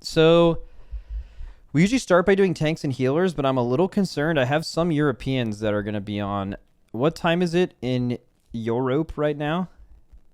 So we usually start by doing tanks and healers, but I'm a little concerned. I have some Europeans that are going to be on. What time is it in Europe right now?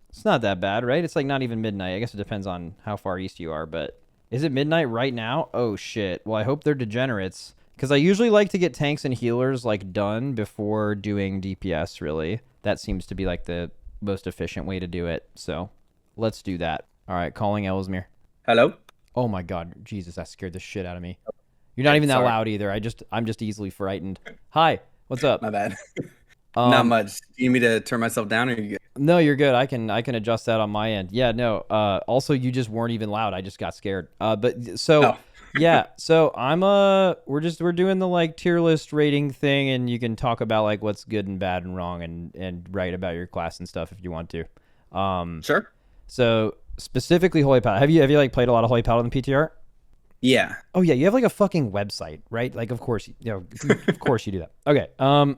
It's not that bad, right? It's like not even midnight. I guess it depends on how far east you are, but is it midnight right now? Oh, shit. Well, I hope they're degenerates, because I usually like to get tanks and healers like done before doing DPS, really. That seems to be like the most efficient way to do it, so let's do that. All right, calling Ellesmere. Hello? Oh my god, Jesus, that scared the shit out of me. You're not even that loud either. I'm just easily frightened. Hi, what's up? My bad. Not much. Do you need me to turn myself down, or you good? No, you're good. I can adjust that on my end. Yeah, no. Also, you just weren't even loud. I just got scared. Yeah. So we're doing the like tier list rating thing, and you can talk about like what's good and bad and wrong, and write about your class and stuff if you want to. Sure. So specifically Holy Paladin. Have you like played a lot of Holy Paladin PTR? Yeah. Oh yeah, you have like a fucking website, right? Like of course of course you do that. Okay.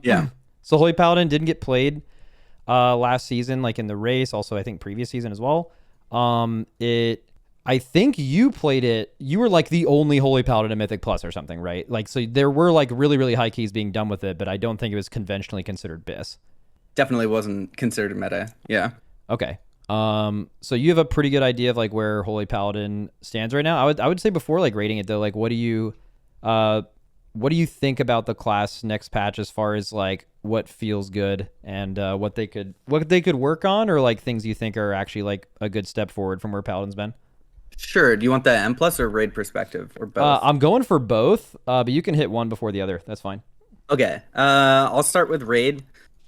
Yeah. So Holy Paladin didn't get played last season, like in the race. Also, I think previous season as well. I think you played it. You were like the only Holy Paladin in Mythic Plus or something, right? Like, so there were like really, really high keys being done with it, but I don't think it was conventionally considered BIS. Definitely wasn't considered meta. Yeah. Okay. So you have a pretty good idea of like where Holy Paladin stands right now. I would say before like rating it though, like what do you think about the class next patch as far as like what feels good and what they could work on, or like things you think are actually like a good step forward from where Paladin's been? Sure. Do you want the M plus or raid perspective, or both? I'm going for both, but you can hit one before the other. That's fine. Okay. I'll start with raid.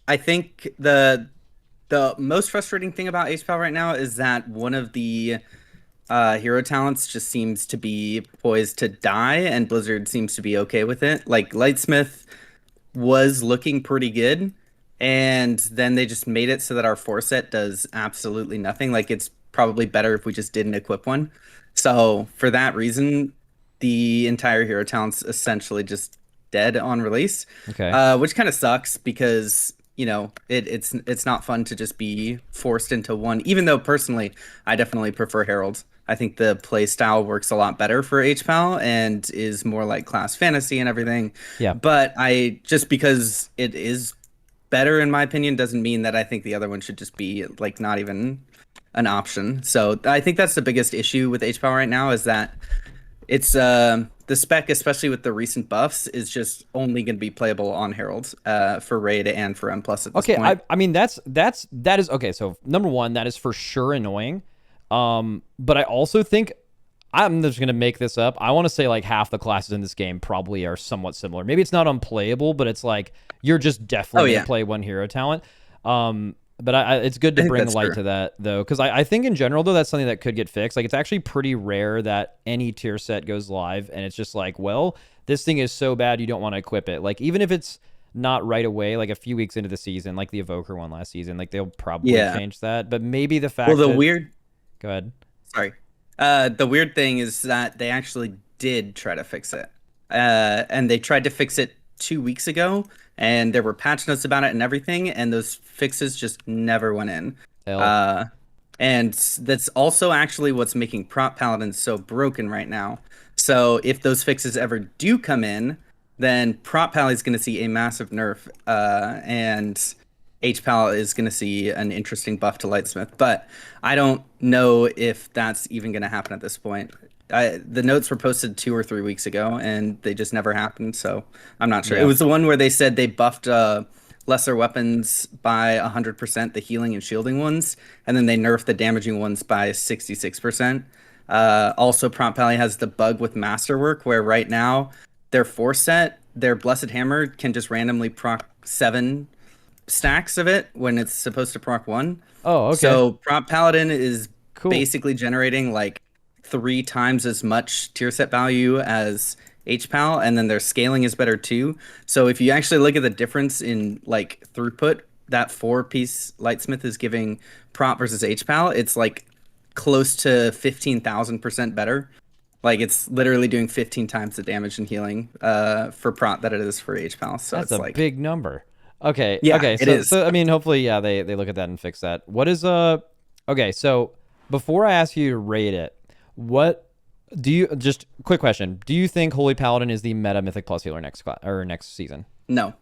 I think the most frustrating thing about HPAL right now is that one of the hero talents just seems to be poised to die, and Blizzard seems to be okay with it. Like Lightsmith was looking pretty good, and then they just made it so that our 4-set does absolutely nothing. Like, it's probably better if we just didn't equip one. So for that reason, the entire hero talent's essentially just dead on release. Okay. Which kind of sucks because, you know, it's not fun to just be forced into one, even though personally I definitely prefer Herald. I think the play style works a lot better for HPAL and is more like class fantasy and everything. Yeah. But just because it is better in my opinion doesn't mean that I think the other one should just be like not even an option. So I think that's the biggest issue with HPAL right now, is that it's the spec, especially with the recent buffs, is just only going to be playable on Herald for raid and for M plus at this point. I mean that is okay. So number one, that is for sure annoying. But I also think, I'm just gonna make this up, I want to say like half the classes in this game probably are somewhat similar. Maybe it's not unplayable, but it's like you're just definitely gonna play one hero talent. But it's good to bring light to that, though, because I think in general, though, that's something that could get fixed. Like, it's actually pretty rare that any tier set goes live, and it's just like, well, this thing is so bad you don't want to equip it. Like, even if it's not right away, like a few weeks into the season, like the Evoker one last season, like they'll probably change that. But maybe the fact Go ahead. Sorry. The weird thing is that they actually did try to fix it. And they tried to fix it 2 weeks ago, and there were patch notes about it and everything, and those fixes just never went in. And that's also actually what's making Prot Paladin so broken right now. So if those fixes ever do come in, then Prot Paladin is going to see a massive nerf, and HPAL is going to see an interesting buff to Lightsmith. But I don't know if that's even going to happen at this point. The notes were posted 2 or 3 weeks ago, and they just never happened, so I'm not sure. Yeah. It was the one where they said they buffed lesser weapons by 100%, the healing and shielding ones, and then they nerfed the damaging ones by 66%. Also, Prot Pally has the bug with Masterwork, where right now their 4-set, their Blessed Hammer can just randomly proc 7 stacks of it when it's supposed to proc 1. Oh, okay. So Prot Paladin is basically generating like 3 times as much tier set value as HPAL, and then their scaling is better too. So if you actually look at the difference in like throughput that 4-piece Lightsmith is giving Prot versus HPAL, it's like close to 15,000% better. Like, it's literally doing 15 times the damage and healing for Prot that it is for HPAL. So that's it's a big number. Okay. Yeah, okay. it is. So I mean, hopefully, yeah, they look at that and fix that. What is okay? So before I ask you to rate it, Do you just quick question? Do you think Holy Paladin is the meta Mythic Plus healer next season? No.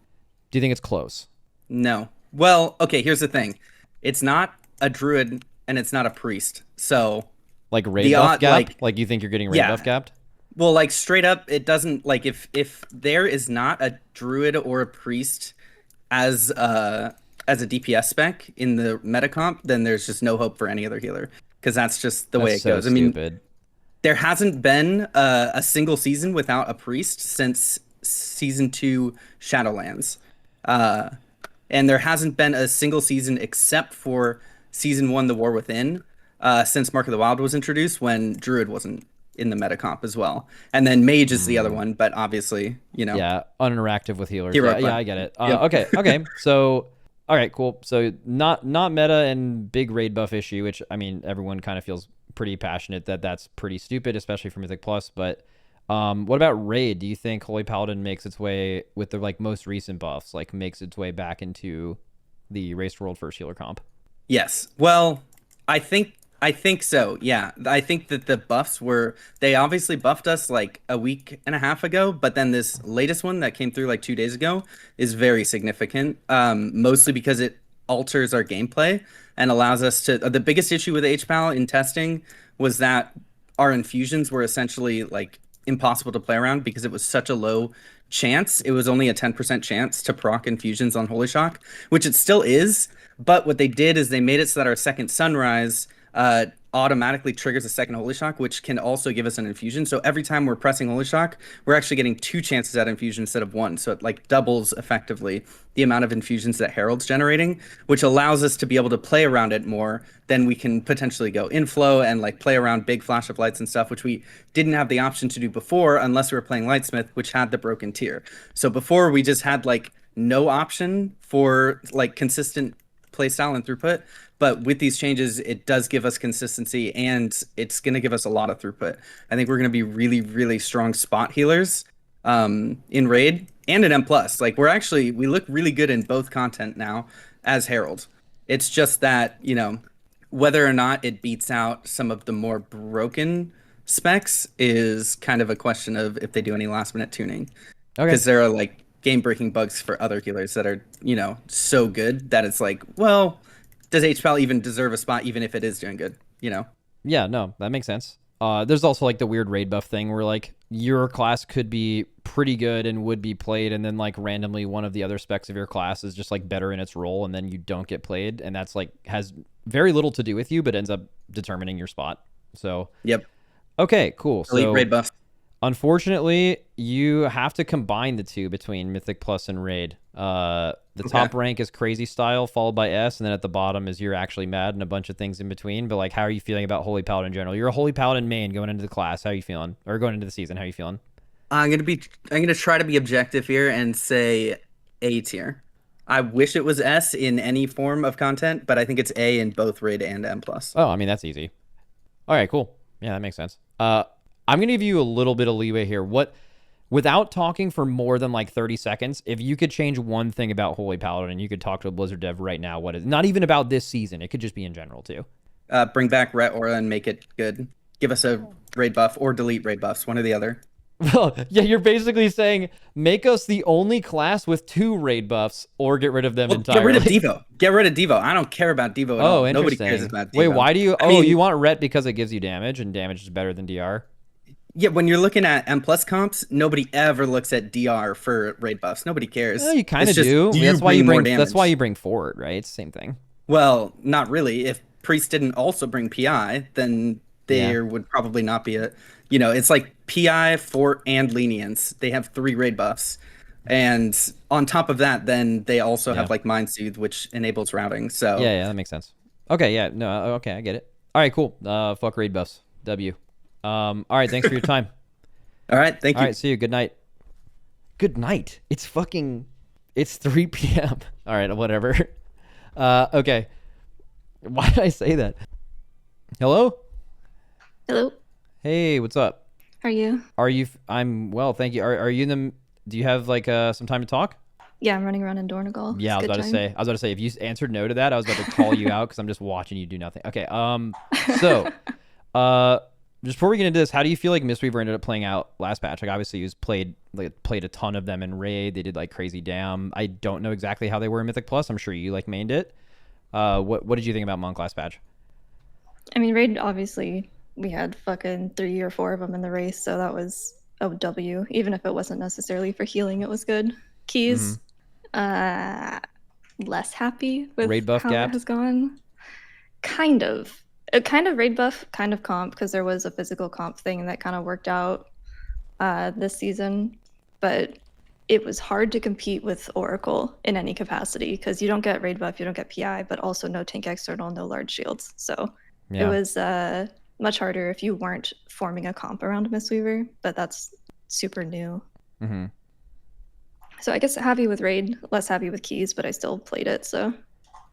Do you think it's close? No. Well, okay, here's the thing. It's not a druid and it's not a priest. So like raid buff gap? Like you think you're getting raid buff gapped? Well, like straight up, it doesn't like if there is not a druid or a priest as a DPS spec in the meta comp, then there's just no hope for any other healer because that's just the way it goes. Stupid. I mean, there hasn't been a single season without a priest since season 2 Shadowlands. And there hasn't been a single season except for season 1 The War Within since Mark of the Wild was introduced when Druid wasn't in the meta comp as well. And then Mage is the other one, but obviously, you know. Yeah, uninteractive with healers. Yeah, I get it. Okay. So, all right, cool. So not meta and big raid buff issue, which, I mean, everyone kind of feels pretty passionate that that's pretty stupid, especially for Mythic Plus, but what about raid? Do you think Holy Paladin makes its way with the like most recent buffs, like makes its way back into the Race World First Healer comp? Yes. Well, I think so. Yeah. I think that the buffs they obviously buffed us like a week and a half ago, but then this latest one that came through like 2 days ago is very significant. Mostly because it alters our gameplay and allows us to, the biggest issue with HPAL in testing was that our infusions were essentially like impossible to play around because it was such a low chance. It was only a 10% chance to proc infusions on Holy Shock, which it still is. But what they did is they made it so that our second sunrise automatically triggers a second Holy Shock, which can also give us an infusion. So every time we're pressing Holy Shock, we're actually getting 2 chances at infusion instead of 1. So it like doubles effectively the amount of infusions that Herald's generating, which allows us to be able to play around it more. Then we can potentially go inflow and like play around big flash of lights and stuff, which we didn't have the option to do before unless we were playing Lightsmith, which had the broken tier. So before we just had like no option for like consistent playstyle and throughput. But with these changes, it does give us consistency and it's going to give us a lot of throughput. I think we're going to be really, really strong spot healers in Raid and in M+. Like we look really good in both content now as Herald. It's just that, you know, whether or not it beats out some of the more broken specs is kind of a question of if they do any last minute tuning. Okay. Because there are like game-breaking bugs for other healers that are, you know, so good that it's like, well, does HPAL even deserve a spot even if it is doing good, you know? Yeah, no, that makes sense. There's also like the weird raid buff thing where like your class could be pretty good and would be played, and then like randomly one of the other specs of your class is just like better in its role, and then you don't get played, and that's like has very little to do with you, but ends up determining your spot. So yep. Okay, cool. Elite so raid buff. Unfortunately, you have to combine the two between Mythic Plus and Raid. The top rank is Crazy Style, followed by S, and then at the bottom is You're Actually Mad and a bunch of things in between. But like, how are you feeling about Holy Paladin in general? You're a Holy Paladin main going into the class. How are you feeling? Or going into the season, how are you feeling? I'm gonna try to be objective here and say A tier. I wish it was S in any form of content, but I think it's A in both Raid and M+. Oh, I mean, that's easy. All right, cool. Yeah, that makes sense. I'm going to give you a little bit of leeway here. Without talking for more than like 30 seconds, if you could change one thing about Holy Paladin and you could talk to a Blizzard dev right now, what is, not even about this season, it could just be in general too. Bring back Ret Aura and make it good. Give us a raid buff or delete raid buffs, one or the other. Well, yeah, you're basically saying make us the only class with 2 raid buffs or get rid of them entirely. Get rid of Devo. Get rid of Devo. I don't care about Devo at all. Nobody cares about Devo. Wait, why do you... you want Ret because it gives you damage, and damage is better than DR? Yeah, when you're looking at M+ comps, nobody ever looks at DR for raid buffs. Nobody cares. Well, you kind of do. That's why you bring Forward, right? It's the same thing. Well, not really. If Priest didn't also bring PI, then there would probably not be a... You know, it's like PI, Fort, and Lenience. They have 3 raid buffs. And on top of that, then they also have like Mind Soothe, which enables routing. So yeah, that makes sense. Okay, yeah, no, okay, I get it. All right, cool. Fuck raid buffs. W. All right, thanks for your time. All right, thank you. All right, see you. Good night. Good night. It's 3 p.m. All right, whatever. Okay. Why did I say that? Hello? Hello. Hey, what's up? How are you? I'm well, thank you. Are you in the... Do you have like some time to talk? Yeah, I'm running around in Dornagal. Yeah, I was about to say, if you answered no to that, I was about to call you out because I'm just watching you do nothing. Okay, so, just before we get into this, how do you feel like Mistweaver ended up playing out last patch? Like obviously you played a ton of them in Raid. They did like crazy damn. I don't know exactly how they were in Mythic Plus. I'm sure you like mained it. What did you think about Monk last patch? I mean, Raid, obviously, we had fucking 3 or 4 of them in the race, so that was a W. Even if it wasn't necessarily for healing, it was good. Keys, less happy with Raid buff how gapped? it has gone. Kind of. Kind of raid buff, kind of comp, because there was a physical comp thing that kind of worked out this season. But it was hard to compete with Oracle in any capacity, because you don't get raid buff, you don't get PI, but also no tank external, no large shields. So it was much harder if you weren't forming a comp around Mistweaver, but that's super new. So I guess happy with raid, less happy with keys, but I still played it, so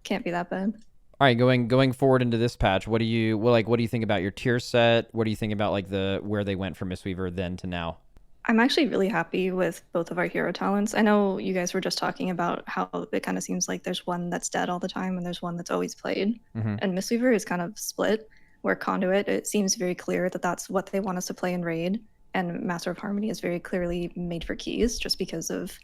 can't be that bad. All right, going forward into this patch, what do you think about your tier set? What do you think about like where they went from Mistweaver then to now? I'm actually really happy with both of our hero talents. I know you guys were just talking about how it kind of seems like there's one that's dead all the time and there's one that's always played. And Mistweaver is kind of split, where Conduit, it seems very clear that that's what they want us to play in Raid, and Master of Harmony is very clearly made for keys, just because of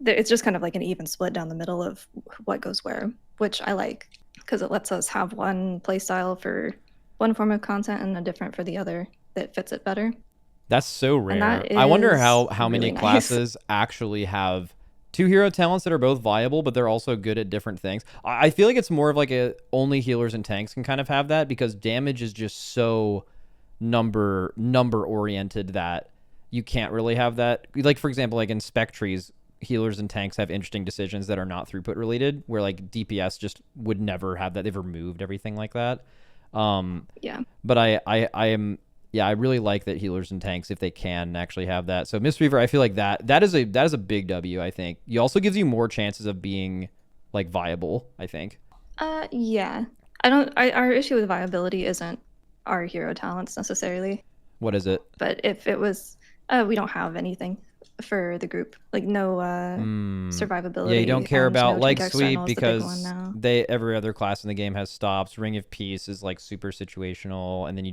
it's just kind of like an even split down the middle of what goes where, which I like, because it lets us have one playstyle for one form of content and a different for the other that fits it better. That's so rare. I wonder how many really classes actually have 2 hero talents that are both viable, but they're also good at different things. I feel like it's more of like only healers and tanks can kind of have that, because damage is just so number oriented that you can't really have that. Like for example, like in spec trees, healers and tanks have interesting decisions that are not throughput related, where like DPS just would never have that. They've removed everything like that. But I really like that healers and tanks, if they can actually have that. So Mistweaver, I feel like that is a big W. I think it also gives you more chances of being like viable, I think. Yeah. Our issue with viability isn't our hero talents necessarily. What is it? But if it was, we don't have anything for the group, like no survivability. Yeah, you don't care about no leg tank sweep external is the big because one now. every other class in the game has stops. Ring of Peace is like super situational, and then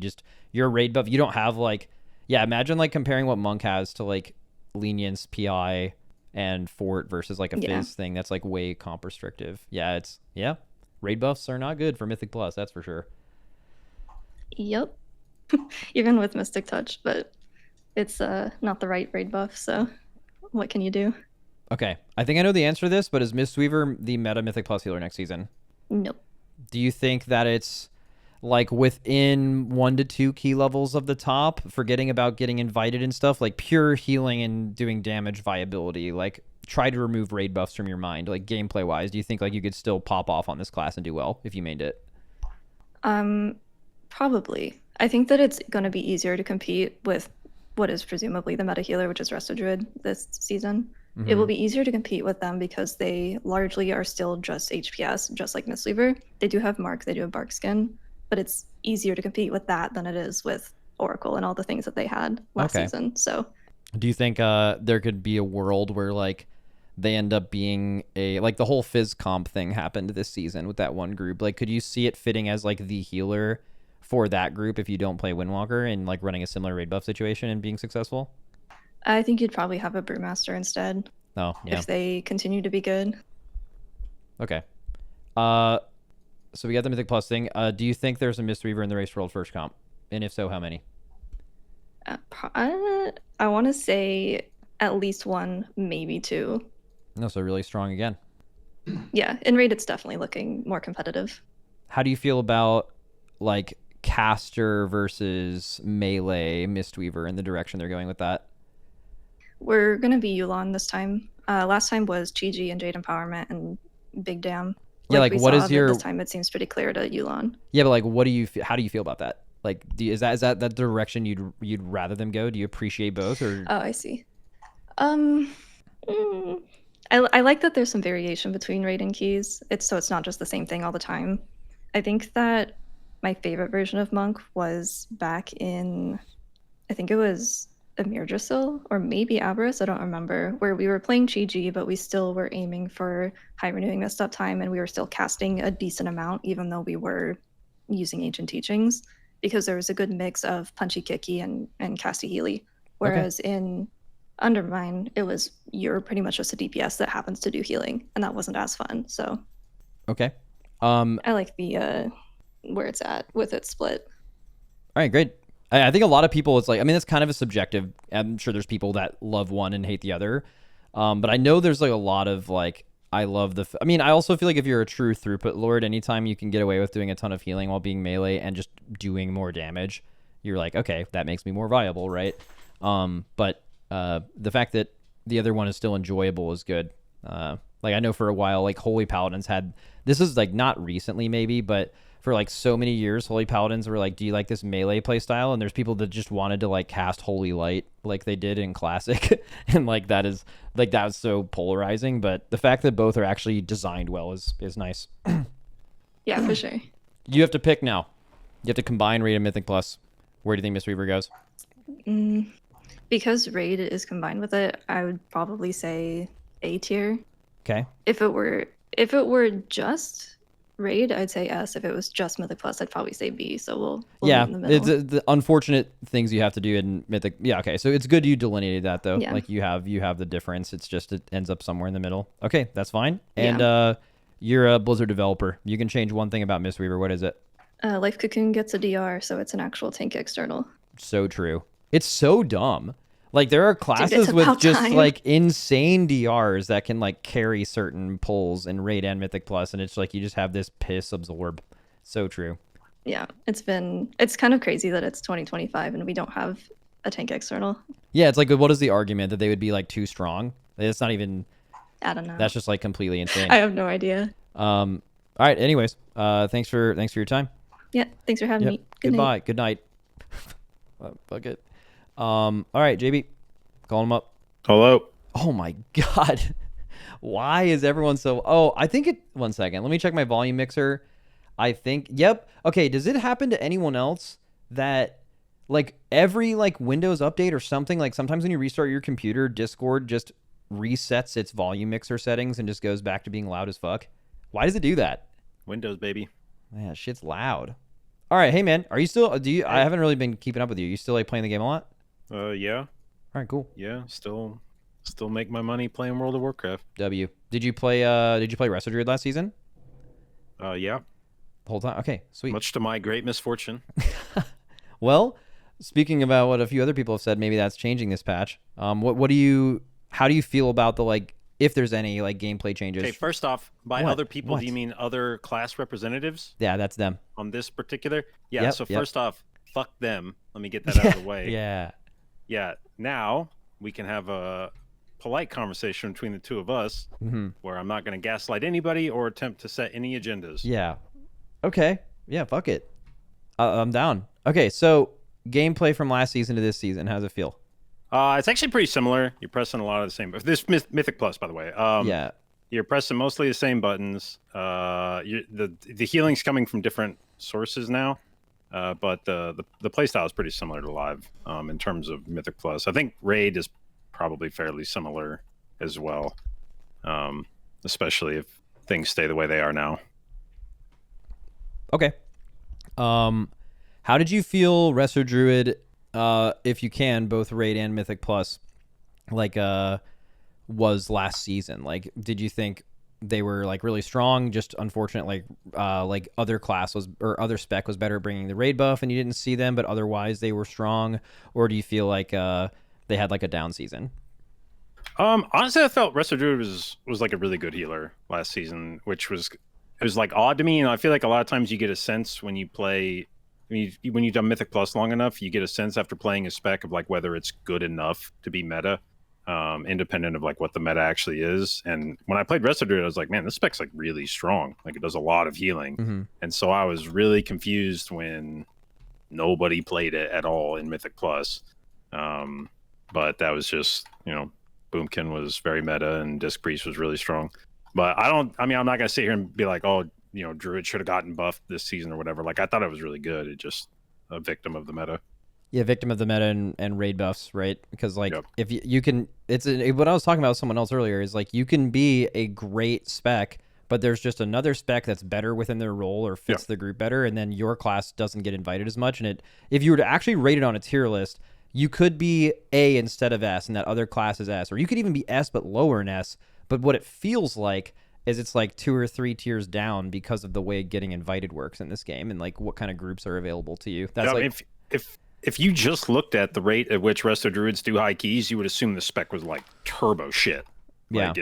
your raid buff. You don't have like, imagine like comparing what Monk has to like Lenience, PI, and Fort versus like a Fizz thing. That's like way comp restrictive. Raid buffs are not good for Mythic Plus, that's for sure. Yep. Even with Mystic Touch, but it's not the right raid buff, so what can you do? Okay, I think I know the answer to this, but is Mistweaver the meta Mythic Plus healer next season? Nope. Do you think that it's like within 1 to 2 key levels of the top, forgetting about getting invited and stuff, like pure healing and doing damage viability, like try to remove raid buffs from your mind, like gameplay wise, do you think like you could still pop off on this class and do well if you mained it? Probably. I think that it's going to be easier to compete with what is presumably the meta healer, which is Resto Druid this season. It will be easier to compete with them because they largely are still just HPS, just like Mistweaver. They do have Mark, they do have Bark Skin, but it's easier to compete with that than it is with Oracle and all the things that they had last season. So do you think there could be a world where like they end up being like the whole Fizz comp thing happened this season with that one group? Like, could you see it fitting as like the healer for that group if you don't play Windwalker and like running a similar raid buff situation and being successful? I think you'd probably have a Brewmaster instead. Oh, yeah. If they continue to be good. Okay. So we got the Mythic Plus thing. Do you think there's a Mistweaver in the Race World first comp? And if so, how many? I want to say at least 1, maybe 2. No, so really strong again. Yeah, in raid it's definitely looking more competitive. How do you feel about like caster versus melee Mistweaver and the direction they're going with that? We're going to be Yulon this time. Last time was Chi-Ji and Jade Empowerment and Big Dam. Like what is your... This time it seems pretty clear to Yulon. Yeah, but like how do you feel about that? Like is that the direction you'd rather them go? Do you appreciate both or... Oh, I see. I like that there's some variation between raid and keys. It's not just the same thing all the time. I think that my favorite version of Monk was back in, I think it was Emirdrasil or maybe Aberrus, I don't remember, where we were playing Chi-Ji, but we still were aiming for high renewing missed up time, and we were still casting a decent amount, even though we were using ancient teachings. because there was a good mix of punchy kicky and casty healy. Whereas in Undermine, it was you're pretty much just a DPS that happens to do healing, and that wasn't as fun. So Okay. I like the where it's at with its split. All right, great. I think a lot of people, it's like, I mean, it's kind of a subjective. I'm sure there's people that love one and hate the other. But I know there's like a lot of like, I love I mean, I also feel like if you're a true throughput lord, anytime you can get away with doing a ton of healing while being melee and just doing more damage, you're like, okay, that makes me more viable, right? But the fact that the other one is still enjoyable is good. Like I know for a while, like Holy Paladins had, this is like not recently maybe, but for like so many years, Holy Paladins were like, do you like this melee play style? And there's people that just wanted to like cast Holy Light like they did in Classic. And like that is like, that was so polarizing. But the fact that both are actually designed well is nice. Yeah, for sure. You have to pick now. You have to combine Raid and Mythic Plus. Where do you think Mistweaver goes? Because Raid is combined with it, I would probably say A tier. Okay. If it were just Raid, I'd say S. If it was just Mythic Plus, I'd probably say B. So we'll yeah, meet in the middle. it's the unfortunate things you have to do in Mythic. Yeah, okay. So it's good you delineated that though. Yeah. Like you have the difference. It's just it ends up somewhere in the middle. Okay, that's fine. And you're a Blizzard developer. You can change one thing about Mistweaver. What is it? Life Cocoon gets a DR, so it's an actual tank external. So true. It's so dumb. Like there are classes it's with about just time. like insane DRs that can like carry certain pulls in Raid and Mythic Plus, and it's like you just have this piss absorb. So true. Yeah, it's kind of crazy that it's 2025 and we don't have a tank external. Yeah, it's like what is the argument that they would be like too strong? It's not even. I don't know. That's just like completely insane. I have no idea. All right. Anyways, thanks for your time. Yeah, thanks for having me. Goodbye. Good night. Fuck it. All right, JB, call him up. Hello. Oh my God. Why is everyone so? Oh, I think it. 1 second. Let me check my volume mixer. I think. Yep. Okay. Does it happen to anyone else that like every like Windows update or something, like sometimes when you restart your computer, Discord just resets its volume mixer settings and just goes back to being loud as fuck? Why does it do that? Windows, baby. Man, shit's loud. All right, hey man, are you still? I haven't really been keeping up with you. You still like playing the game a lot? Yeah. All right, cool. Yeah, still make my money playing World of Warcraft. W. Did you play Resto Druid last season? Yeah. The whole time? Okay, sweet. Much to my great misfortune. Well, speaking about what a few other people have said, maybe that's changing this patch. How do you feel about the like if there's any like gameplay changes? Okay, first off, by What? other people, do you mean other class representatives Yeah, that's them. on this particular? Yeah, Yep, so yep. first off, fuck them. Let me get that out of the way. Yeah. Yeah, now we can have a polite conversation between the two of us where I'm not going to gaslight anybody or attempt to set any agendas. Yeah. Okay. Yeah, fuck it. I'm down. Okay, so gameplay from last season to this season, how's it feel? It's actually pretty similar. You're pressing a lot of the same. This Mythic Plus, by the way. Yeah. You're pressing mostly the same buttons. The healing's coming from different sources now, but the playstyle is pretty similar to Live in terms of Mythic Plus. I think Raid is probably fairly similar as well, especially if things stay the way they are now. Okay. How did you feel Resto Druid, if you can, both Raid and Mythic Plus, like was last season? Like, did you think they were like really strong? Just unfortunate, like other class was or other spec was better at bringing the Raid buff, and you didn't see them, but otherwise they were strong. Or do you feel like they had like a down season? Honestly, I felt Resto Druid was like a really good healer last season, which was like odd to me. And I feel like a lot of times you get a sense when you play. When you've done Mythic Plus long enough, you get a sense after playing a spec of like whether it's good enough to be meta, independent of like what the meta actually is. And when I played Resto Druid, I was like, man, this spec's like really strong. Like it does a lot of healing. And so I was really confused when nobody played it at all in Mythic Plus. But that was just, Boomkin was very meta and Disc Priest was really strong. But I'm not gonna sit here and be like, oh, Druid should have gotten buffed this season or whatever. Like, I thought it was really good. It just a victim of the meta. Yeah, victim of the meta and raid buffs, right? Because like if you can, what I was talking about with someone else earlier is like you can be a great spec, but there's just another spec that's better within their role or fits Yeah. the group better, and then your class doesn't get invited as much. And if you were to actually rate it on a tier list, you could be A instead of S, and that other class is S, or you could even be S but lower in S. But what it feels like is it's like 2 or 3 tiers down because of the way getting invited works in this game, and like what kind of groups are available to you. That's Yeah, like if you just looked at the rate at which Resto Druids do high keys, you would assume the spec was like turbo shit. Like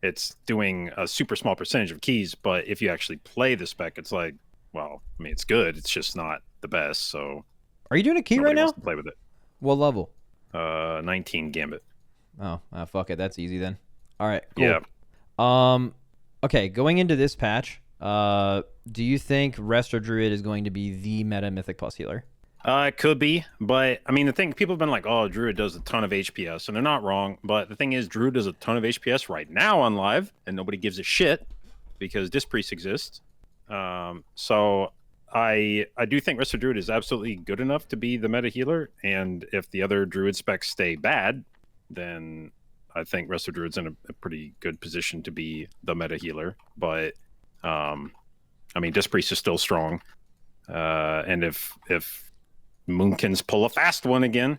it's doing a super small percentage of keys, but if you actually play the spec, it's like, well, I mean, it's good. It's just not the best. So Are you doing a key right nobody now? wants to play with it. What level? 19 Gambit. Oh, fuck it. That's easy then. All right, cool. Yeah. Okay, going into this patch, do you think Resto Druid is going to be the meta Mythic Plus healer? It could be, but I mean, the thing, people have been like, oh, Druid does a ton of HPS, and they're not wrong. But the thing is, Druid does a ton of HPS right now on live, and nobody gives a shit because Disc Priest exists. So I do think Resto Druid is absolutely good enough to be the meta healer, and if the other Druid specs stay bad, then I think Resto Druid's in a pretty good position to be the meta healer. But I mean, Disc Priest is still strong, and if Moonkins pull a fast one again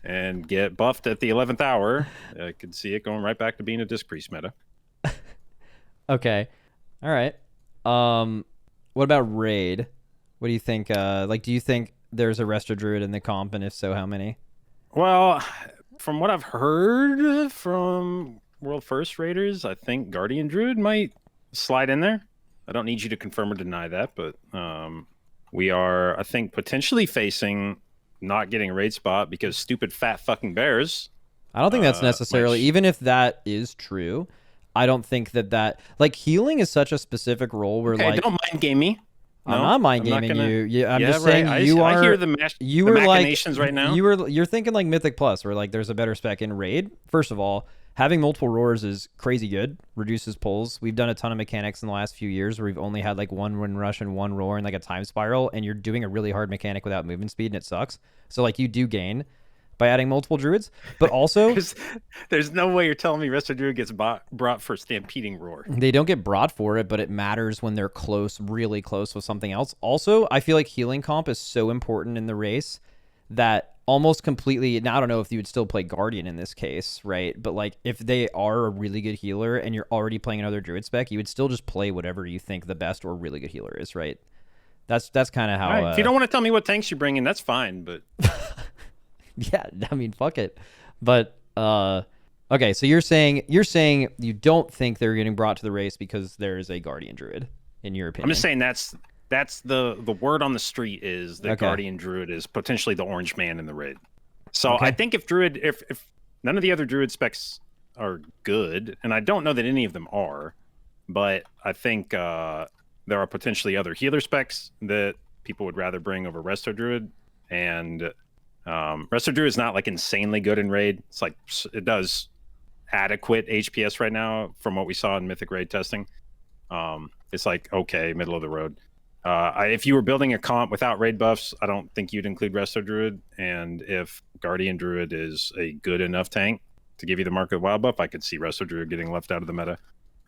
and get buffed at the 11th hour, I could see it going right back to being a Disc Priest meta. Okay. All right. What about raid? What do you think? Do you think there's a Resto Druid in the comp, and if so, how many? Well, from what I've heard from World First Raiders, I think Guardian Druid might slide in there. I don't need you to confirm or deny that, but we are, I think, potentially facing not getting a raid spot because stupid fat fucking bears. I don't think that's necessarily, even if that is true, I don't think that like healing is such a specific role where Okay, like don't mind game me. I'm not mind gaming you. Yeah, I'm just saying right. you are. I hear the machinations right now. You're thinking like Mythic Plus, where like there's a better spec in raid. First of all, having multiple roars is crazy good. Reduces pulls. We've done a ton of mechanics in the last few years where we've only had like one wind rush and one roar and like a time spiral, and you're doing a really hard mechanic without movement speed, and it sucks. So like you do gain by adding multiple druids, but also there's no way you're telling me Resto Druid gets brought for Stampeding Roar. They don't get brought for it, but it matters when they're close, really close with something else. Also, I feel like healing comp is so important in the race that almost completely, now I don't know if you would still play Guardian in this case, right? But like if they are a really good healer and you're already playing another Druid spec, you would still just play whatever you think the best or really good healer is, right? That's kind of how... Right. If you don't want to tell me what tanks you bring in, that's fine, but... Yeah, I mean, fuck it. But okay, so you're saying you don't think they're getting brought to the race because there is a Guardian Druid, in your opinion. I'm just saying that's the word on the street is that Guardian Druid is potentially the orange man in the raid. So I think if none of the other Druid specs are good, and I don't know that any of them are, but I think there are potentially other healer specs that people would rather bring over Resto Druid, and Resto Druid is not like insanely good in raid. It's like it does adequate HPS right now from what we saw in Mythic raid testing. It's like okay, middle of the road. If you were building a comp without raid buffs, I don't think you'd include Resto Druid. And if Guardian Druid is a good enough tank to give you the Mark of the Wild buff, I could see Resto Druid getting left out of the meta.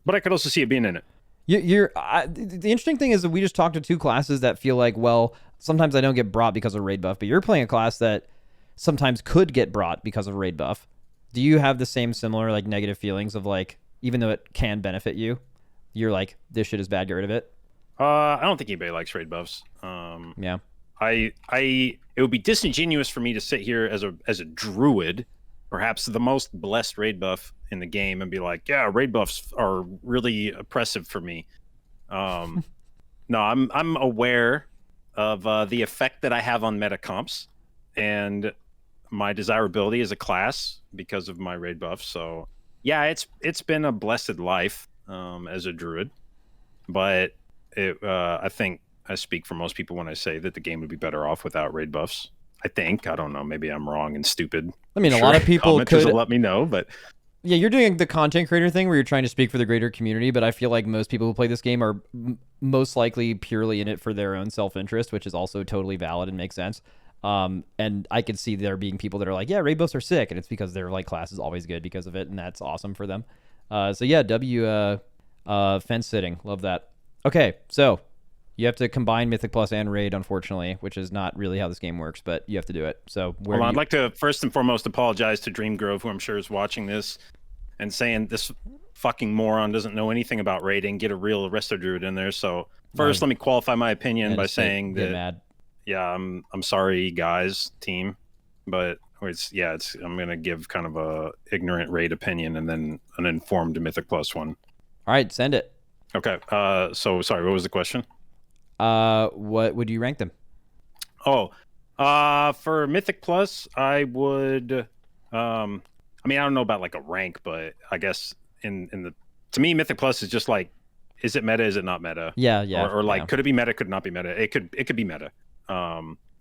But I could also see it being in it. The interesting thing is that we just talked to two classes that feel like, well, sometimes I don't get brought because of raid buff, but you're playing a class that sometimes could get brought because of raid buff. Do you have the same similar like negative feelings of like, even though it can benefit you, you're like, this shit is bad, get rid of it? I don't think anybody likes raid buffs. Yeah. It would be disingenuous for me to sit here as a druid, perhaps the most blessed raid buff in the game, and be like, yeah, raid buffs are really oppressive for me. No, I'm aware of the effect that I have on meta comps and my desirability as a class because of my raid buff. So yeah, it's been a blessed life as a druid, but I think I speak for most people when I say that the game would be better off without raid buffs. I don't know, maybe I'm wrong and stupid. I mean, a lot of people could will let me know, but yeah, you're doing the content creator thing where you're trying to speak for the greater community, but I feel like most people who play this game are most likely purely in it for their own self-interest, which is also totally valid and makes sense. And I could see there being people that are like, yeah, raid buffs are sick, and it's because their like class is always good because of it, and that's awesome for them. So yeah, Fence sitting. Love that. Okay, so you have to combine Mythic Plus and Raid, unfortunately, which is not really how this game works, but you have to do it. So well, I'd like to first and foremost apologize to Dreamgrove, who I'm sure is watching this and saying this fucking moron doesn't know anything about raiding. Get a real Resto Druid in there. So first, let me qualify my opinion by saying that, yeah, I'm sorry, guys, team, but I'm gonna give kind of a ignorant raid opinion and then an informed Mythic Plus one. All right, send it. Okay. So sorry, what was the question? What would you rank them? For Mythic Plus, I would. I mean, I don't know about like a rank, but I guess to me, Mythic Plus is just like, is it meta? Is it not meta? Yeah. Or like, could it be meta? Could it not be meta? It could be meta.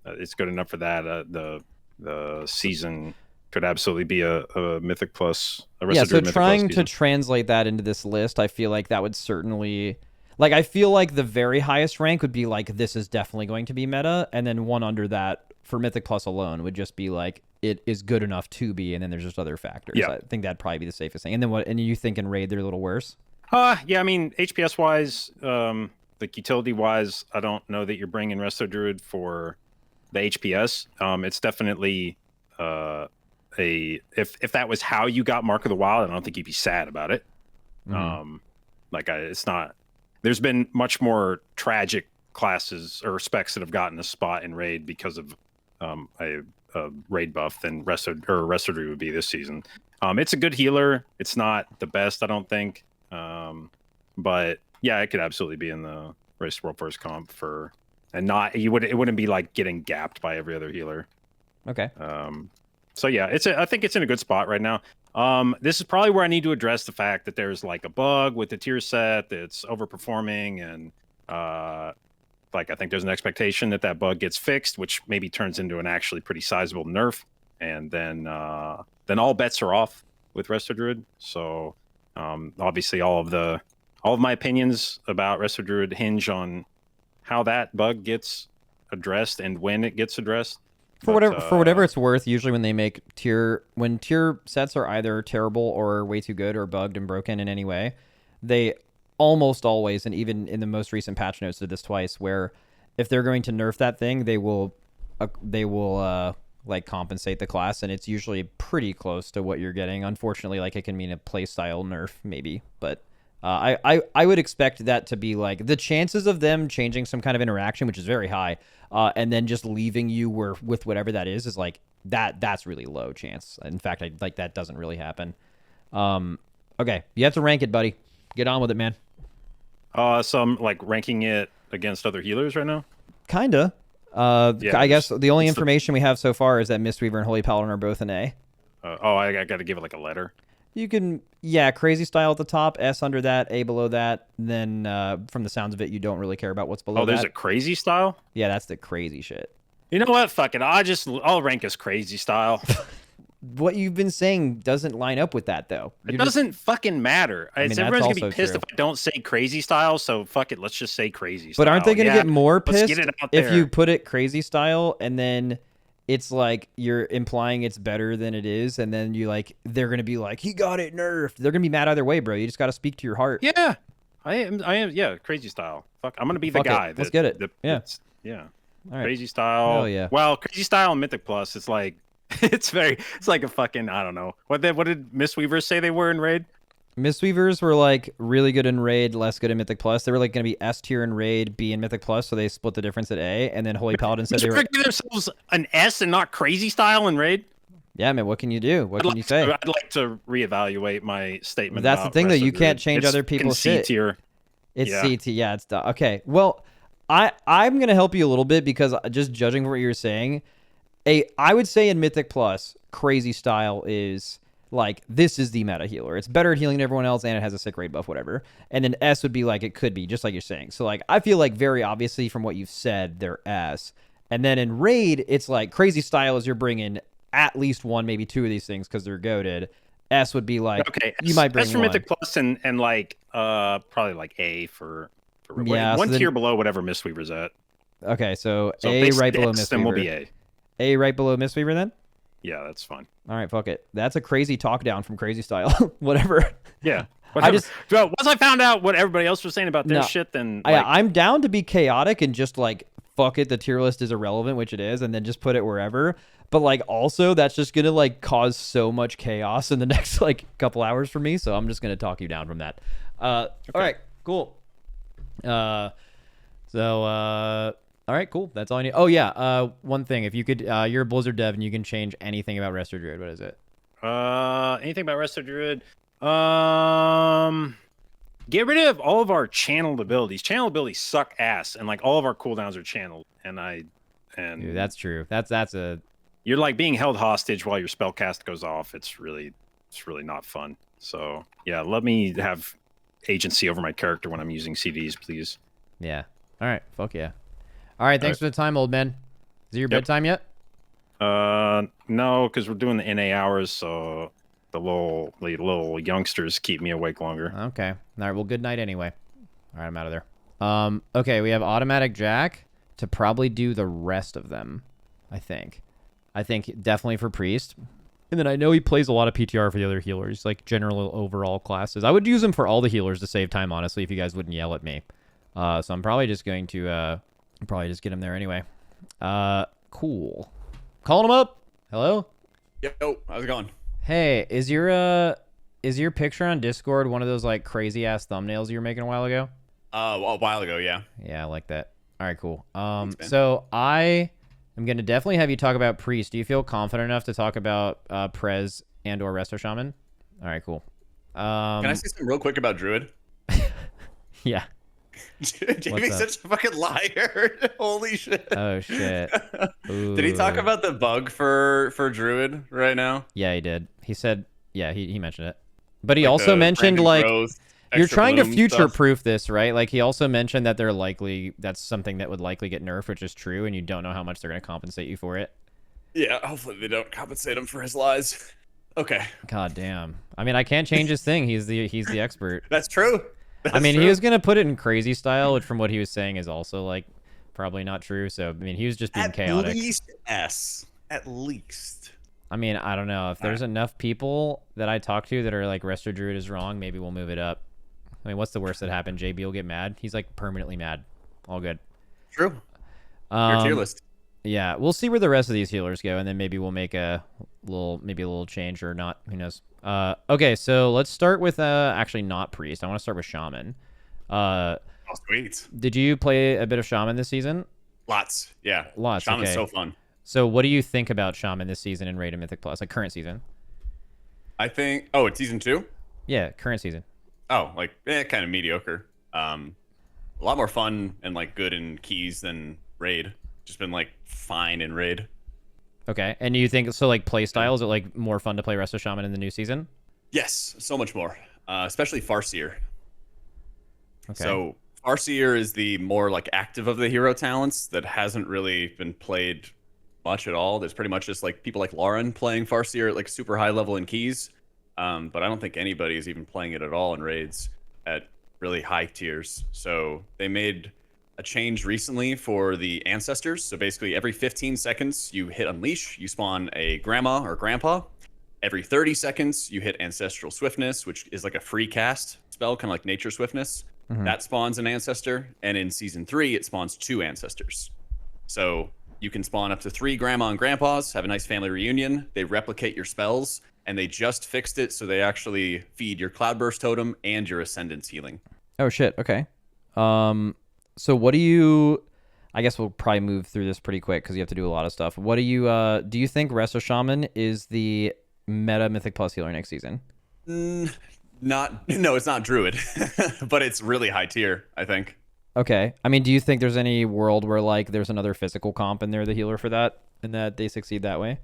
It's good enough for that. The season could absolutely be a Mythic Plus. So trying to translate that into this list, I feel like that would certainly. Like, I feel like the very highest rank would be like, this is definitely going to be meta, and then one under that for Mythic Plus alone would just be like, it is good enough to be, and then there's just other factors. Yeah. I think that'd probably be the safest thing. And then what? And you think in Raid they're a little worse? Yeah, I mean, HPS wise, like utility wise, I don't know that you're bringing Resto Druid for the HPS. It's definitely if that was how you got Mark of the Wild, I don't think you'd be sad about it. Mm-hmm. It's not. There's been much more tragic classes or specs that have gotten a spot in Raid because of a Raid buff than Resto Druid would be this season. It's a good healer. It's not the best, I don't think. But yeah, it could absolutely be in the Race World First comp it wouldn't be like getting gapped by every other healer. Okay. So yeah, I think it's in a good spot right now. This is probably where I need to address the fact that there's like a bug with the tier set that's overperforming, and I think there's an expectation that bug gets fixed, which maybe turns into an actually pretty sizable nerf, and then all bets are off with Resto Druid. So obviously all of my opinions about Resto Druid hinge on how that bug gets addressed and when it gets addressed. For whatever it's worth, usually when they make tier sets are either terrible or way too good or bugged and broken in any way, they almost always, and even in the most recent patch notes did this twice, where if they're going to nerf that thing, they will like compensate the class, and it's usually pretty close to what you're getting. Unfortunately, like it can mean a playstyle nerf maybe, but I would expect that to be like the chances of them changing some kind of interaction, which is very high, and then just leaving you with whatever that is like that's really low chance. In fact, that doesn't really happen. Okay, you have to rank it, buddy. Get on with it, man. So I'm like ranking it against other healers right now. Kinda. Yeah, I guess the only information we have so far is that Mistweaver and Holy Paladin are both an A. I got to give it like a letter. You can, crazy style at the top, S under that, A below that. Then from the sounds of it, you don't really care about what's below that. Oh, there's a crazy style? Yeah, that's the crazy shit. You know what? Fuck it. I'll rank as crazy style. What you've been saying doesn't line up with that, though. It doesn't fucking matter. Everyone's going to be pissed if I don't say crazy style, so fuck it. Let's just say crazy style. But aren't they going to get more pissed if you put it crazy style and then it's like you're implying it's better than it is, and then they're going to be like, he got it nerfed. They're going to be mad either way, bro. You just got to speak to your heart. Yeah. I am. Yeah, crazy style. Fuck, I'm going to be the guy. Let's get it. Yeah. All right. Crazy style. Hell yeah. Well, crazy style and Mythic Plus, it's like, it's like a fucking, I don't know. What did Mistweavers say they were in Raid? Mistweavers were like really good in Raid, less good in Mythic Plus. They were like going to be S tier in Raid, B in Mythic Plus, so they split the difference at A. And then Holy Paladin said they were give themselves an S and not crazy style in Raid. Yeah, man. What can you do? What can you say? I'd like to reevaluate my statement. That's the thing, though. You can't change other people's shit. C tier. It's C tier. Yeah, it's done. Okay. Well, I'm gonna help you a little bit because just judging from what you're saying, I would say in Mythic Plus, crazy style is like, this is the meta healer. It's better at healing than everyone else, and it has a sick raid buff, whatever. And then S would be like, it could be, just like you're saying. So like, I feel like very obviously from what you've said, they're S. And then in Raid, it's like crazy style is you're bringing at least one, maybe two of these things because they're goated. S would be like, okay, you might bring S for one. Mythic Plus and like probably like A for one so tier below whatever Mistweaver's at. Okay, so A right below Mistweaver. Then will be A. A right below Mistweaver then? Yeah, that's fine. All right, fuck it. That's a crazy talk down from crazy style. Whatever. Yeah. Whatever. Once I found out what everybody else was saying about their shit, then I'm down to be chaotic and just like fuck it. The tier list is irrelevant, which it is, and then just put it wherever. But like also that's just gonna like cause so much chaos in the next like couple hours for me. So I'm just gonna talk you down from that. All right, cool. All right, cool. That's all I need. Oh yeah, one thing. If you could, you're a Blizzard dev and you can change anything about Resto Druid. What is it? Anything about Resto Druid? Get rid of all of our channeled abilities. Channel abilities suck ass, and like all of our cooldowns are channeled. Dude, that's true. That's a. You're like being held hostage while your spell cast goes off. It's really not fun. So yeah, let me have agency over my character when I'm using CDs, please. Yeah. All right. Fuck yeah. All right. Thanks for the time, old man. Is it your bedtime yet? No, because we're doing the NA hours, so the little youngsters keep me awake longer. Okay. All right. Well, good night anyway. All right. I'm out of there. Okay. We have AutomaticJak to probably do the rest of them, I think definitely for Priest. And then I know he plays a lot of PTR for the other healers, like general overall classes. I would use him for all the healers to save time, honestly, if you guys wouldn't yell at me. So I'm probably just going to probably just get him there anyway. Cool. Calling him up. Hello? Yo, how's it going? Hey, is your picture on Discord one of those like crazy ass thumbnails you were making a while ago? A while ago, yeah. Yeah, I like that. All right, cool. Thanks, so I'm going to definitely have you talk about Priest. Do you feel confident enough to talk about Prez and or Resto Shaman? All right, cool. Can I say something real quick about Druid? Yeah. Jamie's such a fucking liar. Holy shit. Oh, shit. Did he talk about the bug for Druid right now? Yeah, he did. He said, yeah, he mentioned it. But he also mentioned, like, growth, you're trying to bloom future-proof this, right? Like, he also mentioned that that's something that would likely get nerfed, which is true, and you don't know how much they're going to compensate you for it. Yeah, hopefully they don't compensate him for his lies. Okay. God damn. I mean, I can't change his thing. He's the expert. That's true. I mean, he was going to put it in crazy style, which from what he was saying is also, like, probably not true. So, I mean, he was just being chaotic. At least S. At least. I mean, I don't know. If there's enough people that I talk to that are like, Resto Druid is wrong, maybe we'll move it up. I mean, what's the worst that happened? JB will get mad. He's, like, permanently mad. All good. True. Your tier list. Yeah, we'll see where the rest of these healers go, and then maybe we'll make a little change or not. Who knows? Okay, so let's start with actually not Priest. I want to start with Shaman. Oh, sweet. Did you play a bit of Shaman this season? Lots, yeah. Lots. Shaman's okay. so fun. So what do you think about Shaman this season in Raid and Mythic Plus, like current season? I think. Oh, it's season 2. Yeah, current season. Oh, like kind of mediocre. A lot more fun and like good in keys than Raid. Just been like fine in Raid. Okay, and you think so? Like play style, is it like more fun to play Resto Shaman in the new season? Yes, so much more. Especially Farseer. Okay. So Farseer is the more like active of the hero talents that hasn't really been played much at all. There's pretty much just like people like Lauren playing Farseer at like super high level in keys. But I don't think anybody is even playing it at all in raids at really high tiers. So they made a change recently for the ancestors. So basically every 15 seconds you hit Unleash, you spawn a grandma or grandpa. Every 30 seconds you hit Ancestral Swiftness, which is like a free cast spell, kind of like Nature Swiftness. Mm-hmm. That spawns an ancestor. And in season 3, it spawns 2 ancestors. So you can spawn up to 3 grandma and grandpas, have a nice family reunion. They replicate your spells, and they just fixed it so they actually feed your Cloudburst Totem and your Ascendance healing. Oh shit. Okay. So what do you? I guess we'll probably move through this pretty quick because you have to do a lot of stuff. What do you think Resto Shaman is the meta Mythic Plus healer next season? No, it's not Druid, but it's really high tier, I think. Okay. I mean, do you think there's any world where like there's another physical comp and they're the healer for that and that they succeed that way?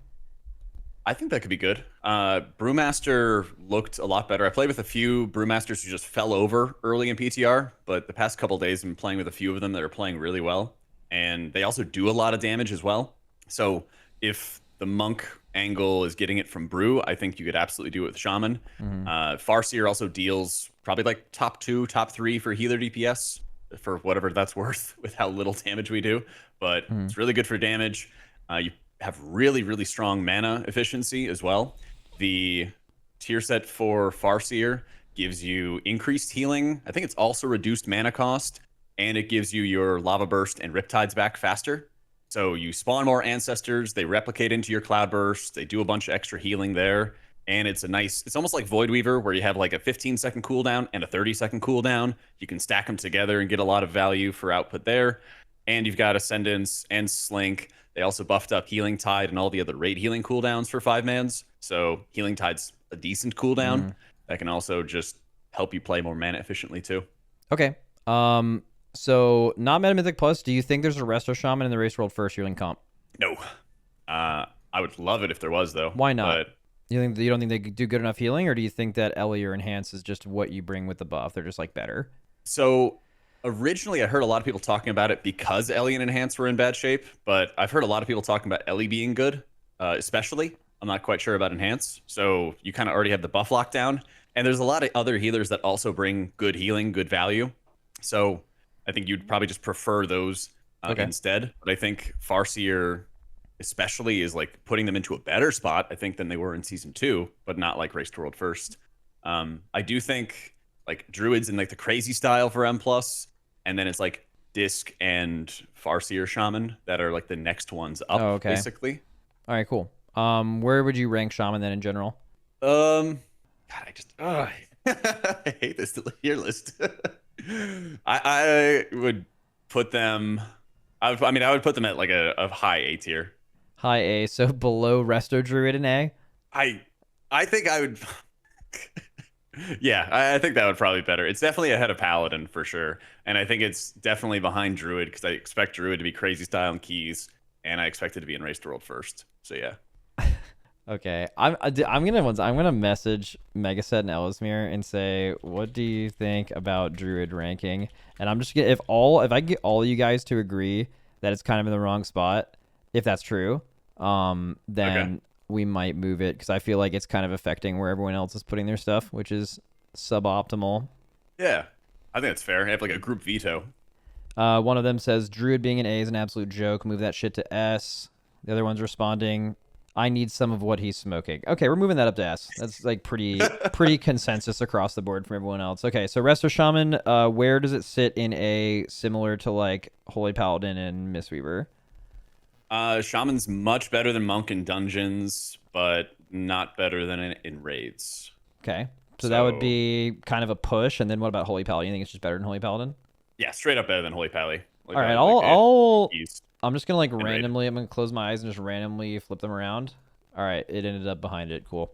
I think that could be good. Brewmaster looked a lot better. I played with a few Brewmasters who just fell over early in PTR, but the past couple days I've been playing with a few of them that are playing really well. And they also do a lot of damage as well. So if the Monk angle is getting it from Brew, I think you could absolutely do it with Shaman. Mm-hmm. Farseer also deals probably like top 2, top 3 for healer DPS for whatever that's worth with how little damage we do. But it's really good for damage. You have really, really strong mana efficiency as well. The tier set for Farseer gives you increased healing. I think it's also reduced mana cost, and it gives you your Lava Burst and Riptides back faster. So you spawn more Ancestors, they replicate into your Cloudburst, they do a bunch of extra healing there, and it's almost like Voidweaver, where you have like a 15-second cooldown and a 30-second cooldown. You can stack them together and get a lot of value for output there. And you've got Ascendance and Slink. They also buffed up Healing Tide and all the other raid healing cooldowns for 5-mans. So Healing Tide's a decent cooldown that can also just help you play more mana efficiently too. Okay. So not Meta Mythic Plus, do you think there's a Resto Shaman in the Race World First yearling comp? No. I would love it if there was, though. Why not? But You don't think they do good enough healing, or do you think that Ellie or Enhance is just what you bring with the buff? They're just like better. So originally, I heard a lot of people talking about it because Ellie and Enhance were in bad shape, but I've heard a lot of people talking about Ellie being good, especially. I'm not quite sure about Enhance. So you kind of already have the buff lockdown, and there's a lot of other healers that also bring good healing, good value. So I think you'd probably just prefer those instead. But I think Farseer especially is like putting them into a better spot, I think, than they were in season 2, but not like Race to World First. I do think like Druid's in like the crazy style for M+, and then it's like Disc and Farseer Shaman that are like the next ones up, basically. All right, cool. Where would you rank Shaman then in general? God, I hate this tier list. I would put them. I would put them at like a high A tier. High A, so below Resto Druid and A. I think I would. Yeah, I think that would probably be better. It's definitely ahead of Paladin for sure, and I think it's definitely behind Druid because I expect Druid to be crazy style and keys, and I expect it to be in Race to World First. So yeah. Okay, I'm gonna message Megasett and Ellesmere and say, what do you think about Druid ranking? And I'm just gonna if I get all you guys to agree that it's kind of in the wrong spot, if that's true, then we might move it because I feel like it's kind of affecting where everyone else is putting their stuff, which is suboptimal. Yeah, I think that's fair. I have like a group veto. One of them says Druid being an A is an absolute joke. Move that shit to S. The other one's responding, I need some of what he's smoking. Okay, we're moving that up to S. That's like pretty consensus across the board from everyone else. Okay, so Resto Shaman, where does it sit in A, similar to like Holy Paladin and Mistweaver? Shaman's much better than Monk in dungeons, but not better than in raids. Okay, so that would be kind of a push. And then what about Holy Paladin? You think it's just better than Holy Paladin? Yeah, straight up better than Holy Pally. All right, I'm just gonna like randomly. I'm gonna close my eyes and just randomly flip them around. All right, it ended up behind it. Cool.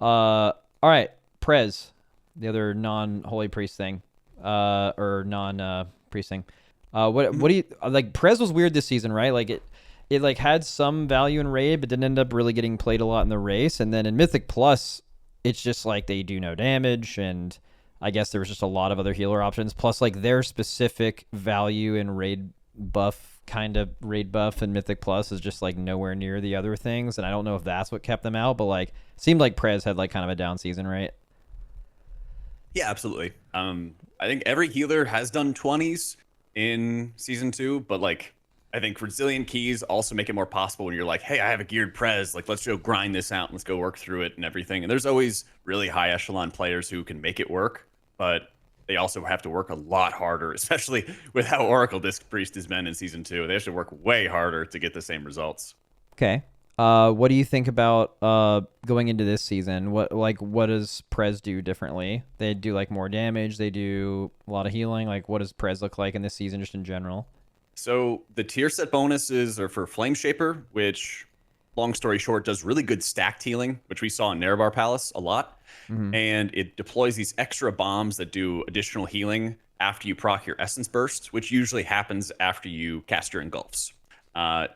All right, Prez, the other non-holy priest thing, or non-priest thing. What do you like? Prez was weird this season, right? Like it like had some value in raid, but didn't end up really getting played a lot in the race. And then in Mythic Plus, it's just like they do no damage, and I guess there was just a lot of other healer options. Plus, like their specific value in raid buff, kind of raid buff and Mythic Plus is just like nowhere near the other things. And I don't know if that's what kept them out, but like seemed like Prez had like kind of a down season, right? Yeah, absolutely. I think every healer has done 20s in season 2, but like I think resilient keys also make it more possible when you're like, hey, I have a geared Prez, like let's go grind this out and let's go work through it and everything. And there's always really high echelon players who can make it work, but they also have to work a lot harder, especially with how Oracle Disc Priest has been in season 2. They have to work way harder to get the same results. Okay. What do you think about going into this season? What does Prez do differently? They do like more damage. They do a lot of healing. Like what does Prez look like in this season, just in general? So the tier set bonuses are for Flame Shaper, which, long story short, does really good stacked healing, which we saw in Nerebar Palace a lot. Mm-hmm. And it deploys these extra bombs that do additional healing after you proc your Essence Burst, which usually happens after you cast your Engulfs.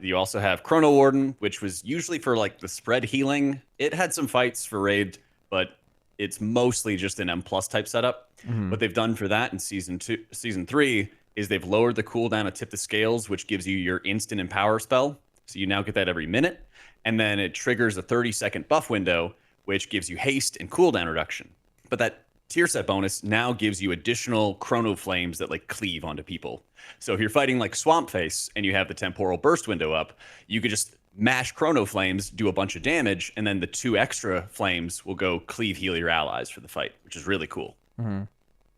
You also have Chrono Warden, which was usually for like the spread healing. It had some fights for raid, but it's mostly just an M+ type setup. Mm-hmm. What they've done for that in season 3 is they've lowered the cooldown of Tip the Scales, which gives you your instant empower spell. So you now get that every minute. And then it triggers a 30-second buff window, which gives you haste and cooldown reduction. But that tier set bonus now gives you additional chrono flames that like cleave onto people. So if you're fighting like Swamp Face and you have the temporal burst window up, you could just mash chrono flames, do a bunch of damage, and then the 2 extra flames will go cleave heal your allies for the fight, which is really cool.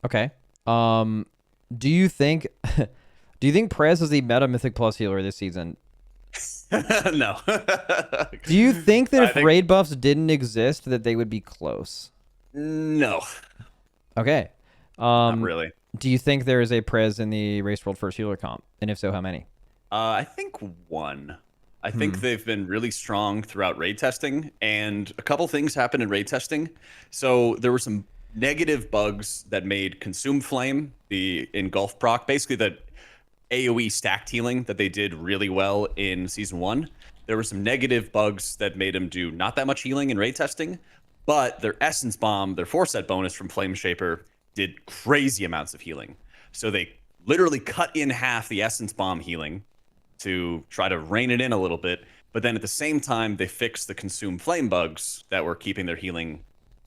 Okay. Do you think Prez is the meta Mythic Plus healer this season? No. Do you think that I if think- raid buffs didn't exist, that they would be close? No, Okay. not really. Do you think there is a Prez in the Race World First Healer comp? And if so, how many? I think one. I think they've been really strong throughout raid testing, and a couple things happened in raid testing. So there were some negative bugs that made Consume Flame, the engulf proc, basically the AoE stacked healing that they did really well in season 1. There were some negative bugs that made them do not that much healing in raid testing, but their Essence Bomb, their 4-set bonus from Flame Shaper, did crazy amounts of healing. So they literally cut in half the Essence Bomb healing to try to rein it in a little bit. But then at the same time, they fixed the Consume Flame bugs that were keeping their healing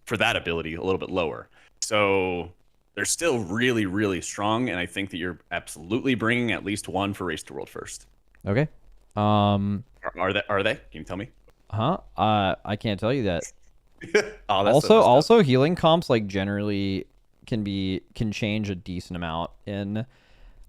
for that ability a little bit lower. So they're still really, really strong. And I think that you're absolutely bringing at least one for Race to World First. Okay. Are they? Can you tell me? I can't tell you that. Oh, that's Also healing comps like generally can change a decent amount in,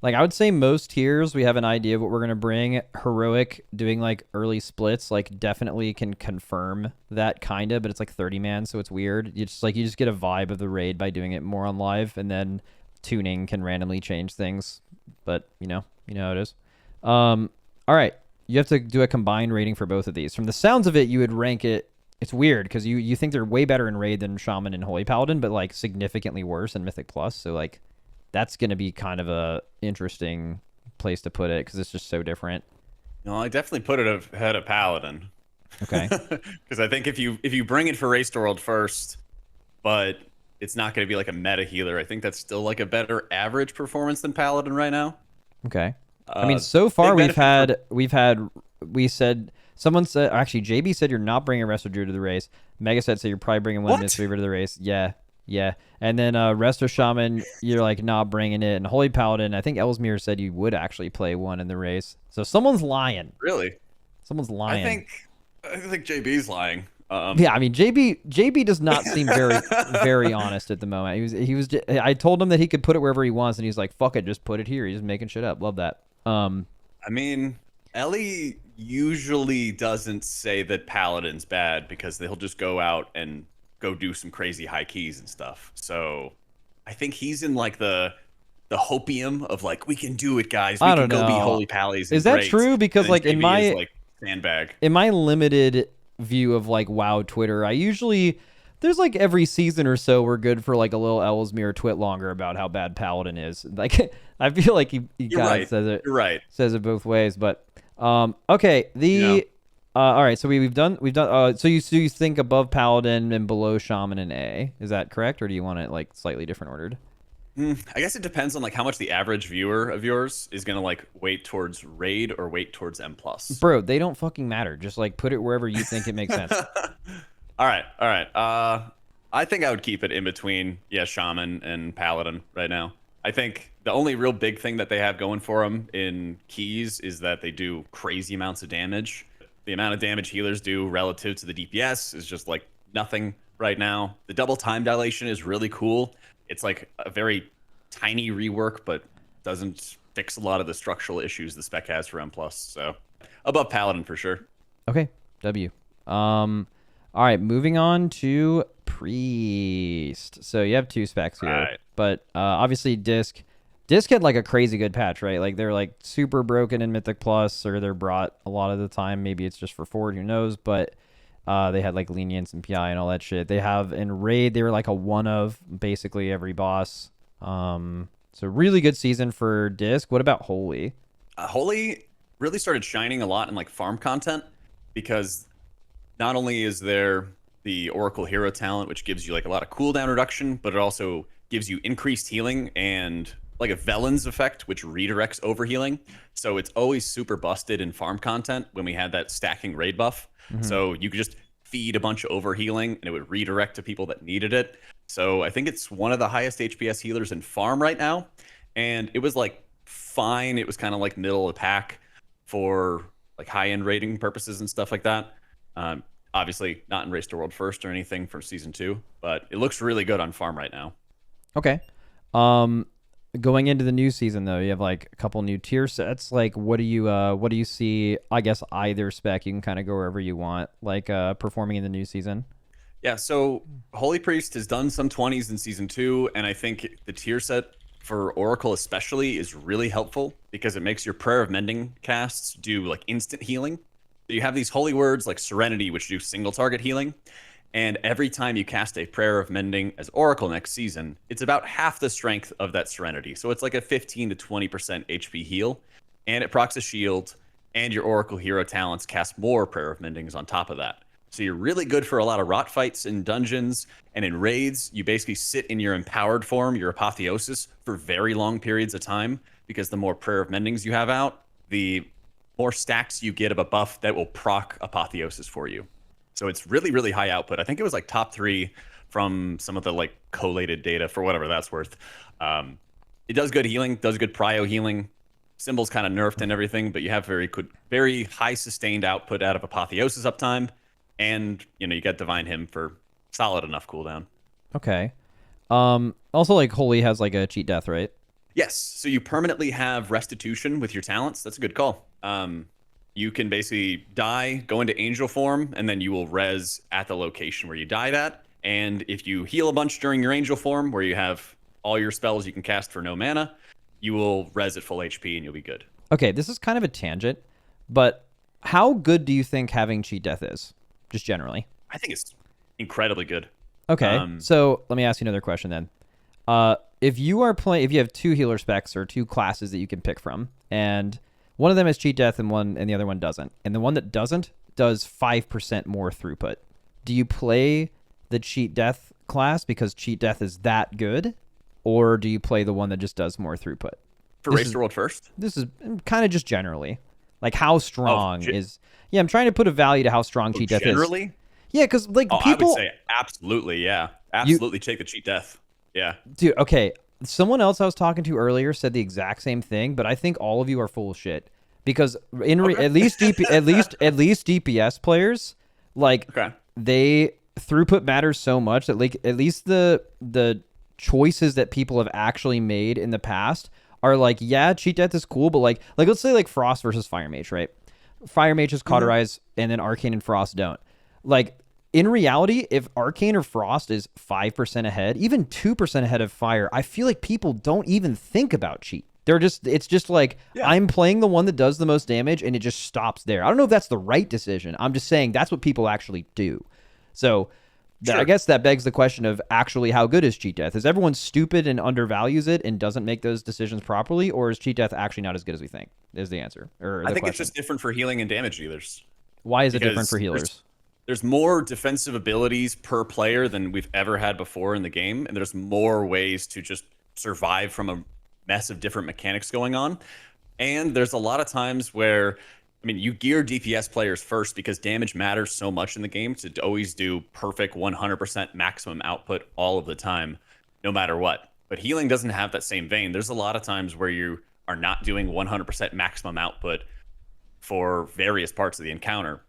like, I would say most tiers we have an idea of what we're going to bring. Heroic doing like early splits like definitely can confirm that kind of, but it's like 30 man, so it's weird. You just get a vibe of the raid by doing it more on live, and then tuning can randomly change things, but you know how it is. All right, you have to do a combined rating for both of these. From the sounds of it, you would rank it. It's weird because you think they're way better in raid than Shaman and Holy Paladin, but like significantly worse in Mythic Plus. So like that's going to be kind of a interesting place to put it because it's just so different. No, I definitely put it ahead of Paladin. Okay. Because I think if you bring it for Race to World First, but it's not going to be like a meta healer, I think that's still like a better average performance than Paladin right now. Okay. I mean, so far big someone said, actually, JB said you're not bringing Resto Druid to the race. Megasett said you're probably bringing one Mistweaver to the race. Yeah. And then Resto Shaman, you're like not bringing it. And Holy Paladin, I think Ellesmere said you would actually play one in the race. So someone's lying. Really? Someone's lying. I think JB's lying. Yeah, I mean, JB does not seem very honest at the moment. I told him that he could put it wherever he wants, and he's like, "Fuck it, just put it here." He's just making shit up. Love that. I mean, Ellie usually doesn't say that Paladin's bad because he'll just go out and go do some crazy high keys and stuff. So I think he's in like the hopium of like, we can do it, guys. We can go be Holy Pallies. Is that true? Because like in my sandbag, in my limited view of like WoW Twitter, there's like every season or so we're good for like a little Ellesmere twit longer about how bad Paladin is. Like I feel like he kind of says it. You're right. Says it both ways, but okay. All right. So we've done. So you think above Paladin and below Shaman and A? Is that correct, or do you want it like slightly different ordered? I guess it depends on like how much the average viewer of yours is gonna like weight towards raid or weight towards M+. Bro, they don't fucking matter. Just like put it wherever you think it makes sense. All right. I think I would keep it in between, Shaman and Paladin right now. I think the only real big thing that they have going for them in keys is that they do crazy amounts of damage. The amount of damage healers do relative to the DPS is just like nothing right now. The double time dilation is really cool. It's like a very tiny rework, but doesn't fix a lot of the structural issues the spec has for M+. So above Paladin for sure. Okay, W. All right, moving on to Priest. So you have two specs here, Right. but obviously Disc had like a crazy good patch, right? Like they're like super broken in Mythic Plus, or they're brought a lot of the time. Maybe it's just for Forward, who knows? But they had like lenience and PI and all that shit. They have in Raid, they were like a one of basically every boss. So really good season for Disc. What about Holy? Holy really started shining a lot in like farm content because not only is there the Oracle Hero talent, which gives you like a lot of cooldown reduction, but it also gives you increased healing and like a Velen's effect, which redirects overhealing. So it's always super busted in farm content when we had that stacking raid buff. So you could just feed a bunch of overhealing and it would redirect to people that needed it. So I think it's one of the highest HPS healers in farm right now. And it was like fine. It was kind of like middle of the pack for like high-end rating purposes and stuff like that. Obviously not in Race to World First or anything for Season 2, but it looks really good on farm right now. Okay. Going into the new season though, you have like a couple new tier sets. Like, what do you see? I guess either spec you can kind of go wherever you want. Like, performing in the new season. Yeah, so Holy Priest has done some 20s in Season 2, and I think the tier set for Oracle especially is really helpful because it makes your Prayer of Mending casts do like instant healing. So you have these holy words like Serenity, which do single target healing, and every time you cast a Prayer of Mending as Oracle next season, it's about half the strength of that Serenity. So it's like a 15 to 20% HP heal, and it procs a shield, and your Oracle hero talents cast more Prayer of Mendings on top of that. So you're really good for a lot of rot fights in dungeons and in raids. You basically sit in your empowered form, your apotheosis, for very long periods of time because the more Prayer of Mendings you have out, the more stacks you get of a buff that will proc apotheosis for you. So it's really, really high output. I think it was like top 3 from some of the like collated data for whatever that's worth. It does good healing, does good prio healing. Symbol's kind of nerfed and everything, but you have very high sustained output out of apotheosis uptime. And, you know, you got Divine Hymn for solid enough cooldown. Okay. Also, like, Holy has, like, a cheat death, right? Yes. So you permanently have restitution with your talents. That's a good call. You can basically die, go into angel form, and then you will res at the location where you died at. And if you heal a bunch during your angel form, where you have all your spells you can cast for no mana, you will res at full HP and you'll be good. Okay, this is kind of a tangent, but how good do you think having cheat death is? Just generally. I think it's incredibly good. Okay, so let me ask you another question then. If you have 2 healer specs or 2 classes that you can pick from, and one of them has cheat death and the other one doesn't, and the one that doesn't does 5% more throughput, do you play the cheat death class because cheat death is that good, or do you play the one that just does more throughput? For Race to World first? This is kind of just generally. Like, how strong is... Yeah, I'm trying to put a value to how strong cheat death generally? is. Yeah, because, like, people... I would say absolutely, yeah. Absolutely take the cheat death. Yeah. Dude, okay. Someone else I was talking to earlier said the exact same thing, but I think all of you are full of shit. Because at least DPS players, like, they... Throughput matters so much that, like, at least the choices that people have actually made in the past are like, yeah, cheat death is cool, but like let's say like Frost versus Fire Mage, right? Fire Mage is cauterize, and then Arcane and Frost don't. Like, in reality, if Arcane or Frost is 5% ahead, even 2% ahead of Fire, I feel like people don't even think about cheat. It's just like, I'm playing the one that does the most damage, and it just stops there. I don't know if that's the right decision. I'm just saying that's what people actually do. So I guess that begs the question of actually how good is cheat death? Is everyone stupid and undervalues it and doesn't make those decisions properly, or is cheat death actually not as good as we think? Is the answer. I think it's just different for healing and damage dealers. Why is it different for healers? There's more defensive abilities per player than we've ever had before in the game, and there's more ways to just survive from a mess of different mechanics going on. And there's a lot of times where, I mean, you gear DPS players first because damage matters so much in the game to always do perfect 100% maximum output all of the time, no matter what. But healing doesn't have that same vein. There's a lot of times where you are not doing 100% maximum output for various parts of the encounter.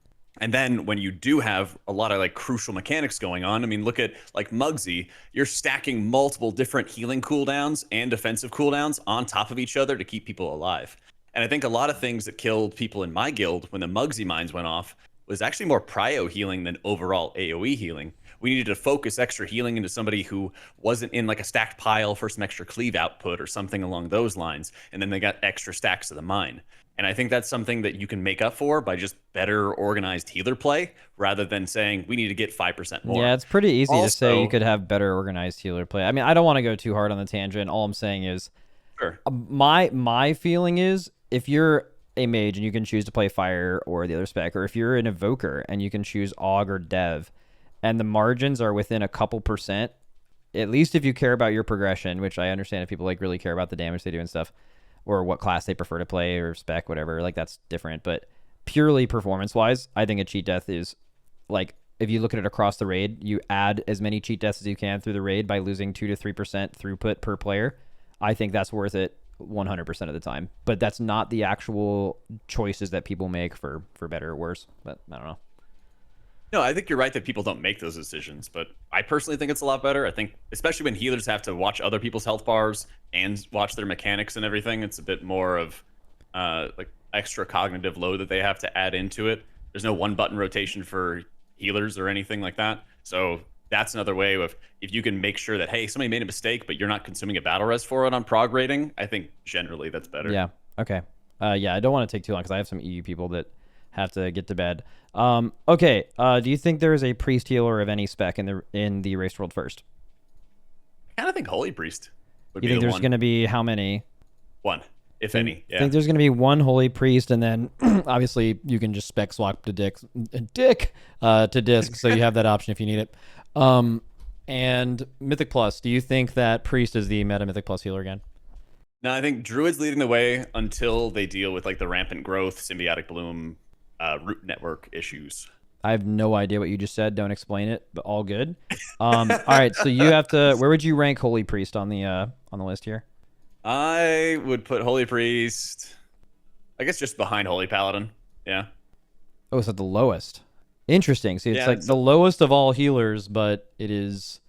And then when you do have a lot of like crucial mechanics going on, I mean, look at like Muggsy, you're stacking multiple different healing cooldowns and defensive cooldowns on top of each other to keep people alive. And I think a lot of things that killed people in my guild when the Muggsy mines went off was actually more prio healing than overall AoE healing. We needed to focus extra healing into somebody who wasn't in like a stacked pile for some extra cleave output or something along those lines, and then they got extra stacks of the mine. And I think that's something that you can make up for by just better organized healer play rather than saying we need to get 5% more. Yeah, it's pretty easy to say you could have better organized healer play. I mean, I don't want to go too hard on the tangent. All I'm saying is my feeling is if you're a mage and you can choose to play fire or the other spec, or if you're an evoker and you can choose aug or dev, and the margins are within a couple percent, at least if you care about your progression, which I understand if people like really care about the damage they do and stuff, or what class they prefer to play or spec, whatever, like that's different. But purely performance wise, I think a cheat death is like, if you look at it across the raid, you add as many cheat deaths as you can through the raid by losing 2 to 3% throughput per player. I think that's worth it 100% of the time. But that's not the actual choices that people make for better or worse. But I don't know. No, I think you're right that people don't make those decisions, but I personally think it's a lot better. I think, especially when healers have to watch other people's health bars and watch their mechanics and everything, it's a bit more of like extra cognitive load that they have to add into it. There's no one button rotation for healers or anything like that. So that's another way of, if you can make sure that, hey, somebody made a mistake, but you're not consuming a battle res for it on prog rating, I think generally that's better. Yeah. Okay. Yeah, I don't want to take too long because I have some EU people that have to get to bed. Okay. Do you think there is a priest healer of any spec in the race world first? I kind of think Holy Priest would You be think the there's one. going to be how many? One, if any. I Yeah. think there's going to be one holy priest, and then obviously you can just spec swap to dick to disc, so you have that option if you need it. And Mythic Plus, do you think that priest is the meta Mythic Plus healer again? No, I think Druid's leading the way until they deal with like the rampant growth, symbiotic bloom, root network issues. I have no idea what you just said. Don't explain it, but all good. All right, so you have to. Where would you rank holy priest on the list here? I would put Holy Priest, I guess, just behind Holy Paladin. Yeah. Oh, it's at the lowest. Interesting. See, it's Yeah, like it's the lowest of all healers, but it is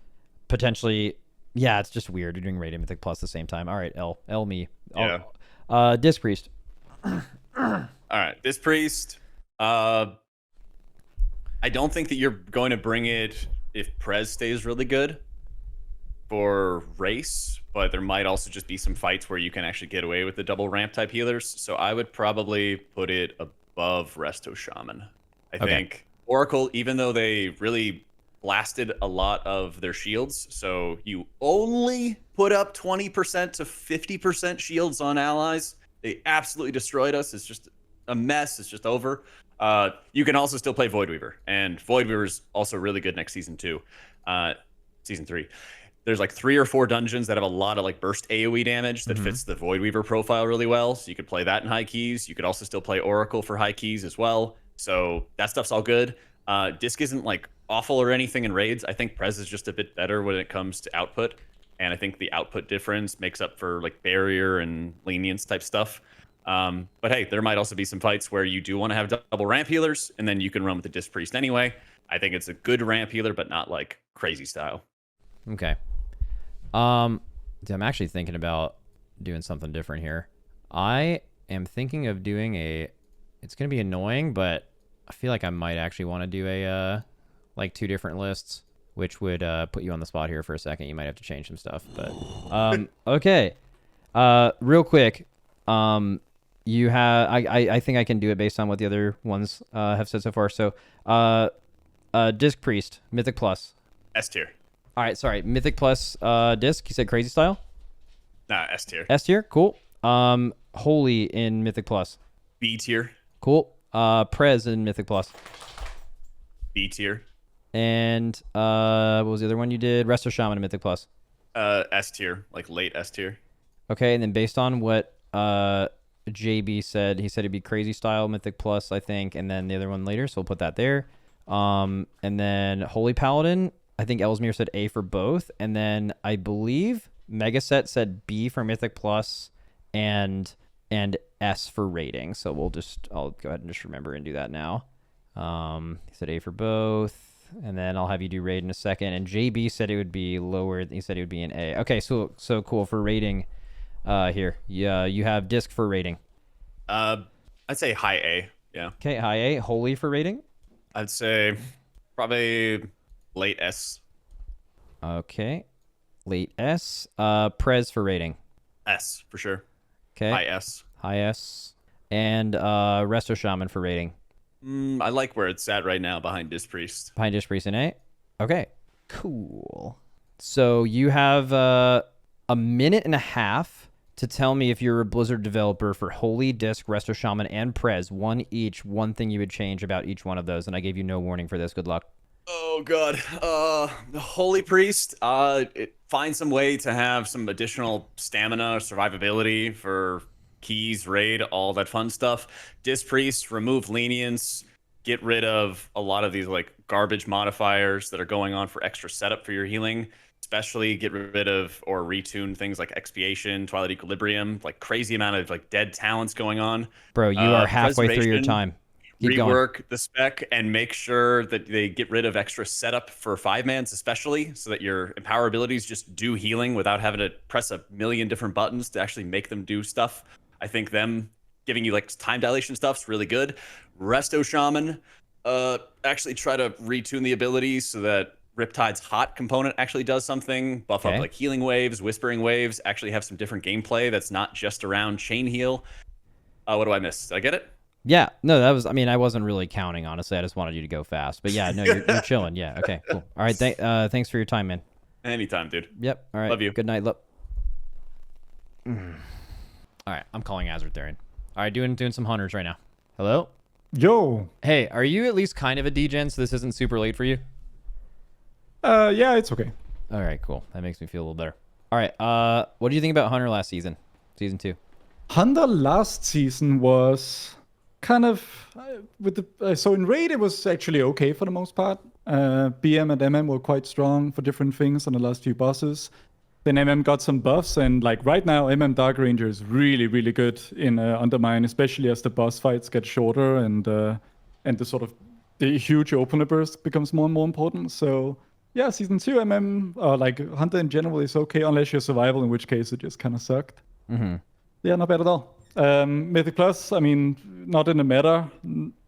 potentially. Yeah, it's just weird. You're doing raid and Mythic Plus at the same time. All right, L me. Yeah. Disc priest. All right, this priest. I don't think that you're going to bring it if Prez stays really good for race, but there might also just be some fights where you can actually get away with the double ramp type healers. So I would probably put it above Resto Shaman. I think Oracle, even though they really blasted a lot of their shields, so you only put up 20% to 50% shields on allies. They absolutely destroyed us. It's just a mess. It's just over. You can also still play Voidweaver, and Voidweaver's also really good next season too. Season 3. There's like 3 or 4 dungeons that have a lot of like burst AoE damage that fits the Voidweaver profile really well. So you could play that in high keys. You could also still play Oracle for high keys as well. So that stuff's all good. Disc isn't like awful or anything in raids. I think Prez is just a bit better when it comes to output. And I think the output difference makes up for like barrier and lenience type stuff. But hey, there might also be some fights where you do want to have double ramp healers, and then you can run with the Disc Priest anyway. I think it's a good ramp healer, but not like crazy style. Okay. I'm actually thinking about doing something different here. I am thinking of doing it's going to be annoying, but I feel like I might actually want to do like 2 different lists, which would put you on the spot here for a second. You might have to change some stuff, but okay. Real quick, you have I think I can do it based on what the other ones have said so far. So Disc Priest, Mythic Plus. S tier. All right, sorry. Mythic Plus Disc, you said crazy style? Nah, S tier. S tier, cool. Holy in Mythic Plus. B tier. Cool. Prez in Mythic Plus. B tier. And what was the other one you did? Resto Shaman in Mythic Plus. S tier, like late S tier. Okay, and then based on what JB said, he said it'd be crazy style Mythic Plus, I think, and then the other one later, so we'll put that there. And then Holy Paladin, I think Ellesmere said A for both, and then I believe Megasett said B for Mythic Plus and S for rating. So I'll go ahead and just remember and do that now. He said A for both, and then I'll have you do raid in a second. And JB said it would be lower. He said it would be an A. Okay, so cool for rating. Here, yeah, you have Disc for rating. I'd say high A. Yeah. Okay, high A. Holy for rating. I'd say probably late S. Okay, late S. Prez for rating. S for sure. Okay, High S. high S. And Resto Shaman for rating. I like where it's at right now behind Disc Priest. Behind Disc Priest and A. Okay, cool. So you have a minute and a half to tell me if you're a Blizzard developer for Holy, Disc, Resto Shaman, and Prez, one each, one thing you would change about each one of those. And I gave you no warning for this. Good luck. Oh god. The Holy Priest, find some way to have some additional stamina, survivability for keys, raid, all that fun stuff. Disc Priest, remove lenience, get rid of a lot of these like garbage modifiers that are going on for extra setup for your healing. Especially get rid of or retune things like Expiation, Twilight Equilibrium, like crazy amount of like dead talents going on. Bro, you are halfway through your Preservation. time. Keep going. rework the spec and make sure that they get rid of extra setup for 5-mans, especially, so that your empower abilities just do healing without having to press a million different buttons to actually make them do stuff. I think them giving you like time dilation stuff's really good. Resto Shaman, actually try to retune the abilities so that Riptide's hot component actually does something. Buff up like healing waves, whispering waves, actually have some different gameplay that's not just around chain heal. What do I miss? Did I get it? Yeah, no, that was, I mean, I wasn't really counting, honestly. I just wanted you to go fast. But yeah, no, you're chilling. Yeah, okay, cool. All right, thanks for your time, man. Anytime, dude. Yep, all right. Love you. Good night. All right, I'm calling Azortharion. All right, doing some hunters right now. Hello? Yo. Hey, are you at least kind of a degen so this isn't super late for you? Yeah, it's okay. All right, cool. That makes me feel a little better. All right, what do you think about Hunter last season? Season 2? Hunter last season was kind of so in raid it was actually okay for the most part. BM and MM were quite strong for different things on the last few bosses. Then MM got some buffs, and like right now MM Dark Ranger is really good in Undermine, especially as the boss fights get shorter and the sort of the huge opener burst becomes more and more important. So yeah, season 2 MM like Hunter in general is okay unless you're survival, in which case it just kind of sucked. Yeah, not bad at all. Mythic Plus, I mean, not in the meta.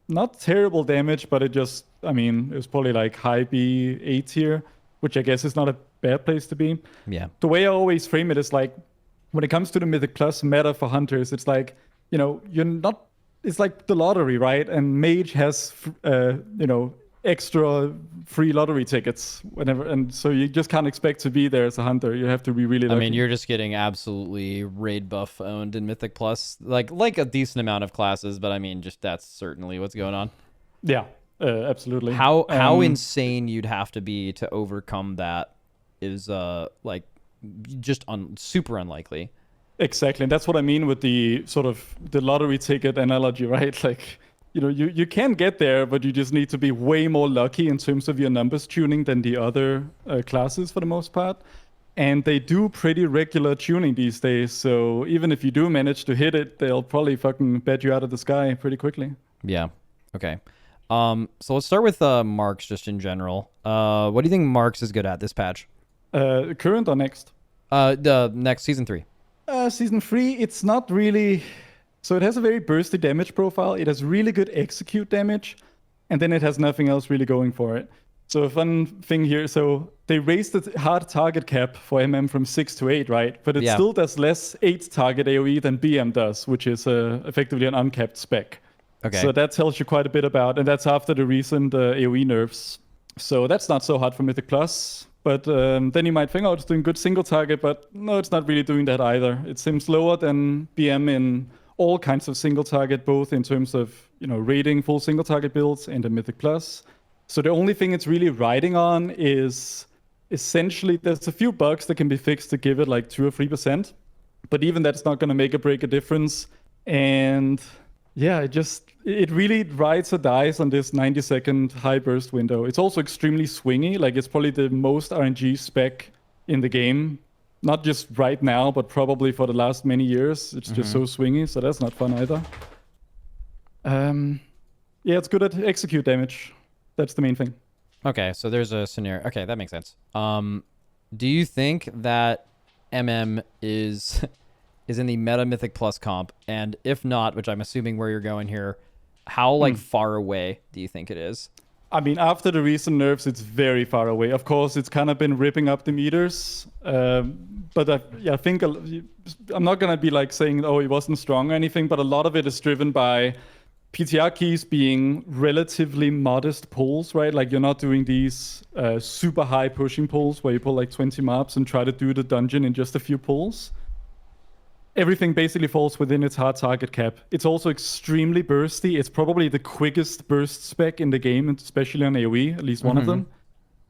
Not terrible damage, but it just, I mean, it was probably like high B, A tier, which I guess is not a bad place to be. Yeah. The way I always frame it is like, when it comes to the Mythic Plus meta for hunters, it's like, you know, you're not, it's like the lottery, right? And Mage has, you know, extra free lottery tickets whenever, and so you just can't expect to be there as a hunter. You have to be really lucky. I mean, you're just getting absolutely raid buff owned in Mythic Plus, like a decent amount of classes, but I mean, just that's certainly what's going on. Yeah, absolutely. How insane you'd have to be to overcome that is like just super unlikely. Exactly, and that's what I mean with the sort of the lottery ticket analogy, right? Like, you know, you can get there, but you just need to be way more lucky in terms of your numbers tuning than the other classes for the most part. And they do pretty regular tuning these days, so even if you do manage to hit it, they'll probably fucking bet you out of the sky pretty quickly. Yeah, okay. So let's start with Marks just in general. What do you think Marks is good at this patch? Current or next? The next Season 3. Season 3, it's not really... So it has a very bursty damage profile. It has really good execute damage, and then it has nothing else really going for it. So a fun thing here, so they raised the hard target cap for MM from 6 to 8, right? But it still does less 8 target AoE than BM does, which is effectively an uncapped spec. Okay. So that tells you quite a bit about, and that's after the recent AoE nerfs. So that's not so hard for Mythic Plus. But then you might think, oh, it's doing good single target, but no, it's not really doing that either. It seems lower than BM in all kinds of single target, both in terms of, you know, raiding full single target builds and the Mythic Plus. So the only thing it's really riding on is essentially there's a few bugs that can be fixed to give it like 2 or 3%, but even that's not going to make or break a difference. And yeah, it really rides or dies on this 90-second high burst window. It's also extremely swingy. Like, it's probably the most RNG spec in the game. Not just right now, but probably for the last many years. It's just so swingy, so that's not fun either. Yeah, it's good at execute damage. That's the main thing. Okay, so there's a scenario. Okay, that makes sense. Do you think that MM is in the meta Mythic Plus comp? And if not, which I'm assuming where you're going here, how like far away do you think it is? I mean, after the recent nerfs, it's very far away. Of course, it's kind of been ripping up the meters. But I think I'm not going to be like saying, oh, it wasn't strong or anything, but a lot of it is driven by PTR keys being relatively modest pulls, right? Like, you're not doing these super high pushing pulls where you pull like 20 mobs and try to do the dungeon in just a few pulls. Everything basically falls within its hard target cap. It's also extremely bursty. It's probably the quickest burst spec in the game, especially on AoE, at least one of them.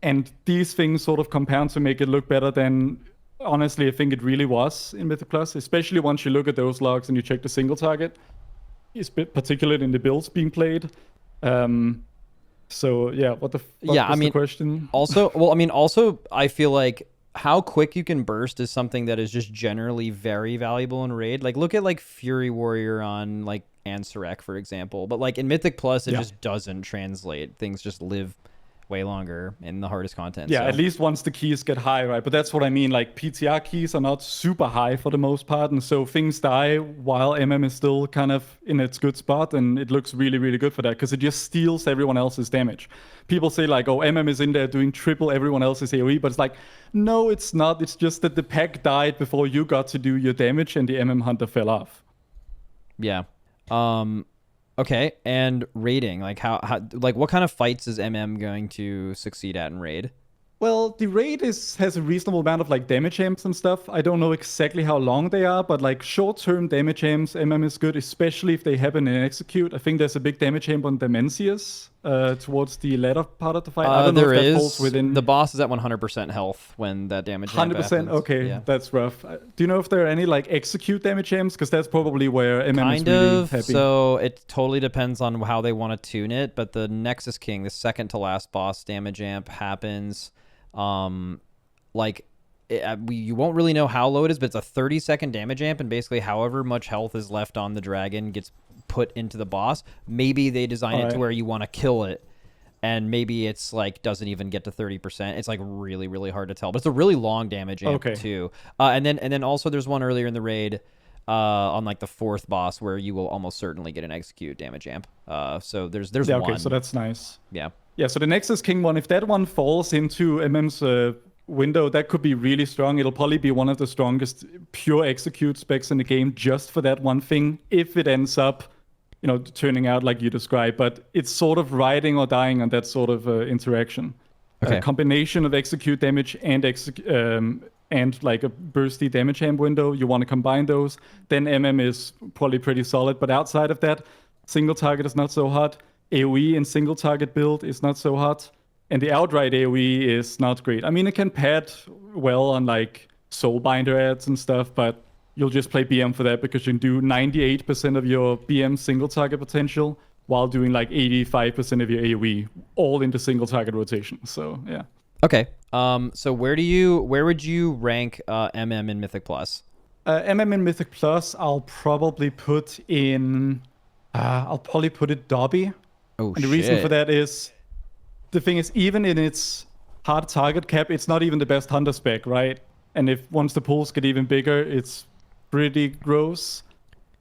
And these things sort of compound to make it look better than, honestly, I think it really was in Mythic Plus, especially once you look at those logs and you check the single target, particularly in the builds being played. So yeah, what the fuck was the question? Also, I feel like how quick you can burst is something that is just generally very valuable in raid. Like look at like Fury Warrior on like Ansurek, for example. But like in Mythic Plus, it just doesn't translate. Things just live way longer in the hardest content. Yeah, so. at least once the keys get high, right? But that's what I mean. Like PTR keys are not super high for the most part, and so things die while MM is still kind of in its good spot, and it looks really, really good for that because it just steals everyone else's damage. People say like, oh, MM is in there doing triple everyone else's AoE, but it's like, no, it's not. It's just that the pack died before you got to do your damage, and the MM hunter fell off. Yeah. Okay, and raiding, like how like what kind of fights is MM going to succeed at in raid? Well, the raid has a reasonable amount of like damage aims and stuff. I don't know exactly how long they are, but like short-term damage aims, MM is good, especially if they happen in execute. I think there's a big damage aim on Dimensius towards the latter part of the fight. I don't know if that falls within... The boss is at 100% health when that damage aim 100%? happens. Okay, yeah. That's rough. Do you know if there are any like execute damage aims? Because that's probably where MM kind is really of, happy. So it totally depends on how they want to tune it, but the Nexus King, the second to last boss damage amp happens... you won't really know how low it is, but it's a 30-second damage amp, and basically however much health is left on the dragon gets put into the boss. Maybe they design it to where you want to kill it, and maybe it's like doesn't even get to 30%. It's like really, really hard to tell, but it's a really long damage amp too. And then also there's one earlier in the raid on like the fourth boss where you will almost certainly get an execute damage amp. So there's one. Okay, so that's nice. Yeah. Yeah, so the Nexus King one, if that one falls into MM's window, that could be really strong. It'll probably be one of the strongest pure execute specs in the game just for that one thing, if it ends up, turning out like you described. But it's sort of riding or dying on that sort of interaction. Okay. A combination of execute damage and like a bursty damage amp window, you want to combine those, then MM is probably pretty solid. But outside of that, single target is not so hot. AoE in single target build is not so hot, and the outright AoE is not great. I mean, it can pad well on like Soulbinder ads and stuff, but you'll just play BM for that because you can do 98% of your BM single target potential while doing like 85% of your AoE, all into single target rotation. So yeah. Okay. So where would you rank MM in Mythic Plus? MM in Mythic Plus, I'll probably put in. I'll probably put it Dobby. Oh, and the reason for that is, the thing is, even in its hard target cap, it's not even the best hunter spec, right? And once the pools get even bigger, it's pretty gross.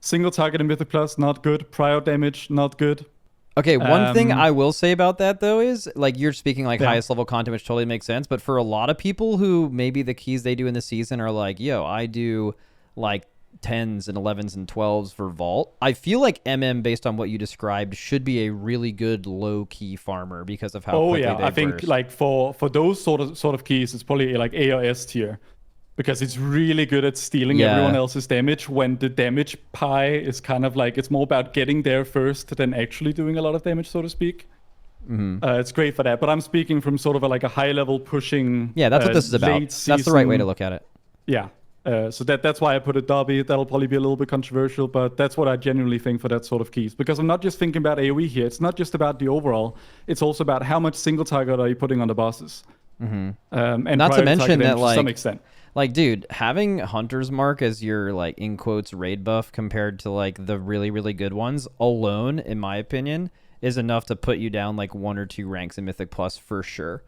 Single target in Mythic Plus, not good. Prior damage, not good. Okay, one thing I will say about that, though, is, like, you're speaking, like, highest level content, which totally makes sense, but for a lot of people who maybe the keys they do in the season are like, yo, I do, like, 10s and 11s and 12s for Vault. I feel like MM, based on what you described, should be a really good low-key farmer because of how quickly they I think burst. like for those sort of keys, it's probably like A or S tier because it's really good at stealing everyone else's damage when the damage pie is kind of like, it's more about getting there first than actually doing a lot of damage, so to speak. Mm-hmm. It's great for that, but I'm speaking from sort of like a high-level pushing. Yeah, that's what this is about. That's the right way to look at it. Yeah. So that's why I put it Dobby. That'll probably be a little bit controversial, but that's what I genuinely think for that sort of keys. Because I'm not just thinking about AoE here. It's not just about the overall. It's also about how much single target are you putting on the bosses. Mm-hmm. And not to mention that, to some extent. Like, dude, having Hunter's Mark as your, like, in quotes, raid buff compared to, like, the really, really good ones alone, in my opinion, is enough to put you down, like, 1 or 2 ranks in Mythic Plus for sure.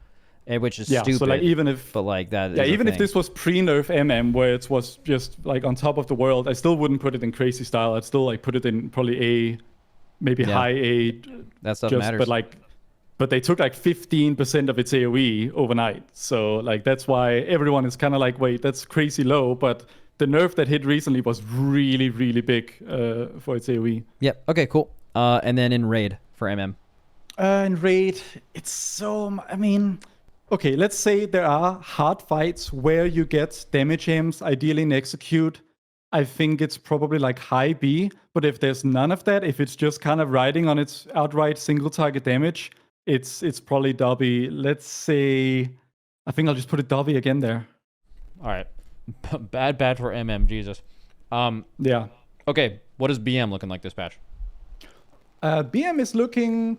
Which is stupid. So like even if this was pre-nerf MM where it was just like on top of the world, I still wouldn't put it in crazy style. I'd still like put it in probably A, maybe high A. That stuff matters. But they took like 15% of its AoE overnight. So like that's why everyone is kind of like, wait, that's crazy low. But the nerf that hit recently was really, really big for its AoE. Yep. Okay. Cool. And then in raid for MM. In raid, it's so. I mean. Okay, let's say there are hard fights where you get damage aims, ideally in execute. I think it's probably like high B, but if there's none of that, if it's just kind of riding on its outright single target damage, it's probably Dobby. Let's say, I think I'll just put a Dobby again there. All right. Bad for MM, Jesus. Yeah. Okay, what is BM looking like this patch? BM is looking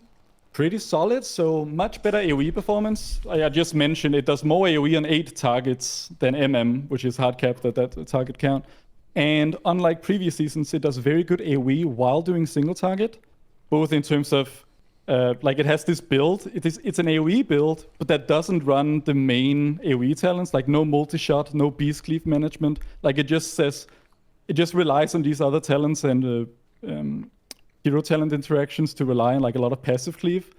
pretty solid. So much better AoE performance. I just mentioned it does more AoE on 8 targets than MM, which is hard capped at that target count. And unlike previous seasons, it does very good AoE while doing single target, both in terms of like it has this build. It's an AoE build, but that doesn't run the main AoE talents, like no multi-shot, no beast cleave management. Like it just relies on these other talents and hero talent interactions to rely on like a lot of passive cleave.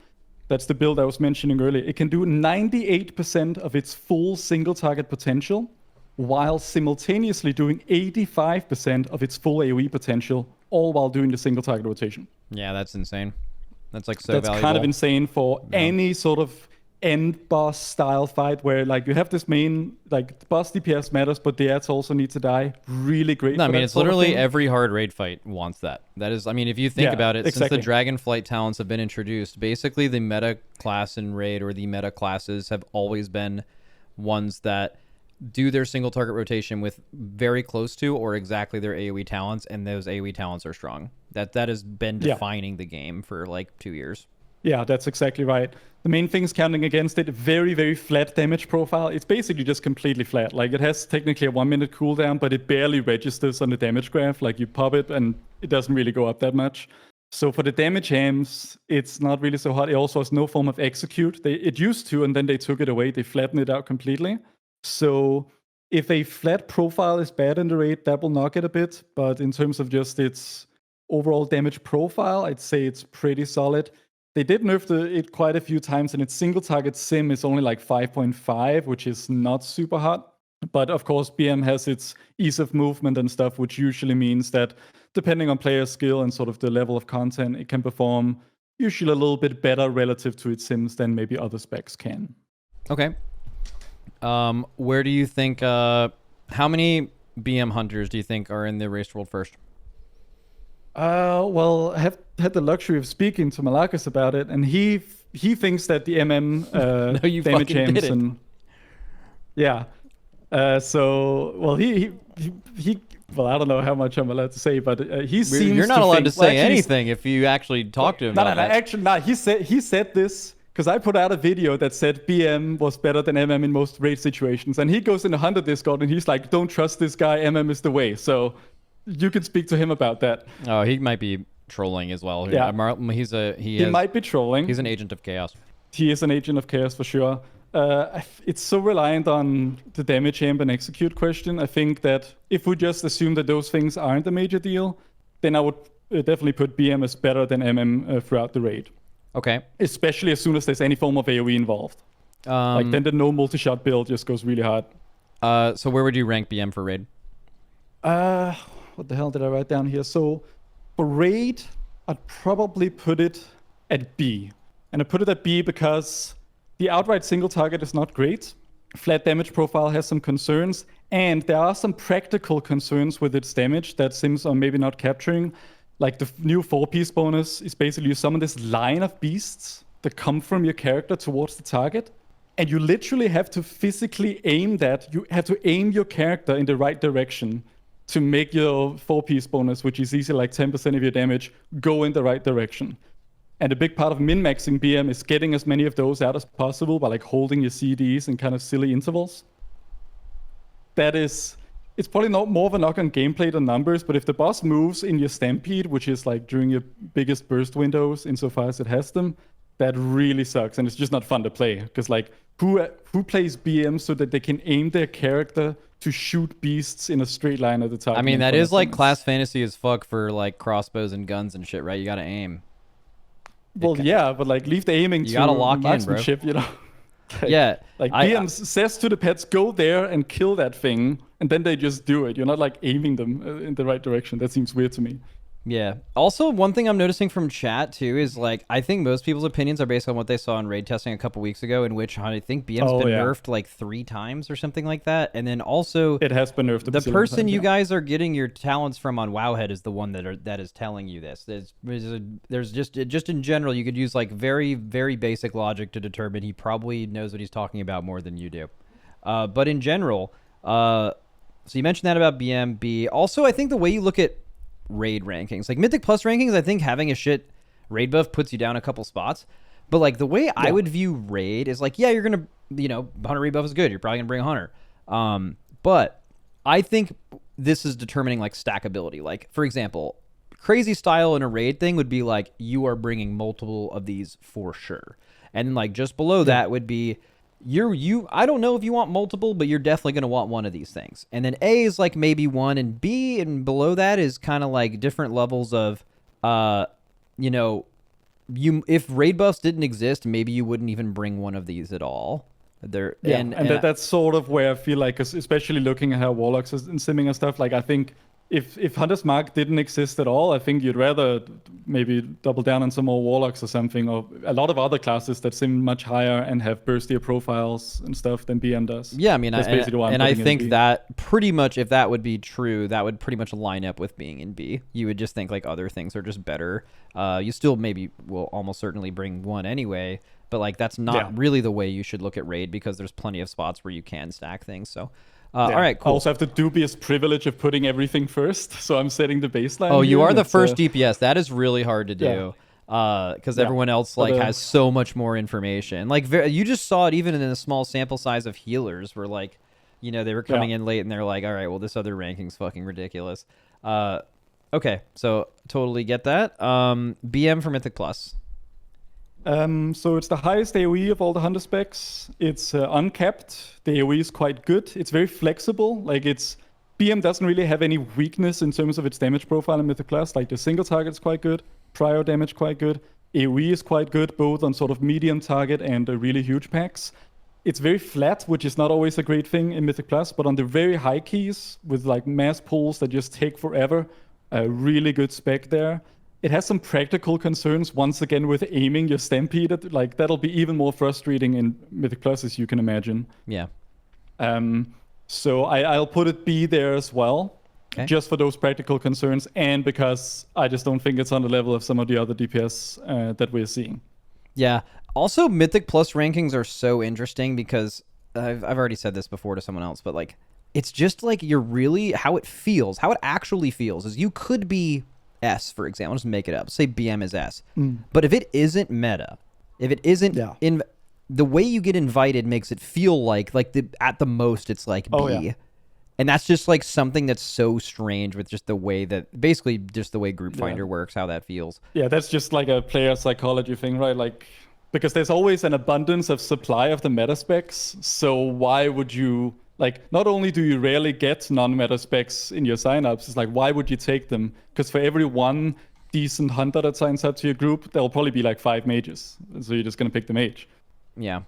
That's the build I was mentioning earlier. It can do 98% of its full single target potential while simultaneously doing 85% of its full AoE potential, all while doing the single target rotation. Yeah, that's insane. That's like That's valuable. kind of insane for any sort of end boss style fight where like you have this main like boss DPS matters, but the ads also need to die. Really great. No, I for mean that it's sort of literally thing. every hard raid fight wants that. That is, I mean, if you think Yeah, about it, exactly. since the Dragonflight talents have been introduced, basically the meta class in raid or the meta classes have always been ones that do their single target rotation with very close to or exactly their AoE talents, and those AoE talents are strong. That has been defining the game for like 2 years. Yeah, that's exactly right. The main things counting against it, very, very flat damage profile. It's basically just completely flat. Like it has technically a 1 minute cooldown, but it barely registers on the damage graph. Like you pop it and it doesn't really go up that much. So for the damage hams, it's not really so hot. It also has no form of execute. It used to, and then they took it away. They flattened it out completely. So if a flat profile is bad in the raid, that will knock it a bit. But in terms of just its overall damage profile, I'd say it's pretty solid. They did nerf it quite a few times, and its single target sim is only like 5.5, which is not super hot. But of course, BM has its ease of movement and stuff, which usually means that depending on player skill and sort of the level of content, it can perform usually a little bit better relative to its sims than maybe other specs can. Okay. Where do you think, how many BM hunters do you think are in the race world first? Well, I have had the luxury of speaking to Malakas about it, and he thinks that the MM No, you damage fucking aims didn't. and yeah. So well, he well, I don't know how much I'm allowed to say, but he seems You're not to allowed think, to say well, actually, anything if you actually talk to him No, about that. actually, no. He said this because I put out a video that said BM was better than MM in most raid situations, and he goes in the Hunter Discord and he's like, "Don't trust this guy. MM is the way." So you can speak to him about that. Oh, he might be trolling as well. Yeah. He Might be trolling. He's an agent of chaos. He is an agent of chaos for sure. It's so reliant on the damage amp and execute question. I think that if we just assume that those things aren't a major deal, then I would definitely put BM as better than MM throughout the raid. Okay. Especially as soon as there's any form of AoE involved. Like then the no multi-shot build just goes really hard. So where would you rank BM for raid? What the hell did I write down here? So for raid, I'd probably put it at B. And I put it at B because the outright single target is not great. Flat damage profile has some concerns. And there are some practical concerns with its damage that sims are maybe not capturing. Like the new 4-piece bonus is basically you summon this line of beasts that come from your character towards the target. And you literally have to physically aim that. You have to aim your character in the right direction to make your 4-piece bonus, which is easily like 10% of your damage, go in the right direction. And a big part of min-maxing BM is getting as many of those out as possible by like holding your CDs in kind of silly intervals. It's probably not more of a knock on gameplay than numbers, but if the boss moves in your Stampede, which is like during your biggest burst windows insofar as it has them, that really sucks. And it's just not fun to play because like who plays BM so that they can aim their character to shoot beasts in a straight line at the top? I mean, that is like class fantasy as fuck for like crossbows and guns and shit, right? You gotta aim. Well, yeah, but like leave the aiming You to gotta lock in, bro. marksmanship, you know? Yeah. Like BM says to the pets, go there and kill that thing, and then they just do it. You're not like aiming them in the right direction. That seems weird to me. Yeah. Also, one thing I'm noticing from chat too is like I think most people's opinions are based on what they saw in raid testing a couple weeks ago, in which I think BM's been nerfed like 3 times or something like that. And then also it has been nerfed. The person you guys are getting your talents from on Wowhead is the one that is telling you this. There's just in general you could use like very, very basic logic to determine he probably knows what he's talking about more than you do. But in general, so you mentioned that about BMB. Also, I think the way you look at raid rankings, like Mythic Plus rankings, I think having a shit raid buff puts you down a couple spots. But like the way I would view raid is like, yeah, you're gonna, hunter rebuff is good. You're probably gonna bring a hunter. But I think this is determining like stackability. Like for example, crazy style in a raid thing would be like you are bringing multiple of these for sure, and like just below that would be I don't know if you want multiple, but you're definitely going to want one of these things. And then A is like maybe one, and B and below that is kind of like different levels of, if raid buffs didn't exist, maybe you wouldn't even bring one of these at all. That's sort of where I feel like, especially looking at how Warlocks and simming and stuff, like I think if Hunter's Mark didn't exist at all, I think you'd rather maybe double down on some more Warlocks or something, or a lot of other classes that sim much higher and have burstier profiles and stuff than BM does. Yeah, I mean, that's basically why I'm I putting it in think B. that pretty much, if that would be true, that would pretty much line up with being in B. You would just think like other things are just better. You still maybe will almost certainly bring one anyway, but like that's not really the way you should look at raid, because there's plenty of spots where you can stack things. So. All right, cool. I also have the dubious privilege of putting everything first, so I'm setting the baseline. Oh, you are the first DPS. That is really hard to do, because everyone else like has so much more information. Like you just saw it even in a small sample size of healers, where like, they were coming in late and they're like, all right, well this other ranking's fucking ridiculous. Okay, so totally get that. BM for Mythic Plus. So it's the highest AoE of all the hunter specs. It's uncapped. The AoE is quite good. It's very flexible. Like BM doesn't really have any weakness in terms of its damage profile in Mythic Plus. Like the single target is quite good, prior damage quite good, AoE is quite good, both on sort of medium target and really huge packs. It's very flat, which is not always a great thing in Mythic Plus, but on the very high keys with like mass pulls that just take forever, a really good spec there. It has some practical concerns, once again, with aiming your Stampede. Like, that'll be even more frustrating in Mythic Plus, as you can imagine. Yeah. So I'll put it B there as well, just for those practical concerns, and because I just don't think it's on the level of some of the other DPS that we're seeing. Yeah. Also, Mythic Plus rankings are so interesting because I've already said this before to someone else, but like, it's just like you're really, how it actually feels is you could be S, for example. I'll just make it up. Say BM is S. But if it isn't meta, if it isn't in the way you get invited makes it feel like at the most it's like B. And that's just like something that's so strange with just the way that basically just the way Group Finder works, how that feels. Yeah, that's just like a player psychology thing, right? Like, because there's always an abundance of supply of the meta specs. So why would you, like, not only do you rarely get non-meta specs in your signups, it's like, why would you take them? Because for every one decent hunter that signs up to your group, there'll probably be like 5 mages. So you're just going to pick the mage. Yeah.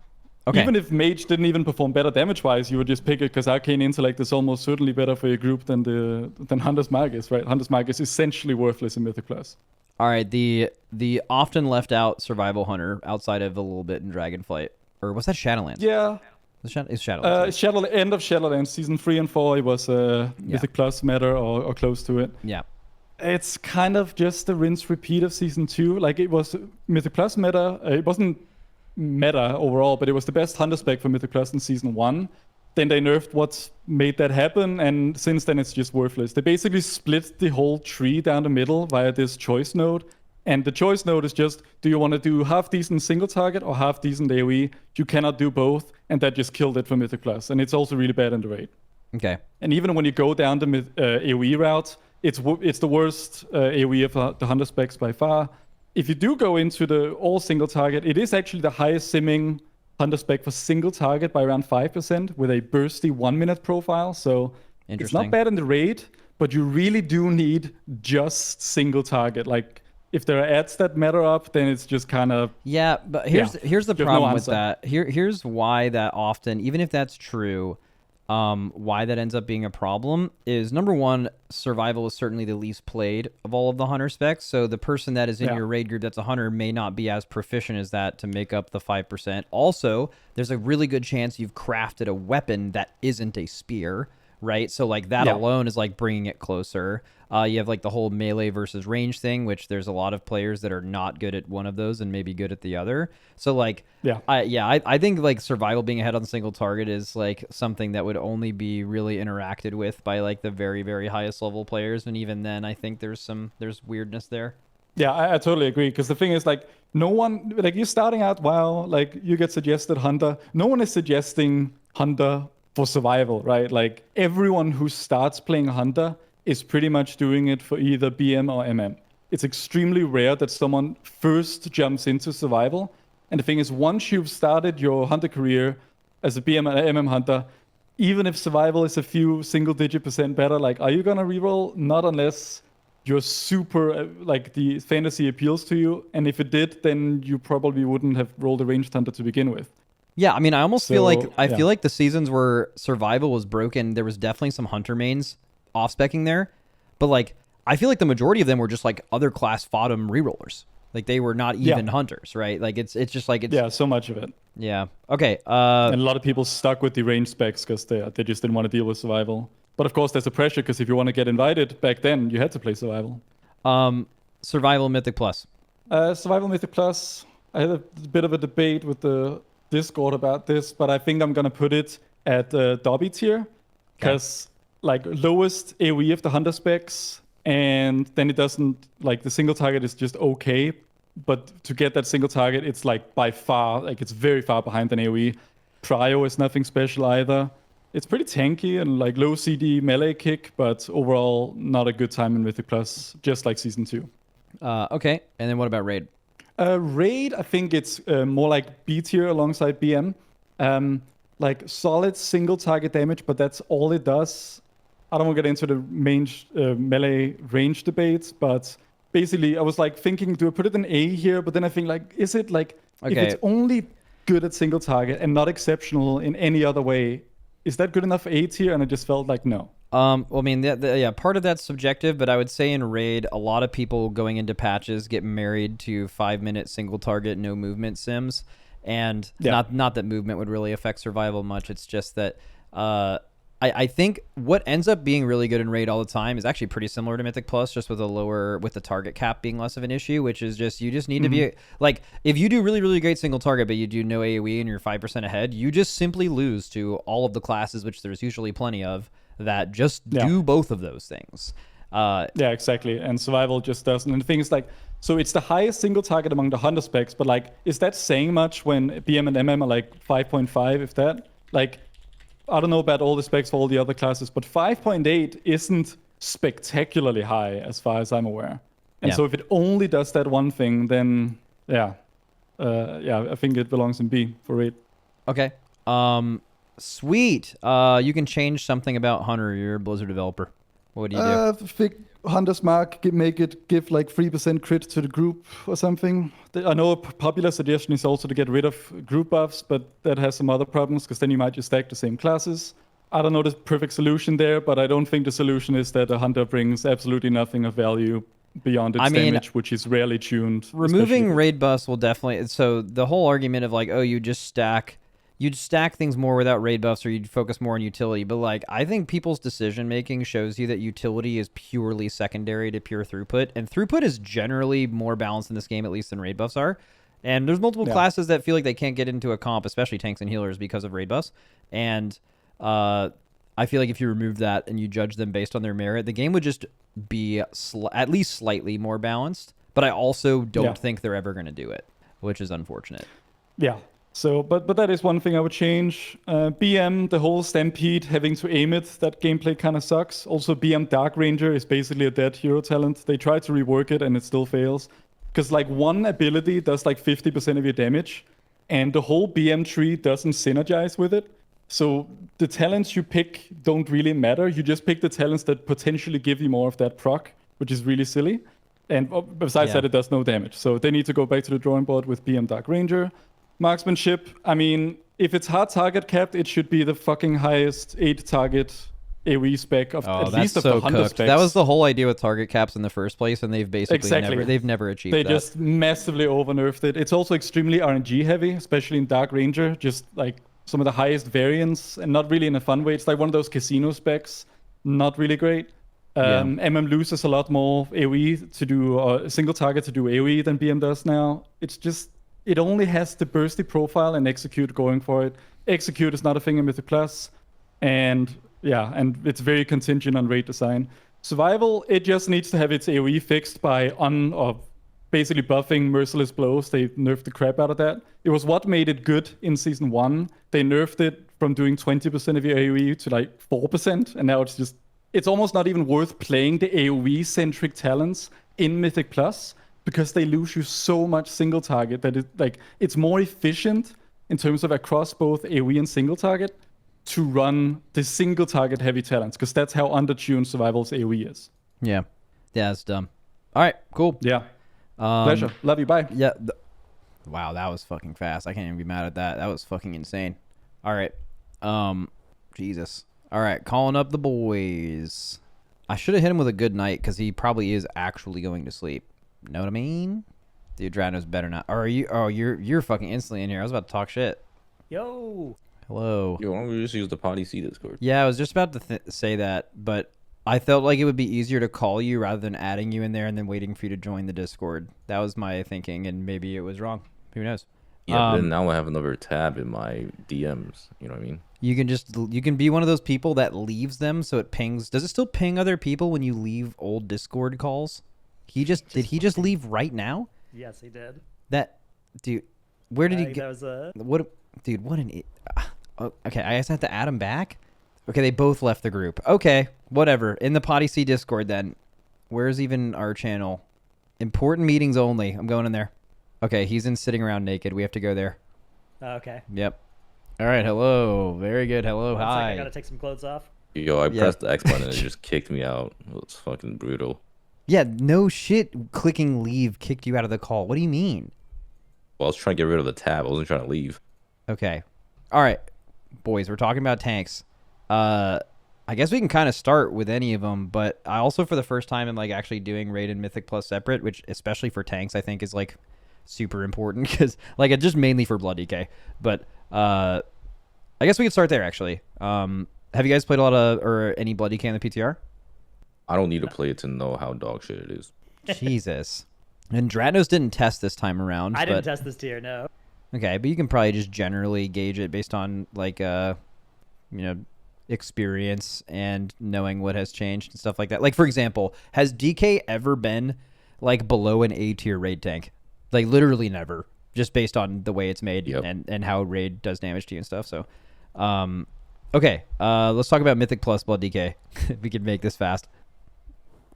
Okay. Even if mage didn't even perform better damage-wise, you would just pick it because Arcane Intellect is almost certainly better for your group than Hunter's Mark is, right? Hunter's Mark is essentially worthless in Mythic Plus. All right, the often left out survival hunter outside of a little bit in Dragonflight, or was that Shadowlands? Yeah. It's Shadowlands. End of Shadowlands, season 3 and 4, it was Mythic Plus meta or close to it. Yeah. It's kind of just a rinse repeat of season 2. Like, it was Mythic Plus meta. It wasn't meta overall, but it was the best hunter spec for Mythic Plus in season 1. Then they nerfed what made that happen, and since then it's just worthless. They basically split the whole tree down the middle via this choice node, and the choice node is just, do you want to do half decent single target or half decent AoE? You cannot do both, and that just killed it for Mythic Plus, and it's also really bad in the raid. Okay. And even when you go down the AoE route, it's the worst AoE of the hunter specs by far. If you do go into the all single target, it is actually the highest simming hunter spec for single target by around 5% with a bursty 1-minute profile. So it's not bad in the raid, but you really do need just single target. Like, if there are ads that matter up, then it's just kind of... Yeah, but here's the problem with that. Here's why that often, even if that's true, why that ends up being a problem is, number one, survival is certainly the least played of all of the hunter specs. So the person that is in your raid group that's a hunter may not be as proficient as that to make up the 5%. Also, there's a really good chance you've crafted a weapon that isn't a spear, right? So like that alone is like bringing it closer. You have like the whole melee versus range thing, which there's a lot of players that are not good at one of those and maybe good at the other. So like, I think like survival being ahead on single target is like something that would only be really interacted with by like the very, very highest level players. And even then, I think there's weirdness there. Yeah, I totally agree. Because the thing is, like, no one, like you're starting out WoW, like you get suggested Hunter. No one is suggesting Hunter for survival, right? Like everyone who starts playing Hunter is pretty much doing it for either BM or MM. It's extremely rare that someone first jumps into survival. And the thing is, once you've started your Hunter career as a BM or MM Hunter, even if survival is a few single-digit % better, like, are you gonna reroll? Not unless you're super, like, the fantasy appeals to you. And if it did, then you probably wouldn't have rolled a ranged Hunter to begin with. Yeah, I mean, I almost feel like yeah. feel like the seasons where survival was broken, there was definitely some Hunter mains off-specking there, but like I feel like the majority of them were just like other class fodom rerollers. Like they were not even hunters, right? Like it's just like it's so much of it. Yeah. Okay. And a lot of people stuck with the range specs because they just didn't want to deal with survival. But of course, there's a pressure because if you want to get invited back then, you had to play survival. Survival Mythic Plus. Survival Mythic Plus. I had a bit of a debate with the Discord about this, but I think I'm gonna put it at Jdotb tier because like lowest AoE of the Hunter specs, and then it doesn't like the single target is just okay, but to get that single target, it's like by far like it's very far behind an AoE. Prio is nothing special either. It's pretty tanky and like low CD melee kick, but overall not a good time in Mythic Plus, just like Season 2. Okay, and then what about Raid? Raid, I think it's more like B tier alongside BM. Like solid single target damage, but that's all it does. I don't want to get into the melee range debates, but basically I was like thinking, do I put it in A here? But then I think like, is it like, if it's only good at single target and not exceptional in any other way, is that good enough for A tier? And I just felt like no. Well, I mean, yeah, part of that's subjective, but I would say in Raid, a lot of people going into patches get married to 5-minute single target, no movement sims, and not that movement would really affect survival much. It's just that I think what ends up being really good in Raid all the time is actually pretty similar to Mythic Plus, just with the target cap being less of an issue, which is just you just need to be like, if you do really, really great single target, but you do no AoE and you're 5% ahead, you just simply lose to all of the classes, which there's usually plenty of, that just do both of those things. Yeah, exactly. And survival just doesn't. And the thing is like, so it's the highest single target among the Hunter specs, but like, is that saying much when BM and MM are like 5.5, if that? Like, I don't know about all the specs for all the other classes, but 5.8 isn't spectacularly high as far as I'm aware. And so if it only does that one thing, then I think it belongs in B for Raid. Okay. Sweet. You can change something about Hunter. You're a Blizzard developer. What do you do? Hunter's Mark, make it give like 3% crit to the group or something. I know a popular suggestion is also to get rid of group buffs, but that has some other problems because then you might just stack the same classes. I don't know the perfect solution there, but I don't think the solution is that a Hunter brings absolutely nothing of value beyond its damage, which is rarely tuned. Removing raid buffs will definitely... So the whole argument of like, oh, you'd stack things more without raid buffs, or you'd focus more on utility. But like, I think people's decision making shows you that utility is purely secondary to pure throughput, and throughput is generally more balanced in this game, at least than raid buffs are. And there's multiple classes that feel like they can't get into a comp, especially tanks and healers, because of raid buffs. And I feel like if you remove that and you judge them based on their merit, the game would just be at least slightly more balanced. But I also don't think they're ever going to do it, which is unfortunate. Yeah. So, but that is one thing I would change. BM, the whole Stampede, having to aim it, that gameplay kind of sucks. Also, BM Dark Ranger is basically a dead hero talent. They try to rework it and it still fails. Because like one ability does like 50% of your damage, and the whole BM tree doesn't synergize with it. So the talents you pick don't really matter. You just pick the talents that potentially give you more of that proc, which is really silly. And besides that, it does no damage. So they need to go back to the drawing board with BM Dark Ranger. Marksmanship, I mean, if it's hard target capped, it should be the fucking highest 8 target AoE spec of at least of the Hunter specs. That was the whole idea with target caps in the first place, and they've basically never achieved that. They just massively over-nerfed it. It's also extremely RNG heavy, especially in Dark Ranger, just like some of the highest variants, and not really in a fun way. It's like one of those casino specs, not really great. MM loses a lot more AoE to do, a single target to do AoE than BM does now. It's just, it only has the bursty profile and execute going for it. Execute is not a thing in Mythic Plus, and it's very contingent on raid design. Survival, it just needs to have its AoE fixed by basically buffing Merciless Blows. They nerfed the crap out of that. It was what made it good in Season 1. They nerfed it from doing 20% of your AoE to like 4%, and now it's almost not even worth playing the AoE-centric talents in Mythic Plus because they lose you so much single target that it's more efficient in terms of across both AoE and single target to run the single target heavy talents, because that's how undertuned Survival's AoE is. Yeah, that's dumb. All right, cool. Yeah. Pleasure. Love you. Bye. Yeah. Wow, that was fucking fast. I can't even be mad at that. That was fucking insane. All right. Jesus. All right, calling up the boys. I should have hit him with a good night because he probably is actually going to sleep. Know what I mean? Dude, Dratnos better not. Or are you? Oh, you're fucking instantly in here. I was about to talk shit. Yo. Hello. Yo, why don't we just use the Potty C Discord? Yeah, I was just about to say that, but I felt like it would be easier to call you rather than adding you in there and then waiting for you to join the Discord. That was my thinking, and maybe it was wrong. Who knows? Yeah, but then now I have another tab in my DMs. You know what I mean? You can be one of those people that leaves them so it pings. Does it still ping other people when you leave old Discord calls? Did he just leave right now? Yes, he did. That dude, where did he That get? was a... What, dude? What an. Okay, I guess I have to add him back. Okay, they both left the group. Okay, whatever. In the Potty C Discord then. Where's even our channel? Important meetings only. I'm going in there. Okay, he's in sitting around naked. We have to go there. Oh, okay. Yep. All right, hello. Very good. Hello, One sec, hi. I gotta take some clothes off. Yo, I pressed the X button and it just kicked me out. It was fucking brutal. Yeah, no shit. Clicking leave kicked you out of the call. What do you mean? Well, I was trying to get rid of the tab. I wasn't trying to leave. Okay. All right, boys, we're talking about tanks. I guess we can kind of start with any of them, but I also, for the first time, am like actually doing Raid and Mythic Plus separate, which especially for tanks, I think is like super important because like it's just mainly for Blood DK. But I guess we could start there actually. Have you guys played a lot of or any Blood DK in the PTR? I don't need to play it to know how dog shit it is. Jesus. And Dratnos didn't test this time around. I didn't test this tier, no. Okay, but you can probably just generally gauge it based on like experience and knowing what has changed and stuff like that. Like for example, has DK ever been like below an A tier raid tank? Like literally never, just based on the way it's made. Yep. and how raid does damage to you and stuff. So okay, let's talk about Mythic Plus Blood DK. If we could make this fast.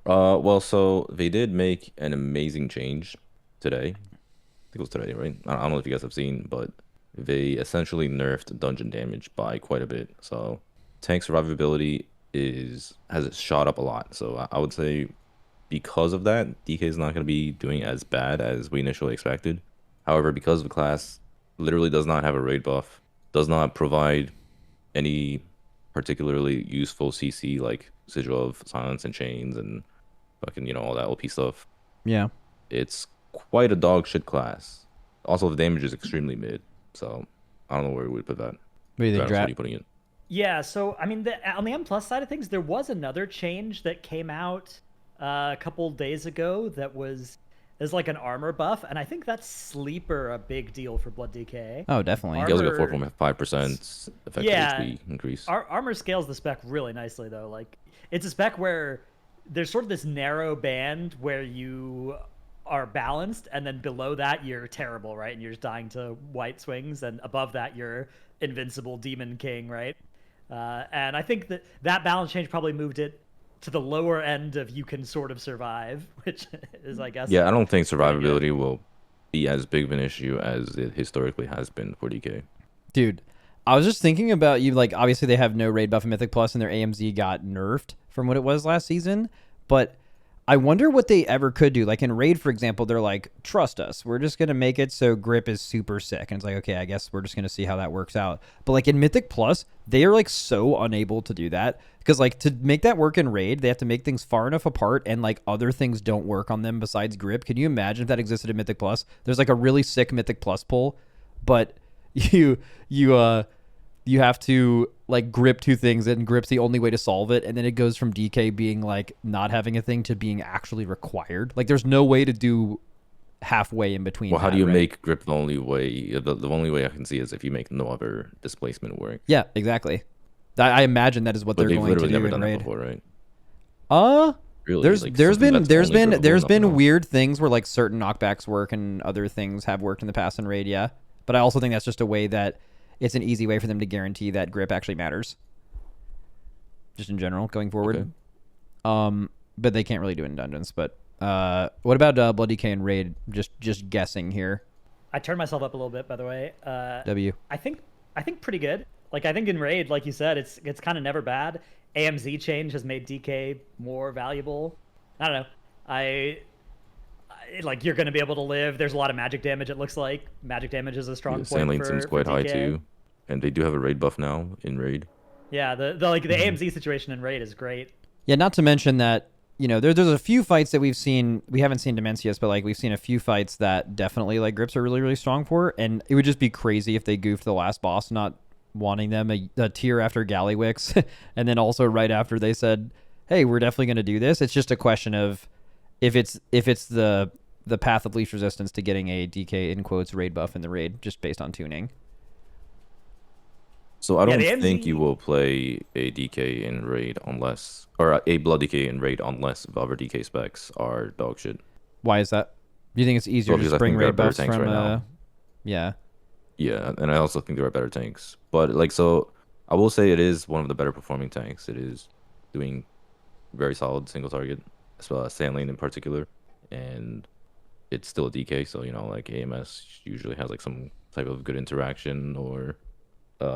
Well, so they did make an amazing change today. I think it was today, right? I don't know if you guys have seen, but they essentially nerfed dungeon damage by quite a bit. So tank survivability has shot up a lot. So I would say because of that, DK is not going to be doing as bad as we initially expected. However, because the class literally does not have a raid buff, does not provide any particularly useful CC like Sigil of Silence and Chains and fucking, all that OP stuff. Yeah. It's quite a dog shit class. Also, the damage is extremely mid. So I don't know where we would put that. What do you think, What are Drat? you putting it? Yeah, so, I mean, on the M Plus side of things, there was another change that came out a couple days ago that was like an armor buff, and I think that's sleeper a big deal for Blood DK. Oh, definitely. You also get Armor- 4.5% effective Yeah. HP increase. Armor scales the spec really nicely, though. Like, it's a spec where there's sort of this narrow band where you are balanced, and then below that you're terrible, right? And you're just dying to white swings, and above that you're invincible Demon King, right? And I think that balance change probably moved it to the lower end of you can sort of survive, which is, I guess... Yeah, I don't think survivability will be as big of an issue as it historically has been for DK. Dude, I was just thinking about you, like, obviously they have no raid buff in Mythic Plus, and their AMZ got nerfed from what it was last season, but I wonder what they ever could do. Like in raid, for example, they're like, trust us, we're just going to make it so grip is super sick. And it's like, okay, I guess we're just going to see how that works out. But like in Mythic Plus, they are like so unable to do that. Because like to make that work in raid, they have to make things far enough apart and like other things don't work on them besides grip. Can you imagine if that existed in Mythic Plus? There's like a really sick Mythic Plus pull, but you have to like grip two things, and grip's the only way to solve it, and then it goes from DK being like not having a thing to being actually required. Like there's no way to do halfway in between. Well, how that, do you right? make grip the only way? The only way I can see is if you make no other displacement work. Yeah, exactly. I imagine that is what But they're they've going to literally do never in done that raid. before, right? Really, There's like, there's something been that's there's only been durable, there's nothing been else. weird things where like certain knockbacks work and other things have worked in the past in raid, yeah. But I also think that's just a way that it's an easy way for them to guarantee that grip actually matters. Just in general, going forward. Okay. But they can't really do it in dungeons. But what about Blood DK and raid? Just guessing here. I turned myself up a little bit, by the way. W. I think pretty good. Like I think in raid, like you said, it's kind of never bad. AMZ change has made DK more valuable. I don't know. Like you're going to be able to live. There's a lot of magic damage. It looks like magic damage is a strong point Sand lane for, seems for quite high DK. too, and they do have a raid buff now in raid. Yeah, the AMZ situation in raid is great. Yeah, not to mention that, you know, there's a few fights that we've seen. We haven't seen Demencius, but like we've seen a few fights that definitely like grips are really, really strong for. And it would just be crazy if they goofed the last boss, not wanting them a tier after Gallywix, and then also right after they said, "Hey, we're definitely going to do this." It's just a question of if it's the path of least resistance to getting a DK in quotes raid buff in the raid, just based on tuning. So I Yeah, don't the think MZ you will play a DK in raid unless, or a blood DK in raid unless other DK specs are dog shit. Why is that? Do you think it's easier Well, to because just I bring think there are raid better buffs tanks from? right now. Yeah. Yeah, and I also think there are better tanks. But like, so I will say it is one of the better performing tanks. It is doing very solid single target, as well as sand lane in particular, and it's still a DK. So you know, like AMS usually has like some type of good interaction or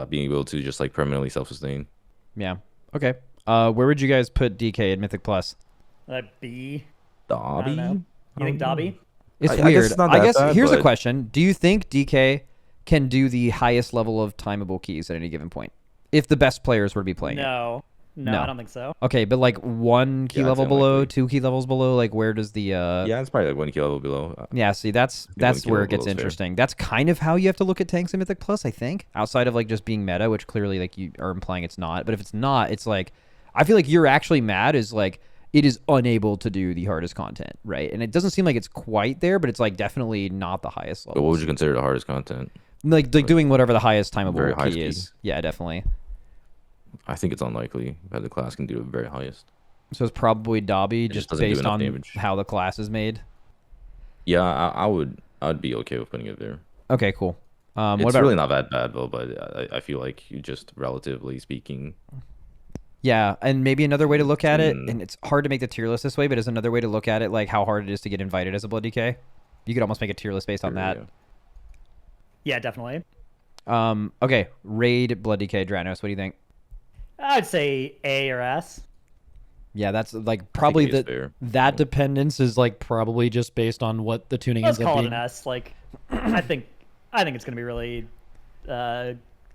being able to just like permanently self-sustain. Yeah. Okay. Where would you guys put DK in Mythic Plus? B. Dobby? I don't know. You think Dobby? It's I guess weird. it's not I that guess bad, here's a but- question: do you think DK can do the highest level of timeable keys at any given point if the best players were to be playing it? No, No. I don't think so. Okay, but like 1 key Yeah, level it's below, unlikely. 2 key levels below, like where does the Yeah, it's probably like 1 kilo below. Yeah, see, that's Yeah, 1 where kilo it gets below is fair. interesting. That's kind of how you have to look at tanks in Mythic Plus, I think, outside of like just being meta, which clearly like you are implying it's not. But if it's not, it's like I feel like you're actually mad is like it is unable to do the hardest content, right? And it doesn't seem like it's quite there, but it's like definitely not the highest level. But what would you consider the hardest content? like doing whatever the highest Very timeable highest key key. is? Yeah, definitely. I think it's unlikely that the class can do the very highest. So it's probably Dobby, just just doesn't do based enough on damage. how the class is made. Yeah, I'd be okay with putting it there. Okay, cool. What It's about really not that bad though, but I feel like you just relatively speaking. Yeah, and maybe another way to look at it, Mm. and it's hard to make the tier list this way, but is another way to look at it like how hard it is to get invited as a Blood DK. You could almost make a tier list based on that. Yeah. Yeah, definitely. Okay, raid Blood DK Dratnos. What do you think? I'd say A or S. Yeah, that's like probably it's the fair. that dependence is like probably just based on what the tuning Let's ends up call it being. an S. Like, I think it's gonna be really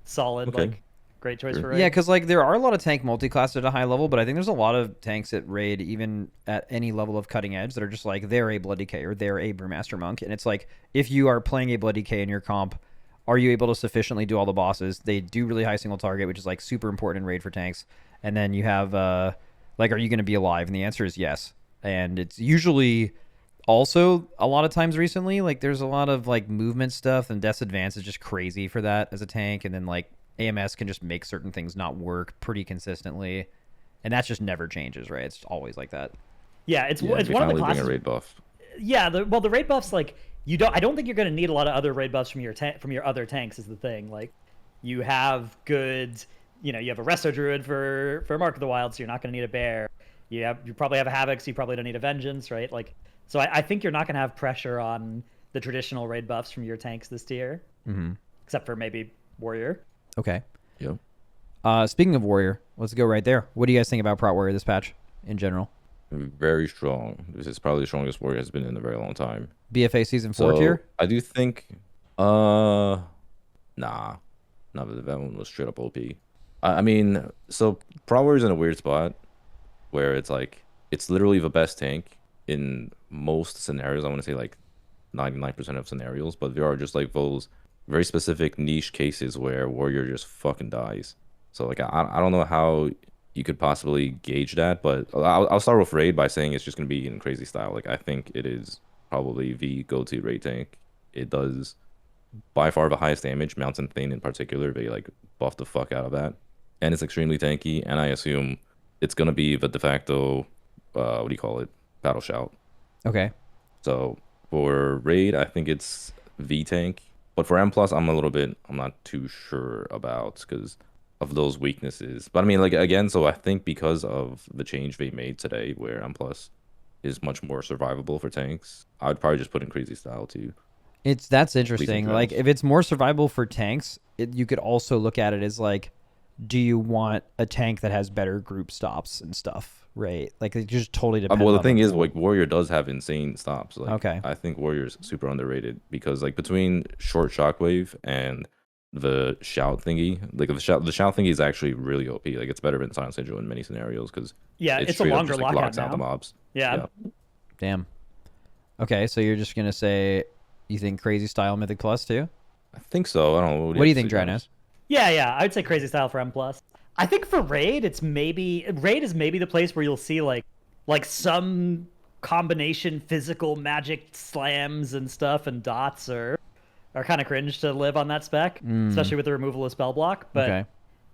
solid. Okay. Like, great choice Sure. for raid. Yeah, because like there are a lot of tank multiclass at a high level, but I think there's a lot of tanks at raid, even at any level of cutting edge, that are just like they're a Blood DK or they're a Brewmaster monk, and it's like if you are playing a Blood DK in your comp, are you able to sufficiently do all the bosses? They do really high single target, which is like super important in raid for tanks, and then you have like, are you going to be alive? And the answer is yes, and it's usually also a lot of times recently like there's a lot of like movement stuff, and Death's Advance is just crazy for that as a tank, and then like AMS can just make certain things not work pretty consistently, and that just never changes, right? It's always like that. Yeah, it's Yeah, it's we one of the finally bring classes. a raid buff. Yeah, the raid buffs, like, I don't think you're going to need a lot of other raid buffs from your other tanks is the thing. Like, you have good, you have a Resto Druid for Mark of the Wild, so you're not going to need a bear. You probably have a Havoc, so you probably don't need a Vengeance, right? Like, so I think you're not going to have pressure on the traditional raid buffs from your tanks this tier, except for maybe Warrior. Okay. Yep. Speaking of Warrior, let's go right there. What do you guys think about Prot Warrior this patch in general? Very strong. This is probably the strongest warrior has been in a very long time. BFA season 4 So tier? I do think, nah, not that one was straight up OP. I mean, so Prot Warrior's in a weird spot where it's like it's literally the best tank in most scenarios. I want to say like 99% of scenarios, but there are just like those very specific niche cases where warrior just fucking dies. So like I don't know how you could possibly gauge that, but I'll start with raid by saying it's just gonna be in crazy style. Like I think it is probably the go-to raid tank. It does by far the highest damage. Mountain Thane in particular, they like buff the fuck out of that, and it's extremely tanky. And I assume it's gonna be the de facto what do you call it? Battle shout. Okay. So for raid, I think it's V tank. But for M plus, I'm not too sure about because of those weaknesses. But I mean, like again, so I think because of the change they made today, where M plus is much more survivable for tanks, I would probably just put in crazy style too. That's interesting. Like drills. if it's more survivable for tanks, you could also look at it as like, do you want a tank that has better group stops and stuff, right? Like it just totally depends. Well, the on thing is, pool. like Warrior does have insane stops. Like, Okay. I think Warrior's super underrated because like between short shockwave and the shout thingy, like the shout thingy is actually really OP. Like it's better than Silent Sigil in many scenarios because Yeah, it's a straight up longer just, like, lockout locks out the now. mobs. Yeah. Damn. Okay, so you're just gonna say you think crazy style Mythic Plus too? I think so. I don't know. What do you think, Dratnos? Dratnos? Yeah, I would say crazy style for M plus. I think for raid, is maybe the place where you'll see like some combination physical magic slams and stuff, and dots are kind of cringe to live on that spec, especially with the removal of spell block. But Okay.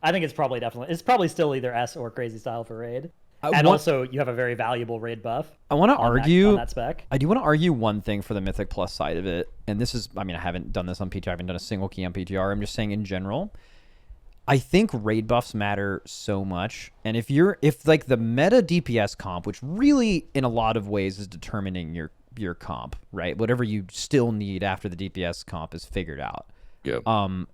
I think it's probably still either S or crazy style for raid. I And want- also, you have a very valuable raid buff. I want to on argue. that spec. I do want to argue one thing for the Mythic Plus side of it, and this is, I mean, I haven't done this on PTR. I haven't done a single key on PTR. I'm just saying in general. I think raid buffs matter so much, and if like the meta DPS comp, which really in a lot of ways is determining your comp, right? Whatever you still need after the DPS comp is figured out. Yeah.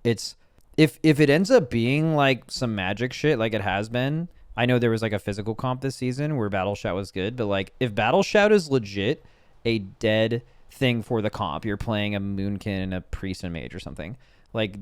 It's if it ends up being like some magic shit like it has been. I know there was like a physical comp this season where Battle Shout was good, but like if Battle Shout is legit a dead thing for the comp, you're playing a Moonkin, a Priest, and Mage or something. Like,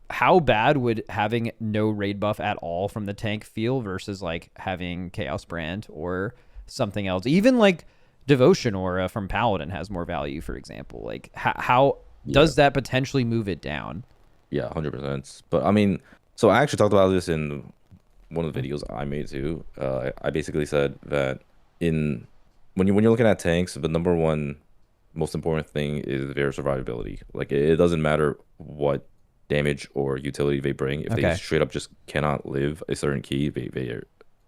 how bad would having no raid buff at all from the tank feel versus like having Chaos Brand or something else? Even like Devotion Aura from Paladin has more value, for example. Like how does that potentially move it down? Yeah, 100%. But I mean, so I actually talked about this in one of the videos I made too. I basically said that when you're looking at tanks, the number one most important thing is their survivability. Like it doesn't matter what damage or utility they bring. If they straight up just cannot live a certain key,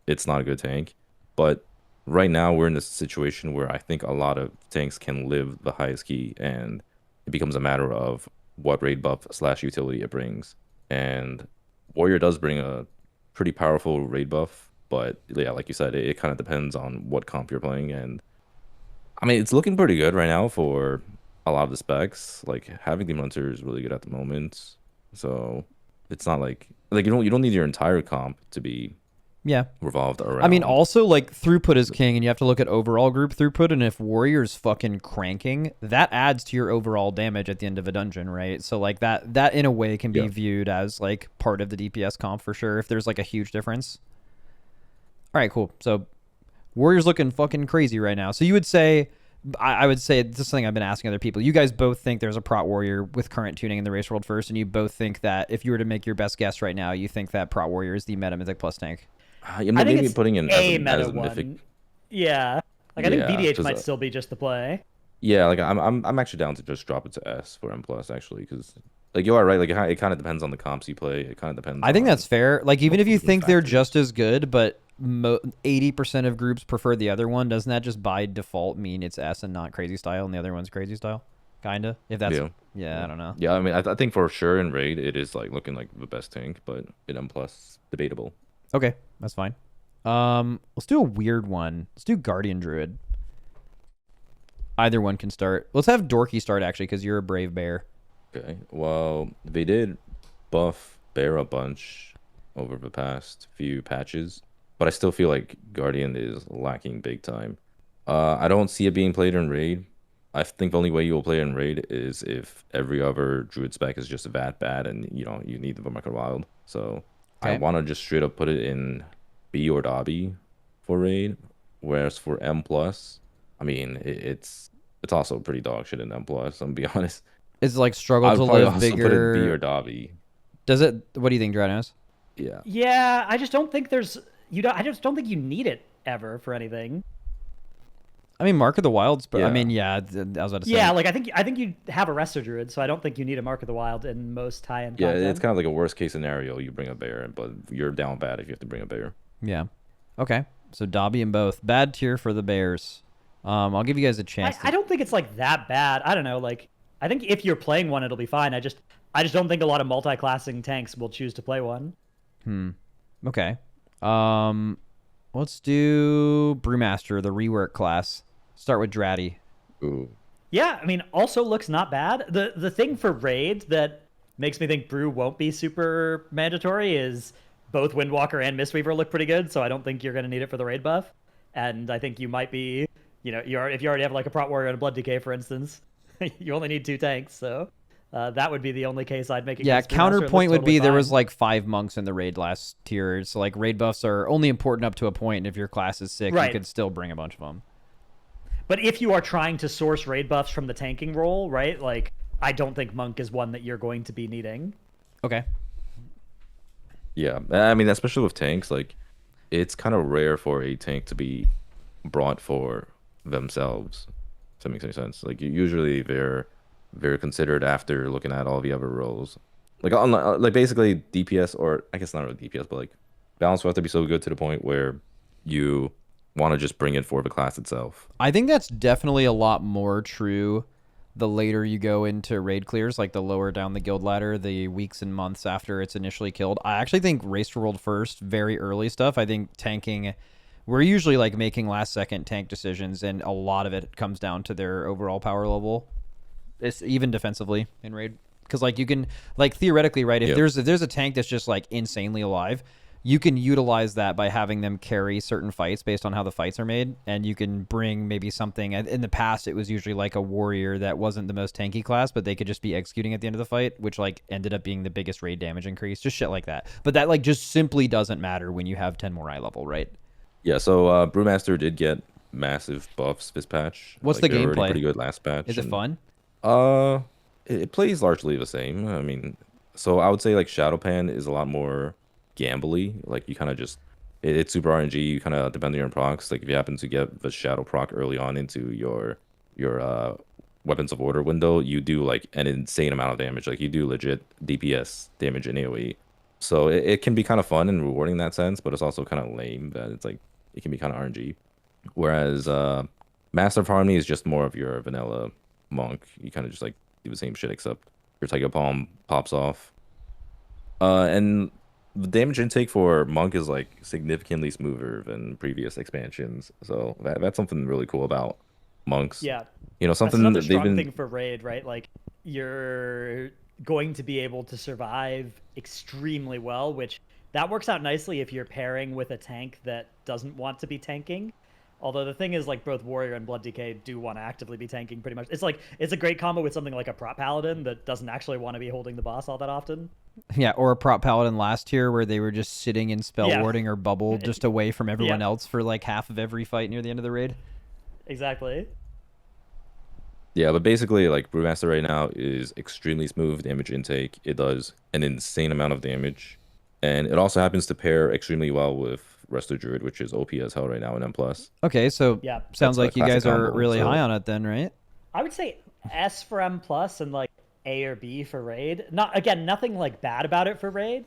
it's not a good tank. But right now we're in this situation where I think a lot of tanks can live the highest key, and it becomes a matter of what raid buff / utility it brings. And Warrior does bring a pretty powerful raid buff, but yeah, like you said, it kind of depends on what comp you're playing. And I mean, it's looking pretty good right now for a lot of the specs. Like having Demon Hunter is really good at the moment, so it's not like you don't need your entire comp to be revolved around. I mean, also like throughput is king, and you have to look at overall group throughput. And if Warrior's fucking cranking, that adds to your overall damage at the end of a dungeon, right? So like that in a way can be viewed as like part of the DPS comp for sure. If there's like a huge difference. All right, cool. So Warrior's looking fucking crazy right now. So you would say, I would say this is something I've been asking other people. You guys both think there's a Prot Warrior with current tuning in the race world first, and you both think that if you were to make your best guess right now, you think that Prot Warrior is the meta Mythic Plus tank. Maybe putting in a as meta a mythic. one. Yeah, like I think BDH might 'cause, still be just the play. Yeah, like I'm actually down to just drop it to S for M plus actually, because like you are right. Like it kind of depends on the comps you play. It kind of depends. I think on that's fair. Like even if you multiple think they're factors. just as good, but 80% of groups prefer the other one, doesn't that just by default mean it's S and not crazy style, and the other one's crazy style? Kinda. If that's yeah, I don't know. Yeah, I mean, I think for sure in raid it is like looking like the best tank, but in M plus debatable. Okay, that's fine. Let's do a weird one. Let's do Guardian Druid. Either one can start. Let's have Dorki start actually, because you're a brave bear. Okay. Well, they did buff Bear a bunch over the past few patches, but I still feel like Guardian is lacking big time. I don't see it being played in raid. I think the only way you will play it in raid is if every other Druid spec is just that bad, and you need the Market Wild. So I want to just straight up put it in B or Dobby for raid, whereas for M plus, I mean it's also pretty dog shit in M plus. I'm gonna be honest. It's like struggle I'd to probably live also put bigger. it in B or Dobby. Does it? What do you think, Dratnos? Yeah. Yeah, I just don't think I just don't think you need it ever for anything. I mean, Mark of the Wilds, but I Yeah. mean, I was about to say. Yeah, like I think you have a Resto Druid, so I don't think you need a Mark of the Wild in most high-end Yeah, content. it's kind of like a worst case scenario. You bring a bear, but you're down bad if you have to bring a bear. Yeah. Okay. So Dobby and both. Bad tier for the Bears. I'll give you guys a chance. I don't think it's like that bad. I don't know. Like, I think if you're playing one, it'll be fine. I just don't think a lot of multi-classing tanks will choose to play one. Okay. Let's do Brewmaster, the rework class. Start with Dratty. Ooh. Yeah, I mean, also looks not bad. The thing for raid that makes me think Brew won't be super mandatory is both Windwalker and Mistweaver look pretty good, so I don't think you're going to need it for the raid buff. And I think you might be, if you already have like a Prot Warrior and a Blood Decay, for instance, you only need 2 tanks, so that would be the only case I'd make it. Yeah, counterpoint would be there was fine. like 5 monks in the raid last tier. So like raid buffs are only important up to a point, and if your class is sick, you Right. could still bring a bunch of them. But if you are trying to source raid buffs from the tanking role, right, like, I don't think Monk is one that you're going to be needing. Okay. Yeah, I mean, especially with tanks, like, it's kind of rare for a tank to be brought for themselves. If that makes any sense. Like, usually they're very considered after looking at all the other roles. Like basically DPS, or I guess not really DPS, but like balance will have to be so good to the point where you want to just bring it for the class itself. I think that's definitely a lot more true the later you go into raid clears, like the lower down the guild ladder, the weeks and months after it's initially killed. I actually think race to world first, very early stuff. I think tanking, we're usually like making last second tank decisions, and a lot of it comes down to their overall power level. It's even defensively in raid. Because like you can, like theoretically, right, if there's a tank that's just like insanely alive, you can utilize that by having them carry certain fights based on how the fights are made, and you can bring maybe something. In the past, it was usually like a warrior that wasn't the most tanky class, but they could just be executing at the end of the fight, which like ended up being the biggest raid damage increase, just shit like that. But that like just simply doesn't matter when you have 10 more eye level, right? Yeah, so Brewmaster did get massive buffs this patch. What's like, the they were already gameplay? pretty good last patch. Is it fun? It plays largely the same. I mean, so I would say like Shadowpan is a lot more gambly. Like you kind of just it's super RNG. You kind of depend on your procs. Like if you happen to get the Shadow proc early on into your weapons of order window, you do like an insane amount of damage. Like you do legit DPS damage in AoE. So it can be kind of fun and rewarding in that sense, but it's also kind of lame that it's like it can be kind of RNG. Whereas Master of Harmony is just more of your vanilla monk. You kind of just like do the same shit except your Tiger Palm pops off. And the damage intake for monk is like significantly smoother than previous expansions. So that's something really cool about monks. Yeah. You know, something That's another that they've strong been thing for raid, right? Like you're going to be able to survive extremely well, which that works out nicely if you're pairing with a tank that doesn't want to be tanking. Although the thing is, like, both Warrior and Blood Decay do want to actively be tanking pretty much. It's like, it's a great combo with something like a Prot Paladin that doesn't actually want to be holding the boss all that often. Yeah, or a Prot Paladin last tier where they were just sitting in spell warding or bubble just away from everyone else for like half of every fight near the end of the raid. Exactly. Yeah, but basically, like, Brewmaster right now is extremely smooth damage intake. It does an insane amount of damage. And it also happens to pair extremely well with Resto Druid, which is OP as hell right now in M+. Okay, so sounds like you classic guys are combo, really so- high on it then, right? I would say S for M+ and, like, A or B for raid. Again, nothing, like, bad about it for raid.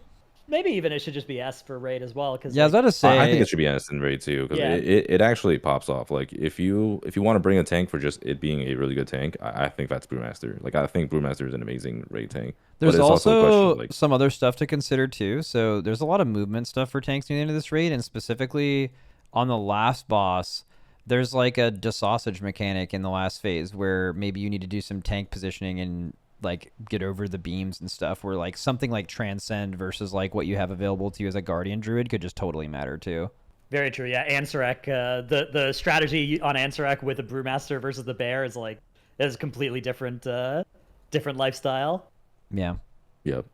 Maybe even it should just be S for raid as well. Cause, Yeah, I was about to say. I think it should be S in raid too, because it actually pops off. Like if you want to bring a tank for just it being a really good tank, I think that's Brewmaster. Like I think Brewmaster is an amazing raid tank. There's but it's also a question also of, like, some other stuff to consider too. So there's a lot of movement stuff for tanks near the end of this raid, and specifically on the last boss, there's like a desausage mechanic in the last phase where maybe you need to do some tank positioning and like get over the beams and stuff, where like something like Transcend versus like what you have available to you as a Guardian Druid could just totally matter too. Very true. Yeah, Ansarek. The strategy on Ansarek with the Brewmaster versus the Bear is like a completely different lifestyle. Yeah. Yep.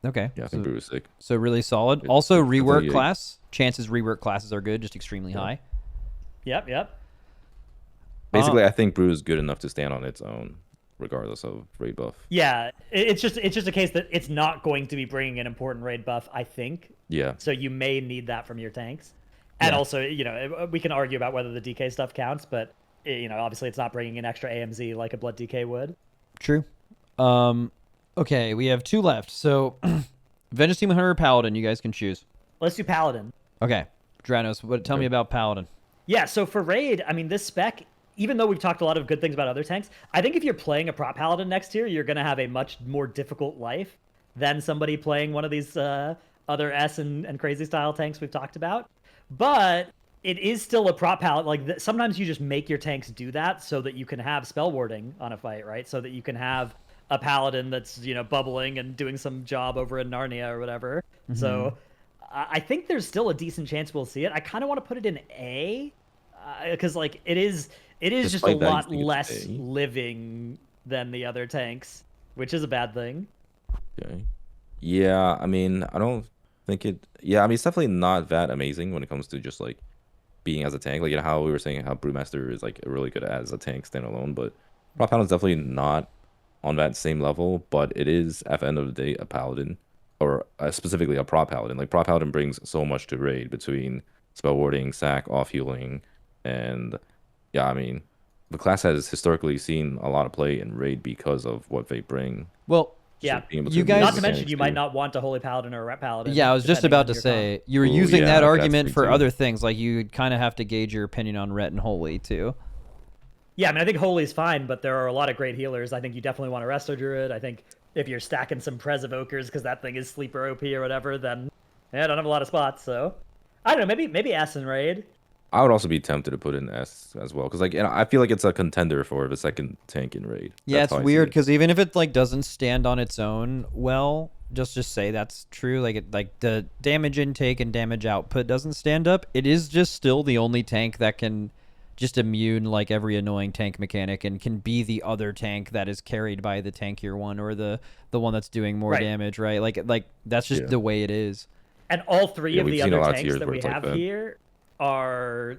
Okay. Yeah, I think Brew is sick. So really solid. Also rework definitely- class. Chances rework classes are good, just extremely high. Yep. Basically, I think Brew is good enough to stand on its own, regardless of raid buff. Yeah, it's just a case that it's not going to be bringing an important raid buff, I think. Yeah. So you may need that from your tanks. And also, we can argue about whether the DK stuff counts, but obviously it's not bringing an extra AMZ like a Blood DK would. True. Okay, we have 2 left. So Vengeance Demon Hunter or Paladin, you guys can choose. Let's do Paladin. Okay. Dratnos, tell me about Paladin. Yeah, so for raid, I mean, this spec, even though we've talked a lot of good things about other tanks, I think if you're playing a prop Paladin next tier, you're going to have a much more difficult life than somebody playing one of these other S and crazy style tanks we've talked about. But it is still a prop Paladin. Like, sometimes you just make your tanks do that so that you can have spell warding on a fight, right? So that you can have a Paladin that's, you know, bubbling and doing some job over in Narnia or whatever. Mm-hmm. So I think there's still a decent chance we'll see it. I kind of want to put it in A, because like it is just a lot less living than the other tanks, which is a bad thing. Okay. Yeah, I mean, I don't think it. Yeah, I mean, it's definitely not that amazing when it comes to just like being as a tank. Like, you know how we were saying how Brewmaster is like really good as a tank standalone, but Prop Paladin is definitely not on that same level. But it is at the end of the day a Paladin, or specifically a Prop Paladin. Like, Prop Paladin brings so much to raid between spell warding, sack, off healing, and yeah, I mean, the class has historically seen a lot of play in raid because of what they bring. Well, yeah, you guys. Not to mention, you might not want a Holy Paladin or a Rep Paladin. Yeah, I was just about to say, you were using that argument for other things. Like, you kind of have to gauge your opinion on Ret and Holy, too. Yeah, I mean, I think Holy's fine, but there are a lot of great healers. I think you definitely want a Resto Druid. I think if you're stacking some Prez Evokers because that thing is sleeper OP or whatever, then yeah, I don't have a lot of spots. So I don't know, maybe S and raid. I would also be tempted to put in S as well, because like, you know, I feel like it's a contender for the second tank in raid. Yeah, it's weird because even if it like doesn't stand on its own well, just say that's true. Like the damage intake and damage output doesn't stand up. It is just still the only tank that can just immune like every annoying tank mechanic and can be the other tank that is carried by the tankier one or the one that's doing more damage, right? Like that's just the way it is. And all three of the other tanks that we have here are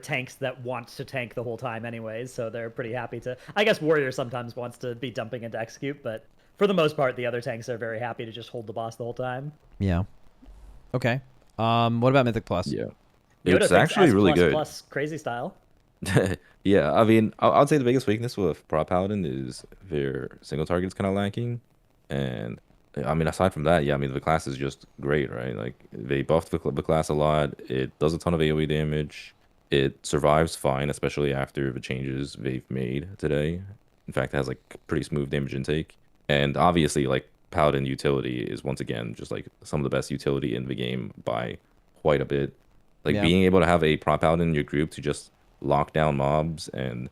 tanks that want to tank the whole time anyways, so they're pretty happy to. I guess Warrior sometimes wants to be dumping into execute, but for the most part the other tanks are very happy to just hold the boss the whole time. Yeah. Okay. What about Mythic Plus? Yeah, it's actually really good. Plus crazy style. Yeah, I mean, I'd say the biggest weakness with Prop Paladin is their single target is kind of lacking, and I mean, aside from that, yeah, I mean, the class is just great, right? Like, they buffed the class a lot. It does a ton of AoE damage. It survives fine, especially after the changes they've made today. In fact, it has, like, pretty smooth damage intake. And obviously, like, Paladin utility is, once again, just, like, some of the best utility in the game by quite a bit. Like, being able to have a Prop Paladin in your group to just lock down mobs and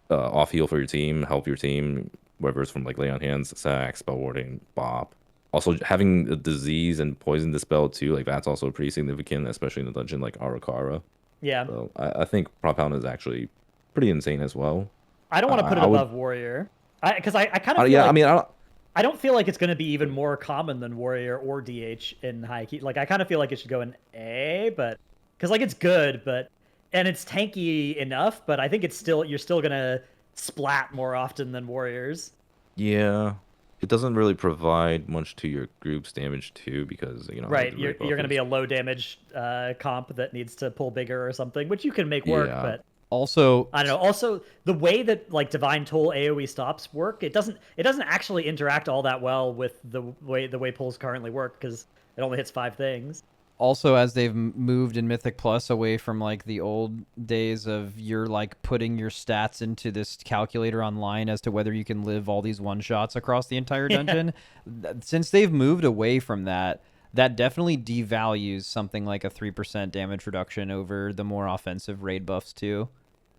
off-heal for your team, help your team, whether it's from, like, lay on hands, sack, spell warding, bop. Also, having the disease and poison dispel too, like, that's also pretty significant, especially in a dungeon like Arakara. Yeah. So I think Prop Paladin is actually pretty insane as well. I don't want to put it above Warrior, because I kind of feel like, I mean, I don't feel like it's going to be even more common than Warrior or DH in high key. Like, I kind of feel like it should go in A, but because like it's good, and it's tanky enough, but I think you're still gonna splat more often than Warriors. Yeah. It doesn't really provide much to your group's damage too, because, you know, right, you're going to be a low damage comp that needs to pull bigger or something, which you can make work. But also, I don't know. Also, the way that like Divine Toll AOE stops work, it doesn't actually interact all that well with the way pulls currently work, because it only hits 5 things. Also, as they've moved in Mythic Plus away from like the old days of you're like putting your stats into this calculator online as to whether you can live all these one shots across the entire dungeon, since they've moved away from that, that definitely devalues something like a 3% damage reduction over the more offensive raid buffs too.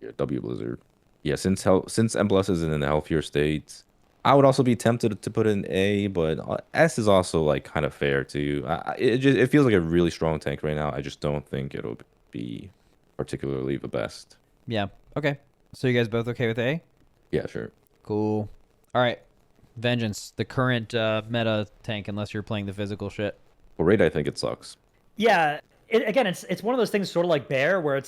Yeah, W Blizzard. Yeah, since M Plus is in a healthier state, I would also be tempted to put in A, but S is also like kind of fair too. It feels like a really strong tank right now. I just don't think it'll be particularly the best. Yeah. Okay. So you guys both okay with A? Yeah, sure. Cool. All right. Vengeance, the current meta tank, unless you're playing the physical shit. For raid, I think it sucks. Yeah. It's one of those things sort of like Bear, where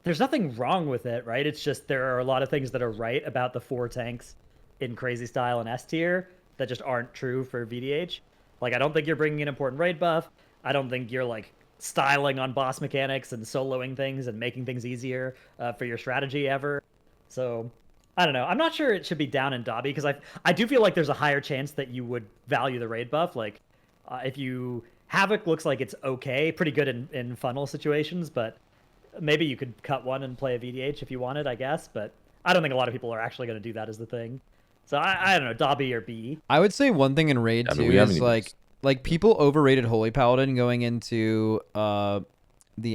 there's nothing wrong with it, right? It's just there are a lot of things that are right about the 4 tanks in crazy style and S tier that just aren't true for VDH. Like, I don't think you're bringing an important raid buff. I don't think you're like styling on boss mechanics and soloing things and making things easier for your strategy ever. So I don't know. I'm not sure it should be down in Dobby, because I do feel like there's a higher chance that you would value the raid buff. Like if you Havoc looks like it's okay, pretty good in funnel situations, but maybe you could cut one and play a VDH if you wanted, I guess. But I don't think a lot of people are actually going to do that as the thing. So I don't know, Dobby or B. I would say one thing in Raid too is like people overrated Holy Paladin going into the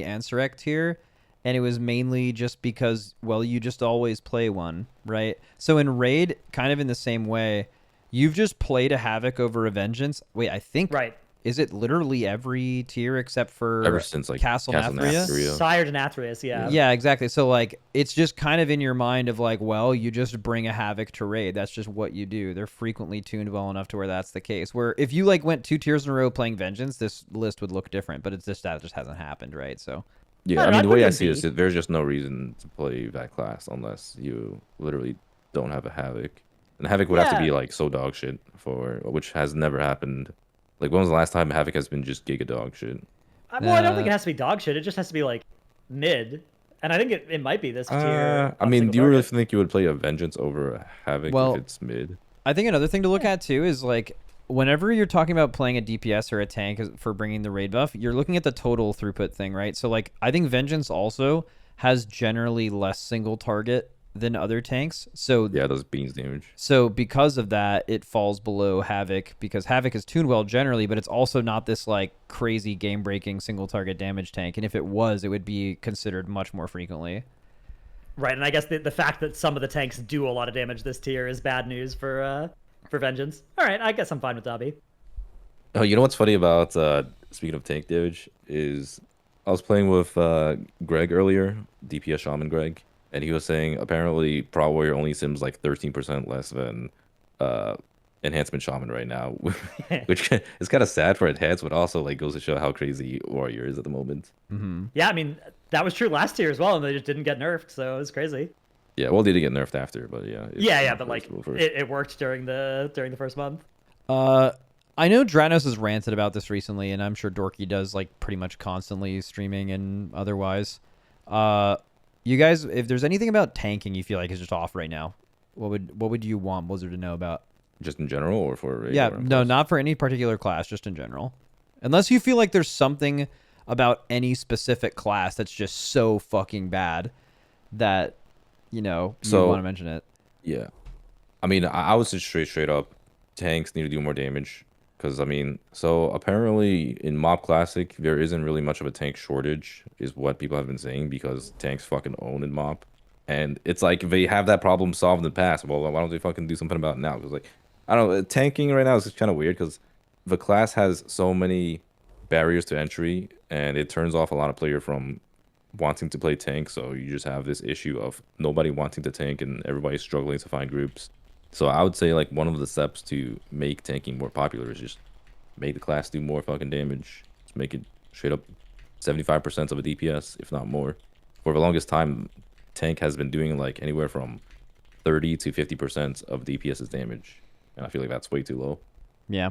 Ansurek tier, and it was mainly just because, well, you just always play one, right? So in Raid, kind of in the same way, you've just played a Havoc over a Vengeance. Wait, I think right. Is it literally every tier except for ever since like Castle Nathria? Sire to Nathrius, yeah. Yeah, exactly. So like it's just kind of in your mind of like, well, you just bring a Havoc to Raid. That's just what you do. They're frequently tuned well enough to where that's the case. Where if you like went 2 tiers in a row playing Vengeance, this list would look different. But it's just that just hasn't happened, right? So yeah, I mean the way I see it is there's just no reason to play that class unless you literally don't have a Havoc. And Havoc would have to be like so dog shit for, which has never happened. Like, when was the last time Havoc has been just giga dog shit? Well, I don't think it has to be dog shit. It just has to be, like, mid. And I think it might be this tier. I mean, do you really think you would play a Vengeance over a Havoc if it's mid? I think another thing to look at, too, is, like, whenever you're talking about playing a DPS or a tank for bringing the raid buff, you're looking at the total throughput thing, right? So, like, I think Vengeance also has generally less single target than other tanks. So yeah, those beans damage. So because of that, it falls below Havoc because Havoc is tuned well generally, but it's also not this like crazy game breaking single target damage tank. And if it was, it would be considered much more frequently. Right, and I guess the fact that some of the tanks do a lot of damage this tier is bad news for Vengeance. All right, I guess I'm fine with Dobby. Oh, you know what's funny about speaking of tank damage is I was playing with Greg earlier, DPS Shaman Greg. And he was saying apparently Prot Warrior only sims like 13% less than Enhancement Shaman right now, which is kind of sad for Enhanced, but also like goes to show how crazy Warrior is at the moment. Mm-hmm. Yeah, I mean that was true last year as well, and they just didn't get nerfed, so it was crazy. Yeah, well, they did get nerfed after, but yeah. Yeah, but like it worked during the first month. I know Dratnos has ranted about this recently, and I'm sure Dorki does like pretty much constantly streaming and otherwise. You guys, if there's anything about tanking you feel like is just off right now, what would you want Blizzard to know about? Just in general, or for a raid? Yeah, no, not for any particular class, just in general. Unless you feel like there's something about any specific class that's just so fucking bad that you want to mention it. Yeah, I mean, I would say straight up, tanks need to do more damage. Because, I mean, so apparently in Mob Classic, there isn't really much of a tank shortage, is what people have been saying, because tanks fucking own in Mob. And it's like, they have that problem solved in the past. Well, why don't they fucking do something about it now? Because, like, I don't know, tanking right now is kind of weird, because the class has so many barriers to entry, and it turns off a lot of players from wanting to play tank, so you just have this issue of nobody wanting to tank, and everybody struggling to find groups. So I would say like one of the steps to make tanking more popular is just make the class do more fucking damage. Just make it straight up 75% of a DPS, if not more. For the longest time, tank has been doing like anywhere from 30 to 50% of DPS's damage, and I feel like that's way too low. Yeah.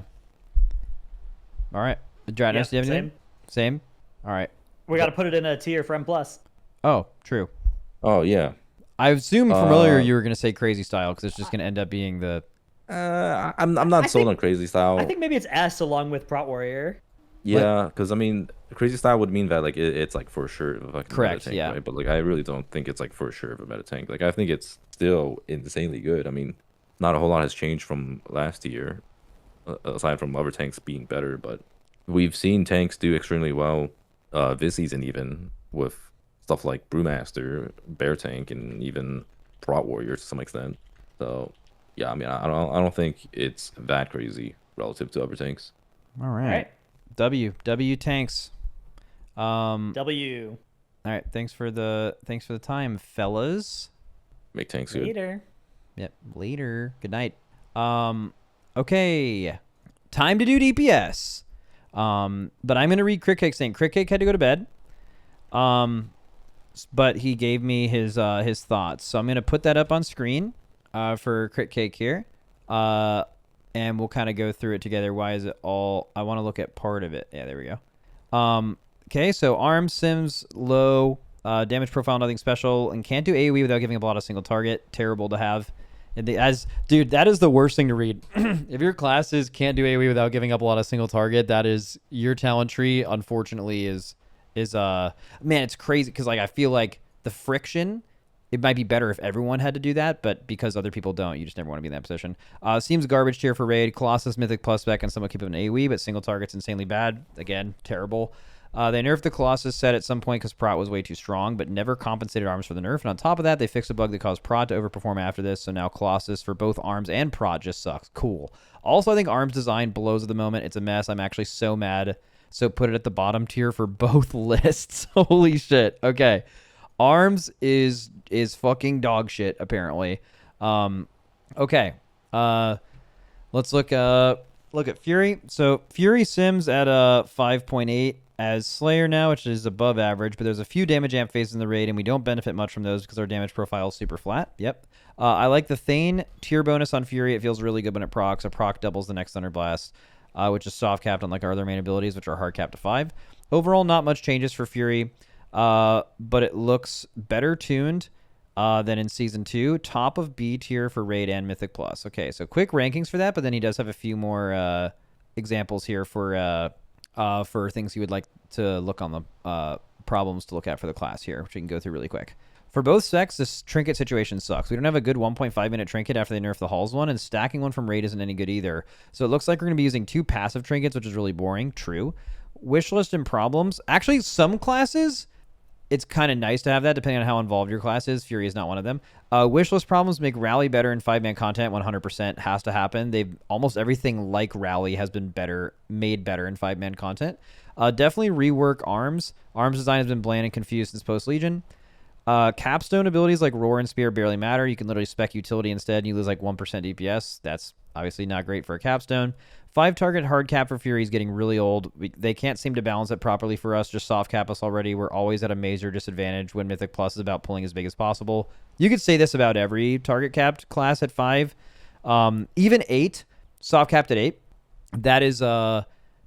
All right, Dratnos, do you have anything? Same. All right. We got to put it in a tier for M+. Oh, true. Oh yeah. I assumed from earlier you were going to say crazy style because it's just going to end up being the. I'm not sold on crazy style. I think maybe it's S along with Prot Warrior. Yeah, because I mean, crazy style would mean that like it's like for sure of a correct. Tank, yeah, right? But like I really don't think it's like for sure of a meta tank. Like I think it's still insanely good. I mean, not a whole lot has changed from last year, aside from other tanks being better. But we've seen tanks do extremely well this season, even with stuff like Brewmaster, Bear Tank, and even Prot Warrior to some extent. So, yeah, I mean, I don't think it's that crazy relative to other tanks. All right. W tanks. W. All right. Thanks for the time, fellas. Make tanks good. Later. Yep. Later. Good night. Okay. Time to do DPS. But I'm gonna read Critcake saying Critcake had to go to bed. But he gave me his thoughts, so I'm gonna put that up on screen for Critcake here, and we'll kind of go through it together. Why is it all? I want to look at part of it. Yeah, there we go. Okay, so arm sims low, damage profile nothing special, and can't do AoE without giving up a lot of single target. Terrible to have. And dude, that is the worst thing to read. If your classes can't do AoE without giving up a lot of single target, that is your talent tree. Unfortunately, is man, it's crazy because like I feel like the friction. It might be better if everyone had to do that, but because other people don't, you just never want to be in that position. Seems garbage tier for raid. Colossus, Mythic plus spec, and somewhat keep it an AoE, but single target's insanely bad. Again, terrible. They nerfed the Colossus set at some point because Prot was way too strong, but never compensated arms for the nerf. And on top of that, they fixed a bug that caused Prot to overperform after this, so now Colossus for both arms and Prot just sucks. Cool. Also, I think arms design blows at the moment. It's a mess. I'm actually so mad. So put it at the bottom tier for both lists. Holy shit. Okay. Arms is fucking dog shit, apparently. Okay. Let's look at Fury. So Fury sims at 5.8 as Slayer now, which is above average, but there's a few damage amp phases in the raid, and we don't benefit much from those because our damage profile is super flat. Yep. I like the Thane tier bonus on Fury. It feels really good when it procs. A proc doubles the next Thunder Blast, which is soft capped on like our other main abilities, which are hard capped to 5. Overall, not much changes for Fury. But it looks better tuned than in Season 2. Top of B tier for Raid and Mythic Plus. Okay, so quick rankings for that, but then he does have a few more examples here for things he would like to look on the problems to look at for the class here, which we can go through really quick. For both specs, this trinket situation sucks. We don't have a good 1.5 minute trinket after they nerf the Halls one, and stacking one from Raid isn't any good either. So it looks like we're going to be using 2 passive trinkets, which is really boring. True. Wishlist and problems. Actually, some classes... It's kind of nice to have that depending on how involved your class is. Fury is not one of them. Wishlist problems make Rally better in 5-man content. 100% has to happen. They've almost everything like Rally has been made better in 5-man content. Definitely rework arms. Arms design has been bland and confused since post-Legion. Capstone abilities like Roar and Spear barely matter. You can literally spec utility instead and you lose like 1% DPS. That's obviously not great for a capstone. 5-target hard cap for Fury is getting really old. They can't seem to balance it properly for us. Just soft cap us already. We're always at a major disadvantage when Mythic Plus is about pulling as big as possible. You could say this about every target capped class at 5. Even 8, soft capped at 8. That is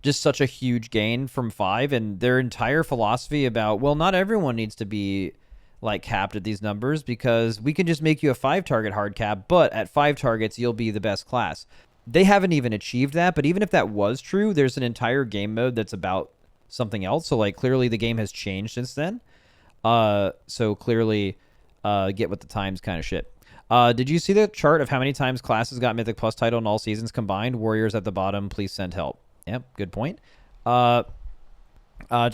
just such a huge gain from 5. And their entire philosophy about, well, not everyone needs to be like capped at these numbers because we can just make you a 5-target hard cap, but at 5 targets, you'll be the best class. They haven't even achieved that, but even if that was true, there's an entire game mode that's about something else. So, like, clearly the game has changed since then. So clearly, get with the times kind of shit. Did you see the chart of how many times classes got Mythic Plus title in all seasons combined? Warriors at the bottom, please send help. Yep, good point. To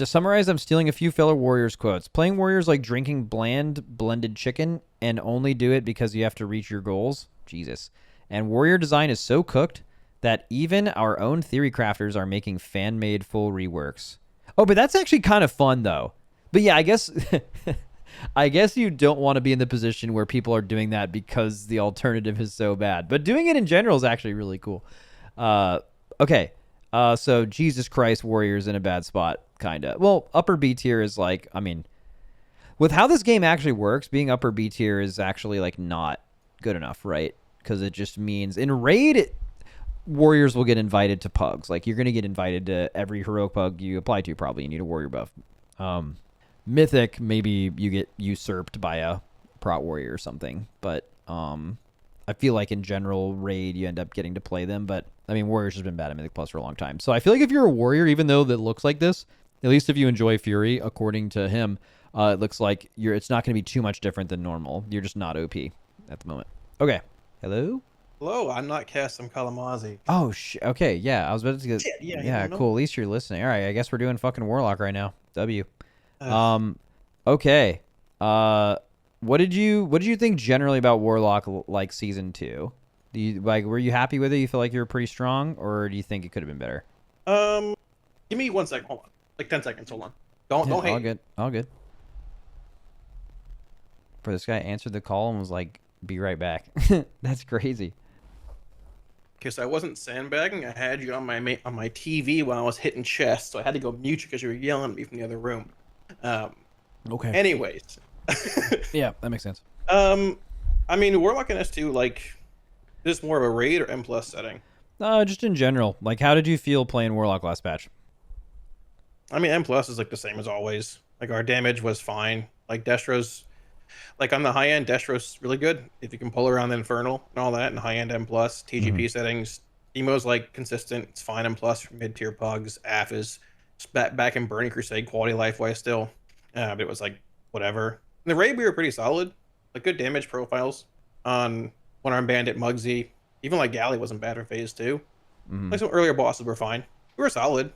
summarize, I'm stealing a few fellow Warriors quotes. Playing Warriors like drinking bland blended chicken and only do it because you have to reach your goals. Jesus. And Warrior design is so cooked that even our own theory crafters are making fan-made full reworks. Oh, but that's actually kind of fun, though. But yeah, I guess I guess you don't want to be in the position where people are doing that because the alternative is so bad. But doing it in general is actually really cool. Okay. So Jesus Christ, Warrior's in a bad spot, kind of. Well, upper B tier is like, I mean, with how this game actually works, being upper B tier is actually like not good enough, right? Because it just means in raid, Warriors will get invited to pugs. Like, you're going to get invited to every heroic pug you apply to, probably. You need a warrior buff. Mythic, maybe you get usurped by a Prot Warrior or something. But I feel like in general, raid, you end up getting to play them. But, I mean, Warriors has been bad at Mythic Plus for a long time. So I feel like if you're a Warrior, even though that looks like this, at least if you enjoy Fury, according to him, it looks like it's not going to be too much different than normal. You're just not OP at the moment. Okay. Hello? Hello, I'm not Kess, I'm Kalamazi. Oh, okay, yeah, I was about to get... Yeah, cool, at least you're listening. All right, I guess we're doing fucking Warlock right now. W. Okay. What did you think generally about Warlock, like, Season 2? Were you happy with it? You feel like you were pretty strong? Or do you think it could have been better? Give me 1 second, hold on. Like 10 seconds, hold on. Don't hate. All good. For this guy answered the call and was like, be right back. That's crazy. Okay, so I wasn't sandbagging. I had you on my TV while I was hitting chest, so I had to go mute you because you were yelling at me from the other room. Okay. Anyways. Yeah, that makes sense. I mean, Warlock and S2, like, is this more of a raid or M+ setting? Just in general. Like, how did you feel playing Warlock last patch? I mean, M+ is like the same as always. Like, our damage was fine. Like, Destro's Like on the high end, Destro's really good if you can pull around the Infernal and all that, and high end M plus TGP settings. Emo's like consistent. It's fine M plus for mid tier pugs. AF is back in Burning Crusade quality life wise still, but it was like whatever. And the raid we were pretty solid, like good damage profiles on One Arm Bandit, Muggsy. Even like Galley wasn't bad for phase 2. Like some earlier bosses were fine. We were solid.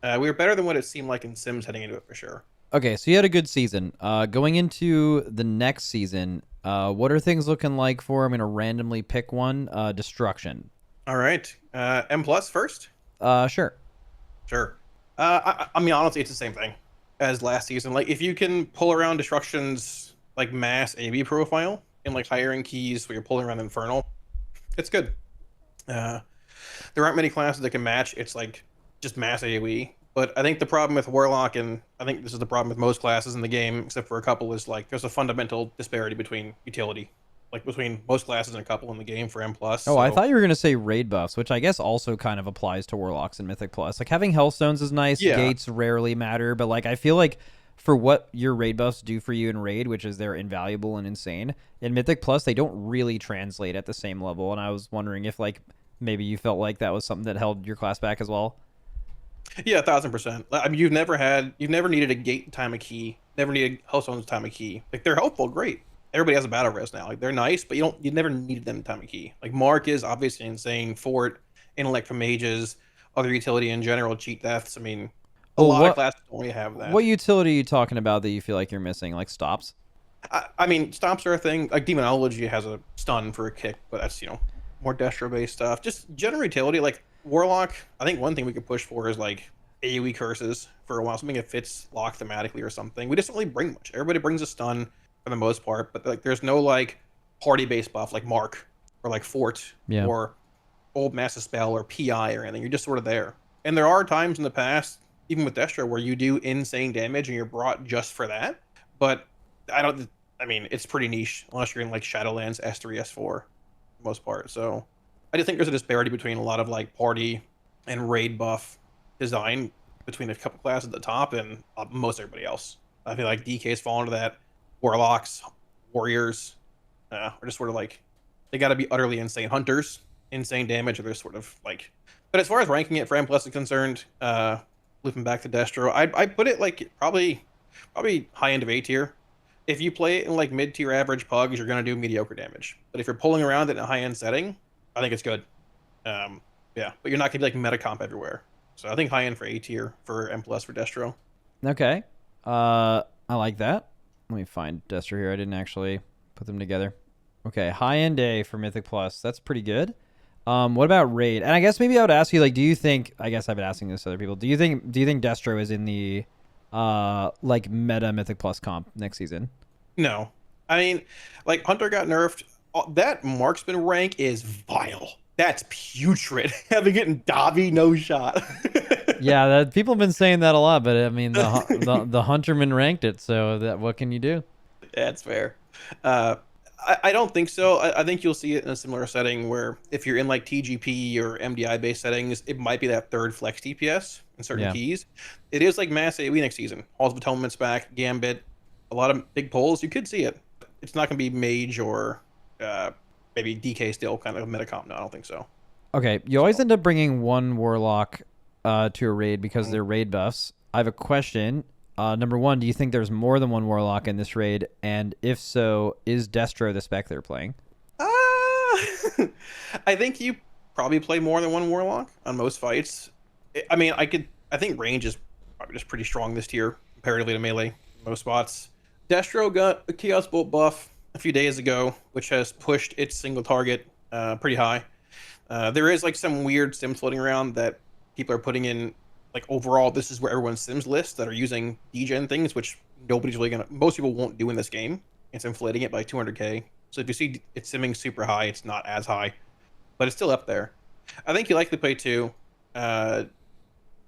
We were better than what it seemed like in Sims heading into it for sure. Okay, so you had a good season. Going into the next season, what are things looking like for? I'm going to randomly pick one. Destruction. All right. M plus first? Sure. Sure. I mean, honestly, it's the same thing as last season. Like, if you can pull around Destruction's like mass AB profile in like higher end keys where you're pulling around Infernal, it's good. There aren't many classes that can match. It's like just mass AoE. But I think the problem with Warlock, and I think this is the problem with most classes in the game, except for a couple, is like there's a fundamental disparity between utility, like between most classes and a couple in the game for M plus. Oh, I thought you were gonna say raid buffs, which I guess also kind of applies to Warlocks and Mythic Plus. Like having Hellstones is nice. Yeah. Gates rarely matter, but like I feel like for what your raid buffs do for you in raid, which is they're invaluable and insane, in Mythic Plus they don't really translate at the same level. And I was wondering if like maybe you felt like that was something that held your class back as well. Yeah, 1000%. I mean, you've never needed a gate time a key, never needed Hellstone's time a key. Like they're helpful, great. Everybody has a battle res now. Like they're nice, but you never needed them time a key. Like Mark is obviously insane. Fort, Intellect for mages, other utility in general, cheat deaths. I mean, a lot of classes only have that. What utility are you talking about that you feel like you're missing? Like stops? I mean, stops are a thing. Like Demonology has a stun for a kick, but that's more Destro based stuff. Just general utility, like Warlock. I think one thing we could push for is like AoE curses for a while, something that fits lock thematically or something. We just don't really bring much. Everybody brings a stun for the most part, but like there's no like party based buff like Mark or like Fort or Old Massive Spell or PI or anything. You're just sort of there. And there are times in the past, even with Destro, where you do insane damage and you're brought just for that. But I mean, it's pretty niche unless you're in like Shadowlands S3, S4 for the most part. So I just think there's a disparity between a lot of like party and raid buff design between a couple classes at the top and most everybody else. I feel like DK's fall into that. Warlocks, Warriors, are just sort of like, they got to be utterly insane. Hunters, insane damage, or they're sort of like. But as far as ranking it for M plus is concerned, looping back to Destro, I put it like probably high end of A tier. If you play it in like mid tier average pugs, you're gonna do mediocre damage. But if you're pulling around it in a high end setting, I think it's good. Yeah, but you're not gonna be like meta comp everywhere. So I think high end for A tier for M plus for Destro. Okay. I like that. Let me find Destro here. I didn't actually put them together. Okay, high end A for Mythic Plus. That's pretty good. What about raid? And I guess maybe I would ask you, like, do you think? I guess I've been asking this to other people. Do you think Destro is in the like meta Mythic Plus comp next season? No, I mean, like Hunter got nerfed. That marksman rank is vile. That's putrid. Having it in Dobby, no shot. Yeah, people have been saying that a lot, but I mean, the Hunterman ranked it, so what can you do? That's fair. I don't think so. I think you'll see it in a similar setting where if you're in like TGP or MDI based settings, it might be that third flex DPS in certain keys. It is like mass AoE next season. Halls of Atonement's back, Gambit, a lot of big pulls. You could see it. It's not going to be Mage or maybe DK still kind of metacomp. No, I don't think so. Okay, you always end up bringing one Warlock to a raid because they're raid buffs. I have a question. Number one, do you think there's more than one Warlock in this raid? And if so, is Destro the spec they're playing? I think you probably play more than one Warlock on most fights. I mean, I think range is probably just pretty strong this tier comparatively to melee in most spots. Destro got a Chaos Bolt buff a few days ago, which has pushed its single target pretty high. There is like some weird sims floating around that people are putting in, like overall, this is where everyone's sims lists that are using degen things, which nobody's really most people won't do in this game. It's inflating it by 200k. So if you see it's simming super high, it's not as high, but it's still up there. I think you likely play two. I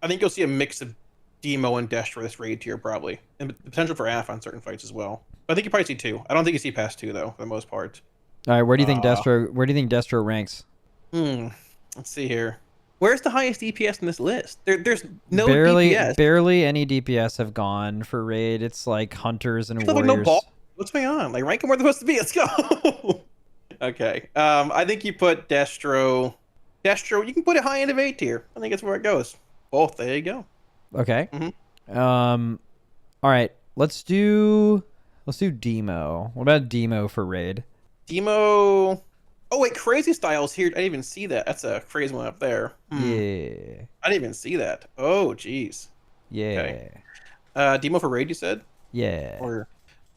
think you'll see a mix of Demo and Destro this raid tier probably, and the potential for AF on certain fights as well. But I think you probably see two. I don't think you see past two though, for the most part. All right, where do you think Destro ranks? Let's see here. Where's the highest DPS in this list? There's no DPS. DPS. Barely any DPS have gone for raid. It's like Hunters and Warriors. Like What's going on? Like, rank them where they're supposed to be. Let's go. Okay. I think you put Destro. You can put it high end of A tier. I think that's where it goes. Both. There you go. Okay. Mhm. All right. Let's do Demo. What about Demo for raid? Demo. Oh wait, Crazy Styles here. I didn't even see that. That's a crazy one up there. Yeah. I didn't even see that. Oh jeez. Yeah. Okay. Demo for raid, you said? Yeah. Or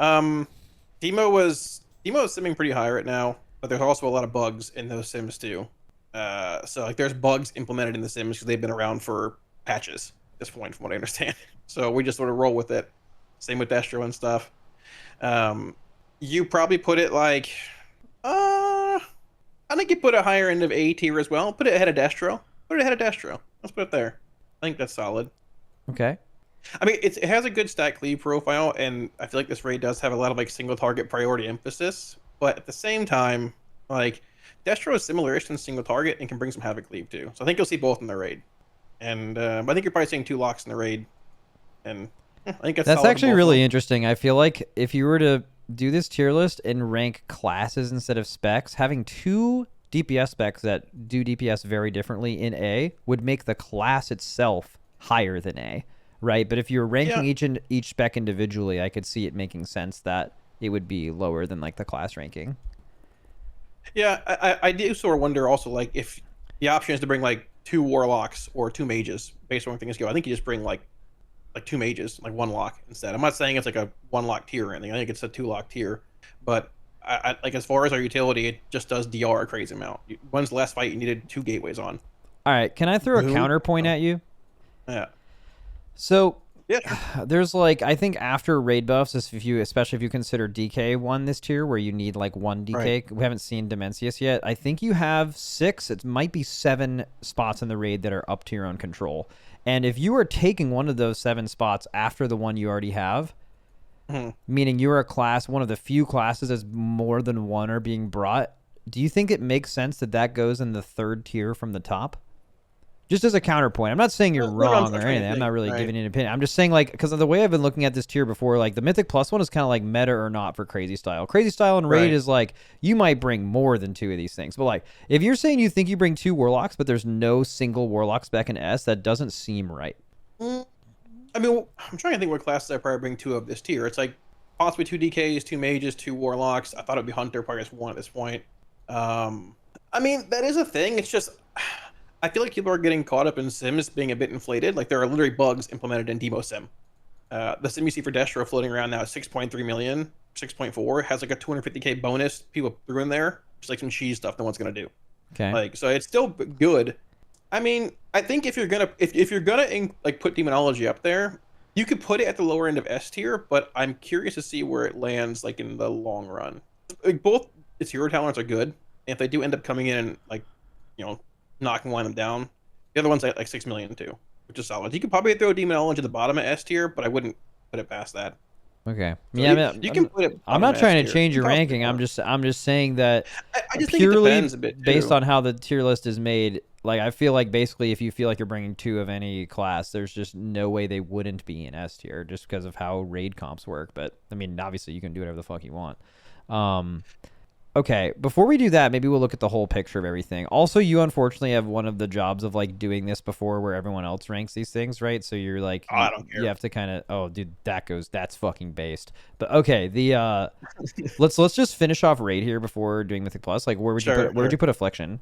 Demo is simming pretty high right now, but there's also a lot of bugs in those sims too. So like there's bugs implemented in the sims because they've been around for patches at this point, from what I understand. So we just sort of roll with it. Same with Destro and stuff. You probably put it like, I think you put a higher end of A tier as well. Put it ahead of Destro. Let's put it there. I think that's solid. Okay. I mean, it has a good stat cleave profile, and I feel like this raid does have a lot of like single target priority emphasis. But at the same time, like Destro is similar-ish to single target and can bring some Havoc cleave too. So I think you'll see both in the raid. And I think you're probably seeing 2 locks in the raid. And I think that's actually really interesting. I feel like if you were to do this tier list and rank classes instead of specs, having 2 DPS specs that do DPS very differently in A would make the class itself higher than A, right? But if you're ranking each spec individually, I could see it making sense that it would be lower than like the class ranking. Yeah, I do sort of wonder also like if the option is to bring like 2 warlocks or 2 mages based on where things go. I think you just bring like 2 mages, like 1 lock instead. I'm not saying it's like a 1 lock tier or anything. I think it's a 2 lock tier. But I like as far as our utility, it just does DR a crazy amount. When's the last fight you needed 2 gateways on? All right, can I throw a counterpoint at you? Yeah. So Yeah. there's like, I think after raid buffs, especially if you consider DK one this tier, where you need like 1 DK. Right. We haven't seen Dimensius yet. I think you have 6. It might be 7 spots in the raid that are up to your own control. And if you are taking one of those 7 spots after the one you already have, meaning you're a class, one of the few classes as more than 1 are being brought, do you think it makes sense that goes in the 3rd tier from the top? Just as a counterpoint. I'm not saying you're wrong or anything. I'm not really giving an opinion. I'm just saying, like, because of the way I've been looking at this tier before, like, the Mythic Plus one is kind of like meta or not for Crazy Style. Crazy Style and Raid is like, you might bring more than 2 of these things. But, like, if you're saying you think you bring 2 Warlocks, but there's no single Warlock spec in S, that doesn't seem right. I mean, I'm trying to think what classes I probably bring 2 of this tier. It's like possibly 2 DKs, 2 Mages, 2 Warlocks. I thought it'd be Hunter, probably just 1 at this point. I mean, that is a thing. It's just... I feel like people are getting caught up in sims being a bit inflated. Like, there are literally bugs implemented in Demo Sim. The sim you see for Destro floating around now is 6.3 million, 6.4, has like a 250k bonus people threw in there. Just like some cheese stuff no one's going to do. Okay. Like, so it's still good. I mean, I think if you're going to, if you're going to like put Demonology up there, you could put it at the lower end of S tier, but I'm curious to see where it lands like in the long run. Like, both its hero talents are good. And if they do end up coming in and like, you know, knocking one of them down. The other one's like 6 million too, which is solid. You could probably throw Demonology to the bottom of S tier, but I wouldn't put it past that. Okay. So yeah, you can put it. I'm not trying to change your ranking. I'm just saying that I just purely think it depends a bit too. based on how the tier list is made. Like, I feel like basically if you feel like you're bringing 2 of any class, there's just no way they wouldn't be in S tier just because of how raid comps work. But I mean, obviously you can do whatever the fuck you want. Okay, before we do that, maybe we'll look at the whole picture of everything. Also, you unfortunately have one of the jobs of like doing this before where everyone else ranks these things, right? So you're like, I don't care. You have to kind of, oh, dude, that's fucking based. But okay, the let's just finish off raid here before doing Mythic Plus. Like, where would you put Affliction?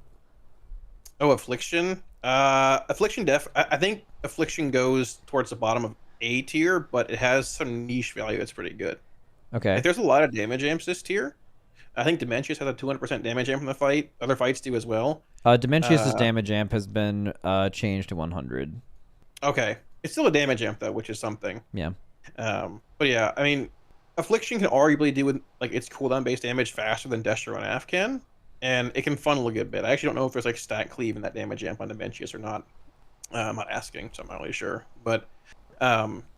Oh, Affliction. Affliction I think Affliction goes towards the bottom of A tier, but it has some niche value that's pretty good. Okay. Like, there's a lot of damage amps this tier. I think Dementius has a 200% damage amp in the fight. Other fights do as well. Dementius' damage amp has been changed to 100. Okay. It's still a damage amp, though, which is something. Yeah. But yeah, I mean, Affliction can arguably do with like its cooldown-based damage faster than Destro and Af can, and it can funnel a good bit. I actually don't know if there's like stat cleave in that damage amp on Dementius or not. I'm not asking, so I'm not really sure. But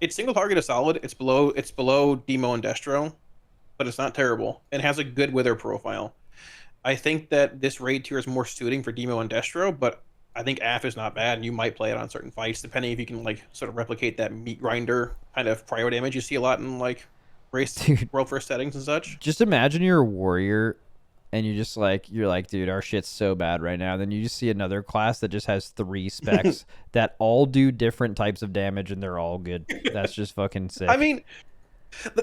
its single target is solid. It's below Demo and Destro, but it's not terrible and has a good wither profile. I think that this raid tier is more suiting for Demo and Destro, but I think Af is not bad, and you might play it on certain fights, depending if you can like sort of replicate that meat grinder kind of prio damage you see a lot in like race Dude. world first settings and such. Just imagine you're a warrior and you're like, dude, our shit's so bad right now. Then you just see another class that just has 3 specs that all do different types of damage and they're all good. That's just fucking sick. I mean,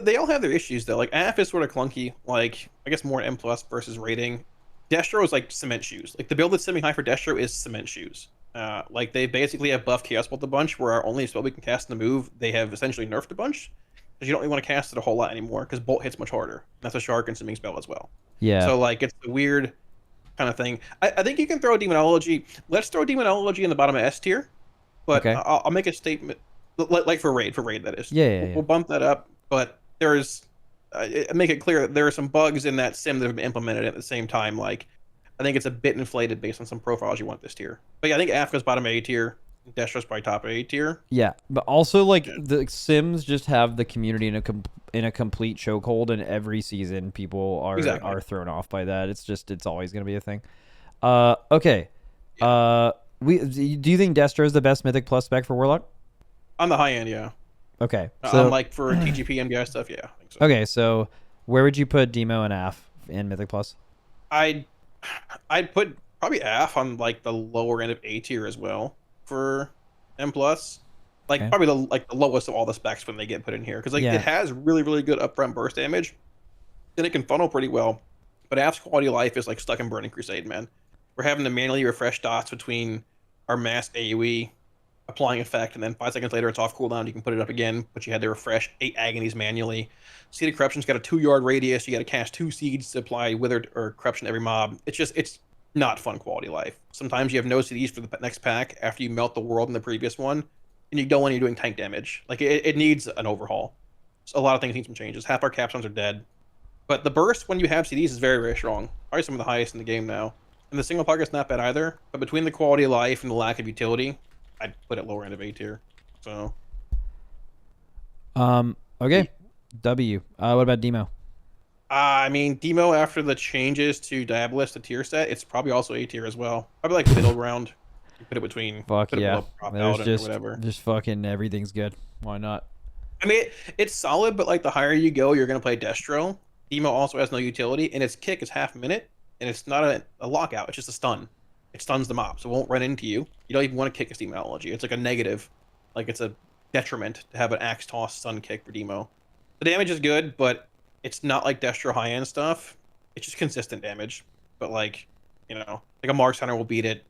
they all have their issues though. Like AF is sort of clunky. Like I guess more M plus versus rating. Destro is like cement shoes. Like the build that's semi high for Destro is cement shoes. Like they basically have buffed Chaos Bolt a bunch, where our only spell we can cast in the move, they have essentially nerfed a bunch. Because you don't really want to cast it a whole lot anymore, because Bolt hits much harder. That's a Shard consuming spell as well. yeah. So like it's a weird kind of thing. I think you can throw Demonology. Let's throw Demonology in the bottom of S tier. But Okay. I'll make a statement, like for raid that is. Yeah. We'll bump that up. But there's make it clear that there are some bugs in that sim that have been implemented at the same time. Like I think it's a bit inflated based on some profiles you want this tier. But yeah, I think Africa's bottom A tier. Destro's probably top A tier. Yeah, but also like the Sims just have the community in a complete chokehold, and every season people are thrown off by that. It's always gonna be a thing. Okay. Do you think Destro is the best Mythic Plus spec for Warlock? On the high end, yeah. Okay. So like for TGP MDI stuff, yeah. I think so. okay, so where would you put Demo and AF in Mythic Plus? I'd put probably AF on like the lower end of A tier as well for M plus. Like Okay. probably the lowest of all the specs when they get put in here, because like Yeah. it has really really good upfront burst damage, and it can funnel pretty well. But AF's quality of life is like stuck in Burning Crusade, man. We're having to manually refresh dots between our mass AoE applying effect, and then 5 seconds later it's off cooldown. You can put it up again, but you had to refresh 8 agonies manually. Seed of Corruption's got a 2-yard radius. You got to cast 2 seeds to apply Withered or Corruption to every mob. It's not fun quality of life. Sometimes you have no CDs for the next pack after you melt the world in the previous one, and you go in and you're doing tank damage. Like it needs an overhaul. So a lot of things need some changes. Half our capstones are dead, but the burst when you have CDs is very very strong. Probably some of the highest in the game now. And the single pocket's not bad either. But between the quality of life and the lack of utility, I'd put it lower end of A tier. So Okay. W. What about Demo? I mean, Demo after the changes to Diabolist to tier set, it's probably also A tier as well. Probably like middle ground. You put it between. Fuck put it yeah. below Prop There's Paladin or whatever. just fucking everything's good. Why not? I mean, it's solid, but like the higher you go, you're gonna play Destro. Demo also has no utility, and its kick is half a minute, and it's not a lockout. It's just a stun. It stuns the mob, so it won't run into you. You don't even want to kick its Demonology. It's like a negative, like it's a detriment to have an axe toss stun kick for Demo. The damage is good, but it's not like Destro high end stuff. It's just consistent damage. But like, you know, like a Marks Hunter will beat it,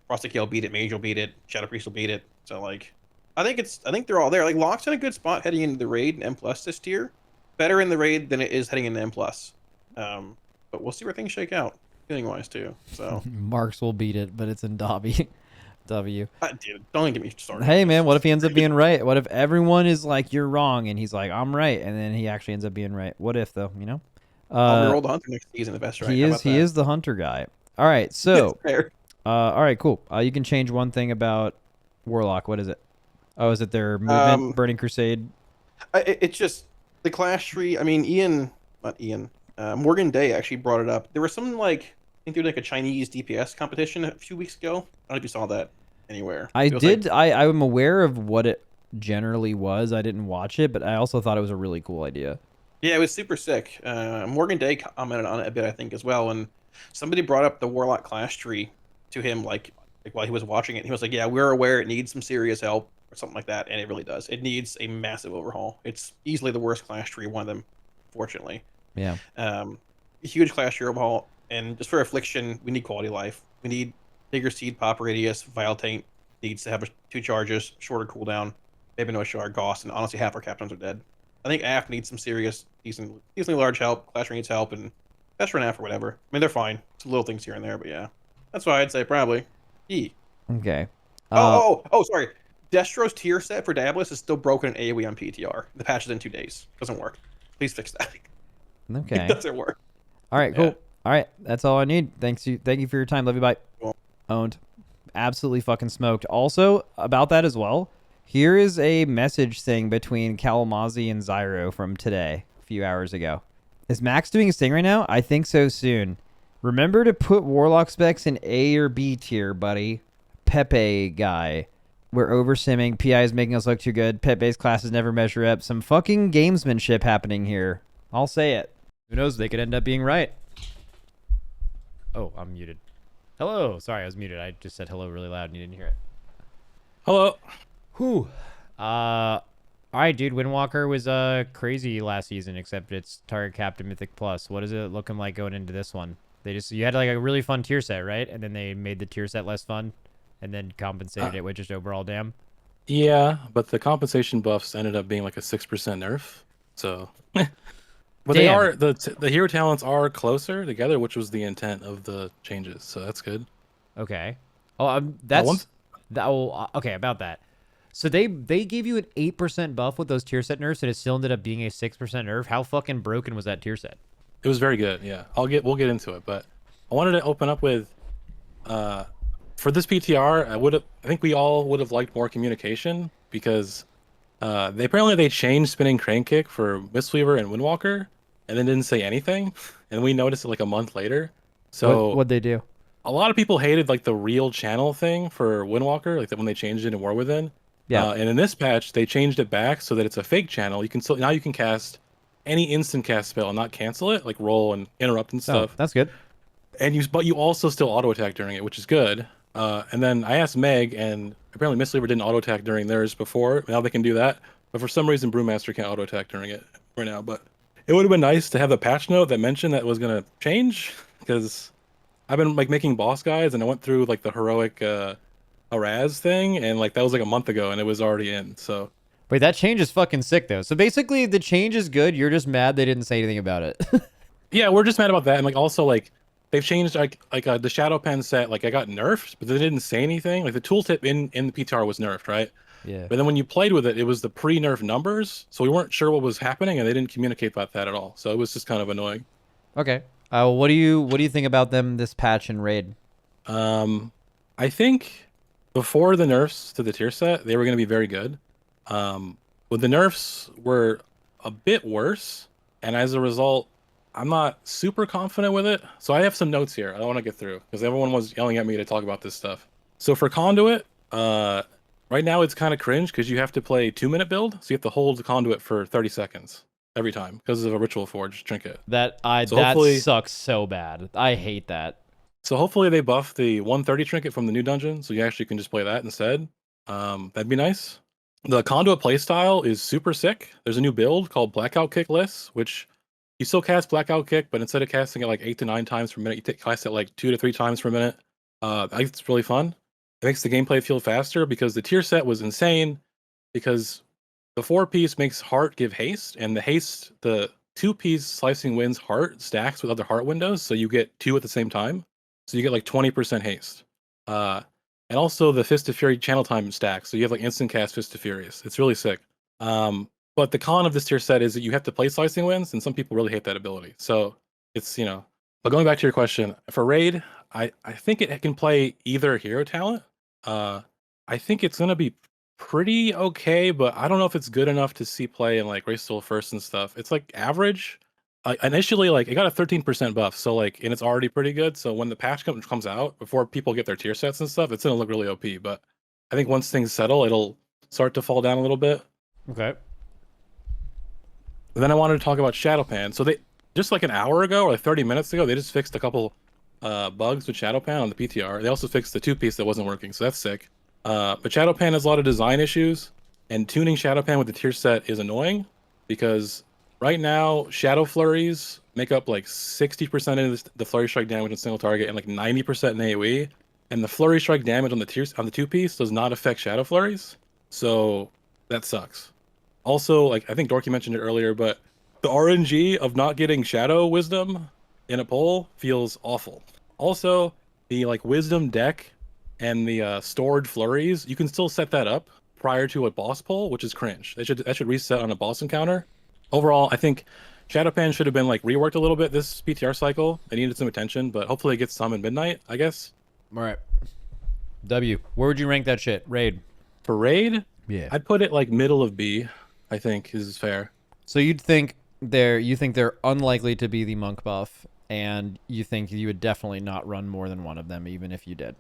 Frosted Kill will beat it, Mage will beat it, Shadow Priest will beat it. So like, I think they're all there. Like Lock's in a good spot heading into the raid and M plus this tier. Better in the raid than it is heading into M plus. But we'll see where things shake out, feeling wise too. So Marks will beat it, but it's in Dobby. W. dude, don't even get me started. Hey man, what if he ends up being right? What if everyone is like, you're wrong, and he's like, I'm right, and then he actually ends up being right? What if though? You know? I'll roll the Hunter next season. The best, right? He is the Hunter guy. All right, so Fair. all right, cool. You can change one thing about Warlock. What is it? Oh, is it their movement, Burning Crusade? It's just the clash tree. I mean, Morgan Day actually brought it up. There was some like, I think they did like a Chinese DPS competition a few weeks ago. I don't know if you saw that anywhere. I It was did. like- I'm aware of what it generally was. I didn't watch it, but I also thought it was a really cool idea. Yeah, it was super sick. Morgan Day commented on it a bit, I think, as well. And somebody brought up the Warlock clash tree to him, like while he was watching it. He was like, "Yeah, we're aware it needs some serious help or something like that," and it really does. It needs a massive overhaul. It's easily the worst clash tree, one of them, fortunately. Yeah. A huge clash tree overhaul, and just for Affliction, we need quality of life. We need bigger seed pop radius. Vile Taint needs to have 2 charges, shorter cooldown. Maybe no shard cost, and honestly, half our captains are dead. I think AF needs some serious, decently large help. Clash needs help, and best run AF or whatever. I mean, they're fine. Some little things here and there, but yeah, that's why I'd say probably E. Okay. Sorry. Destro's tier set for Diabolist is still broken in AoE on PTR. The patch is in 2 days. Doesn't work. Please fix that. Okay. It doesn't work. All right. Cool. Yeah. All right. That's all I need. Thank you for your time. Love you. Bye. Cool. Owned. Absolutely fucking smoked. Also about that as well. Here is a message thing between Kalamazi and Zyro from today, a few hours ago. Is Max doing his thing right now? I think so soon. Remember to put Warlock specs in A or B tier, buddy. Pepe guy. We're over simming. PI is making us look too good. Pet-based classes never measure up. Some fucking gamesmanship happening here. I'll say it. Who knows? They could end up being right. Oh, I'm muted. Hello. Sorry, I was muted. I just said hello really loud and you didn't hear it. Hello. Whew. All right, dude. Windwalker was crazy last season, except it's target capped to Mythic Plus. What is it looking like going into this one? You had like a really fun tier set, right? And then they made the tier set less fun, and then compensated it with just overall damn. Yeah, but the compensation buffs ended up being like a 6% nerf. So, but Damn. they are the hero talents are closer together, which was the intent of the changes. So that's good. Okay. Oh, okay about that. So they gave you an 8% buff with those tier set nerfs, and it still ended up being a 6% nerf. How fucking broken was that tier set? It was very good. Yeah, we'll get into it, but I wanted to open up with for this PTR. I think we all would have liked more communication because they changed spinning crane kick for Mistweaver and Windwalker, and then didn't say anything, and we noticed it like a month later. So what'd they do? A lot of people hated like the real channel thing for Windwalker, like when they changed it in War Within. Yeah. And in this patch, they changed it back so that it's a fake channel. Now you can cast any instant cast spell and not cancel it, like roll and interrupt and stuff. Oh, that's good. But you also still auto attack during it, which is good. And then I asked Meg, and apparently Mistweaver didn't auto attack during theirs before. Now they can do that, but for some reason Brewmaster can't auto attack during it right now. But it would have been nice to have the patch note that mentioned that it was gonna change, because I've been like making boss guides, and I went through like the heroic Araz thing, and like that was like a month ago, and it was already in. So wait, that change is fucking sick though. So basically, the change is good. You're just mad they didn't say anything about it. yeah, we're just mad about that, and like also like they've changed like the Shadow Pen set. Like I got nerfed, but they didn't say anything. Like the tooltip in the PTR was nerfed, right? Yeah. But then when you played with it, it was the pre-nerf numbers, so we weren't sure what was happening, and they didn't communicate about that at all. So it was just kind of annoying. Okay. What do you think about them this patch and raid? I think before the nerfs to the tier set, they were going to be very good. But the nerfs were a bit worse, and as a result, I'm not super confident with it. So I have some notes here I want to get through because everyone was yelling at me to talk about this stuff. So for Conduit, right now it's kind of cringe because you have to play 2-minute build, so you have to hold the Conduit for 30 seconds every time because of a Ritual Forge trinket. That sucks so bad. I hate that. So hopefully they buff the 130 trinket from the new dungeon, so you actually can just play that instead. That'd be nice. The Conduit playstyle is super sick. There's a new build called Blackout Kick List, which you still cast Blackout Kick, but instead of casting it like 8 to 9 times per minute, you cast it like 2 to 3 times per minute. I think it's really fun. It makes the gameplay feel faster because the tier set was insane because the 4-piece makes Heart give haste, and the 2-piece Slicing Winds Heart stacks with other Heart windows, so you get 2 at the same time. So you get like 20% haste. And also the Fist of Fury channel time stacks, so you have like instant cast Fist of Furies. It's really sick. But the con of this tier set is that you have to play Slicing Winds, and some people really hate that ability. So it's, But going back to your question, for Raid, I think it can play either hero talent. I think it's going to be pretty okay, but I don't know if it's good enough to see play in like Resto first and stuff. It's like average. Initially, like it got a 13% buff, so like, and it's already pretty good. So when the patch comes out, before people get their tier sets and stuff, it's gonna look really OP. But I think once things settle, it'll start to fall down a little bit. Okay. Then I wanted to talk about Shadowpan. So they just like an hour ago or like 30 minutes ago, they just fixed a couple bugs with Shadowpan on the PTR. They also fixed the 2-piece that wasn't working, so that's sick. But Shadowpan has a lot of design issues, and tuning Shadowpan with the tier set is annoying because right now, Shadow Flurries make up like 60% of the Flurry Strike damage on single target and like 90% in AoE. And the Flurry Strike damage on the 2-piece does not affect Shadow Flurries. So that sucks. Also, like I think Dorki mentioned it earlier, but the RNG of not getting Shadow Wisdom in a poll feels awful. Also, the like Wisdom deck and the stored Flurries, you can still set that up prior to a boss poll, which is cringe. That should reset on a boss encounter. Overall, I think Shadowpan should have been like reworked a little bit this PTR cycle. It needed some attention, but hopefully it gets some in Midnight, I guess. All right. W, where would you rank that shit? Raid. For Raid? Yeah. I'd put it like middle of B, I think is fair. So you think they're unlikely to be the monk buff, and you think you would definitely not run more than one of them even if you did.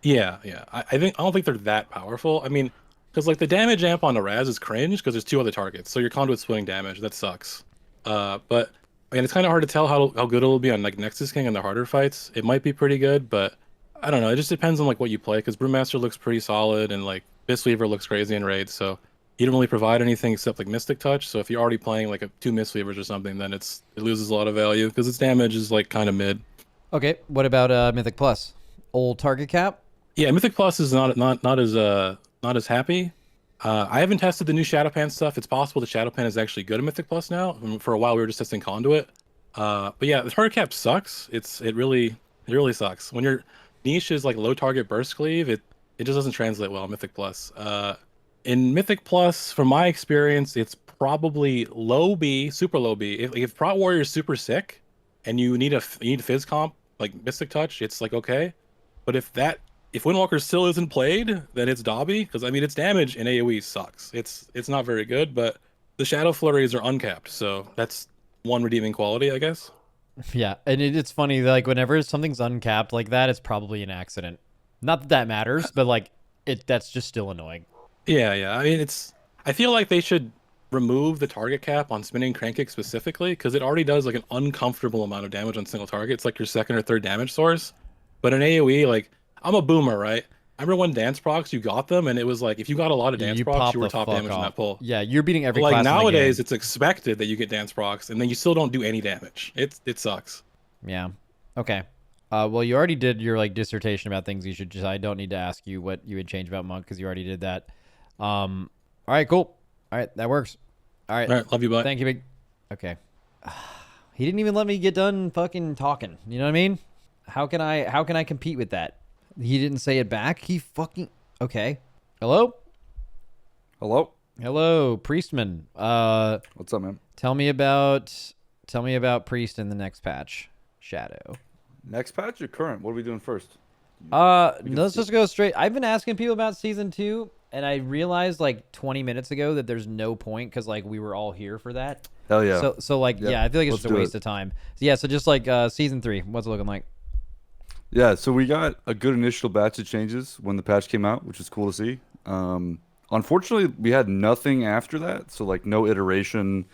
Yeah, yeah. I don't think they're that powerful. I mean, because like the damage amp on the Raz is cringe because there's 2 other targets, so your conduit's swing damage. That sucks. But I mean, it's kind of hard to tell how good it'll be on like Nexus King and the harder fights. It might be pretty good, but I don't know. It just depends on like what you play. Because Brewmaster looks pretty solid, and like Mistweaver looks crazy in raids. So he didn't really provide anything except like Mystic Touch. So if you're already playing like 2 Mistweavers or something, then it loses a lot of value because its damage is like kind of mid. Okay, what about Mythic Plus? Old target cap? Yeah, Mythic Plus is not as happy. I haven't tested the new Shadowpan stuff. It's possible the Shadowpan is actually good at Mythic Plus now. For a while, we were just testing Conduit. But yeah, the target cap sucks. It really sucks. When your niche is like low target burst cleave, it just doesn't translate well in Mythic Plus. In Mythic Plus, from my experience, it's probably low B, super low B. If Prot Warrior is super sick, and you need Fizz comp like Mystic Touch, it's like okay. But if Windwalker still isn't played, then it's Dobby, because I mean its damage in AoE sucks. It's not very good, but the Shadow Flurries are uncapped, so that's one redeeming quality, I guess. Yeah, and it's funny, like whenever something's uncapped like that, it's probably an accident. Not that matters, but like that's just still annoying. Yeah. I mean I feel like they should remove the target cap on spinning Critcake specifically, because it already does like an uncomfortable amount of damage on single target. It's like your 2nd or 3rd damage source. But in AoE, like, I'm a boomer, right? I remember when dance procs, you got them, and it was like, if you got a lot of dance procs, you were top damage in that pull. Yeah, you're beating every but, like, class in the nowadays, game. it's expected that you get dance procs, and then you still don't do any damage. It sucks. Yeah. Okay. Well, you already did your, like, dissertation about things you should just... I don't need to ask you what you would change about Monk, because you already did that. All right, cool. All right, that works. All right, love you, bye. Thank you, Big. Okay. He didn't even let me get done fucking talking. You know what I mean? How can I compete with that? He didn't say it back. He fucking... Okay. Hello? Hello? Hello, Priestman. What's up, man? Tell me about Priest in the next patch. Shadow. Next patch or current? What are we doing first? Let's just go straight. I've been asking people about season 2, and I realized like 20 minutes ago that there's no point because like we were all here for that. Hell yeah. So like yeah, I feel like it's just a waste of time. So yeah, so just like season 3, what's it looking like? Yeah, so we got a good initial batch of changes when the patch came out, which is cool to see. Unfortunately, we had nothing after that, so like no iteration,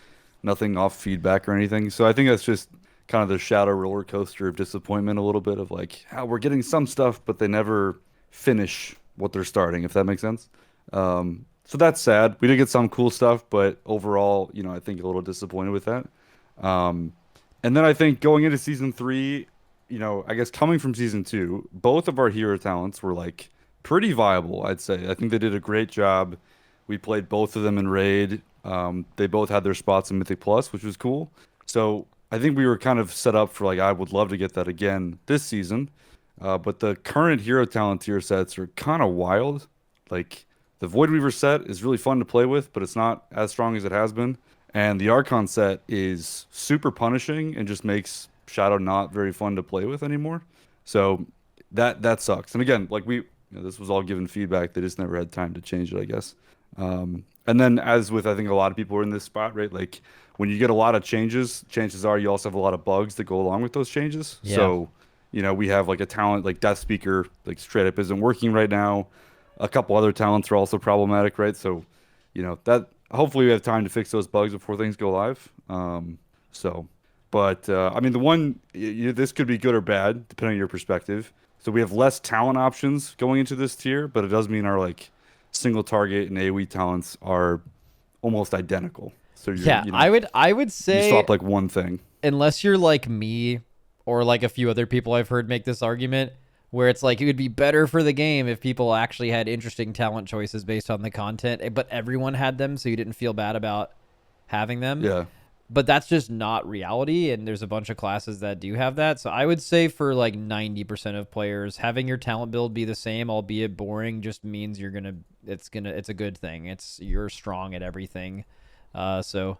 nothing off feedback or anything. So I think that's just kind of the shadow roller coaster of disappointment a little bit of like, how we're getting some stuff, but they never finish what they're starting, if that makes sense. So that's sad. We did get some cool stuff, but overall, you know, I think a little disappointed with that. And then I think going into season 3, you know, I guess coming from season 2, both of our hero talents were like pretty viable, I'd say. I think they did a great job. We played both of them in raid. They both had their spots in Mythic Plus, which was cool. So I think we were kind of set up for like, I would love to get that again this season. But the current hero talent tier sets are kind of wild. Like the Voidweaver set is really fun to play with, but it's not as strong as it has been. And the Archon set is super punishing and just makes Shadow not very fun to play with anymore. So that sucks. And again, like this was all given feedback. They just never had time to change it, I guess. And then as with, I think a lot of people are in this spot, right? Like when you get a lot of changes, chances are you also have a lot of bugs that go along with those changes. Yeah. So, you know, we have like a talent like Death Speaker, like straight up isn't working right now. A couple other talents are also problematic, right? So, you know, that hopefully we have time to fix those bugs before things go live. But I mean, the one, this could be good or bad, depending on your perspective. So we have less talent options going into this tier, but it does mean our like single target and AoE talents are almost identical. So Yeah, you know, I would you say swap like one thing. unless you're like me or like a few other people I've heard make this argument where it's like it would be better for the game if people actually had interesting talent choices based on the content, but everyone had them, so you didn't feel bad about having them. Yeah. But that's just not reality, and there's a bunch of classes that do have that. So I would say for like 90% of players, having your talent build be the same, albeit boring, just means it's a good thing. You're strong at everything. So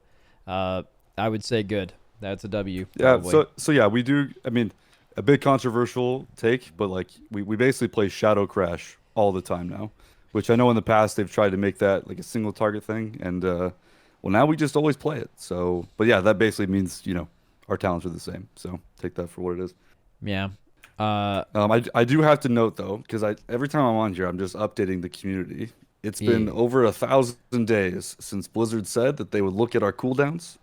I would say good. That's a W. Yeah, probably. so yeah, we do. I mean, a bit controversial take, but like we basically play Shadow Crash all the time now, which I know in the past they've tried to make that like a single target thing, and well, now we just always play it. So, but yeah, that basically means, you know, our talents are the same. So take that for what it is. Yeah. I do have to note though, because every time I'm on here, I'm just updating the community. It's been over 1,000 days since Blizzard said that they would look at our cooldowns,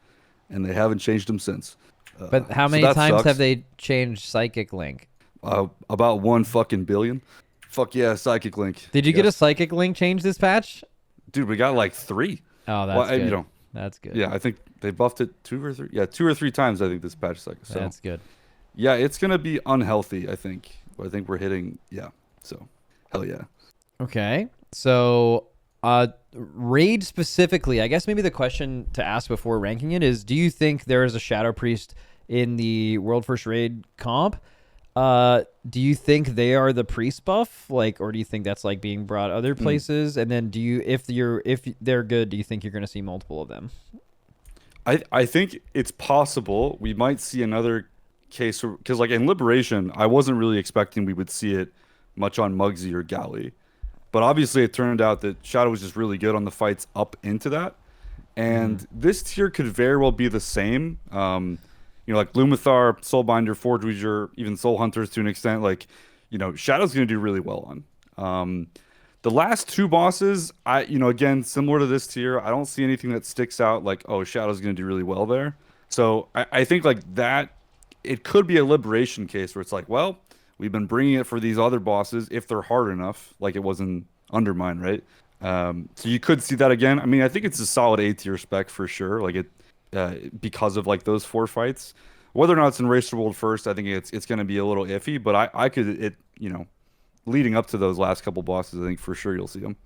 and they haven't changed them since. But how so many that times sucks. have they changed Psychic Link? About 1 fucking billion. Fuck yeah, Psychic Link. Did you get a Psychic Link change this patch? Dude, we got like 3. Oh, that's good. You know, that's good. yeah, I think they buffed it 2 or 3. Yeah, 2 or 3 times. I think this patch cycle. So That's good. yeah, it's gonna be unhealthy. I think we're hitting. Yeah. So hell yeah. Okay. So, raid specifically, I guess maybe the question to ask before ranking it is, do you think there is a Shadow Priest in the World First Raid comp? Do you think they are the priest buff, like, or do you think that's like being brought other places? And then if they're good, do you think you're going to see multiple of them? I think it's possible we might see another case because like in Liberation, I wasn't really expecting we would see it much on Muggsy or Galley. But obviously, it turned out that Shadow was just really good on the fights up into that. And this tier could very well be the same. You know, like Lumathar, Soulbinder, Forge Weaver, even Soul Hunters to an extent. Like, you know, Shadow's going to do really well on. The last 2 bosses, again, similar to this tier, I don't see anything that sticks out like, oh, Shadow's going to do really well there. So I think like that, it could be a Liberation case where it's like, well, we've been bringing it for these other bosses if they're hard enough, like it was in Undermine, right? So you could see that again. I mean, I think it's a solid A tier spec for sure. Like it, because of like those 4 fights. Whether or not it's in Race to World First, I think it's going to be a little iffy. But I could leading up to those last couple bosses, I think for sure you'll see them.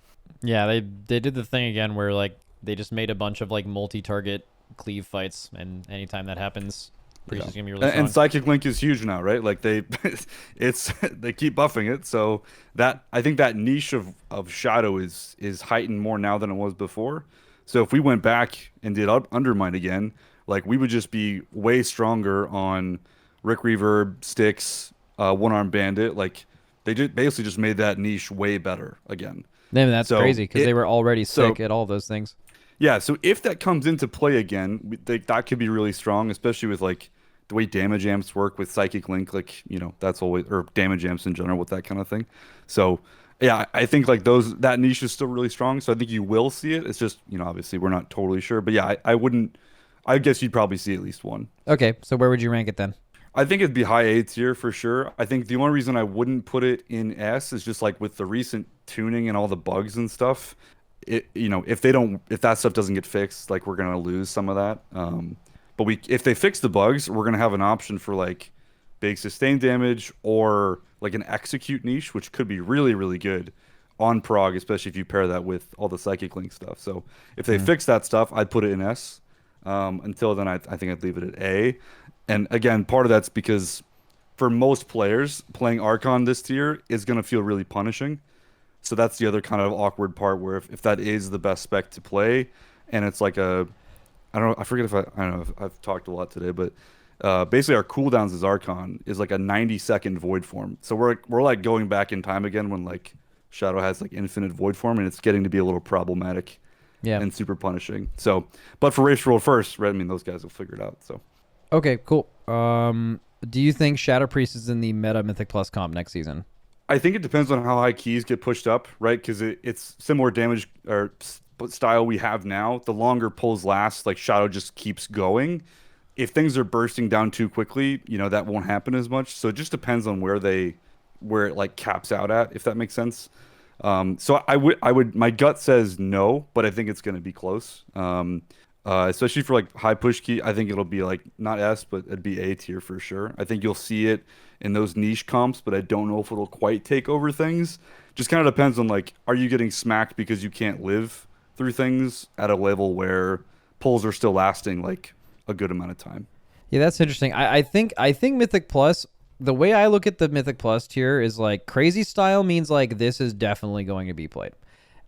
Yeah, they did the thing again where like they just made a bunch of like multi-target cleave fights, and anytime that happens, Priest is gonna be really strong. And Psychic Link is huge now, right? Like they keep buffing it, so that I think that niche of Shadow is heightened more now than it was before. So if we went back and did Undermine again, like we would just be way stronger on Rick Reverb, Styx, One Arm Bandit. Like they basically just made that niche way better again. Man, that's crazy because they were already sick at all those things. Yeah, so if that comes into play again, that could be really strong, especially with like the way damage amps work with Psychic Link, like, you know, that's always, or damage amps in general with that kind of thing. So yeah, I think like that niche is still really strong. So I think you will see it. It's just, you know, obviously we're not totally sure, but yeah, I guess you'd probably see at least one. Okay, so where would you rank it then? I think it'd be high A tier for sure. I think the only reason I wouldn't put it in S is just like with the recent tuning and all the bugs and stuff. If that stuff doesn't get fixed, like we're gonna lose some of that. But if they fix the bugs, we're gonna have an option for like big sustained damage or like an execute niche, which could be really, really good on prog, especially if you pair that with all the Psychic Link stuff. So if they fix that stuff, I'd put it in S. Until then, I think I'd leave it at A. And again, part of that's because for most players, playing Archon this tier is going to feel really punishing. So that's the other kind of awkward part where if that is the best spec to play, and it's like I don't know if I've talked a lot today, but basically our cooldowns as Archon is like a 90-second void form. So we're like going back in time again when like Shadow has like infinite void form, and it's getting to be a little problematic. Yeah. And super punishing. So, but for Race to World First, right? I mean, those guys will figure it out. So. Okay, cool. Do you think Shadow Priest is in the meta Mythic Plus comp next season? I think it depends on how high keys get pushed up, right? Because it's similar damage or style we have now. The longer pulls last, like Shadow just keeps going. If things are bursting down too quickly, you know, that won't happen as much. So it just depends on where it like caps out at, if that makes sense. So I would, my gut says no, but I think it's going to be close. Especially for like high push key, I think it'll be like not S, but it'd be A tier for sure. I think you'll see it in those niche comps, but I don't know if it'll quite take over things. Just kind of depends on like, are you getting smacked because you can't live through things at a level where pulls are still lasting like a good amount of time. Yeah, that's interesting. I think Mythic Plus, the way I look at the Mythic Plus tier is like crazy style means like this is definitely going to be played.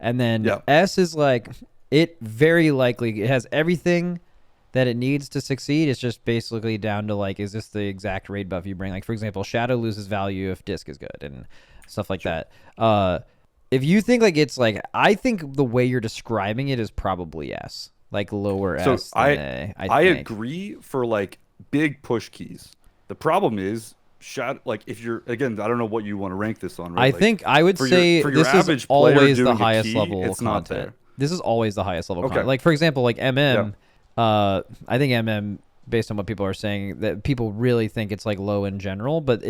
And then S is like it very likely it has everything that it needs to succeed. It's just basically down to like, is this the exact raid buff you bring? Like for example, Shadow loses value if Disc is good and stuff like that. If you think like it's like, I think the way you're describing it is probably S, like lower so S than A. I agree for like big push keys. The problem is shadow, like if you're again, I don't know what you want to rank this on. Right? I Like, think I would for say your this is average player always the doing a highest key, level it's not content. there. This is always the highest level Okay. content. Like for example, like MM. I think MM, based on what people are saying, that people really think it's like low in general, but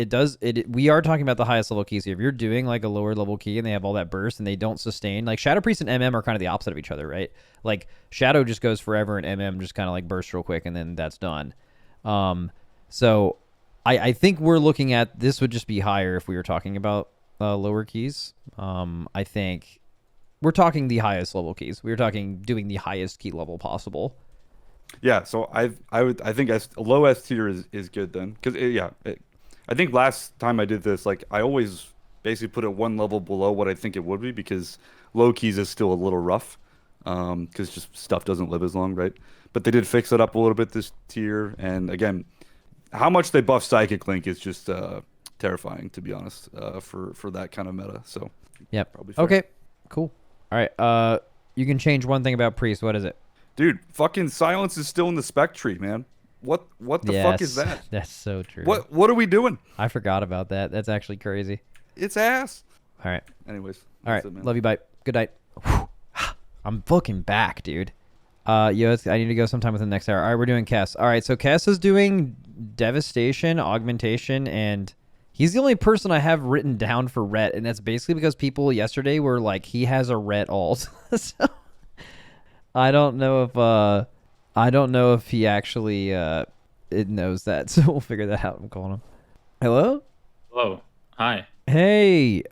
we are talking about the highest level keys here. If you're doing like a lower level key and they have all that burst and they don't sustain, like Shadow Priest and MM are kind of the opposite of each other, right? Like Shadow just goes forever and MM just kind of like bursts real quick and then that's done. So I think we're looking at, this would just be higher if we were talking about lower keys. I think we're talking the highest level keys. We were talking doing the highest key level possible. Yeah, so I think low S tier is good then, because I think last time I did this, like I always basically put it one level below what I think it would be, because low keys is still a little rough, because just stuff doesn't live as long, right? But they did fix it up a little bit this tier, and again, how much they buff Psychic Link is just terrifying, to be honest, for that kind of meta. So yep. Probably fair. Okay. Cool. All right. You can change one thing about Priest. What is it? Dude, fucking silence is still in the spec tree, man. What the fuck is that? That's so true. What are we doing? I forgot about that. That's actually crazy. It's ass. All right. Anyways. All right. That's it, man. Love you. Bye. Good night. I'm fucking back, dude. I need to go sometime within the next hour. All right, we're doing Kess. All right, so Kess is doing Devastation, Augmentation, and he's the only person I have written down for Ret, and that's basically because people yesterday were like, he has a Ret ult. So I don't know if he actually it knows that. So we'll figure that out. I'm calling him. Hello? Hello. Hi. Hey.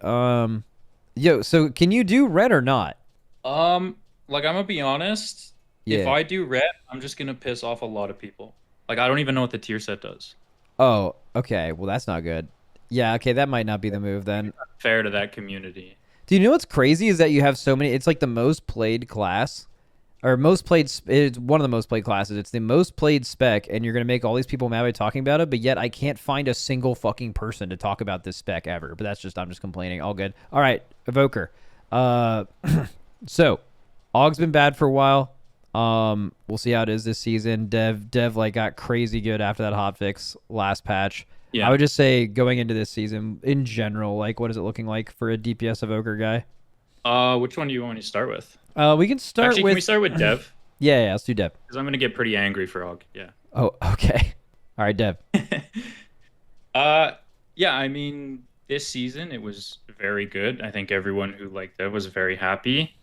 Yo, so can you do Ret or not? Like I'm gonna be honest. If Yeah. I do Ret, I'm just gonna piss off a lot of people. Like I don't even know what the tier set does. Oh, okay. Well, that's not good. Yeah, okay, that might not be the move then. Fair to that community. Do you know what's crazy is that you have so many, it's like the most played class, or most played, it's one of the most played classes. It's the most played spec, and you're going to make all these people mad by talking about it, but yet I can't find a single fucking person to talk about this spec ever. But that's just, I'm just complaining. All good. All right, Evoker. So, Aug's been bad for a while. We'll see how it is this season. Dev like got crazy good after that hotfix last patch. Yeah. I would just say going into this season in general, like what is it looking like for a DPS Evoker guy? Which one do you want me to start with? We can start Actually, with. can we start with Dev? Yeah, let's do Dev. Because I'm gonna get pretty angry for Aug. Yeah. Oh, okay. All right, Dev. Yeah. I mean, this season it was very good. I think everyone who liked Dev was very happy.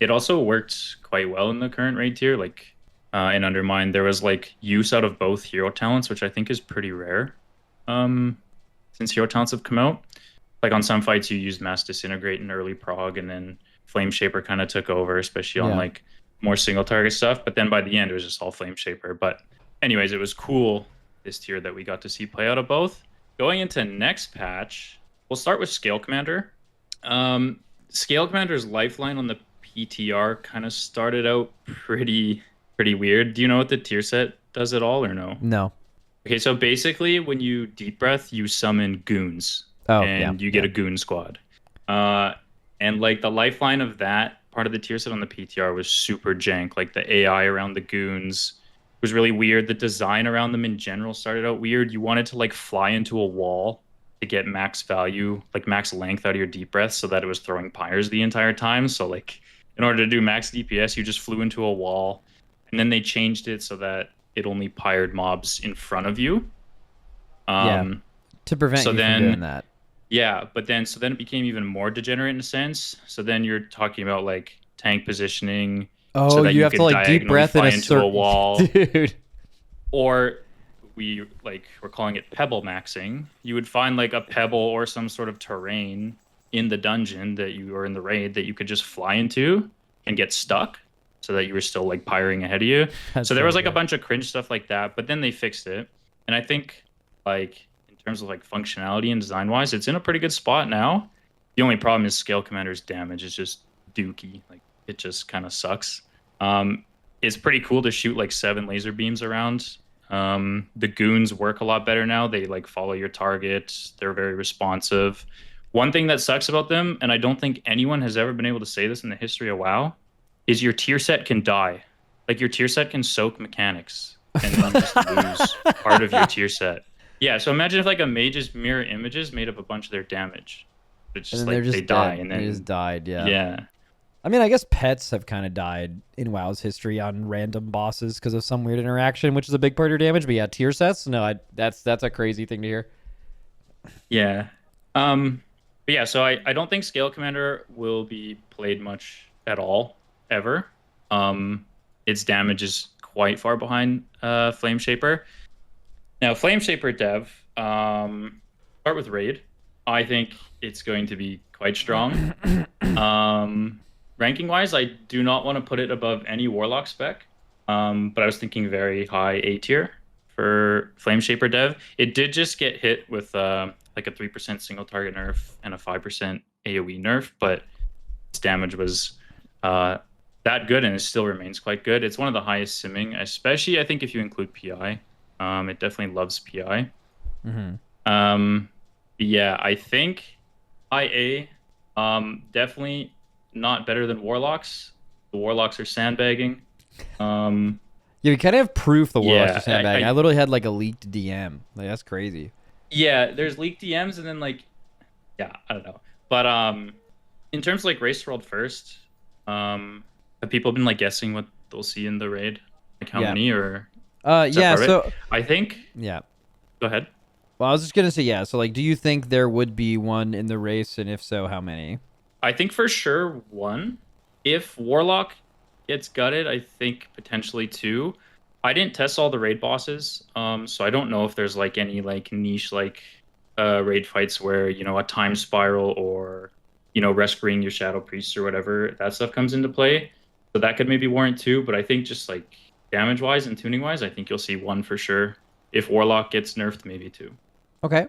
It also worked quite well in the current raid tier. Like in Undermine, there was like use out of both hero talents, which I think is pretty rare. Since hero talents have come out, like on some fights you used Mass Disintegrate in early prog, and then Flame Shaper kind of took over, especially on like more single target stuff. But then by the end, it was just all Flame Shaper. But anyways, it was cool this tier that we got to see play out of both. Going into next patch, we'll start with Scale Commander. Scale Commander's lifeline on the PTR kind of started out pretty weird. Do you know what the tier set does at all or no? No. Okay, so basically when you deep breath, you summon goons. Oh, and you get a goon squad. And like the lifeline of that part of the tier set on the PTR was super jank. Like the AI around the goons was really weird. The design around them in general started out weird. You wanted to like fly into a wall to get max value, like max length out of your deep breath so that it was throwing pyres the entire time. So like in order to do max DPS, you just flew into a wall. And then they changed it so that it only pyred mobs in front of you. To prevent you from doing that. Yeah, but then so then it became even more degenerate in a sense. So then you're talking about like tank positioning. Oh, so that you have to like deep breath in fly a into a wall. Dude. Or we're calling it pebble maxing. You would find like a pebble or some sort of terrain in the dungeon that you or in the raid that you could just fly into and get stuck, so that you were still like pyring ahead of you. So there was like a bunch of cringe stuff like that, but then they fixed it. And I think like in terms of like functionality and design wise, it's in a pretty good spot now. The only problem is Scale Commander's damage is just dookie. Like it just kind of sucks. It's pretty cool to shoot like 7 laser beams around. The goons work a lot better now. They like follow your target. They're very responsive. One thing that sucks about them, and I don't think anyone has ever been able to say this in the history of WoW, is your tier set can die. Like your tier set can soak mechanics and then just lose part of your tier set. Yeah, so imagine if like a mage's mirror images made up a bunch of their damage. It's just And then like they're just they die dead. and then They just died. Yeah. yeah. I mean, I guess pets have kind of died in WoW's history on random bosses because of some weird interaction, which is a big part of your damage. But yeah, tier sets, no, that's a crazy thing to hear. Yeah. But yeah, so I don't think Scale Commander will be played much at all, ever. Its damage is quite far behind Flame Shaper. Now, Flame Shaper dev, start with Raid. I think it's going to be quite strong. Ranking-wise, I do not want to put it above any Warlock spec, but I was thinking very high A tier for Flame Shaper dev. It did just get hit with like a 3% single target nerf and a 5% AoE nerf, but its damage was that good, and it still remains quite good. It's one of the highest simming, especially I think if you include PI. It definitely loves PI. Yeah, I think IA definitely not better than Warlocks. The Warlocks are sandbagging. Yeah, we kind of have proof the Warlocks Yeah, are sandbagging. I literally had like a leaked DM. Like that's crazy. Yeah, there's leaked DMs and then like, yeah, I don't know. But in terms of like Race World first, have people been like guessing what they'll see in the raid? Like how many or? Yeah. So I think. Yeah. Go ahead. Well, I was just gonna say yeah. So like, do you think there would be one in the race, and if so, how many? I think for sure one. If Warlock gets gutted, I think potentially two. I didn't test all the raid bosses, so I don't know if there's like any like niche like raid fights where you know a time spiral or you know rescuing your shadow priests or whatever that stuff comes into play. So that could maybe warrant two, but I think just like damage wise and tuning wise, I think you'll see one for sure. If Warlock gets nerfed, maybe two. Okay.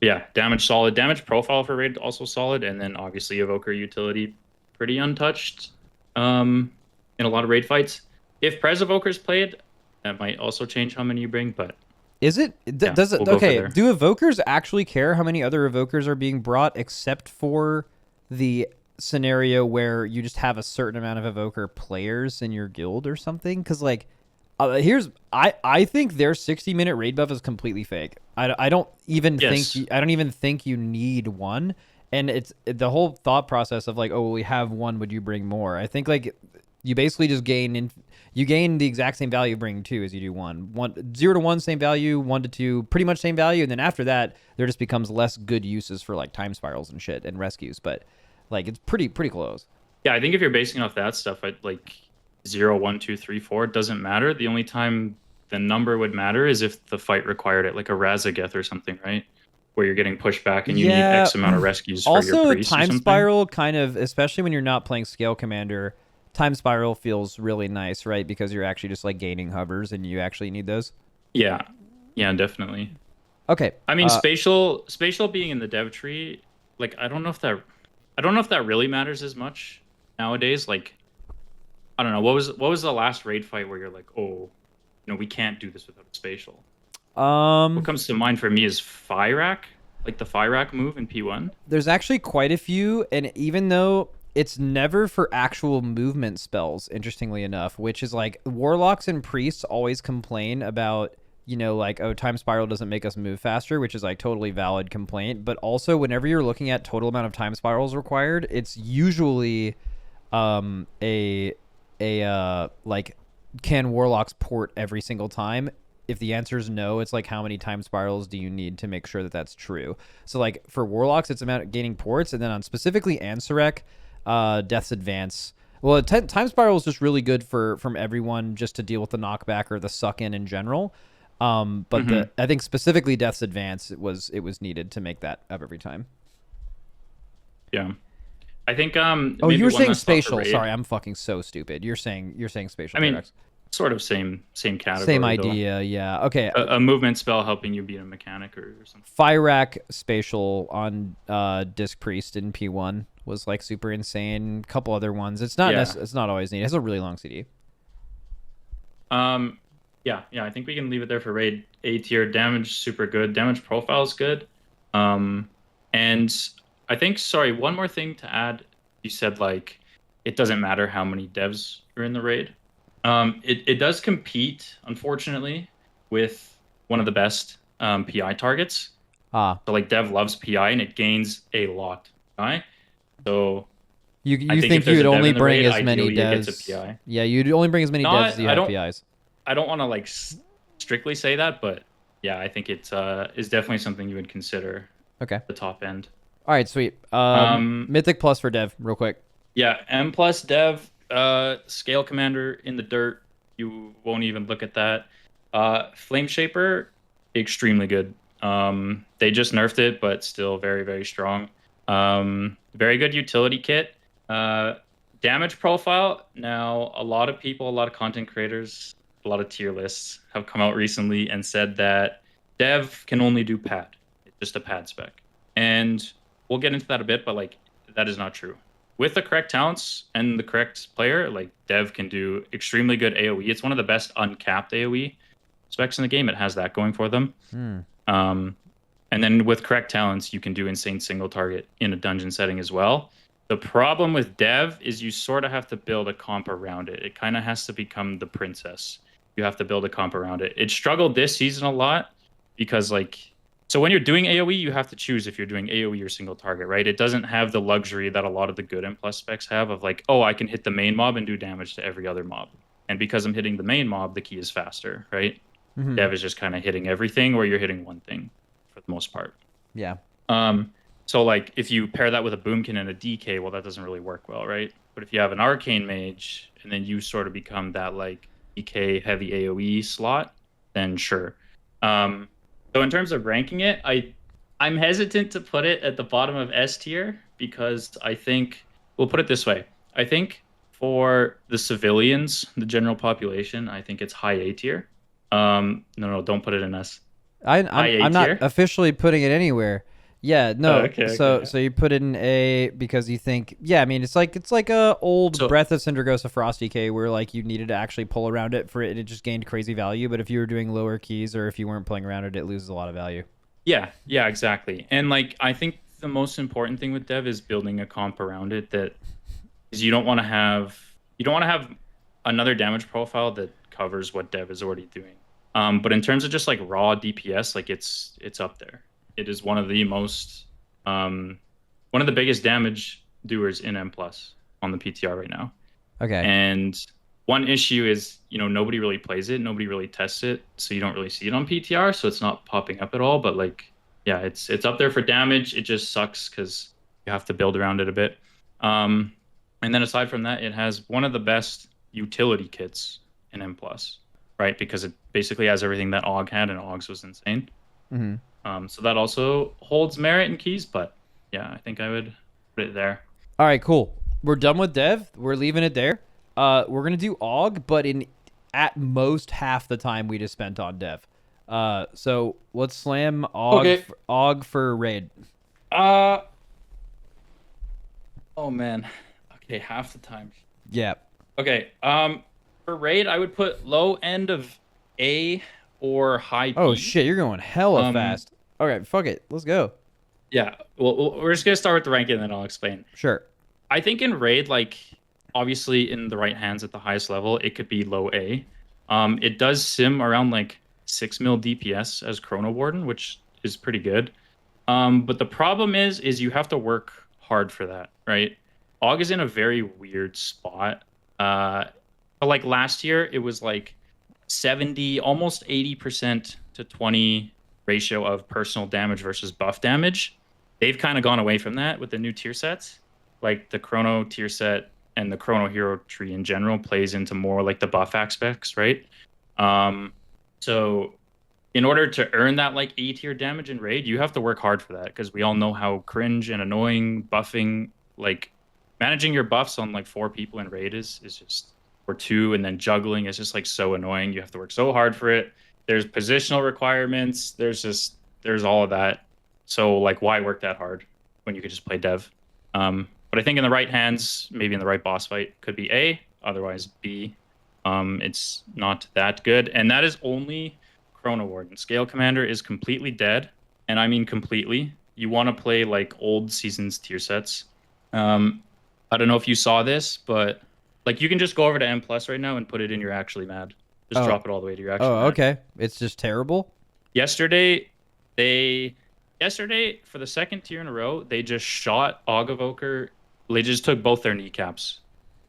Yeah, damage solid. Damage profile for raid also solid, and then obviously Evoker utility pretty untouched in a lot of raid fights. If Prez Evoker's played, that might also change how many you bring, but is it does it we'll go for okay, there. do Evokers actually care how many other Evokers are being brought except for the scenario where you just have a certain amount of Evoker players in your guild or something? Because like I think their 60-minute raid buff is completely fake. I don't even think you need one. And it's the whole thought process of like, oh, well, we have one, would you bring more? I think like you basically just gain the exact same value of bringing two as you do one. 0 to 1 same value, 1 to 2 pretty much same value, and then after that there just becomes less good uses for like time spirals and shit and rescues. But like it's pretty close. Yeah, I think if you're basing off that stuff, like 0, 1, 2, 3, 4, it doesn't matter. The only time the number would matter is if the fight required it, like a Razageth or something, right? Where you're getting pushed back and you need X amount of rescues for your priest. Also, time spiral kind of, especially when you're not playing Scale Commander, time spiral feels really nice, right? Because you're actually just like gaining hovers and you actually need those. Yeah, definitely. Okay. I mean, spatial being in the dev tree, like I don't know if that really matters as much nowadays. Like, I don't know, what was the last raid fight where you're like, oh, we can't do this without spatial? What comes to mind for me is Fyrak, like the Fyrak move in P1. There's actually quite a few, and even though it's never for actual movement spells, interestingly enough, which is like Warlocks and Priests always complain about, like, oh, time spiral doesn't make us move faster, which is like totally valid complaint. But also whenever you're looking at total amount of time spirals required, it's usually like, can Warlocks port every single time? If the answer is no, it's like how many time spirals do you need to make sure that that's true? So like for Warlocks, it's about gaining ports, and then on specifically Ansurek, Death's Advance. Well, time spiral is just really good from everyone just to deal with the knockback or the suck in general. But I think specifically Death's Advance it was needed to make that up every time. Yeah, I think. Oh, you were saying spatial. Sorry, I'm fucking so stupid. You're saying spatial. I mean, sort of same category. Same idea, yeah. Okay. A movement spell helping you beat a mechanic or something. Fyrak spatial on Disc Priest in P1 was like super insane. A couple other ones. It's not it's not always needed. It has a really long CD. Yeah, I think we can leave it there for raid. A tier damage super good. Damage profile is good. And I think one more thing to add. You said like it doesn't matter how many devs are in the raid. It does compete, unfortunately, with one of the best PI targets. Ah, So like Dev loves PI and it gains a lot. Right? So you I think think if there's you'd a dev only in the bring raid, as many ideally it devs? gets a PI. Yeah, you'd only bring as many devs as you I have don't- PIs. I don't want to like strictly say that, but yeah, I think it is definitely something you would consider Okay. the top end. All right, sweet. Mythic Plus for Dev, real quick. Yeah, M plus Dev, Scale Commander in the dirt. You won't even look at that. Flame Shaper, extremely good. They just nerfed it, but still very, very strong. Very good utility kit. Damage profile. Now, a lot of people, a lot of content creators, a lot of tier lists have come out recently and said that Dev can only do pad. It's just a pad spec. And we'll get into that a bit, but like that is not true. With the correct talents and the correct player, like Dev can do extremely good AoE. It's one of the best uncapped AoE specs in the game. It has that going for them. And then with correct talents, you can do insane single target in a dungeon setting as well. The problem with Dev is you sort of have to build a comp around it. It kind of has to become the princess. You have to build a comp around it. It struggled this season a lot because like, so when you're doing AoE, you have to choose if you're doing AoE or single target, right? It doesn't have the luxury that a lot of the good M+ specs have of like, oh, I can hit the main mob and do damage to every other mob. And because I'm hitting the main mob, the key is faster, right? Dev is just kind of hitting everything where you're hitting one thing for the most part. Yeah. So like if you pair that with a Boomkin and a DK, well, that doesn't really work well, right? But if you have an Arcane Mage and then you sort of become that like DK heavy AoE slot, then sure. So in terms of ranking it, I'm hesitant to put it at the bottom of S tier because I think we'll put it this way. I think for the civilians, the general population, I think it's high A tier. No, don't put it in S. I'm not tier? officially putting it anywhere. Yeah, no. Okay, so okay. so you put it in A because you think, yeah, I mean it's like a old So- Breath of Syndragosa Frosty K where like you needed to actually pull around it for it just gained crazy value, but if you were doing lower keys or if you weren't pulling around it, it loses a lot of value. Yeah, exactly. And like I think the most important thing with Dev is building a comp around it that is you don't want to have another damage profile that covers what Dev is already doing. But in terms of just like raw DPS, like it's up there. It is one of the most one of the biggest damage doers in M+ on the PTR right now. Okay. And one issue is, nobody really plays it, nobody really tests it, so you don't really see it on PTR, so it's not popping up at all. But like, yeah, it's up there for damage. It just sucks because you have to build around it a bit. And then aside from that, it has one of the best utility kits in M+, right? Because it basically has everything that AUG had, and AUG's was insane. So that also holds merit in keys, but yeah, I think I would put it there. All right, cool. We're done with Dev. We're leaving it there. We're gonna do AUG, but in at most half the time we just spent on Dev. So let's slam AUG. Okay. AUG for raid. Oh man. Okay, half the time. Yeah. Okay. For raid, I would put low end of A or high B. Oh shit, you're going hella fast. Okay, fuck it. Let's go. Yeah. Well, we're just gonna start with the ranking, and then I'll explain. Sure. I think in raid, like obviously in the right hands at the highest level, it could be low A. It does sim around like 6 mil DPS as Chrono Warden, which is pretty good. But the problem is you have to work hard for that, right? AUG is in a very weird spot. But like last year, it was like 70, almost 80% to 20 ratio of personal damage versus buff damage. They've kind of gone away from that with the new tier sets. Like the Chrono tier set and the Chrono hero tree in general plays into more like the buff aspects, right? So in order to earn that like A tier damage in raid, you have to work hard for that because we all know how cringe and annoying buffing, like managing your buffs on like 4 people in raid is just, or 2, and then juggling is just like so annoying. You have to work so hard for it. There's positional requirements. There's all of that. So like, why work that hard when you could just play Dev? But I think in the right hands, maybe in the right boss fight, could be A, otherwise B. It's not that good. And that is only Chrono Warden. Scale Commander is completely dead. And I mean completely. You want to play like old seasons tier sets. I don't know if you saw this, but like you can just go over to M+ right now and put it in You're Actually Mad. Just drop it all the way to You're Actually Mad. Okay. It's just terrible? Yesterday, for the second tier in a row, they just shot Evoker. They just took both their kneecaps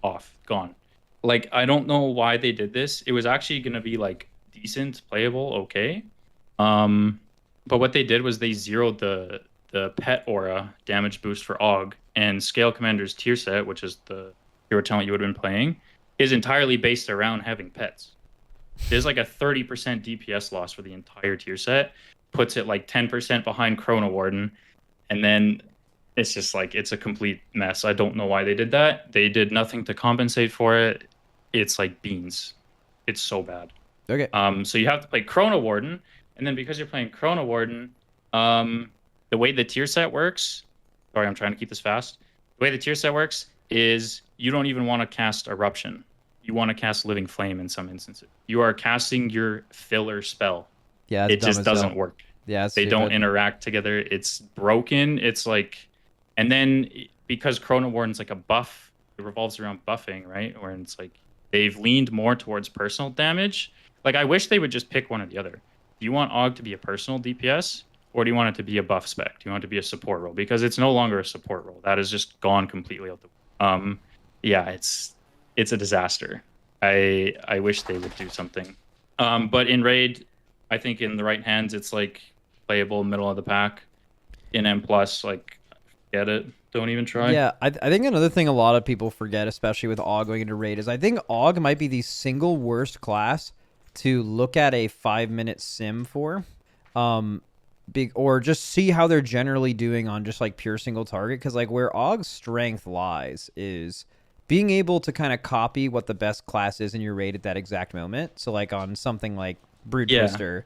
off, gone. Like, I don't know why they did this. It was actually gonna be like decent, playable, okay. But what they did was they zeroed the pet aura damage boost for Og, and Scale Commander's tier set, which is the hero talent you would have been playing, is entirely based around having pets. There's like a 30% DPS loss for the entire tier set, puts it like 10% behind Chrono Warden, and then it's just like, it's a complete mess. I don't know why they did that. They did nothing to compensate for it. It's like beans. It's so bad. Okay. So you have to play Chrono Warden, and then because you're playing Chrono Warden, the way the tier set works, sorry, I'm trying to keep this fast. The way the tier set works is you don't even want to cast Eruption. You want to cast Living Flame in some instances. You are casting your filler spell. Yeah, it just doesn't work. Yeah, they don't interact together. It's broken. It's like, and then because Chrono Warden's like a buff, it revolves around buffing, right? Where it's like they've leaned more towards personal damage. Like, I wish they would just pick one or the other. Do you want Og to be a personal DPS, or do you want it to be a buff spec? Do you want it to be a support role? Because it's no longer a support role. That has just gone completely out the yeah, it's a disaster. I wish they would do something. But in Raid, I think in the right hands, it's like playable middle of the pack. In M+, like, get it. Don't even try. Yeah, I think another thing a lot of people forget, especially with AUG going into Raid, is I think AUG might be the single worst class to look at a 5-minute sim for. Or just see how they're generally doing on just like pure single target. Because like where AUG's strength lies is being able to kind of copy what the best class is in your raid at that exact moment. So like on something like Brood Twister.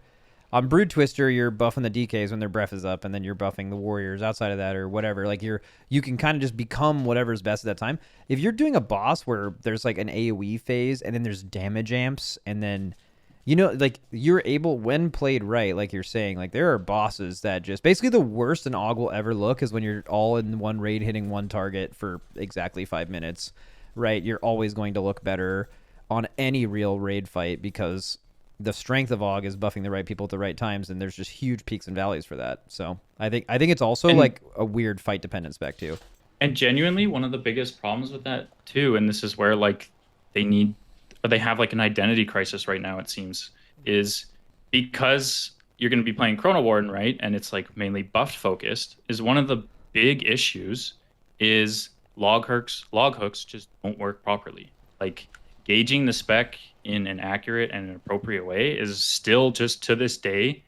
On Brood Twister, you're buffing the DKs when their breath is up, and then you're buffing the warriors outside of that or whatever. Like you can kind of just become whatever's best at that time. If you're doing a boss where there's like an AoE phase and then there's damage amps, and then like you're able, when played right, like you're saying, like there are bosses that just basically the worst an AUG will ever look is when you're all in one raid hitting one target for exactly 5 minutes, right? You're always going to look better on any real raid fight because the strength of AUG is buffing the right people at the right times, and there's just huge peaks and valleys for that. So I think it's also like a weird fight dependent spec too. And genuinely, one of the biggest problems with that too, and this is where like they have like an identity crisis right now, it seems, is because you're going to be playing Chrono Warden, right? And it's like mainly buff focused, is one of the big issues is log hooks just don't work properly. Like gauging the spec in an accurate and an appropriate way is still just to this day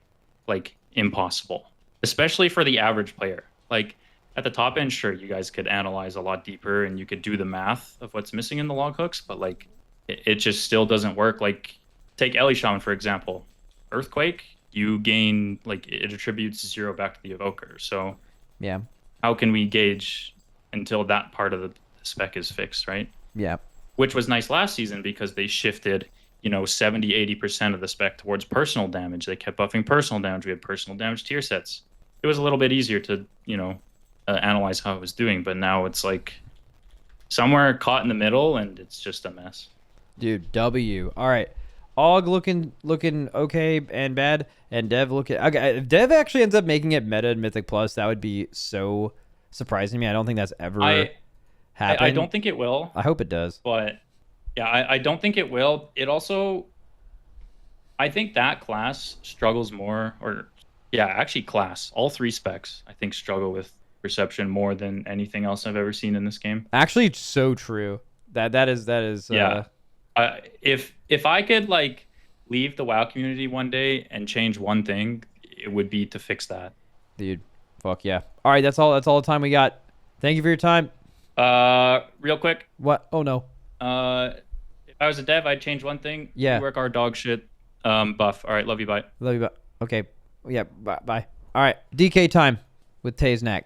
like impossible, especially for the average player. Like at the top end, sure, you guys could analyze a lot deeper and you could do the math of what's missing in the log hooks, but like it just still doesn't work. Like take Shaman for example. Earthquake, you gain, like it attributes 0 back to the Evoker. So yeah, how can we gauge until that part of the spec is fixed, right? Yeah. Which was nice last season because they shifted, 70-80% of the spec towards personal damage. They kept buffing personal damage. We had personal damage tier sets. It was a little bit easier to, analyze how it was doing, but now it's like somewhere caught in the middle and it's just a mess. Dude, W. All right. AUG looking okay and bad, and Dev looking okay. If Dev actually ends up making it meta and Mythic Plus, that would be so surprising to me. I don't think that's ever happened. I don't think it will. I hope it does. But yeah, I don't think it will. It also, I think that class struggles more, class, all 3 specs, I think struggle with perception more than anything else I've ever seen in this game. Actually, it's so true. That is. Yeah. If I could like leave the WoW community one day and change one thing, it would be to fix that. Dude, fuck yeah. All right, that's all the time we got. Thank you for your time. Real quick. What? Oh no. If I was a dev, I'd change one thing. Yeah. Work our dog shit buff. All right, love you, bye. Love you, bye. Okay. Yeah, bye. All right, DK time with Taeznak.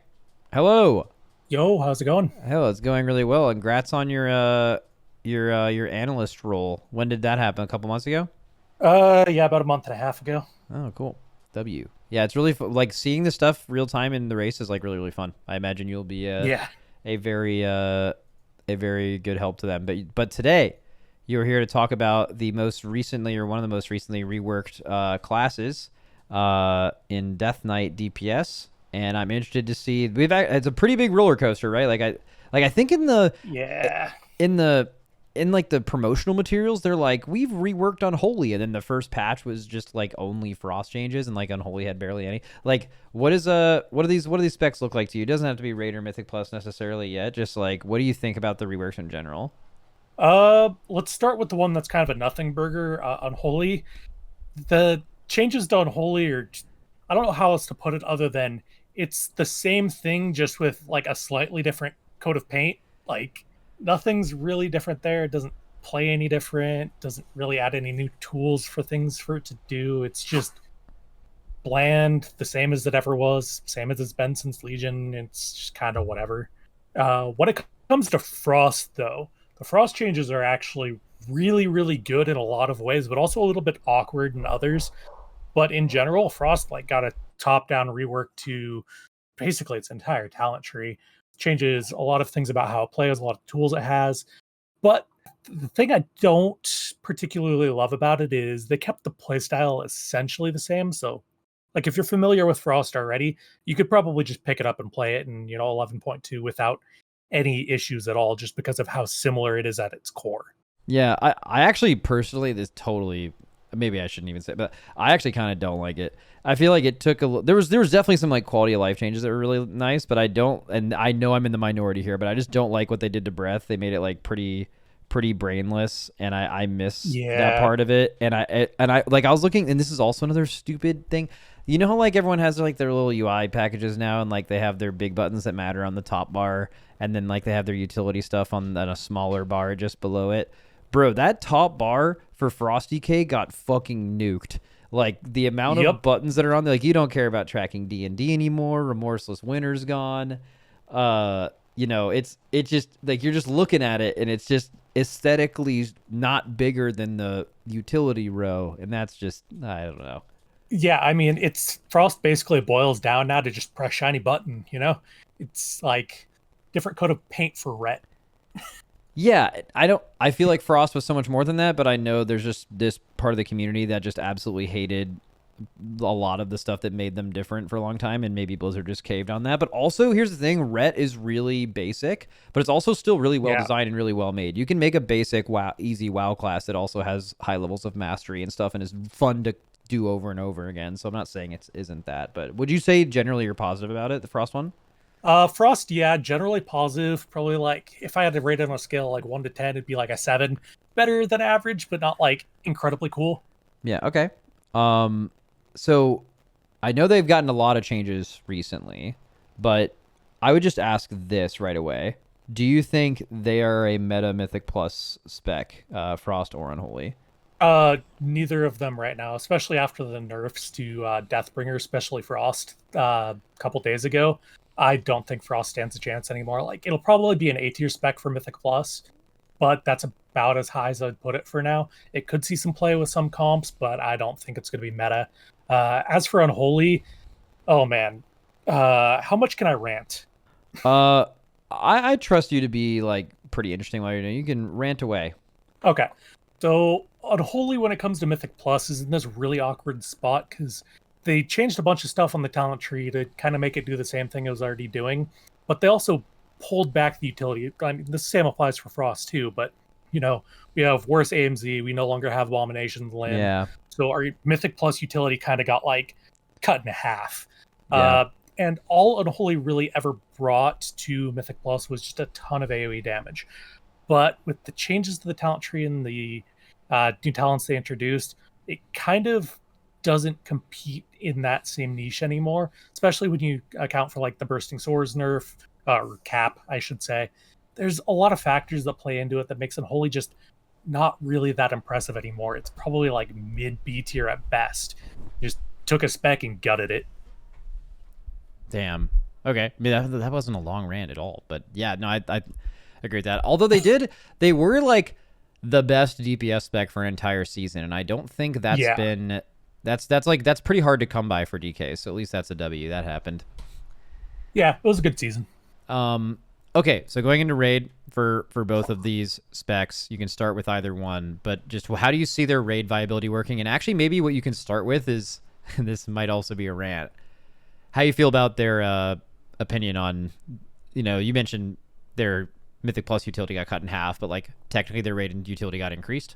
Hello. Yo, how's it going? Hello, it's going really well. And congrats on your analyst role. When did that happen? A couple months ago? Yeah, about a month and a half ago. Oh, cool. W. Yeah, it's really like seeing the stuff real time in the race is like really fun. I imagine you'll be a very good help to them. But today you're here to talk about the most recently, or one of the most recently reworked classes, in Death Knight DPS, and I'm interested to see. It's a pretty big roller coaster, right? I think in like the promotional materials, they're like, we've reworked Unholy, and then the first patch was just like only Frost changes, and like Unholy had barely any. Like, what do these specs look like to you? It doesn't have to be Raid or Mythic Plus necessarily yet. Just like, what do you think about the reworks in general? Let's start with the one that's kind of a nothing burger, Unholy. The changes to Unholy are, I don't know how else to put it other than it's the same thing, just with like a slightly different coat of paint. Like, nothing's really different there. It doesn't play any different, doesn't really add any new tools for things for it to do. It's just bland, the same as it ever was, same as it's been since Legion. It's just kind of whatever. When it comes to Frost, though, the Frost changes are actually really, really good in a lot of ways, but also a little bit awkward in others. But in general, Frost like got a top-down rework to basically its entire talent tree. Changes a lot of things about how it plays, a lot of tools it has. But the thing I don't particularly love about it is they kept the playstyle essentially the same. So, like, if you're familiar with Frost already, you could probably just pick it up and play it in, 11.2 without any issues at all, just because of how similar it is at its core. Yeah, I actually personally, this totally, maybe I shouldn't even say, but I actually kind of don't like it. I feel like it took there was definitely some like quality of life changes that were really nice, but I don't, and I know I'm in the minority here, but I just don't like what they did to Breath. They made it like pretty brainless, and I miss that part of it. And I like, I was looking, and this is also another stupid thing. You know how like everyone has like their little UI packages now, and like they have their big buttons that matter on the top bar, and then like they have their utility stuff on a smaller bar just below it. Bro, that top bar for Frosty K got fucking nuked. Like, the amount of buttons that are on there, like, you don't care about tracking D&D anymore. Remorseless Winter's gone. It's just, like, you're just looking at it, and it's just aesthetically not bigger than the utility row, and that's just, I don't know. Yeah, I mean, Frost basically boils down now to just press shiny button, It's like different coat of paint for ret. Yeah, I feel like Frost was so much more than that, but I know there's just this part of the community that just absolutely hated a lot of the stuff that made them different for a long time, and maybe Blizzard just caved on that. But also, here's the thing, Ret is really basic, but it's also still really well designed and really well made. You can make a basic easy WoW class that also has high levels of mastery and stuff and is fun to do over and over again. So I'm not saying it isn't that, but would you say generally you're positive about it, the Frost one? Frost, yeah, generally positive. Probably like, if I had to rate it on a scale like 1 to 10, it'd be like a 7. Better than average, but not like incredibly cool. Yeah, okay. So I know they've gotten a lot of changes recently, but I would just ask this right away. Do you think they are a meta Mythic Plus spec, Frost or Unholy? Neither of them right now, especially after the nerfs to Deathbringer, especially Frost a couple days ago. I don't think Frost stands a chance anymore. Like, it'll probably be an A tier spec for Mythic Plus, but that's about as high as I'd put it for now. It could see some play with some comps, but I don't think it's going to be meta. As for Unholy, oh man, how much can I rant? I trust you to be like pretty interesting while you're doing. You can rant away. Okay, so Unholy, when it comes to Mythic Plus, is in this really awkward spot because they changed a bunch of stuff on the talent tree to kind of make it do the same thing it was already doing, but they also pulled back the utility. I mean, the same applies for Frost too, but we have worse AMZ. We no longer have Abomination's Limb. Yeah. So our Mythic Plus utility kind of got like cut in half. Yeah. And all Unholy really ever brought to Mythic Plus was just a ton of AoE damage. But with the changes to the talent tree and the new talents they introduced, it kind of doesn't compete in that same niche anymore, especially when you account for like the Bursting Swords nerf, or cap, I should say. There's a lot of factors that play into it that makes Unholy just not really that impressive anymore. It's probably like mid B tier at best. Just took a spec and gutted it. Damn. Okay. I mean, that wasn't a long rant at all, but yeah, no, I agree with that. Although they were like the best DPS spec for an entire season, and I don't think that's been. That's pretty hard to come by for DK, so at least that's a W. That happened. Yeah, it was a good season. Okay, so going into raid for both of these specs, you can start with either one, but just how do you see their raid viability working? And actually, maybe what you can start with is this might also be a rant. How you feel about their opinion on, you mentioned their Mythic Plus utility got cut in half, but like technically their raid and utility got increased.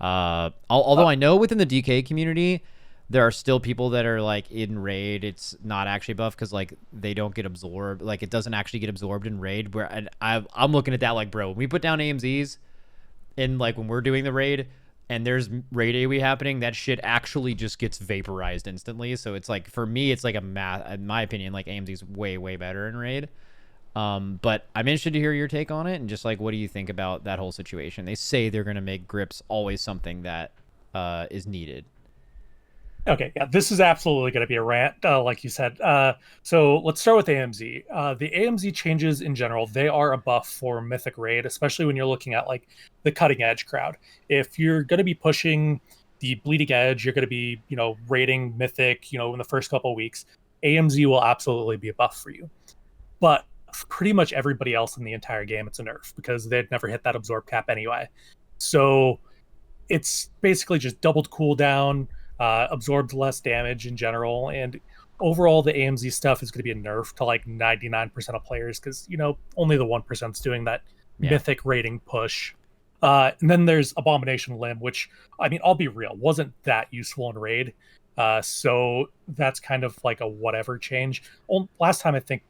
Although I know within the DK community, there are still people that are like in raid, it's not actually buff because like they don't get absorbed. Like it doesn't actually get absorbed in raid. Where I'm looking at that like, bro, when we put down AMZs and like when we're doing the raid and there's raid AoE happening, that shit actually just gets vaporized instantly. So it's like, for me, it's like in my opinion, like AMZ's way, way better in raid. But I'm interested to hear your take on it and just like, what do you think about that whole situation? They say they're going to make grips always something that is needed. Okay, yeah, this is absolutely going to be a rant, like you said. So let's start with AMZ. The AMZ changes in general, they are a buff for Mythic Raid, especially when you're looking at like the cutting edge crowd. If you're going to be pushing the bleeding edge, you're going to be, raiding Mythic, in the first couple of weeks, AMZ will absolutely be a buff for you. But for pretty much everybody else in the entire game, it's a nerf because they'd never hit that absorb cap anyway. So it's basically just doubled cooldown, absorbed less damage in general, and overall the AMZ stuff is going to be a nerf to like 99% of players because only the 1% is doing that mythic rating push. And then there's Abomination Limb, which I'll be real, wasn't that useful in raid, so that's kind of like a whatever change. Last time I think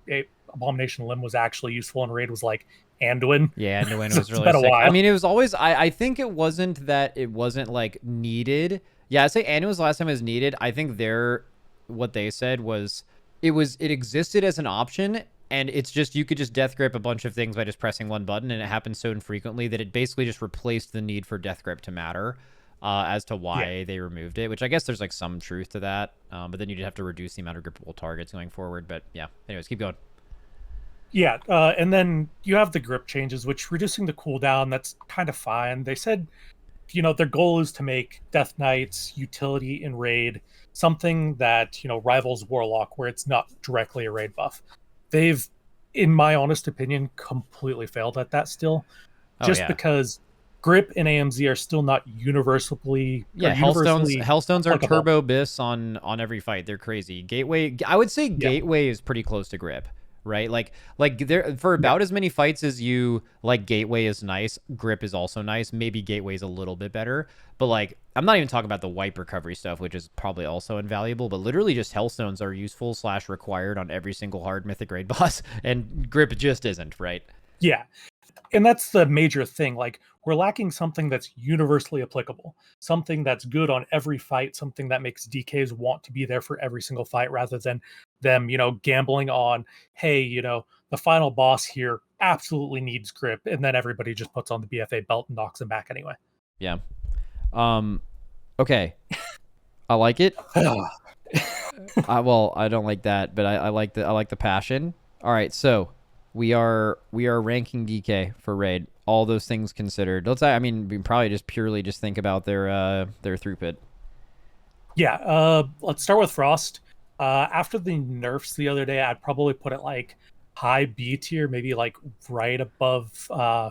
Abomination Limb was actually useful in raid was like Anduin. Yeah, Anduin was really sick. It was always I think it wasn't like needed. Yeah, I'd say Anduin was the last time it was needed. I think what they said was it existed as an option, and it's just you could just death grip a bunch of things by just pressing one button, and it happens so infrequently that it basically just replaced the need for death grip to matter as to why they removed it, which I guess there's like some truth to that, but then you'd have to reduce the amount of grippable targets going forward. But yeah, anyways, keep going. Yeah, and then you have the grip changes, which reducing the cooldown, that's kind of fine. They said their goal is to make Death Knight's utility in raid something that, rivals Warlock, where it's not directly a raid buff. They've, in my honest opinion, completely failed at that still. Because grip and AMZ are still not universally... Yeah, Hellstones are turbo bis on every fight. They're crazy. Gateway, I would say Gateway is pretty close to grip. Right, like there for about as many fights as you like. Gateway is nice. Grip is also nice. Maybe Gateway is a little bit better, but like I'm not even talking about the wipe recovery stuff, which is probably also invaluable. But literally, just Hellstones are useful / required on every single hard mythic raid boss, and grip just isn't. Right? Yeah, and that's the major thing. Like we're lacking something that's universally applicable, something that's good on every fight, something that makes DKs want to be there for every single fight, rather than them, gambling on, hey, the final boss here absolutely needs grip, and then everybody just puts on the BFA belt and knocks him back anyway. Yeah. Okay. I like it. Well, I don't like that, but I like the passion. All right, so we are ranking DK for raid. All those things considered. We can probably just purely think about their throughput. Yeah. Let's start with Frost. After the nerfs the other day, I'd probably put it like high B tier, maybe like right above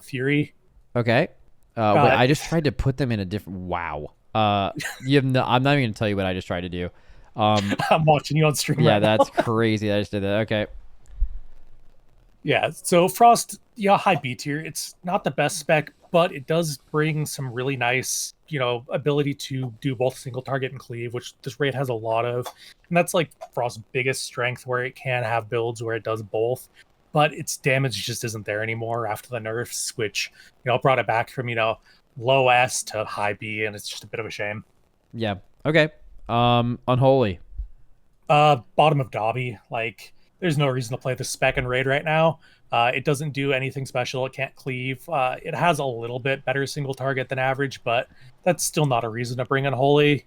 Fury. Okay. I just tried to put them in a different. Wow. I'm not even gonna tell you what I just tried to do. I'm watching you on stream. Yeah, right that's now. crazy. I just did that. Okay. Yeah. So Frost, high B tier. It's not the best spec, but it does bring some really nice, ability to do both single target and cleave, which this raid has a lot of. And that's like Frost's biggest strength, where it can have builds where it does both, but its damage just isn't there anymore after the nerfs, which, brought it back from, low S to high B, and it's just a bit of a shame. Yeah. Okay. Unholy. Bottom of Dobby. Like, there's no reason to play the spec and raid right now. It doesn't do anything special. It can't cleave. It has a little bit better single target than average, but that's still not a reason to bring Unholy.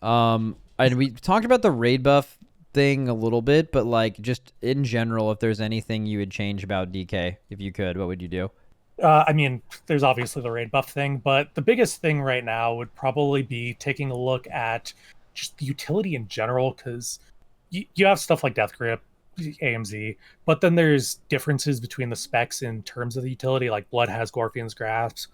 And we talked about the raid buff thing a little bit, but like just in general, if there's anything you would change about DK, if you could, what would you do? There's obviously the raid buff thing, but the biggest thing right now would probably be taking a look at just the utility in general, because you have stuff like Death Grip, AMZ, but then there's differences between the specs in terms of the utility. Like Blood has Gorfian's Grasp,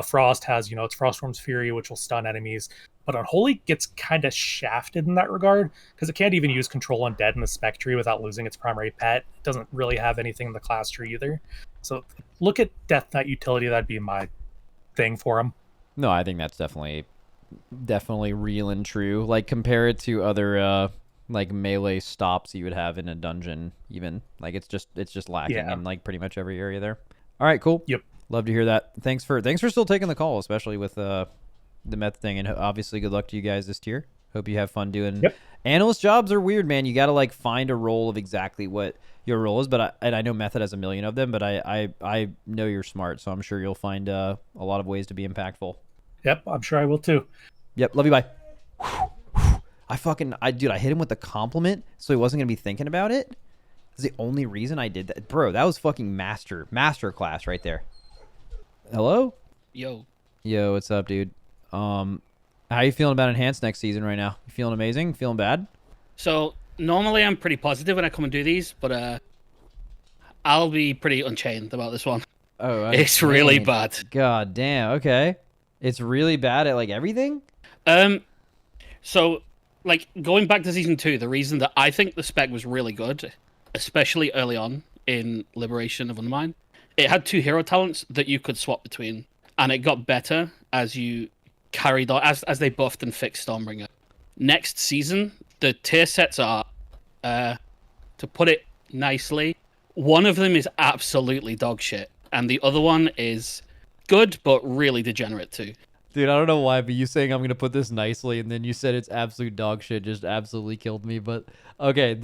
Frost has its Frostworm's Fury, which will stun enemies, but Unholy gets kind of shafted in that regard because it can't even use Control Undead in the spec tree without losing its primary pet. It doesn't really have anything in the class tree either. So look at Death Knight utility. That'd be my thing for him. No, I think that's definitely real and true. Like, compare it to other like melee stops you would have in a dungeon. Even like it's just lacking in like pretty much every area there. All right, cool. Yep. Love to hear that. Thanks for still taking the call, especially with the meth thing, and obviously good luck to you guys this tier. Hope you have fun doing. Yep. Analyst jobs are weird, man. You got to like find a role of exactly what your role is. But I know Method has a million of them, but I know you're smart, so I'm sure you'll find a lot of ways to be impactful. Yep, I'm sure I will too. Yep, love you, bye. Dude, I hit him with a compliment, so he wasn't gonna be thinking about it. That's the only reason I did that, bro. That was fucking master class right there. Hello? Yo, what's up, dude? How you feeling about Enhanced next season right now? You feeling amazing? Feeling bad? so normally I'm pretty positive when I come and do these, but I'll be pretty unchained about this one. Oh, It's really Unchained. bad. God damn. Okay, it's really bad at like everything. So like going back to season 2, the reason that I think the spec was really good, especially early on in Liberation of Undermine, it had 2 hero talents that you could swap between, and it got better as you carried on, as they buffed and fixed Stormbringer. Next season, the tier sets are, to put it nicely, one of them is absolutely dog shit, and the other one is good but really degenerate too. Dude, I don't know why, but you saying I'm gonna put this nicely, and then you said it's absolute dog shit just absolutely killed me. But okay,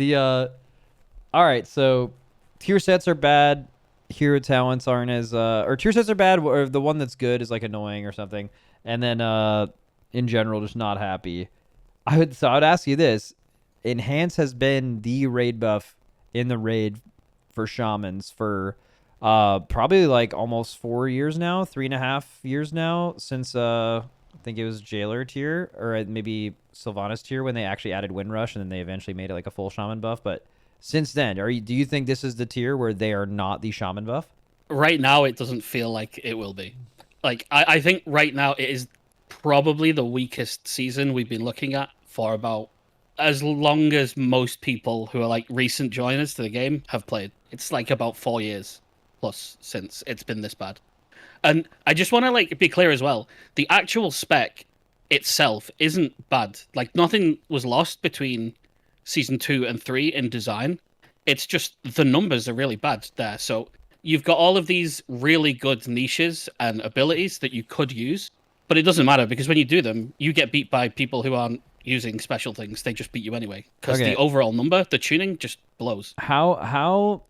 all right, so tier sets are bad, hero talents aren't as or tier sets are bad, or the one that's good is like annoying or something, and then in general just not happy. I would ask you this: Enhance has been the raid buff in the raid for shamans for probably like almost 4 years now, 3.5 years now, since I think it was Jailer tier or maybe Sylvanas tier when they actually added Windrush, and then they eventually made it like a full shaman buff. But since then, do you think this is the tier where they are not the shaman buff? Right now, it doesn't feel like it will be. Like I think right now it is probably the weakest season we've been looking at for about as long as most people who are like recent joiners to the game have played. It's like about 4 years plus since it's been this bad. And I just want to like be clear as well. The actual spec itself isn't bad. Like nothing was lost between season 2 and 3 in design. It's just the numbers are really bad there. So you've got all of these really good niches and abilities that you could use, but it doesn't matter because when you do them, you get beat by people who aren't using special things. They just beat you anyway because the overall number, the tuning just blows. How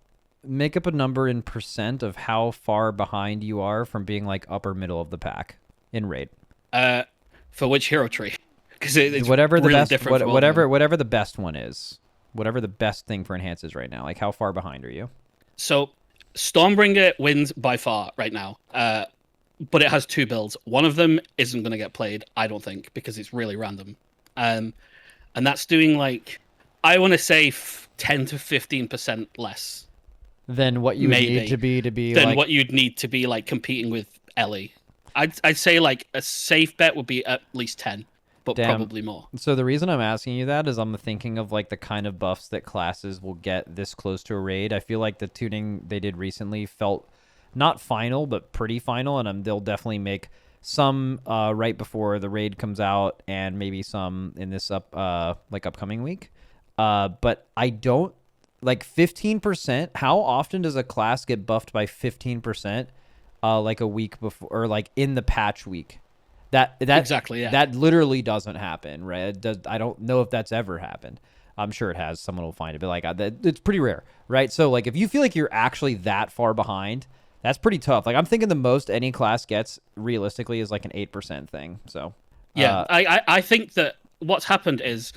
make up a number in % of how far behind you are from being like upper middle of the pack in raid? For which hero tree? Because it's whatever the really best, different for all of whatever the best one is, whatever the best thing for Enhance is right now. Like how far behind are you? So Stormbringer wins by far right now, but it has 2 builds. One of them isn't going to get played, I don't think, because it's really random. And that's doing like, I want to say 10 to 15% less than what you need to be than like... what you'd need to be like competing with Ellie. I'd say like a safe bet would be at least 10, but probably more. So the reason I'm asking you that is I'm thinking of like the kind of buffs that classes will get this close to a raid. I feel like the tuning they did recently felt not final, but pretty final, and they'll definitely make some right before the raid comes out, and maybe some in this upcoming week. But I don't like 15%. How often does a class get buffed by 15%? Like a week before, or like in the patch week? That exactly, yeah. That literally doesn't happen, right? I don't know if that's ever happened. I'm sure it has. Someone will find it, but like it's pretty rare, right? So like if you feel like you're actually that far behind, that's pretty tough. Like I'm thinking the most any class gets realistically is like an 8% thing. So yeah, I think that what's happened is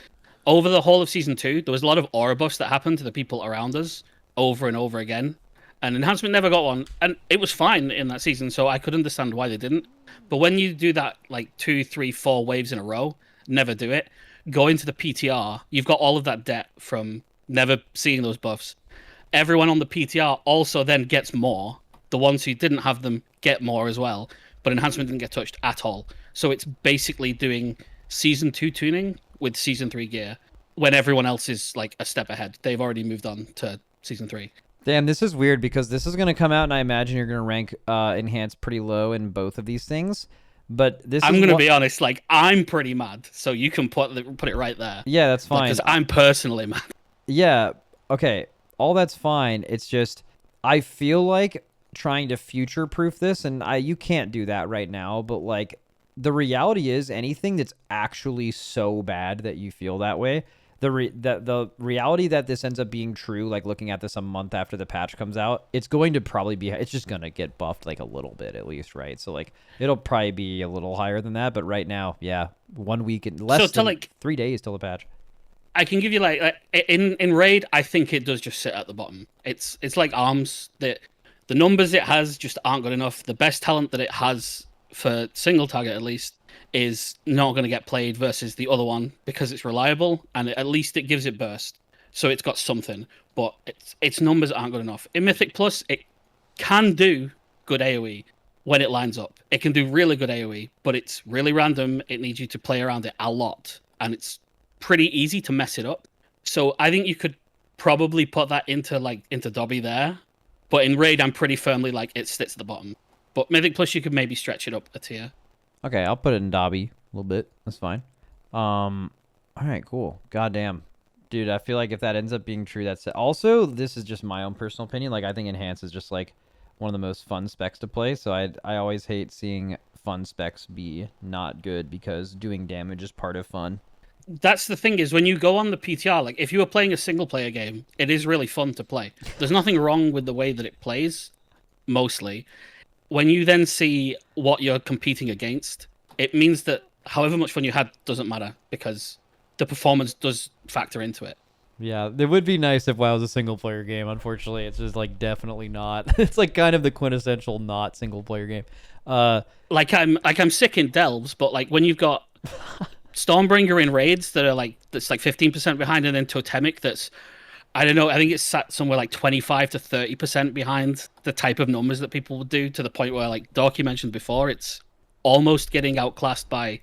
over the whole of season 2, there was a lot of aura buffs that happened to the people around us over and over again. And Enhancement never got one, and it was fine in that season, so I could understand why they didn't. But when you do that like 2, 3, 4 waves in a row, never do it. Go into the PTR, you've got all of that debt from never seeing those buffs. Everyone on the PTR also then gets more. The ones who didn't have them get more as well, but Enhancement didn't get touched at all. So it's basically doing Season 2 tuning with Season 3 gear when everyone else is like a step ahead. They've already moved on to Season 3. Damn, this is weird because this is going to come out and I imagine you're going to rank enhanced pretty low in both of these things. But I'm going to be honest, like I'm pretty mad, so you can put it right there. Yeah, that's fine. Because I'm personally mad. Yeah, okay. All that's fine. It's just I feel like trying to future-proof this, and you can't do that right now, but like the reality is anything that's actually so bad that you feel that way, the reality that this ends up being true, like looking at this a month after the patch comes out, it's going to probably be, it's just going to get buffed like a little bit at least, right? So like it'll probably be a little higher than that, but right now, yeah, 1 week and less than like 3 days till the patch. I can give you like in raid, I think it does just sit at the bottom. It's like arms, that the numbers it has just aren't good enough. The best talent that it has for single target at least is not going to get played versus the other one because it's reliable and at least it gives it burst, so it's got something. But its numbers aren't good enough. In Mythic Plus, it can do good AoE when it lines up. It can do really good AoE, but it's really random. It needs you to play around it a lot, and it's pretty easy to mess it up. So I think you could probably put that into Dobby there, but in raid, I'm pretty firmly like it sits at the bottom. But Mythic Plus, you could maybe stretch it up a tier. Okay, I'll put it in Dobby a little bit. That's fine. All right, cool. Goddamn. Dude, I feel like if that ends up being true, that's it. Also, this is just my own personal opinion. Like, I think Enhance is just, like, one of the most fun specs to play. So I always hate seeing fun specs be not good because doing damage is part of fun. That's the thing is when you go on the PTR, like, if you were playing a single-player game, it is really fun to play. There's nothing wrong with the way that it plays, mostly. When you then see what you're competing against, it means that however much fun you had doesn't matter because the performance does factor into it. Yeah, it would be nice if WoW was a single-player game. Unfortunately, it's just like definitely not. It's like kind of the quintessential not single-player game. Like I'm sick in Delves, but like when you've got Stormbringer in raids that's like 15% behind, and then Totemic that's, I don't know, I think it's sat somewhere like 25 to 30% behind the type of numbers that people would do, to the point where, like Dorki mentioned before, it's almost getting outclassed by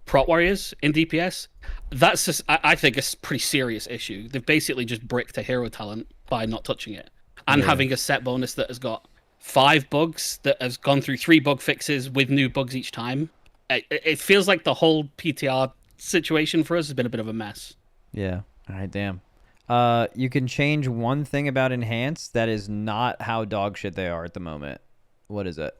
Prot Warriors in DPS. That's just, I think, a pretty serious issue. They've basically just bricked a hero talent by not touching it. And having a set bonus that has got 5 bugs, that has gone through 3 bug fixes with new bugs each time. It feels like the whole PTR situation for us has been a bit of a mess. Yeah. All right, damn. You can change one thing about Enhance that is not how dog shit they are at the moment. What is it?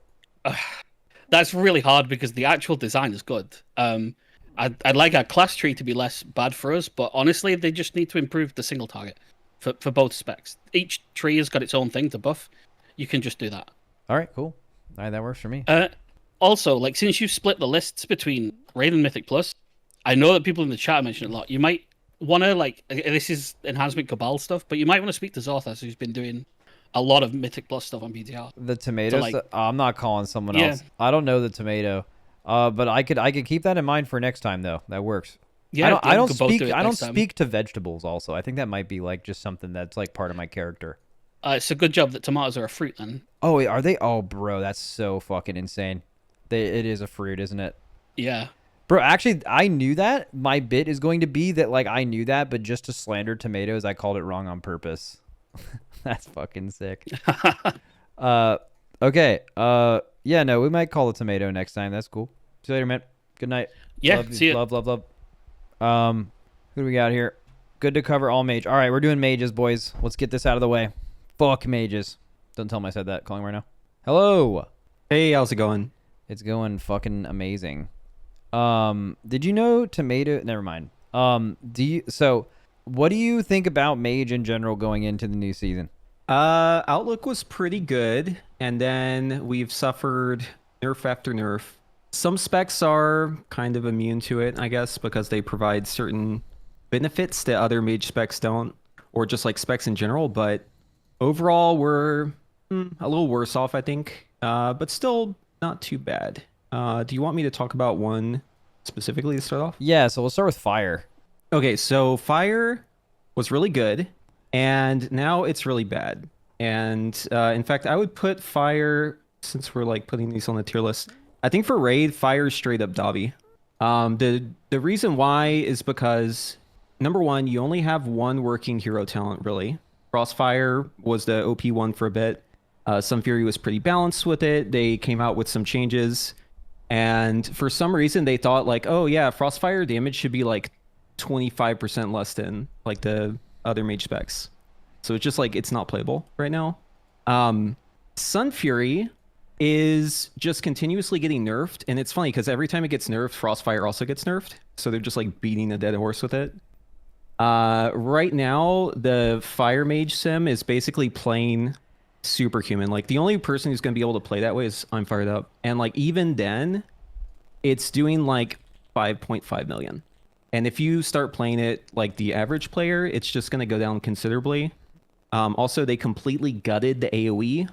That's really hard because the actual design is good. I'd like our class tree to be less bad for us, but honestly, they just need to improve the single target for both specs. Each tree has got its own thing to buff. You can just do that. All right, cool. All right, that works for me. Also, like, since you've split the lists between Raid and Mythic Plus, I know that people in the chat mention it a lot. You might want to, like, this is Enhancement Cabal stuff, but you might want to speak to Zorthas, who's been doing a lot of Mythic Plus stuff on PTR. The tomatoes? I'm not calling someone else. I don't know the tomato. But I could keep that in mind for next time, though. That works. Yeah, I don't speak to vegetables also. I think that might be like just something that's like part of my character. It's a good job that tomatoes are a fruit then. Oh, are they? Oh, bro, that's so fucking insane. It is a fruit, isn't it? Yeah. Bro, actually, I knew that. My bit is going to be that, like, I knew that, but just to slander tomatoes, I called it wrong on purpose. That's fucking sick. Okay. Yeah, no, we might call it tomato next time. That's cool. See you later, man. Good night. Yeah, see you. Love. Who do we got here? Good to cover all mage. All right, we're doing mages, boys. Let's get this out of the way. Fuck mages. Don't tell them I said that. Calling right now. Hello. Hey, how's it going? It's going fucking amazing. Did you know tomato? Never mind. So what do you think about mage in general going into the new season? Outlook was pretty good, and then we've suffered nerf after nerf. Some specs are kind of immune to it, I guess, because they provide certain benefits that other mage specs don't, or just like specs in general, but overall we're a little worse off, I think, but still not too bad. Do you want me to talk about one specifically to start off? Yeah, so we'll start with fire. Okay, so fire was really good, and now it's really bad. And in fact, I would put fire, since we're like putting these on the tier list, I think for raid, fire is straight up Dobby. The reason why is because number one, you only have one working hero talent really. Crossfire was the OP one for a bit. Sun Fury was pretty balanced with it. They came out with some changes, and for some reason they thought like, oh yeah, Frostfire damage should be like 25% less than like the other mage specs. So it's just like it's not playable right now. Sun Fury is just continuously getting nerfed, and it's funny because every time it gets nerfed, Frostfire also gets nerfed. So they're just like beating a dead horse with it. Right now, the Fire Mage sim is basically playing superhuman. Like the only person who's going to be able to play that way is I'm Fired Up, and like even then, it's doing like 5.5 million. And if you start playing it like the average player, it's just going to go down considerably. Also, they completely gutted the AoE.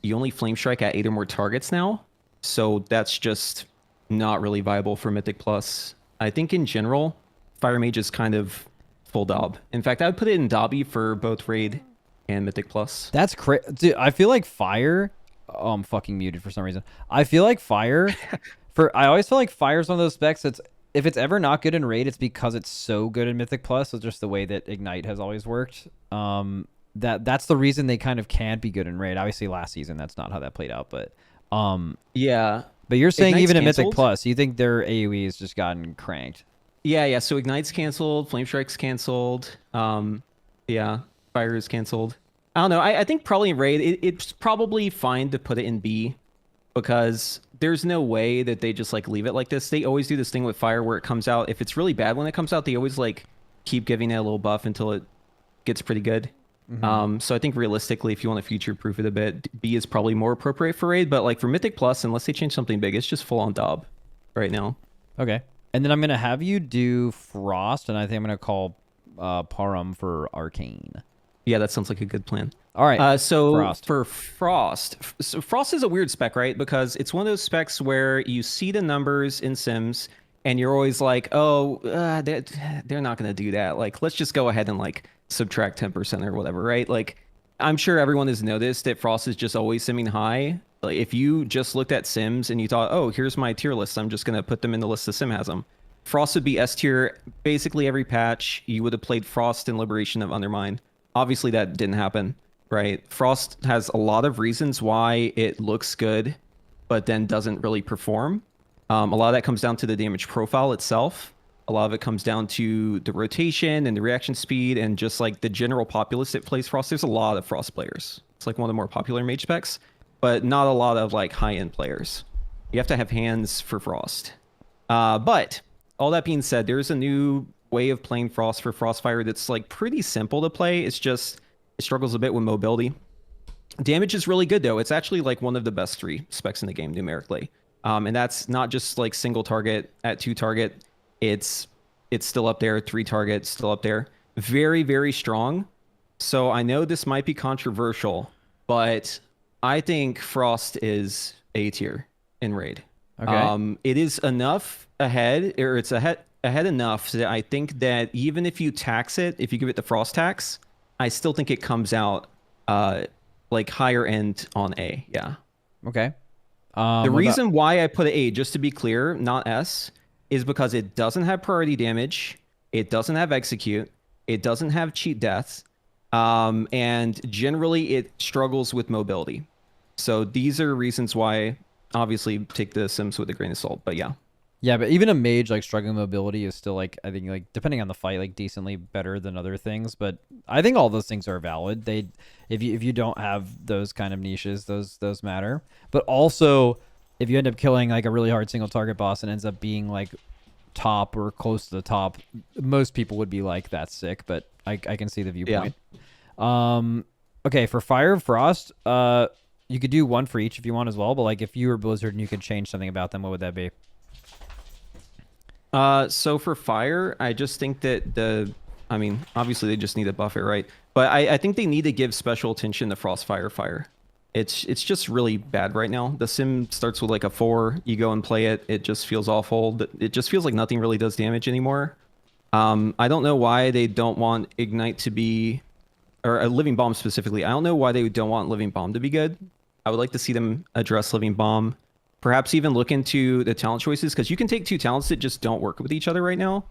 You only flame strike at 8 or more targets now, so that's just not really viable for Mythic Plus. I think in general, Fire Mage is kind of full dob. In fact, I would put it in dobby for both Raid and Mythic Plus. That's crazy. Dude, I feel like Fire... Oh, I'm fucking muted for some reason. I feel like Fire... I always feel like Fire's one of those specs that's... If it's ever not good in Raid, it's because it's so good in Mythic Plus. So just the way that Ignite has always worked. That's the reason they kind of can't be good in Raid. Obviously, last season, that's not how that played out. But yeah. But you're saying Ignite's even in canceled? Mythic Plus, you think their AoE has just gotten cranked. Yeah. So Ignite's canceled, Flame Strike's canceled. Yeah, Fire is canceled. I don't know. I think probably in Raid, it's probably fine to put it in B, because there's no way that they just like leave it like this. They always do this thing with Fire where it comes out. If it's really bad when it comes out, they always like keep giving it a little buff until it gets pretty good. So I think realistically, if you want to future proof it a bit, B is probably more appropriate for Raid. But like for Mythic Plus, unless they change something big, it's just full on dob right now. Okay. And then I'm going to have you do Frost, and I think I'm going to call Porom for Arcane. Yeah, that sounds like a good plan. All right. So Frost. for Frost, so Frost is a weird spec, right? Because it's one of those specs where you see the numbers in Sims and you're always like, oh, they're not going to do that. Like, let's just go ahead and like subtract 10% or whatever, right? Like, I'm sure everyone has noticed that Frost is just always simming high. Like, if you just looked at Sims and you thought, oh, here's my tier list, I'm just going to put them in the list the Sim has them. Frost would be S tier basically every patch. You would have played Frost in Liberation of Undermine. Obviously, that didn't happen, right? Frost has a lot of reasons why it looks good, but then doesn't really perform. A lot of that comes down to the damage profile itself. A lot of it comes down to the rotation and the reaction speed and just like the general populace that plays Frost. There's a lot of Frost players. It's like one of the more popular mage specs, but not a lot of like high-end players. You have to have hands for Frost. But all that being said, there's a new way of playing Frost for Frostfire that's like pretty simple to play. It's just it struggles a bit with mobility. Damage is really good though. It's actually like one of the best 3 specs in the game numerically. And that's not just like single target at 2 target. It's still up there, 3 target, still up there. Very, very strong. So I know this might be controversial, but I think Frost is A tier in Raid. Okay. It is enough ahead, or it's ahead enough that I think that even if you tax it, if you give it the Frost tax, I still think it comes out like higher end on A. Yeah. Okay. The reason why I put it A, just to be clear, not S, is because it doesn't have priority damage, it doesn't have execute, it doesn't have cheat deaths, and generally it struggles with mobility. So these are reasons why, obviously, take the Sims with a grain of salt, but yeah. Yeah, but even a mage like struggling mobility is still like, I think like depending on the fight, like decently better than other things. But I think all those things are valid. If you don't have those kind of niches, those matter. But also, if you end up killing like a really hard single target boss and ends up being like top or close to the top, most people would be like, that's sick. But I can see the viewpoint. Yeah. Okay, for Fire Frost, you could do one for each if you want as well. But like if you were Blizzard and you could change something about them, what would that be? So for Fire, I just think that I mean, obviously they just need to buff it, right? But I think they need to give special attention to Frostfire Fire. It's just really bad right now. The sim starts with like a 4. You go and play it. It just feels awful. It just feels like nothing really does damage anymore. I don't know why they don't want Ignite to be, or a Living Bomb specifically. I don't know why they don't want Living Bomb to be good. I would like to see them address Living Bomb. Perhaps even look into the talent choices, because you can take two talents that just don't work with each other right now.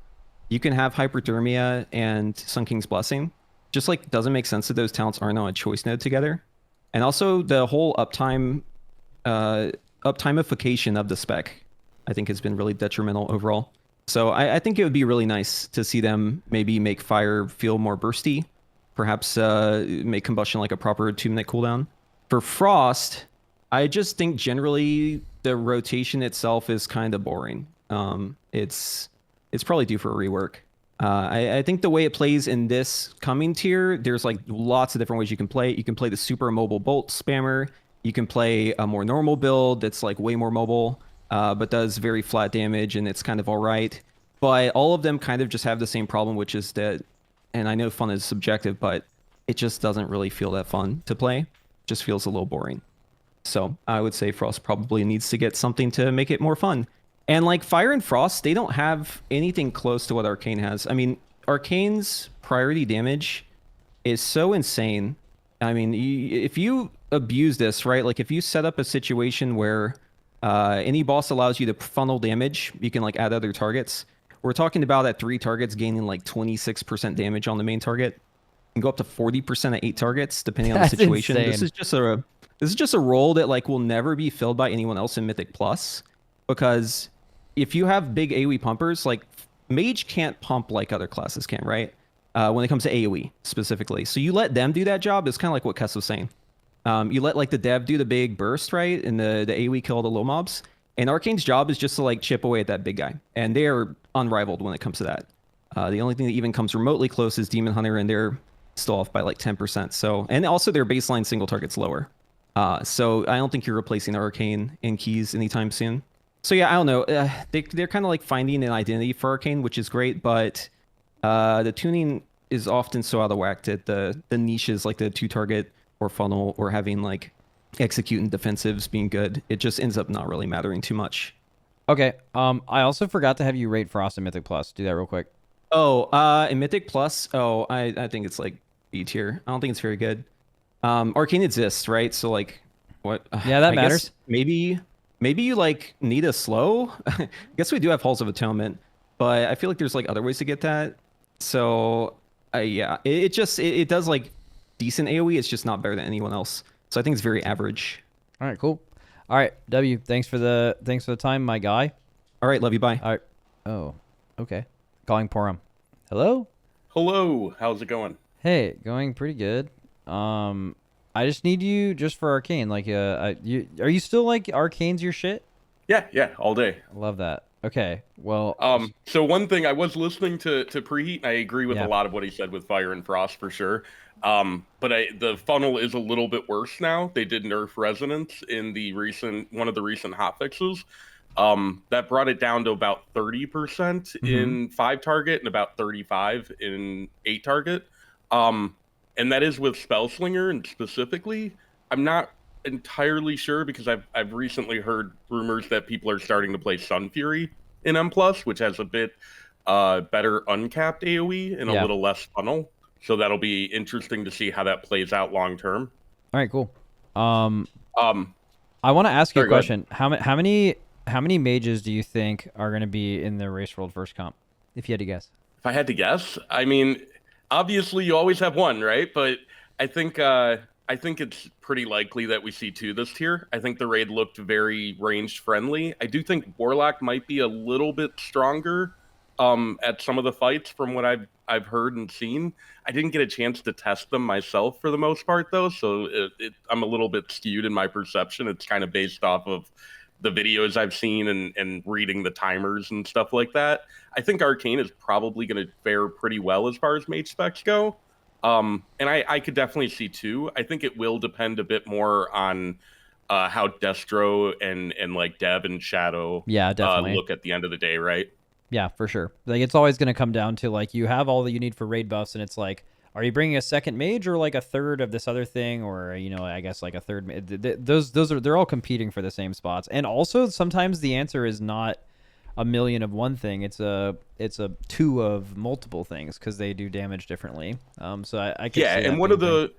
You can have Hyperthermia and Sun King's Blessing. Just like doesn't make sense that those talents aren't on a choice node together. And also the whole uptimeification of the spec, I think has been really detrimental overall. So I think it would be really nice to see them maybe make fire feel more bursty. Perhaps make combustion like a proper 2-minute cooldown. For frost, I just think generally the rotation itself is kind of boring. It's probably due for a rework. I think the way it plays in this coming tier, there's like lots of different ways you can play it. You can play the super mobile bolt spammer. You can play a more normal build that's like way more mobile, but does very flat damage, and it's kind of all right. But all of them kind of just have the same problem, which is that, and I know fun is subjective, but it just doesn't really feel that fun to play. It just feels a little boring. So I would say Frost probably needs to get something to make it more fun. And like Fire and Frost, they don't have anything close to what Arcane has. I mean, Arcane's priority damage is so insane. I mean, if you abuse this, right? Like if you set up a situation where any boss allows you to funnel damage, you can like add other targets. We're talking about at 3 targets gaining like 26% damage on the main target. You can go up to 40% at 8 targets, depending on the situation. Insane. This is just a role that like will never be filled by anyone else in Mythic Plus, because if you have big AoE pumpers, like Mage can't pump like other classes can, right? When it comes to AoE specifically. So you let them do that job. It's kind of like what Kess was saying. You let like the dev do the big burst, right? And the AoE kill the low mobs. And Arcane's job is just to like chip away at that big guy. And they are unrivaled when it comes to that. The only thing that even comes remotely close is Demon Hunter, and they're still off by like 10%. So, and also their baseline single target's lower. So I don't think you're replacing Arcane in keys anytime soon. So yeah, I don't know. They're kind of like finding an identity for Arcane, which is great, but the tuning is often so out of whack that the niches like the 2-target or funnel or having like execute and defensives being good, it just ends up not really mattering too much. Okay. I also forgot to have you rate Frost in Mythic Plus. Do that real quick. Oh, in Mythic Plus, I think it's like B tier. I don't think it's very good. Arcane exists, right? So like, what? Yeah, that I matters. guess maybe you like need a slow. I guess we do have Halls of Atonement, but I feel like there's like other ways to get that. So yeah, it does like decent AoE. It's just not better than anyone else. So I think it's very average. All right, cool. All right, W, thanks for the time, my guy. All right, love you, bye. All right. Oh, okay. Calling Porom. Hello? Hello. How's it going? Hey, going pretty good. I just need you just for Arcane. Like, are you still like Arcane's your shit? Yeah, all day. I love that. Okay, well. So one thing, I was listening to Preheat, and I agree with a lot of what he said with Fire and Frost for sure. But the funnel is a little bit worse now. They did nerf resonance in one of the recent hotfixes. That brought it down to about 30% in 5-target and about 35 in 8-target. And that is with Spellslinger, and specifically, I'm not entirely sure because I've recently heard rumors that people are starting to play Sun Fury in M+, which has a bit better uncapped AoE and a little less funnel. So that'll be interesting to see how that plays out long term. All right, cool. I want to ask you a question. How many mages do you think are going to be in the Race World first comp? If you had to guess. If I had to guess, I mean, obviously you always have one, right? But I think it's pretty likely that we see 2 this tier. I think the raid looked very ranged friendly. I do think Warlock might be a little bit stronger at some of the fights from what I've heard and seen. I didn't get a chance to test them myself for the most part though, so I'm a little bit skewed in my perception. It's kind of based off of the videos I've seen and reading the timers and stuff like that. I think Arcane is probably going to fare pretty well as far as mage specs go. And I could definitely see 2. I think it will depend a bit more on how Destro and like Dev and Shadow look at the end of the day, right? Yeah, for sure. Like, it's always going to come down to, like, you have all that you need for raid buffs, and it's like, are you bringing a second mage or, like, a third of this other thing? Or, you know, I guess, like, a third. They're all competing for the same spots. And also, sometimes the answer is not a million of one thing. It's a 2 of multiple things because they do damage differently. So I can see and one of the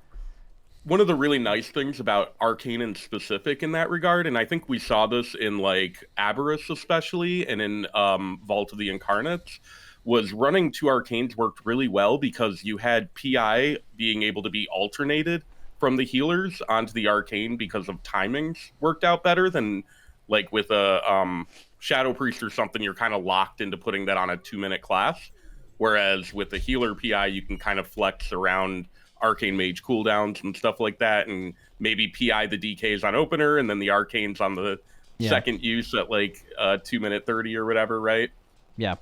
one of the really nice things about Arcane in specific in that regard, and I think we saw this in like Aberrus especially, and in Vault of the Incarnates, was running 2 Arcanes worked really well because you had PI being able to be alternated from the healers onto the Arcane because of timings worked out better than like with a Shadow Priest or something. You're kind of locked into putting that on a 2-minute class, whereas with the healer PI you can kind of flex around Arcane Mage cooldowns and stuff like that, and maybe PI the DKs on opener and then the Arcanes on the second use at like 2-minute 30 or whatever, right? Yeah.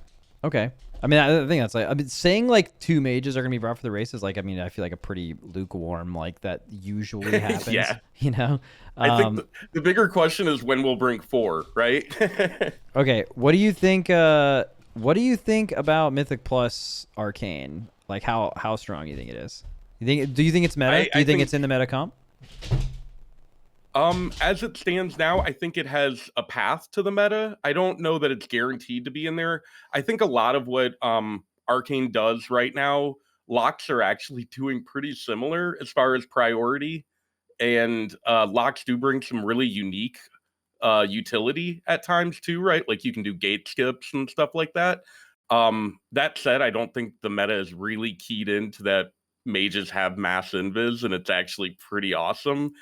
Okay. I mean, I think that's like, I mean, saying like 2 mages are gonna be brought for the races, like, I mean, I feel like a pretty lukewarm, like that usually happens. Yeah. You know. I think the bigger question is when we'll bring 4, right? Okay. What do you think? What do you think about Mythic Plus Arcane? Like, how strong do you think it is? Do you think it's meta? Do you think it's in the meta comp? As it stands now, I think it has a path to the meta. I don't know that it's guaranteed to be in there. I think a lot of what Arcane does right now, locks are actually doing pretty similar as far as priority, and locks do bring some really unique utility at times too, right? Like you can do gate skips and stuff like that. That said, I don't think the meta is really keyed into that mages have mass invis, and it's actually pretty awesome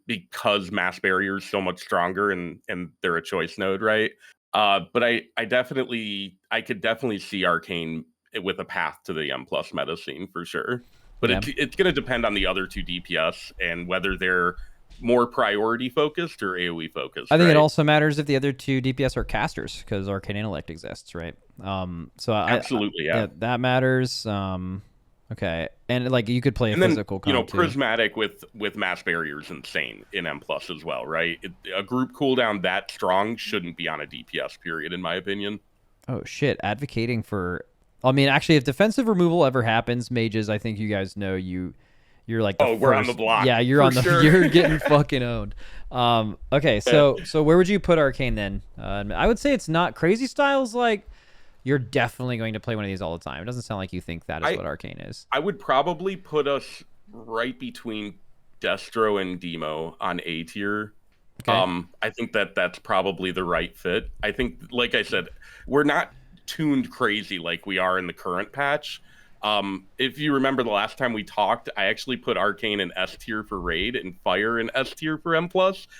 because mass barrier is so much stronger and they're a choice node, right? But I could definitely see Arcane with a path to the M+ meta scene for sure. But it's going to depend on the other 2 DPS and whether they're more priority focused or AoE focused. I think it also matters if the other 2 DPS are casters, because Arcane Intellect exists, right? So absolutely, yeah, that matters. Okay, and like you could play a physical comp, you know, too. Prismatic with mass barrier is insane in M+ as well, right? A group cooldown that strong shouldn't be on a DPS period, in my opinion. Oh shit! Advocating for, I mean, actually, if defensive removal ever happens, mages, I think you guys know you're like the we're on the block. Yeah, you're on the sure. You're getting fucking owned. Okay, so where would you put Arcane then? I would say it's not crazy styles. Like, you're definitely going to play one of these all the time. It doesn't sound like you think that is what Arcane is. I would probably put us right between Destro and Demo on A tier. Okay. I think that's probably the right fit. I think, like I said, we're not tuned crazy like we are in the current patch. If you remember the last time we talked, I actually put Arcane in S tier for raid and Fire in S tier for M+.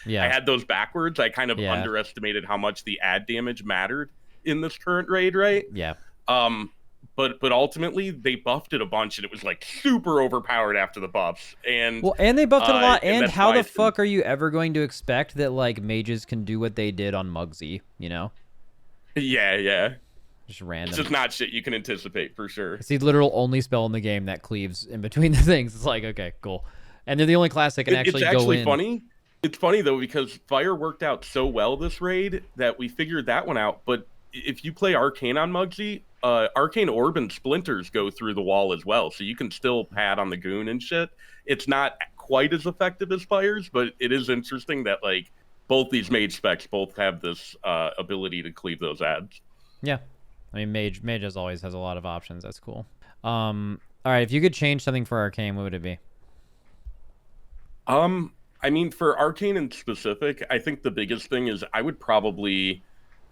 Yeah. I had those backwards. I kind of underestimated how much the ad damage mattered in this current raid, right? Yeah. But ultimately they buffed it a bunch, and it was like super overpowered after the buffs. And they buffed it a lot. And that's how why the fuck are you ever going to expect that like mages can do what they did on Muggsy? You know? Yeah. Just random. It's just not shit you can anticipate for sure. It's the literal only spell in the game that cleaves in between the things. It's like, okay, cool. And they're the only class that can actually go in. Funny. It's funny though, because Fire worked out so well this raid that we figured that one out. But if you play Arcane on Muggsy, Arcane Orb and Splinters go through the wall as well, so you can still pad on the goon and shit. It's not quite as effective as Fire's, but it is interesting that like both these mage specs both have this ability to cleave those ads. Yeah, I mean mage as always has a lot of options. That's cool. All right, if you could change something for Arcane, what would it be? I mean, for Arcane in specific, I think the biggest thing is I would probably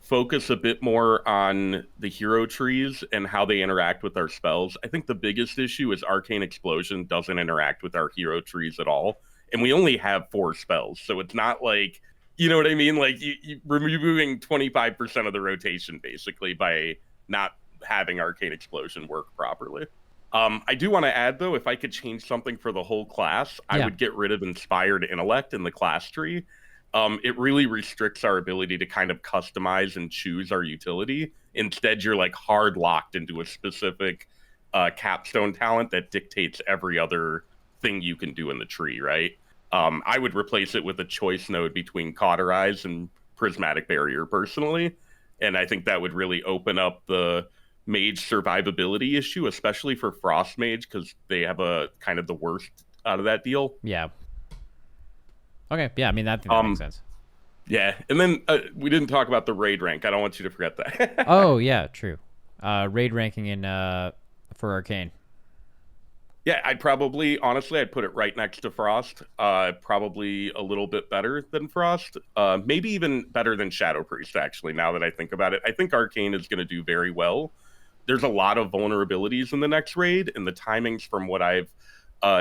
focus a bit more on the hero trees and how they interact with our spells. I think the biggest issue is Arcane Explosion doesn't interact with our hero trees at all. And we only have 4 spells, so it's not like, you know what I mean? Like, you removing 25% of the rotation, basically, by not having Arcane Explosion work properly. I do want to add, though, if I could change something for the whole class, I would get rid of Inspired Intellect in the class tree. It really restricts our ability to kind of customize and choose our utility. Instead, you're like hard locked into a specific capstone talent that dictates every other thing you can do in the tree, right? I would replace it with a choice node between Cauterize and Prismatic Barrier personally. And I think that would really open up the mage survivability issue, especially for Frost Mage, because they have a kind of the worst out of that deal. Yeah. Okay, yeah, I mean, that makes sense. Yeah, and then we didn't talk about the raid rank. I don't want you to forget that. Oh, yeah, true. Raid ranking in for Arcane. Yeah, I'd probably, honestly, I'd put it right next to Frost. Probably a little bit better than Frost. Maybe even better than Shadow Priest, actually, now that I think about it. I think Arcane is going to do very well. There's a lot of vulnerabilities in the next raid, and the timings from what I've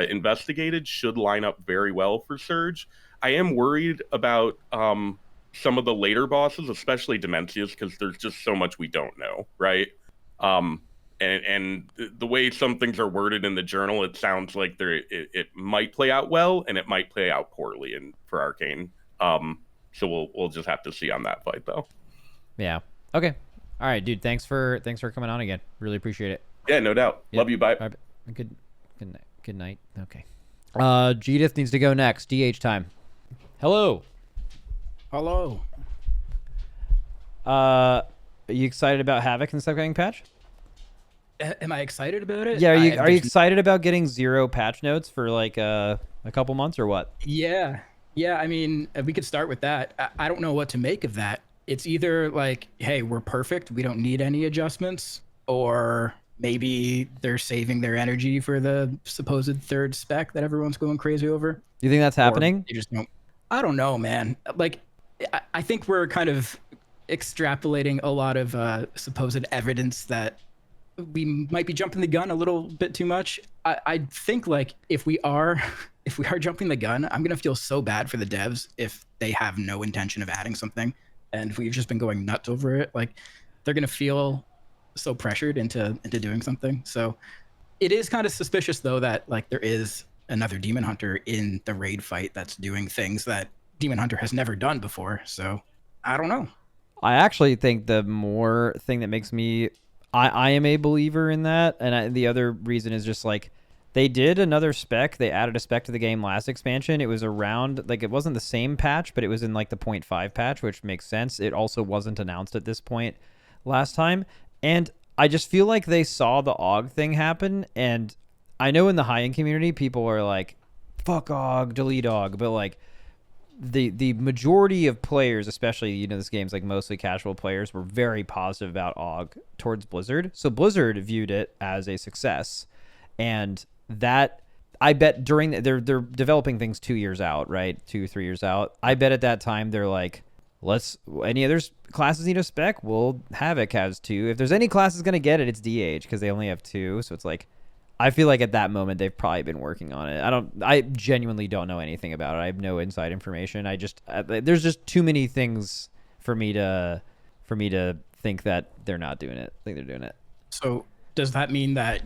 investigated should line up very well for Surge. I am worried about some of the later bosses, especially Demencius, because there's just so much we don't know, right? And the way some things are worded in the journal, it sounds like it might play out well, and it might play out poorly for Arcane. So we'll just have to see on that fight, though. Yeah. Okay. All right, dude. Thanks for coming on again. Really appreciate it. Yeah, no doubt. Yep. Love you. Bye. All right. Good night. Okay. Jdotb needs to go next. DH time. Hello. Hello. Are you excited about Havoc and stuff getting patched? Am I excited about it? Yeah, are you excited about getting 0 patch notes for like a couple months or what? Yeah. I mean, we could start with that. I don't know what to make of that. It's either like, hey, we're perfect, we don't need any adjustments, or maybe they're saving their energy for the supposed third spec that everyone's going crazy over. You think that's happening? You just don't. I don't know, man. Like, I think we're kind of extrapolating a lot of supposed evidence that we might be jumping the gun a little bit too much. I think like if we are jumping the gun, I'm gonna feel so bad for the devs if they have no intention of adding something, and we've just been going nuts over it. Like, they're gonna feel so pressured into doing something. So it is kind of suspicious though that like there is another Demon Hunter in the raid fight that's doing things that Demon Hunter has never done before. So I don't know. I actually think the more thing that makes me I am a believer in that, and the other reason is just like they did another spec. They added a spec to the game last expansion. It was around, like, it wasn't the same patch, but it was in like the 0.5 patch, which makes sense. It also wasn't announced at this point last time, and I just feel like they saw the AUG thing happen. And I know in the high-end community people are like, fuck AUG, delete AUG, but like the majority of players, especially, you know, this game's like mostly casual players, were very positive about AUG towards Blizzard. So Blizzard viewed it as a success, and that, I bet during they're developing things 2 years out, right? 2-3 years out. I bet at that time they're like, any other classes need a spec? Well, Havoc has 2. If there's any classes gonna get it, it's DH, because they only have 2. So it's like, I feel like at that moment they've probably been working on it. I genuinely don't know anything about it. I have no inside information. There's just too many things for me to think that they're not doing it. I think they're doing it. So does that mean that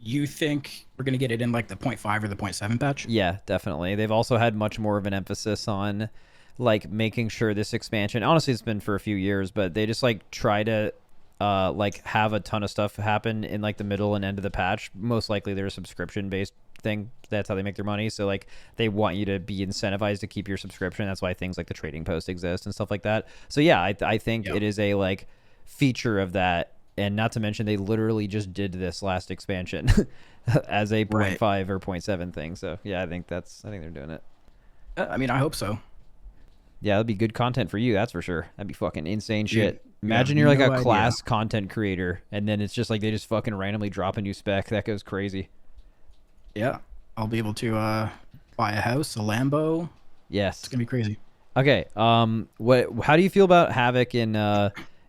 you think we're going to get it in like the 0.5 or the 0.7 patch? Yeah, definitely. They've also had much more of an emphasis on like making sure this expansion, honestly it's been for a few years, but they just like try to like have a ton of stuff happen in like the middle and end of the patch. Most likely they're a subscription based thing. That's how they make their money. So like they want you to be incentivized to keep your subscription. That's why things like the trading post exist and stuff like that. So yeah, I think it is a like feature of that. And not to mention they literally just did this last expansion as a 0.5 or 0.7 thing. So yeah, I think they're doing it. I mean, I hope so. Yeah, that'd be good content for you, that's for sure. That'd be fucking insane shit. Dude, Imagine you're like a class content creator, and then it's just like they just fucking randomly drop a new spec. That goes crazy. Yeah, I'll be able to buy a house, a Lambo. Yes, it's gonna be crazy. Okay, how do you feel about Havoc in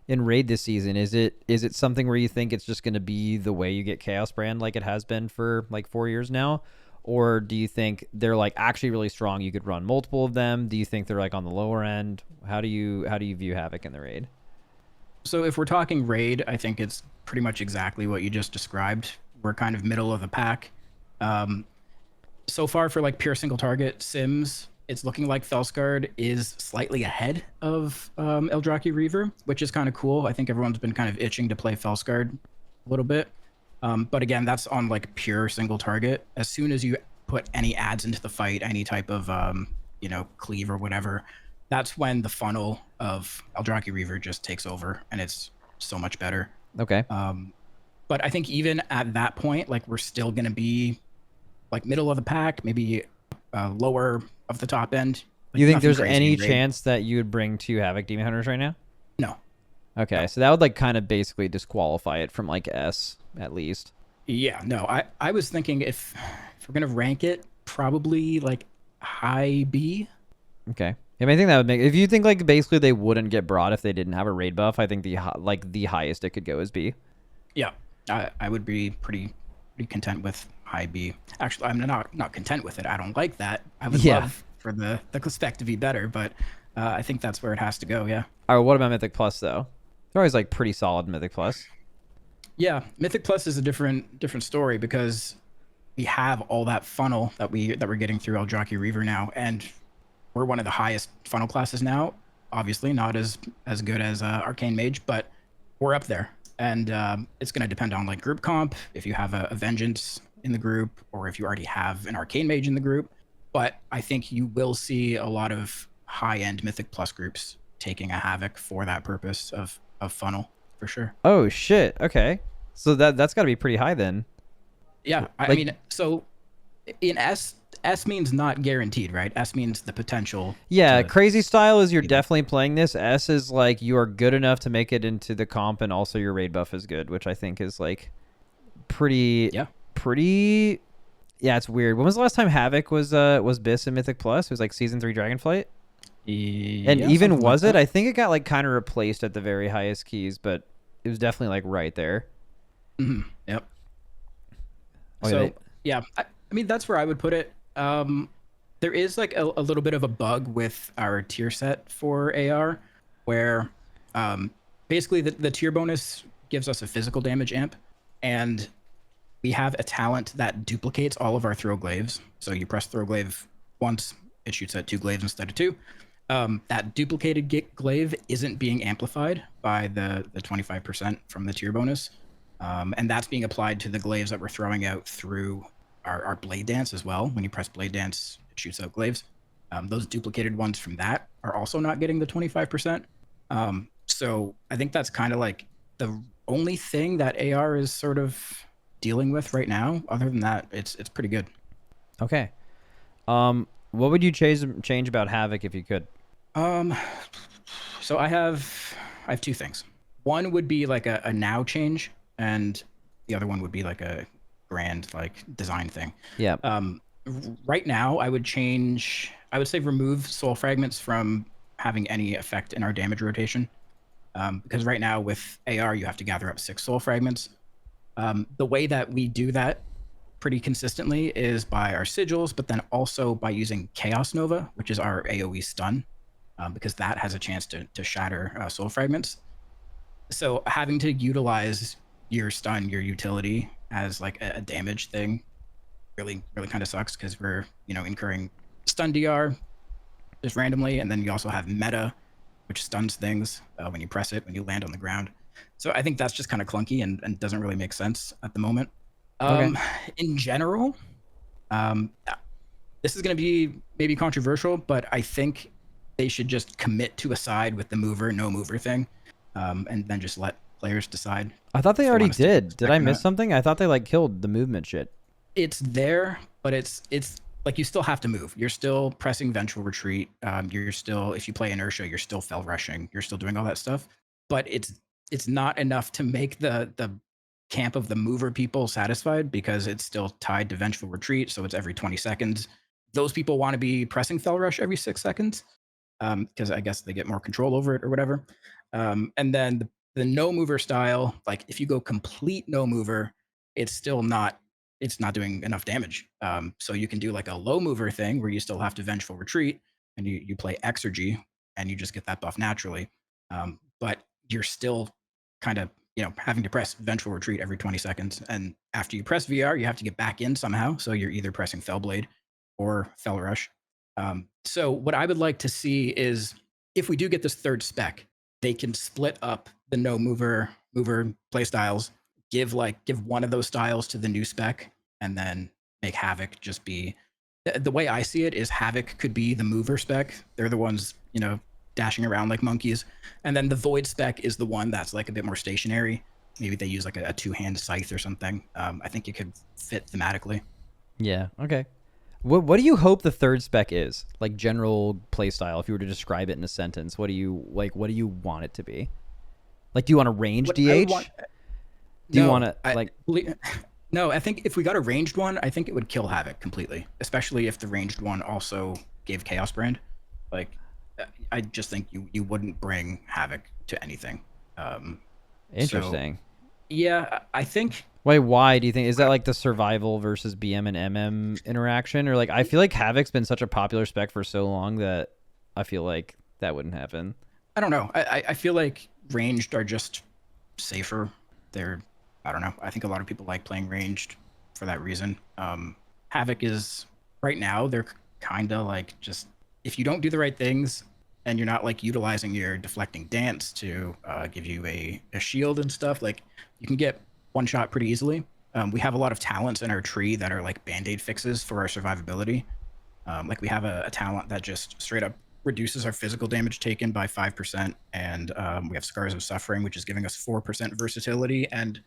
raid this season? Is it something where you think it's just gonna be the way you get Chaos Brand like it has been for like 4 years now? Or do you think they're like actually really strong? You could run multiple of them. Do you think they're like on the lower end? How do you view Havoc in the raid? So if we're talking raid, I think it's pretty much exactly what you just described. We're kind of middle of the pack. So far for like pure single target sims, it's looking like Felskard is slightly ahead of Eldraki Reaver, which is kind of cool. I think everyone's been kind of itching to play Felskard a little bit. But again, that's on like pure single target. As soon as you put any adds into the fight, any type of cleave or whatever, that's when the funnel of Eldraki Reaver just takes over, and it's so much better. Okay. But I think even at that point, like, we're still gonna be like middle of the pack, maybe lower of the top end. Like, you think there's any chance that you would bring 2 Havoc Demon Hunters right now? No. Okay, so that would like kind of basically disqualify it from like S at least. Yeah, no, I was thinking if we're gonna rank it, probably like high B. Okay. I mean, I think that would make. If you think like basically they wouldn't get brought if they didn't have a raid buff, I think the highest it could go is B. Yeah, I would be pretty content with high B. Actually, I'm not content with it. I don't like that. I would love for the spec to be better, but I think that's where it has to go. Yeah. All right. What about Mythic Plus though? They're always like pretty solid in Mythic Plus. Yeah, Mythic Plus is a different story because we have all that funnel that we're getting through Eldrazi Reaver now, and we're one of the highest funnel classes now. Obviously, not as good as Arcane Mage, but we're up there. And it's going to depend on like group comp, if you have a Vengeance in the group, or if you already have an Arcane Mage in the group. But I think you will see a lot of high-end Mythic Plus groups taking a Havoc for that purpose of funnel, for sure. Oh shit! Okay, so that's got to be pretty high then. Yeah, I mean, so in S means not guaranteed, right? S means the potential. Yeah, crazy style is you're definitely playing this. S is like you are good enough to make it into the comp, and also your raid buff is good, which I think is like pretty. Yeah. Pretty. Yeah, it's weird. When was the last time Havoc was Biss in Mythic Plus? It was like Season 3 Dragonflight. And even was it? I think it got like kind of replaced at the very highest keys, but it was definitely like right there. Mm-hmm. Yep. Oh, so yeah, I mean that's where I would put it. There is like a little bit of a bug with our tier set for AR, where basically the tier bonus gives us a physical damage amp, and we have a talent that duplicates all of our throw glaives. So you press throw glaive once, it shoots at 2 glaives instead of 2. That duplicated glaive isn't being amplified by the 25% from the tier bonus. And that's being applied to the glaives that we're throwing out through our Blade Dance as well. When you press Blade Dance, it shoots out glaives. Those duplicated ones from that are also not getting the 25%. So I think that's kind of like the only thing that AR is sort of dealing with right now. Other than that, it's pretty good. Okay. What would you change about Havoc if you could? So I have 2 things. One would be like a now change, and the other one would be like a grand like design thing. Yeah. Right now I would say remove soul fragments from having any effect in our damage rotation. Because right now with AR you have to gather up 6 soul fragments. The way that we do that pretty consistently is by our sigils, but then also by using Chaos Nova, which is our AoE stun, because that has a chance to shatter soul fragments. So having to utilize your stun, your utility as like a damage thing really kind of sucks, because we're incurring stun DR just randomly, and then you also have meta, which stuns things when you press it, when you land on the ground. So I think that's just kind of clunky and doesn't really make sense at the moment. In general, this is going to be maybe controversial, but I think they should just commit to a side with the mover, no mover thing, and then just let players decide. I thought they already did. Did I miss something? I thought they like killed the movement shit. It's there, but it's like you still have to move. You're still pressing Vengeful Retreat. You're still, if you play Inertia, you're still Fel Rushing. You're still doing all that stuff, but it's not enough to make the camp of the mover people satisfied, because it's still tied to Vengeful Retreat, so it's every 20 seconds. Those people want to be pressing Fel Rush every 6 seconds, because I guess they get more control over it or whatever. And then the no mover style, like if you go complete no mover, it's not doing enough damage. So you can do like a low mover thing where you still have to Vengeful Retreat, and you play Exergy, and you just get that buff naturally. But you're still kind of having to press Vengeful Retreat every 20 seconds. And after you press VR, you have to get back in somehow. So you're either pressing Fellblade or Fel Rush. So what I would like to see is, if we do get this third spec, they can split up the no mover play styles, give one of those styles to the new spec, and then make Havoc just be, the way I see it is Havoc could be the mover spec. They're the ones, dashing around like monkeys. And then the Void spec is the one that's like a bit more stationary. Maybe they use like a 2-hand scythe or something. I think it could fit thematically. Yeah. Okay. What do you hope the third spec is? Like general playstyle, if you were to describe it in a sentence, what do you want it to be? Like, do you want a range DH? Do you want to No, I think if we got a ranged one, I think it would kill Havoc completely, especially if the ranged one also gave Chaos Brand. Like, I just think you wouldn't bring Havoc to anything. Interesting. So, yeah, I think. Wait, why do you think? Is that like the survival versus BM and MM interaction? Or like, I feel like Havoc's been such a popular spec for so long that I feel like that wouldn't happen. I don't know. I feel like ranged are just safer. I don't know. I think a lot of people like playing ranged for that reason. Havoc is, right now, they're kind of like just, if you don't do the right things and you're not like utilizing your deflecting dance to give you a shield and stuff, like you can get one shot pretty easily. We have a lot of talents in our tree that are like band-aid fixes for our survivability. Like we have a talent that just straight up reduces our physical damage taken by 5%, and we have Scars of Suffering, which is giving us 4% versatility and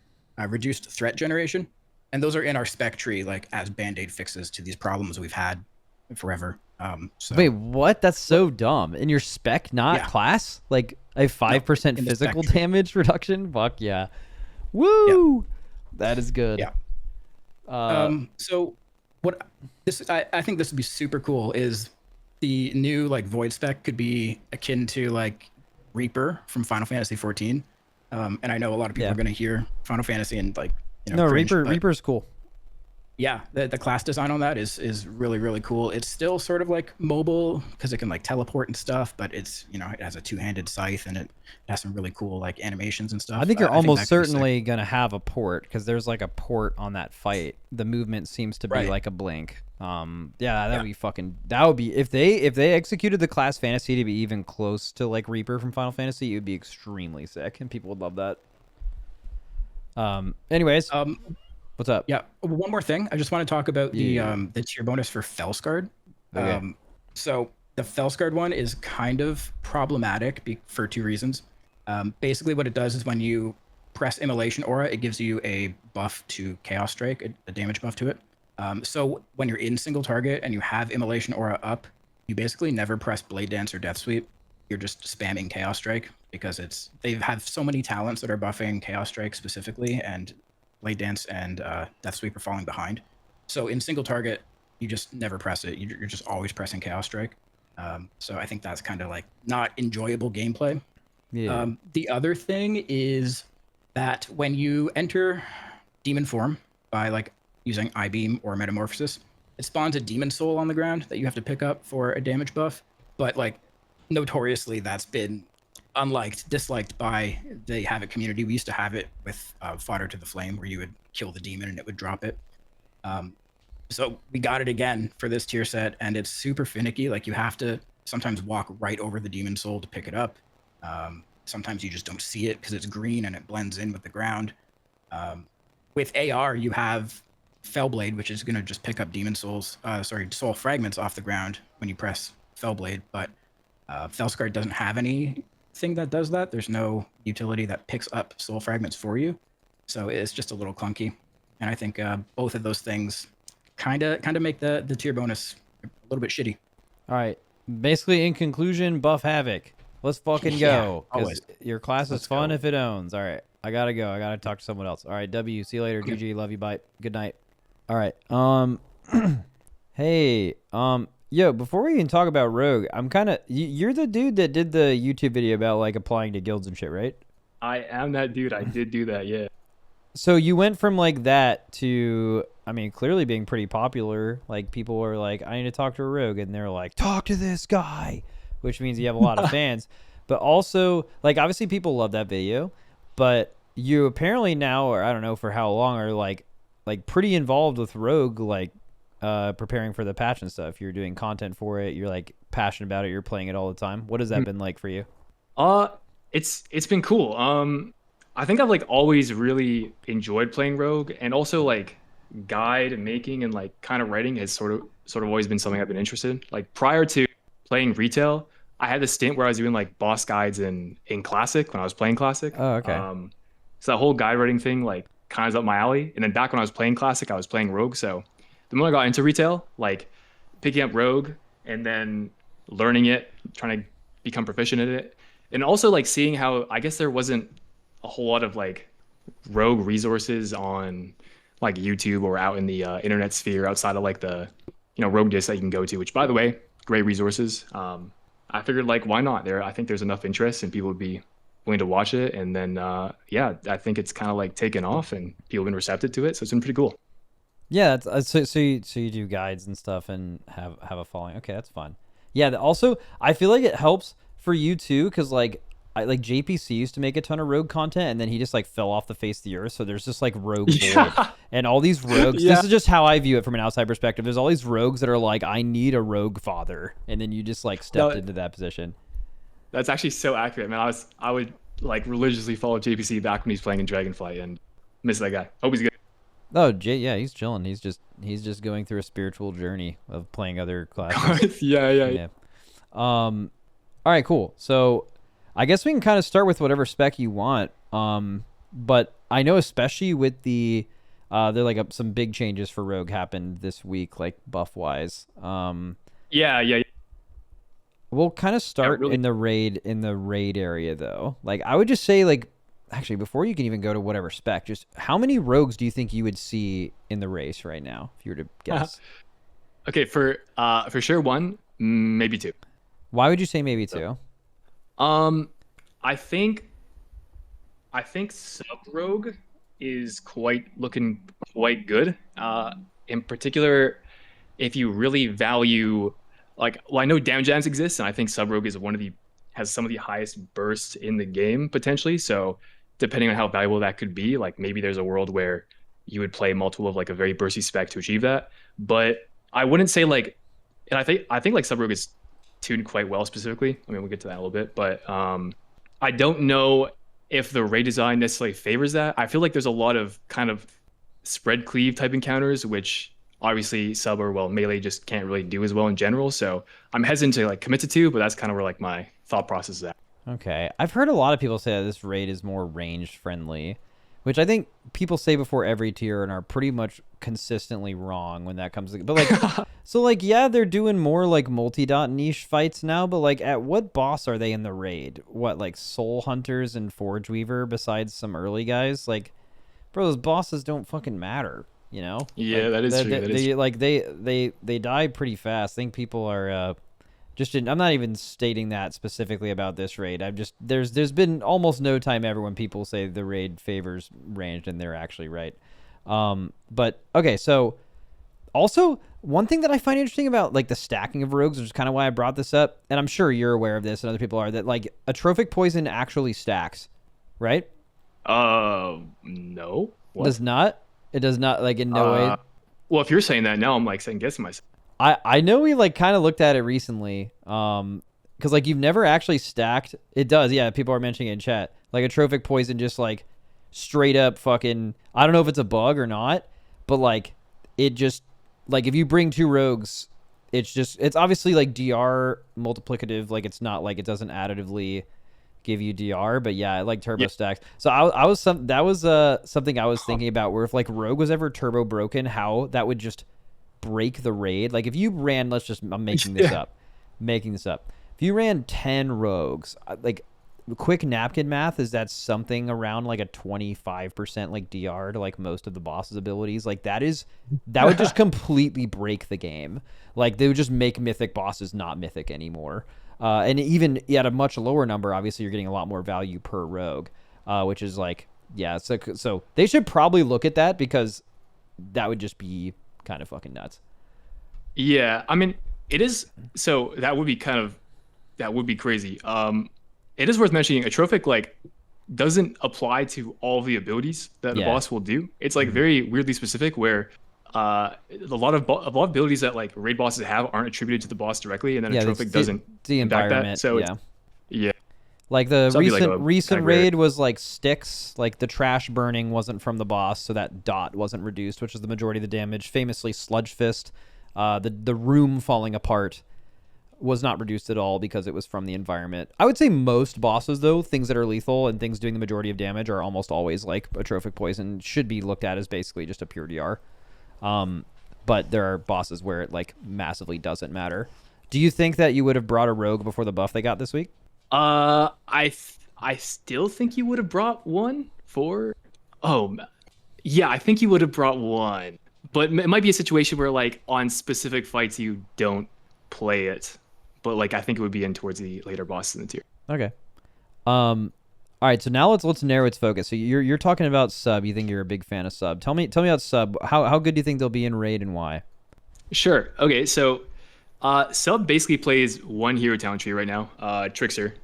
reduced threat generation. And those are in our spec tree, like as band-aid fixes to these problems we've had forever. So, wait, what? That's so dumb. In your spec, not class? Like a 5% physical damage reduction? Fuck yeah. Woo! Yeah. That is good. Yeah. So what this I think this would be super cool is the new like Void spec could be akin to like Reaper from Final Fantasy 14. And I know a lot of people are going to hear Final Fantasy and like, you know, no, cringe, Reaper's cool. Yeah, the class design on that is really, really cool. It's still sort of like mobile because it can like teleport and stuff, but it's, you know, it has a two-handed scythe and it has some really cool like animations and stuff. I think you're almost certainly going to have a port because there's like a port on that fight. The movement seems to be like a blink. Yeah, that'd be fucking, that would be, if they executed the class fantasy to be even close to like Reaper from Final Fantasy, it would be extremely sick and people would love that. Anyways, what's up? Yeah, one more thing. I just want to talk about the tier bonus for Fellscarred. Okay. So the Fellscarred one is kind of problematic for two reasons. Basically, what it does is when you press Immolation Aura, it gives you a buff to Chaos Strike, a damage buff to it. So when you're in single target and you have Immolation Aura up, you basically never press Blade Dance or Death Sweep. You're just spamming Chaos Strike because they have so many talents that are buffing Chaos Strike specifically, and Blade Dance and Death Sweep are falling behind. So in single target, you just never press it. You're just always pressing Chaos Strike. So I think that's kind of like not enjoyable gameplay. Yeah. The other thing is that when you enter Demon form by like using I-Beam or Metamorphosis, it spawns a Demon Soul on the ground that you have to pick up for a damage buff. But like notoriously, that's been disliked by the Havoc community. We used to have it with Fodder to the Flame, where you would kill the demon and it would drop it. So we got it again for this tier set, and it's super finicky. Like you have to sometimes walk right over the Demon Soul to pick it up. Sometimes you just don't see it because it's green and it blends in with the ground. With AR, you have Fellblade, which is going to just pick up Demon Souls, Soul Fragments off the ground when you press Fellblade, but Fellscarred doesn't have anything that does that. There's no utility that picks up Soul Fragments for you, so it's just a little clunky. And I think both of those things kind of make the tier bonus a little bit shitty. All right. Basically, in conclusion, buff Havoc. Let's fucking go. Always. Your class is fun if it owns. All right. I gotta go. I gotta talk to someone else. All right, W. See you later. GG. Love you. Bye. Good night. All right. Hey. Yo, before we even talk about Rogue, I'm kind of... You're the dude that did the YouTube video about, like, applying to guilds and shit, right? I am that dude. I did do that, yeah. So you went from, like, that to... I mean, clearly being pretty popular. Like, people were like, I need to talk to a Rogue. And they're like, talk to this guy. Which means you have a lot of fans. But also, like, obviously people love that video. But you apparently now, or I don't know for how long, are, like pretty involved with Rogue, like, preparing for the patch and stuff. You're doing content for it. You're like passionate about it. You're playing it all the time. What has that been like for you? It's been cool. I think I've like always really enjoyed playing Rogue, and also like guide making and like kind of writing has sort of always been something I've been interested in. Like prior to playing retail, I had this stint where I was doing like boss guides in Classic when I was playing Classic. Oh, okay. So that whole guide writing thing like kind of up my alley. And then back when I was playing Classic, I was playing Rogue. So the moment I got into retail, like picking up Rogue and then learning it, trying to become proficient at it, and also like seeing how I guess there wasn't a whole lot of like Rogue resources on like YouTube or out in the internet sphere outside of like the rogue discs that you can go to, which by the way, great resources. I figured like why not? I think there's enough interest and people would be willing to watch it, and then yeah, I think it's kind of like taken off and people have been receptive to it, so it's been pretty cool. Yeah, so you do guides and stuff and have a following. Okay, that's fun. Yeah, also I feel like it helps for you too, because like JPC used to make a ton of rogue content, and then he just like fell off the face of the earth. So there's just like rogue void. And all these rogues. Yeah. This is just how I view it from an outside perspective. There's all these rogues that are like, I need a rogue father, and then you just like stepped into that position. That's actually so accurate, man. I would like religiously follow JPC back when he's playing in Dragonflight, and miss that guy. Hope he's good. Oh, yeah, he's chilling. He's just going through a spiritual journey of playing other classes. yeah. All right, cool. So I guess we can kind of start with whatever spec you want. But I know especially with the there like some big changes for Rogue happened this week, like buff wise. Yeah. We'll kind of start in the raid area though. Like I would just say like actually before you can even go to whatever spec, just how many rogues do you think you would see in the race right now if you were to guess? Okay, for sure one, maybe two. Why would you say maybe two? I think Sub Rogue is looking quite good. In particular, if you really value I know Damage Jams exists, and I think Sub Rogue is has some of the highest bursts in the game potentially. So depending on how valuable that could be, like maybe there's a world where you would play multiple of like a very bursty spec to achieve that. But I wouldn't say and I think like Sub Rogue is tuned quite well specifically. I mean, we'll get to that in a little bit, but I don't know if the raid design necessarily favors that. I feel like there's a lot of kind of spread cleave type encounters, which obviously sub or melee just can't really do as well in general. So I'm hesitant to like commit to two, but that's kind of where like my thought process is at. Okay, I've heard a lot of people say that this raid is more ranged friendly, which I think people say before every tier and are pretty much consistently wrong when that comes to, but like so like yeah, they're doing more like multi-dot niche fights now, but like at what boss are they in the raid? What, like Soul Hunters and Forge Weaver besides some early guys? Like bro, those bosses don't fucking matter, you know? Yeah, like, that is true. They die pretty fast. I think people are I'm not even stating that specifically about this raid. There's been almost no time ever when people say the raid favors ranged and they're actually right. But okay, so also one thing that I find interesting about like the stacking of rogues, which is kind of why I brought this up, and I'm sure you're aware of this and other people are, that like atrophic poison actually stacks, right? No. What? Does not? It does not, like in no way. Well, if you're saying that now, I'm like second guessing myself. I know we like kind of looked at it recently, because like you've never actually stacked. It does, yeah. People are mentioning it in chat. Like atrophic poison, just like straight up fucking. I don't know if it's a bug or not, but like it just like if you bring two rogues, it's obviously like DR multiplicative. Like it's not like it doesn't additively give you DR, but yeah, it like turbo stacks. So that was something I was thinking about, where if like rogue was ever turbo broken, how that would just break the raid. Like if you ran, I'm making this up. If you ran 10 rogues, like quick napkin math is that something around like a 25% like DR to like most of the boss's abilities. Like that would just completely break the game. Like they would just make mythic bosses not mythic anymore. And even at a much lower number, obviously you're getting a lot more value per rogue, which is like, yeah. So they should probably look at that, because that would just be kind of fucking nuts. Yeah, I mean, it is. So that would be crazy. It is worth mentioning atrophic like doesn't apply to all of the abilities that the boss will do. It's like very weirdly specific, where a lot of abilities that like raid bosses have aren't attributed to the boss directly, and then atrophic doesn't the environment. That. So yeah. Like the recent raid was like sticks, like the trash burning wasn't from the boss, so that dot wasn't reduced, which is the majority of the damage. Famously, Sludge Fist, the room falling apart was not reduced at all because it was from the environment. I would say most bosses, though, things that are lethal and things doing the majority of damage are almost always like atrophic poison, should be looked at as basically just a pure DR. But there are bosses where it like massively doesn't matter. Do you think that you would have brought a rogue before the buff they got this week? I still think you would have brought one for. Oh, Yeah, I think he would have brought one, but it might be a situation where like on specific fights you don't play it, but like I think it would be in towards the later bosses in the tier. Okay. All right, so now let's narrow its focus. So you're talking about sub. You think you're a big fan of sub. Tell me about sub. How good do you think they'll be in raid and why? Sure. Okay, so sub basically plays one hero talent tree right now. Trickster.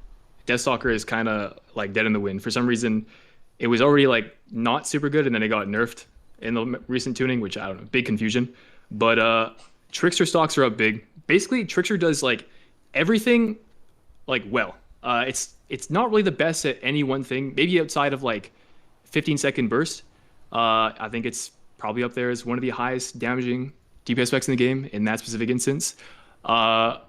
Deathstalker is kind of like dead in the wind. For some reason, it was already like not super good, and then it got nerfed in the recent tuning, which I don't know, big confusion. But Trickster stocks are up big. Basically, Trickster does like everything like well. It's not really the best at any one thing. Maybe outside of like 15-second burst. I think it's probably up there as one of the highest damaging DPS specs in the game in that specific instance. But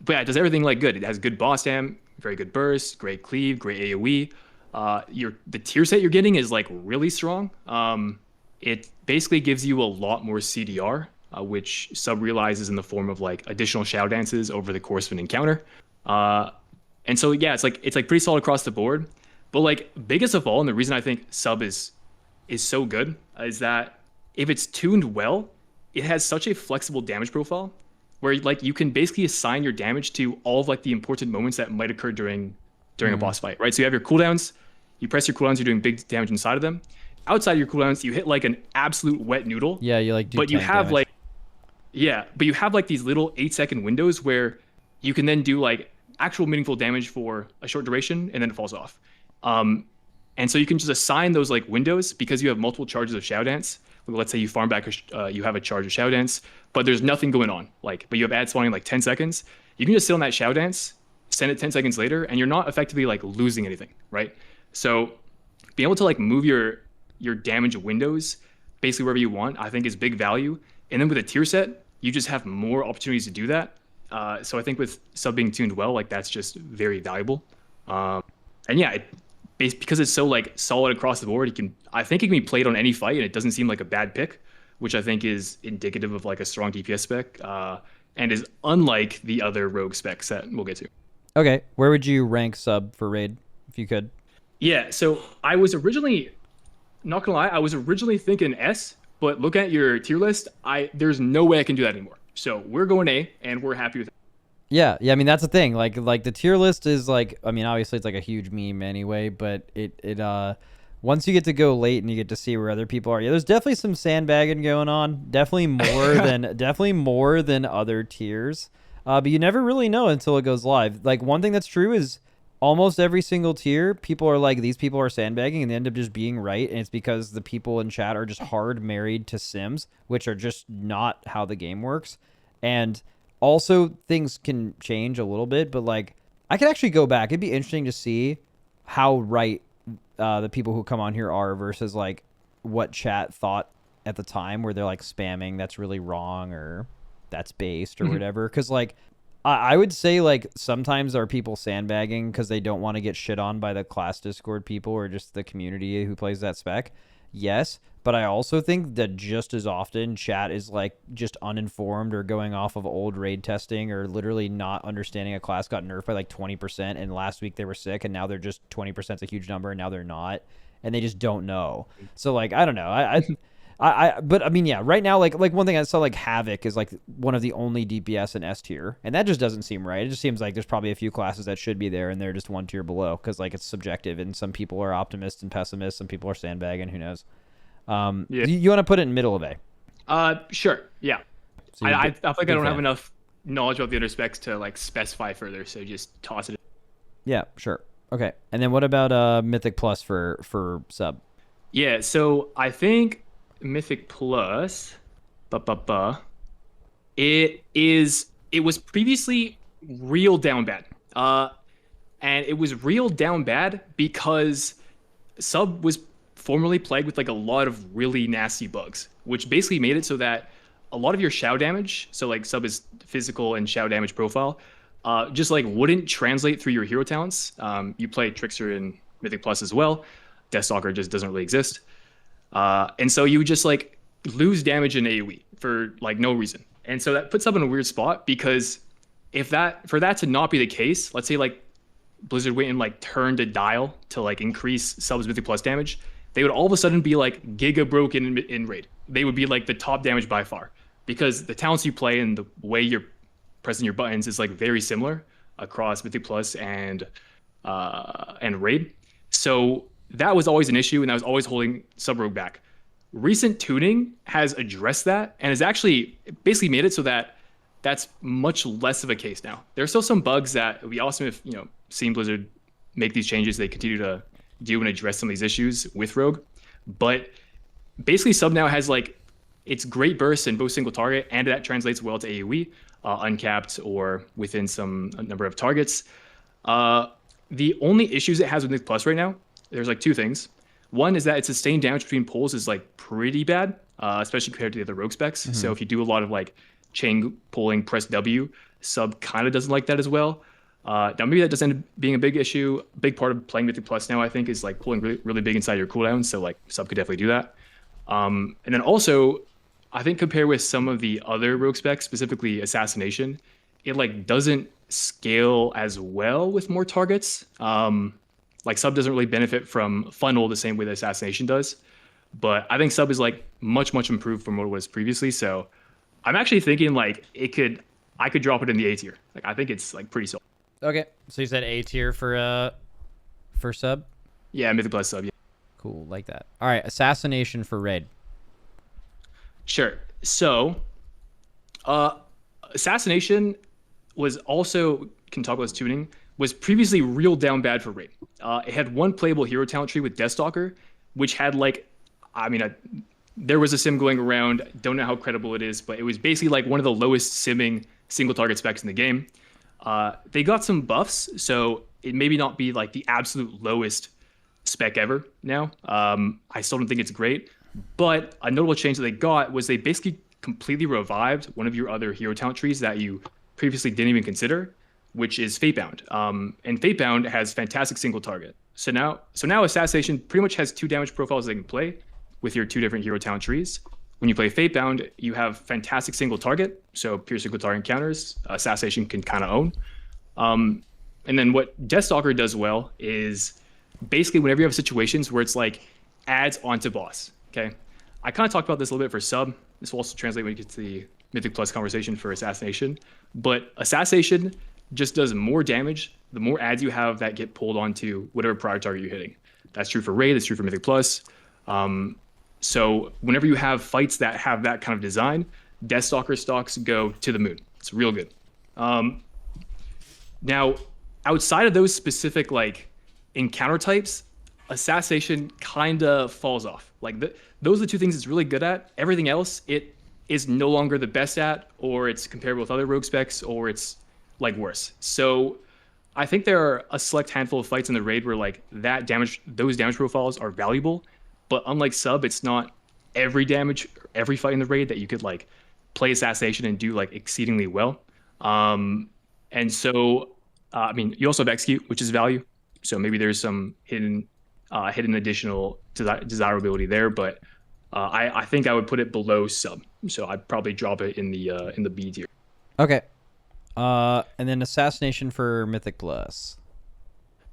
yeah, it does everything like good. It has good boss dam, very good burst, great cleave, great AoE. The tier set you're getting is like really strong. It basically gives you a lot more CDR, which sub realizes in the form of like additional shadow dances over the course of an encounter. And so yeah, it's like pretty solid across the board. But like biggest of all, and the reason I think sub is so good is that if it's tuned well, it has such a flexible damage profile where like you can basically assign your damage to all of like the important moments that might occur during a boss fight, right? So you have your cooldowns, you press your cooldowns, you're doing big damage inside of them. Outside of your cooldowns, you hit like an absolute wet noodle. Yeah, you like do but you tank have damage. like but you have like these little 8-second windows where you can then do like actual meaningful damage for a short duration and then it falls off. And so you can just assign those like windows because you have multiple charges of Shadow Dance. Let's say you farm back, you have a charge of Shadow Dance, but there's nothing going on. But you have ad spawning like 10 seconds. You can just sit on that Shadow Dance, send it 10 seconds later, and you're not effectively like losing anything, right? So being able to like move your damage windows basically wherever you want, I think is big value. And then with a tier set, you just have more opportunities to do that. So I think with sub being tuned well, like that's just very valuable. And yeah, because it's so like solid across the board, I think it can be played on any fight, and it doesn't seem like a bad pick, which I think is indicative of like a strong DPS spec, and is unlike the other rogue specs that we'll get to. Okay, where would you rank sub for raid if you could? Yeah, so I was originally, not gonna lie, I was originally thinking S, but look at your tier list, there's no way I can do that anymore. So we're going A, and we're happy with it. Yeah, I mean that's the thing. Like the tier list is like, I mean obviously it's like a huge meme anyway, but it once you get to go late and you get to see where other people are, yeah, there's definitely some sandbagging going on. Definitely more than other tiers. But you never really know until it goes live. Like one thing that's true is almost every single tier, people are like, these people are sandbagging, and they end up just being right, and it's because the people in chat are just hard married to sims, which are just not how the game works. And also, things can change a little bit, but like I could actually go back. It'd be interesting to see how right the people who come on here are versus like what chat thought at the time, where they're like spamming that's really wrong or that's based or whatever. Because like I would say like sometimes are people sandbagging because they don't want to get shit on by the class Discord people or just the community who plays that spec. Yes, but I also think that just as often chat is like just uninformed or going off of old raid testing or literally not understanding a class got nerfed by like 20% and last week they were sick and now they're just 20% is a huge number and now they're not and they just don't know. So like I don't know. But I mean yeah, right now like one thing I saw like Havoc is like one of the only DPS in S tier and that just doesn't seem right. It just seems like there's probably a few classes that should be there and they're just one tier below because like it's subjective and some people are optimists and pessimists, some people are sandbagging, who knows. You want to put it in middle of A? Sure. Yeah. So I feel like I don't have enough knowledge about the other specs to like specify further, so just toss it in. Yeah, sure. Okay. And then what about Mythic Plus for sub? Yeah, so I think Mythic Plus it was previously real down bad. And it was real down bad because sub was formerly plagued with like a lot of really nasty bugs, which basically made it so that a lot of your shadow damage, so like sub is physical and shadow damage profile, just like wouldn't translate through your hero talents. You play Trickster in Mythic Plus as well. Deathstalker just doesn't really exist. And so you would just like lose damage in AoE for like no reason. And so that puts sub in a weird spot because for that to not be the case, let's say like Blizzard went and like turned a dial to like increase sub's Mythic Plus damage, they would all of a sudden be like giga broken in raid. They would be like the top damage by far because the talents you play and the way you're pressing your buttons is like very similar across Mythic Plus and raid. So that was always an issue, and that was always holding Sub Rogue back. Recent tuning has addressed that and has actually basically made it so that that's much less of a case now. There are still some bugs that would be awesome if, seeing Blizzard make these changes, they continue to do and address some of these issues with Rogue. But basically Sub now has like its great burst in both single target, and that translates well to AoE, uncapped or within some number of targets. The only issues it has with Mythic Plus right now, there's like two things. One is that its sustained damage between pulls is like pretty bad, especially compared to the other rogue specs. So if you do a lot of like chain pulling, press W, Sub kind of doesn't like that as well. Now maybe that does end up being a big issue. A big part of playing Mythic Plus now, I think, is like pulling really, really big inside your cooldowns. So like Sub could definitely do that. And then also, I think compared with some of the other rogue specs, specifically Assassination, it like doesn't scale as well with more targets. Like Sub doesn't really benefit from funnel the same way that Assassination does. But I think Sub is like much improved from what it was previously. So I'm actually thinking like I could drop it in the A tier. Like I think it's like pretty solid. Okay, so you said A tier for Sub? Yeah, Mythic Plus Sub. Yeah. Cool, like that. All right, Assassination for raid. Sure. So, Assassination was also, can talk about this tuning, was previously real down bad for raid. It had one playable hero talent tree with Deathstalker, which had like, there was a sim going around, don't know how credible it is, but it was basically like one of the lowest simming single target specs in the game. They got some buffs, so it maybe not be like the absolute lowest spec ever now. I still don't think it's great, but a notable change that they got was they basically completely revived one of your other hero talent trees that you previously didn't even consider, which is Fatebound. And Fatebound has fantastic single target. So now Assassination pretty much has two damage profiles they can play with your two different hero talent trees. When you play Fatebound, you have fantastic single target, so pure single target encounters, Assassination can kind of own. And then what Deathstalker does well is basically whenever you have situations where it's like adds onto boss, okay? I kind of talked about this a little bit for Sub. This will also translate when you get to the Mythic Plus conversation for Assassination. But Assassination just does more damage the more ads you have that get pulled onto whatever prior target you're hitting. That's true for Raid, that's true for Mythic Plus. So whenever you have fights that have that kind of design, Deathstalker stocks go to the moon. It's real good. Now, outside of those specific like encounter types, Assassination kind of falls off. Like those are the two things it's really good at. Everything else, it is no longer the best at, or it's comparable with other rogue specs, or it's like worse. So I think there are a select handful of fights in the raid where like those damage profiles are valuable, but unlike Sub, it's not every fight in the raid that you could like play Assassination and do like exceedingly well. And so, you also have Execute, which is value. So maybe there's some hidden additional desirability there, but I think I would put it below Sub. So I'd probably drop it in the B tier. Okay. And then Assassination for Mythic Plus.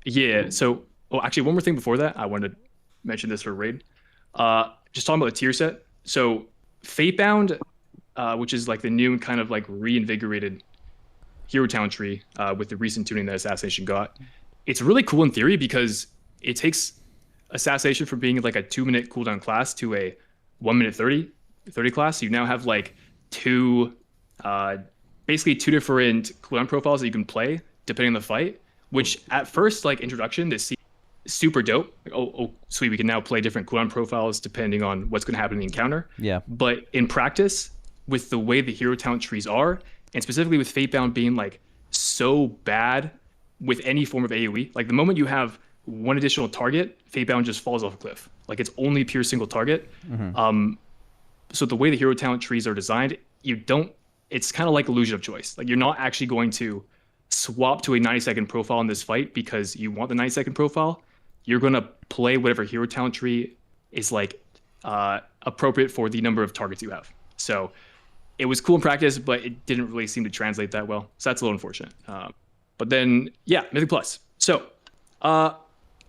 Yeah. So, actually, one more thing before that, I wanted to mention this for Raid. Just talking about the tier set. So, Fatebound, which is like the new kind of like reinvigorated hero talent tree with the recent tuning that Assassination got. It's really cool in theory because it takes Assassination from being like a 2-minute cooldown class to a 1-minute 30 class. You now have like basically two different cooldown profiles that you can play depending on the fight, which at first like introduction to see super dope. Like, oh sweet, we can now play different cooldown profiles depending on what's going to happen in the encounter. Yeah. But in practice, with the way the hero talent trees are, and specifically with Fatebound being like so bad with any form of AoE, like the moment you have one additional target, Fatebound just falls off a cliff. Like it's only pure single target. Mm-hmm. So the way the hero talent trees are designed, it's kind of like illusion of choice. Like you're not actually going to swap to a 90-second profile in this fight because you want the 90-second profile. You're going to play whatever hero talent tree is like appropriate for the number of targets you have. So it was cool in practice, but it didn't really seem to translate that well. So that's a little unfortunate. But then, yeah, Mythic Plus. So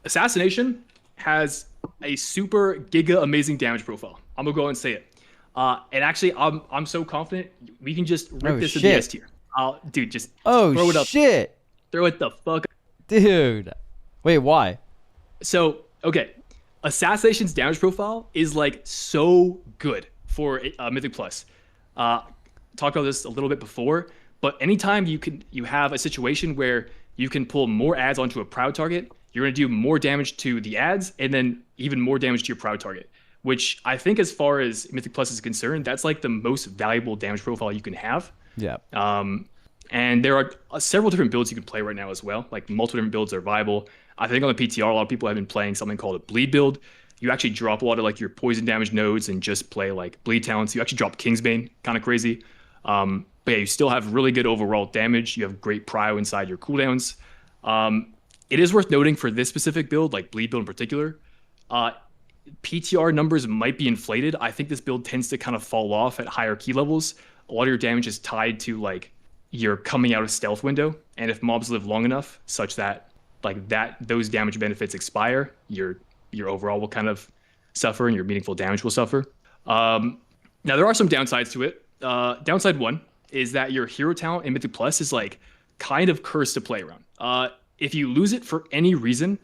Assassination has a super giga amazing damage profile. I'm gonna go and say it. And actually, I'm so confident we can just rip this in the S tier. Dude, just throw it up. Shit. Throw it the fuck up. Dude. Wait, why? So, okay. Assassination's damage profile is like so good for Mythic Plus. Talked about this a little bit before, but anytime you have a situation where you can pull more ads onto a proud target, you're going to do more damage to the ads and then even more damage to your proud target, which I think as far as Mythic Plus is concerned, that's like the most valuable damage profile you can have. Yeah. And there are several different builds you can play right now as well. Like multiple different builds are viable. I think on the PTR, a lot of people have been playing something called a bleed build. You actually drop a lot of like your poison damage nodes and just play like bleed talents. You actually drop Kingsbane, kind of crazy. But yeah, you still have really good overall damage. You have great prio inside your cooldowns. It is worth noting for this specific build, like bleed build in particular, PTR numbers might be inflated. I think this build tends to kind of fall off at higher key levels. A lot of your damage is tied to like your coming out of stealth window, and if mobs live long enough such that those damage benefits expire, your overall will kind of suffer and your meaningful damage will suffer. Now there are some downsides to it. Downside one is that your hero talent in Mythic Plus is like kind of cursed to play around. If you lose it for any reason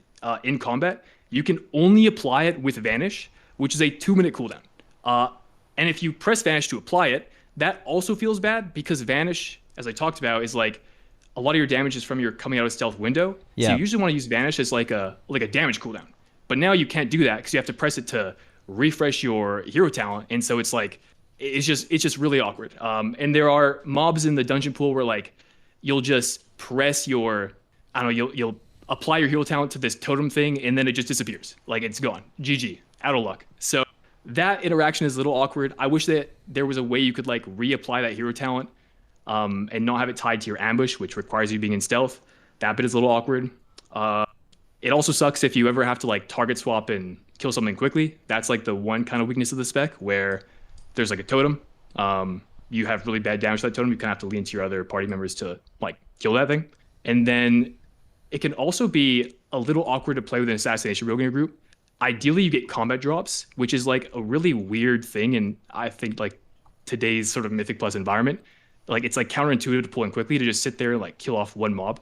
in combat, you can only apply it with Vanish, which is a 2-minute cooldown. And if you press Vanish to apply it, that also feels bad because Vanish, as I talked about, is like a lot of your damage is from your coming out of stealth window. Yeah. So you usually want to use Vanish as like a damage cooldown. But now you can't do that because you have to press it to refresh your hero talent. And so it's like, it's just really awkward. And there are mobs in the dungeon pool where like, you'll just press your, I don't know, you'll apply your hero talent to this totem thing and then it just disappears. Like it's gone. GG. Out of luck. So that interaction is a little awkward. I wish that there was a way you could like reapply that hero talent and not have it tied to your ambush, which requires you being in stealth. That bit is a little awkward. It also sucks if you ever have to like target swap and kill something quickly. That's like the one kind of weakness of the spec where there's like a totem. You have really bad damage to that totem. You kind of have to lean to your other party members to like kill that thing. And then it can also be a little awkward to play with an assassination rogue in your group. Ideally, you get combat drops, which is like a really weird thing. And I think like today's sort of Mythic Plus environment, like it's like counterintuitive to pull in quickly to just sit there and like kill off one mob.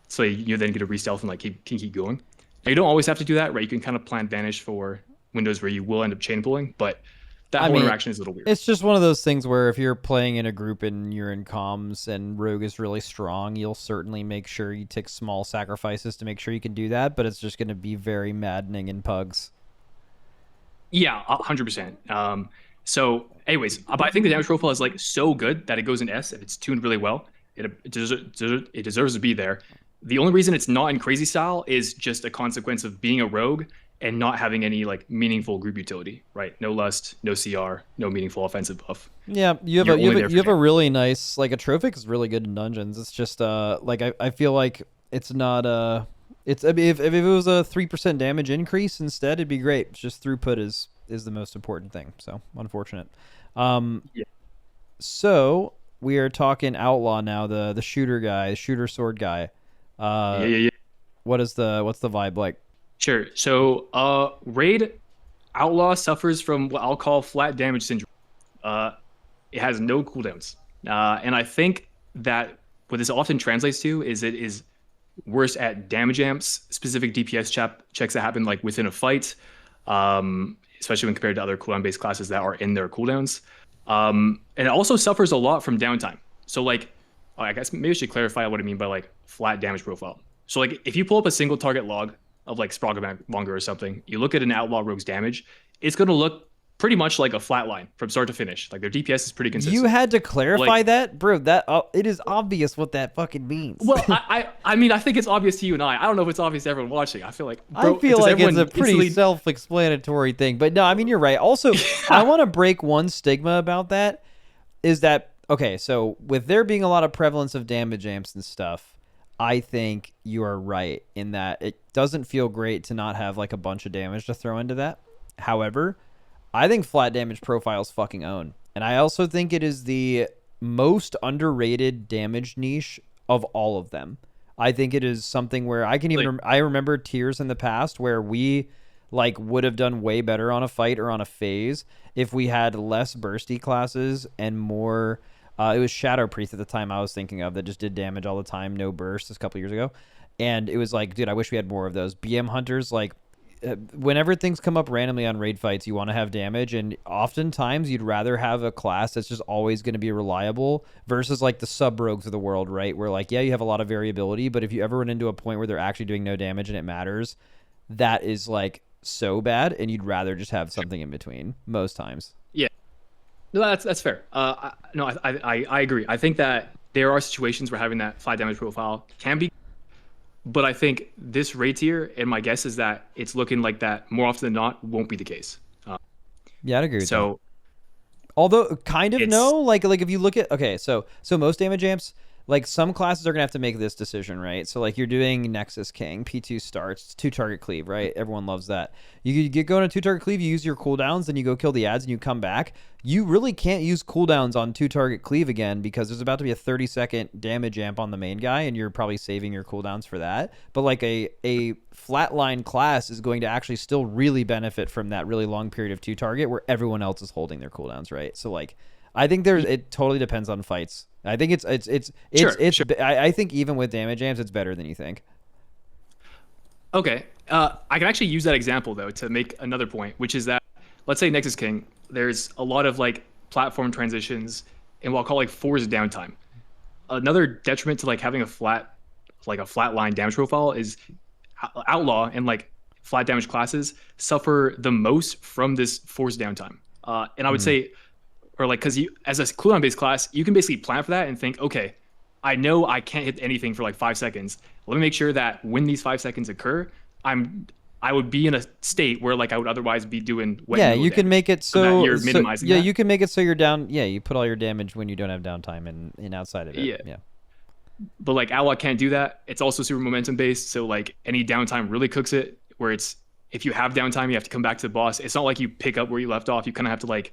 So you then get a re-stealth and like keep going. Now, you don't always have to do that, right? You can kind of plan Vanish for windows where you will end up chain pulling, but that whole interaction is a little weird. It's just one of those things where if you're playing in a group and you're in comms and Rogue is really strong, you'll certainly make sure you take small sacrifices to make sure you can do that, but it's just going to be very maddening in pugs. Yeah, 100%. So anyways, but I think the damage profile is like so good that it goes in S if it's tuned really well. It deserves to be there. The only reason it's not in crazy style is just a consequence of being a rogue and not having any like meaningful group utility, right? No lust, no CR, no meaningful offensive buff. Yeah, you have a really nice, like, a Trophic is really good in dungeons. It's just like I feel like it's not it's, I mean, if it was a 3% damage increase instead, it'd be great. It's just throughput is the most important thing. So unfortunate. Yeah. So we are talking outlaw now, the shooter guy, shooter sword guy. Yeah. What's the vibe like? Sure. So, Raid Outlaw suffers from what I'll call flat damage syndrome. It has no cooldowns. And I think that what this often translates to is it is worse at damage amps, specific DPS checks that happen like within a fight, especially when compared to other cooldown-based classes that are in their cooldowns. And it also suffers a lot from downtime. So like, I guess maybe I should clarify what I mean by like flat damage profile. So like if you pull up a single target log of like Sproggemonger or something, you look at an Outlaw Rogue's damage, it's going to look pretty much like a flat line from start to finish. Like their DPS is pretty consistent. You had to clarify that? Bro, that it is obvious what that fucking means. Well, I mean, I think it's obvious to you and I. I don't know if it's obvious to everyone watching. I feel like it's a pretty self-explanatory thing. But no, I mean, you're right. Also, I want to break one stigma about that, is that, okay, so with there being a lot of prevalence of damage amps and stuff, I think you are right in that it doesn't feel great to not have like a bunch of damage to throw into that. However, I think flat damage profiles fucking own. And I also think it is the most underrated damage niche of all of them. I think it is something where I can even I remember tiers in the past where we like would have done way better on a fight or on a phase if we had less bursty classes and more. It was Shadow Priest at the time I was thinking of that just did damage all the time, no burst, a couple years ago, and it was like, dude, I wish we had more of those BM hunters. Like, whenever things come up randomly on raid fights, you want to have damage, and oftentimes you'd rather have a class that's just always going to be reliable versus like the sub rogues of the world, right? Where like, yeah, you have a lot of variability, but if you ever run into a point where they're actually doing no damage and it matters, that is like so bad, and you'd rather just have something in between most times. Yeah, no, that's fair. I agree. I think that there are situations where having that flat damage profile can be. But I think this raid tier, and my guess is that it's looking like that more often than not won't be the case. Yeah, I'd agree with that. So, although kind of no, like if you look at so most damage amps, like some classes are gonna have to make this decision, right? So like you're doing Nexus King, P2 starts, 2-target cleave, right? Everyone loves that. You get going to 2-target cleave, you use your cooldowns, then you go kill the ads and you come back. You really can't use cooldowns on 2-target cleave again because there's about to be a 30-second damage amp on the main guy, and you're probably saving your cooldowns for that. But like a flatline class is going to actually still really benefit from that really long period of 2-target where everyone else is holding their cooldowns, right? So like, I think it totally depends on fights. I think it's Sure. I think even with damage amps, it's better than you think. Okay, I can actually use that example though to make another point, which is that let's say Nexus King, there's a lot of like platform transitions and what I'll call like forced downtime. Another detriment to like having a flat line damage profile is Outlaw and like flat damage classes suffer the most from this forced downtime. And I would say, or like, because you as a cooldown based class, you can basically plan for that and think, okay, I know I can't hit anything for like 5 seconds. Let me make sure that when these 5 seconds occur, I would be in a state where like I would otherwise be doing you can make it so you're minimizing that. You can make it so you're down. Yeah, you put all your damage when you don't have downtime and outside of it. Yeah. But like Outlaw can't do that. It's also super momentum based, so like any downtime really cooks it. Where it's if you have downtime, you have to come back to the boss. It's not like you pick up where you left off. You kind of have to like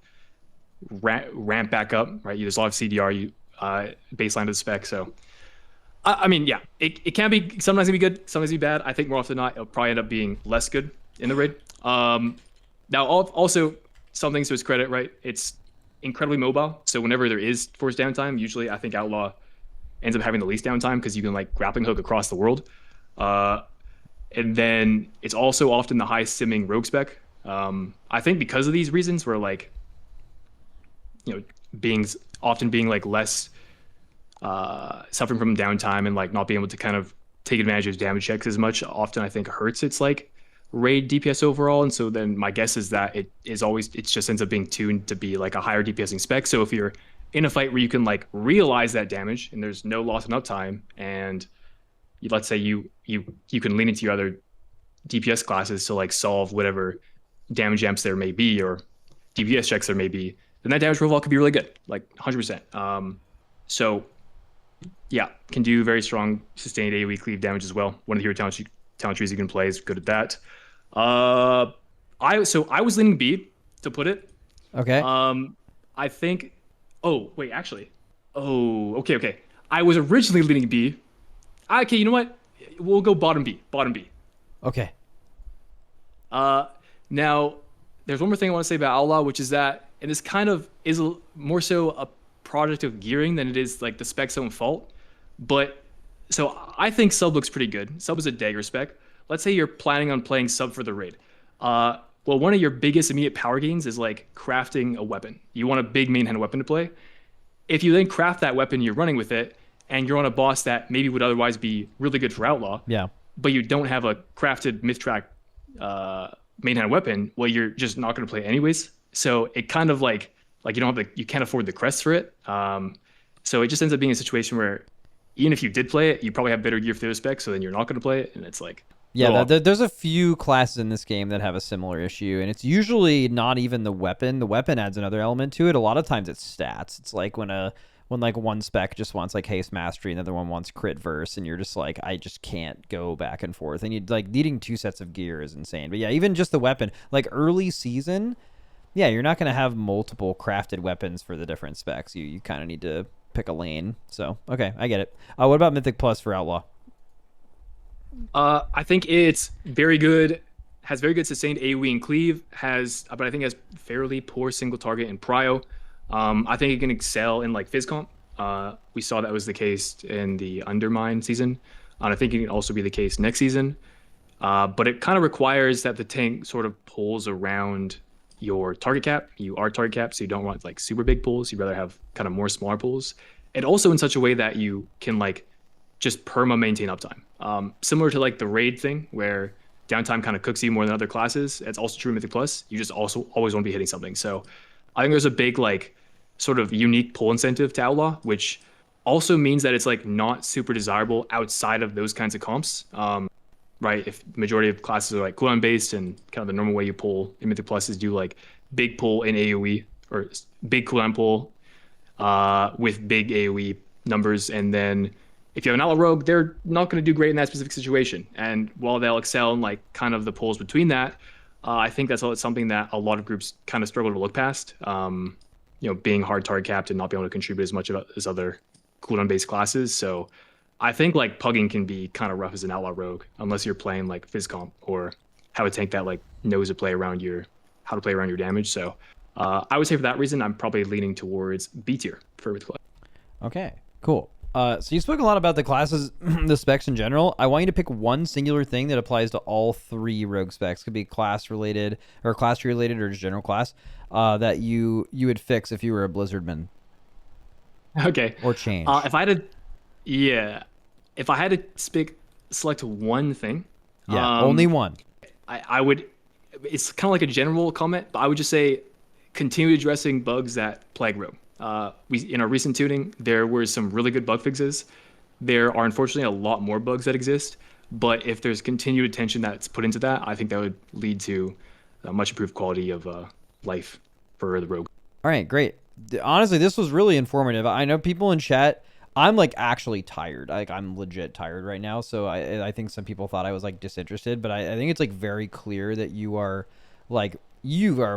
ramp back up, right? There's a lot of CDR baseline to the spec. So I mean, yeah, it can be sometimes be good, sometimes be bad. I think more often than not, it'll probably end up being less good in the raid. Now also some things to its credit, right? It's incredibly mobile. So whenever there is forced downtime, usually I think Outlaw ends up having the least downtime because you can like grappling hook across the world. And then it's also often the highest simming rogue spec. I think because of these reasons, where like, being like less suffering from downtime and like not being able to kind of take advantage of damage checks as much often, I think hurts its like raid DPS overall. And so then my guess is that it just ends up being tuned to be like a higher DPSing spec. So if you're in a fight where you can like realize that damage and there's no loss in uptime, and let's say you can lean into your other DPS classes to like solve whatever damage amps there may be or DPS checks there may be, then that damage profile could be really good, like 100%. So yeah, can do very strong sustained AoE cleave damage as well. One of the hero talent trees you can play is good at that. I was leaning B to put it. Okay. I think. Oh wait, actually. Oh, okay. I was originally leaning B. Okay, you know what? We'll go bottom B. Okay. Now, there's one more thing I want to say about Outlaw, which is that, and this kind of is more so a product of gearing than it is like the spec's own fault. But so I think sub looks pretty good. Sub is a dagger spec. Let's say you're planning on playing sub for the raid. Well, one of your biggest immediate power gains is like crafting a weapon. You want a big main hand weapon to play. If you then craft that weapon, you're running with it, and you're on a boss that maybe would otherwise be really good for Outlaw. Yeah. But you don't have a crafted myth track main hand weapon, well, you're just not going to play anyways. So it kind of like you can't afford the crest for it. So it just ends up being a situation where even if you did play it, you probably have better gear for the spec, so then you're not going to play it, and it's like. Yeah, there's a few classes in this game that have a similar issue, and it's usually not even the weapon. The weapon adds another element to it. A lot of times it's stats. It's like when like one spec just wants like haste mastery, and the other one wants crit verse, and you're just like, I just can't go back and forth. And you'd like needing 2 sets of gear is insane. But yeah, even just the weapon, like early season, yeah, you're not gonna have multiple crafted weapons for the different specs. You kind of need to pick a lane. So okay, I get it. What about Mythic Plus for Outlaw? I think it's very good has very good sustained AoE and cleave, but I think has fairly poor single target and prio. I think it can excel in like phys comp. We saw that was the case in the Undermine season, and I think it can also be the case next season. But it kind of requires that the tank sort of pulls around your target cap. You are target cap, so you don't want like super big pulls. You'd rather have kind of more smaller pulls, and also in such a way that you can like just perma maintain uptime. Similar to like the raid thing where downtime kind of cooks you more than other classes. It's also true in Mythic Plus. You just also always want to be hitting something. So I think there's a big like sort of unique pull incentive to Outlaw, which also means that it's like not super desirable outside of those kinds of comps. Right? If the majority of classes are like cooldown based and kind of the normal way you pull in Mythic Plus is do like big pull in AoE or big cooldown pull with big AoE numbers, and then if you have an Outlaw Rogue, they're not going to do great in that specific situation. And while they'll excel in like kind of the pulls between that, I think that's something that a lot of groups kind of struggle to look past. Being hard target capped and not being able to contribute as much as other cooldown based classes. So I think like pugging can be kind of rough as an Outlaw Rogue unless you're playing like phys comp or have a tank that like knows how to play around your damage. So I would say for that reason, I'm probably leaning towards B tier for Mythic Plus. Okay, cool. So you spoke a lot about the classes, the specs in general. I want you to pick one singular thing that applies to all 3 rogue specs. Could be class related or just general class that you would fix if you were a Blizzardman. Okay. Or change. If I had to select one thing. Yeah, only one. I would. It's kind of like a general comment, but I would just say continue addressing bugs that plague rogue. In our recent tuning, there were some really good bug fixes. There are unfortunately a lot more bugs that exist, but if there's continued attention that's put into that, I think that would lead to a much improved quality of life for the rogue. All right, great. Honestly, this was really informative. I know people in chat, I'm like actually tired. Like I'm legit tired right now. So I think some people thought I was like disinterested, but I think it's like very clear that you are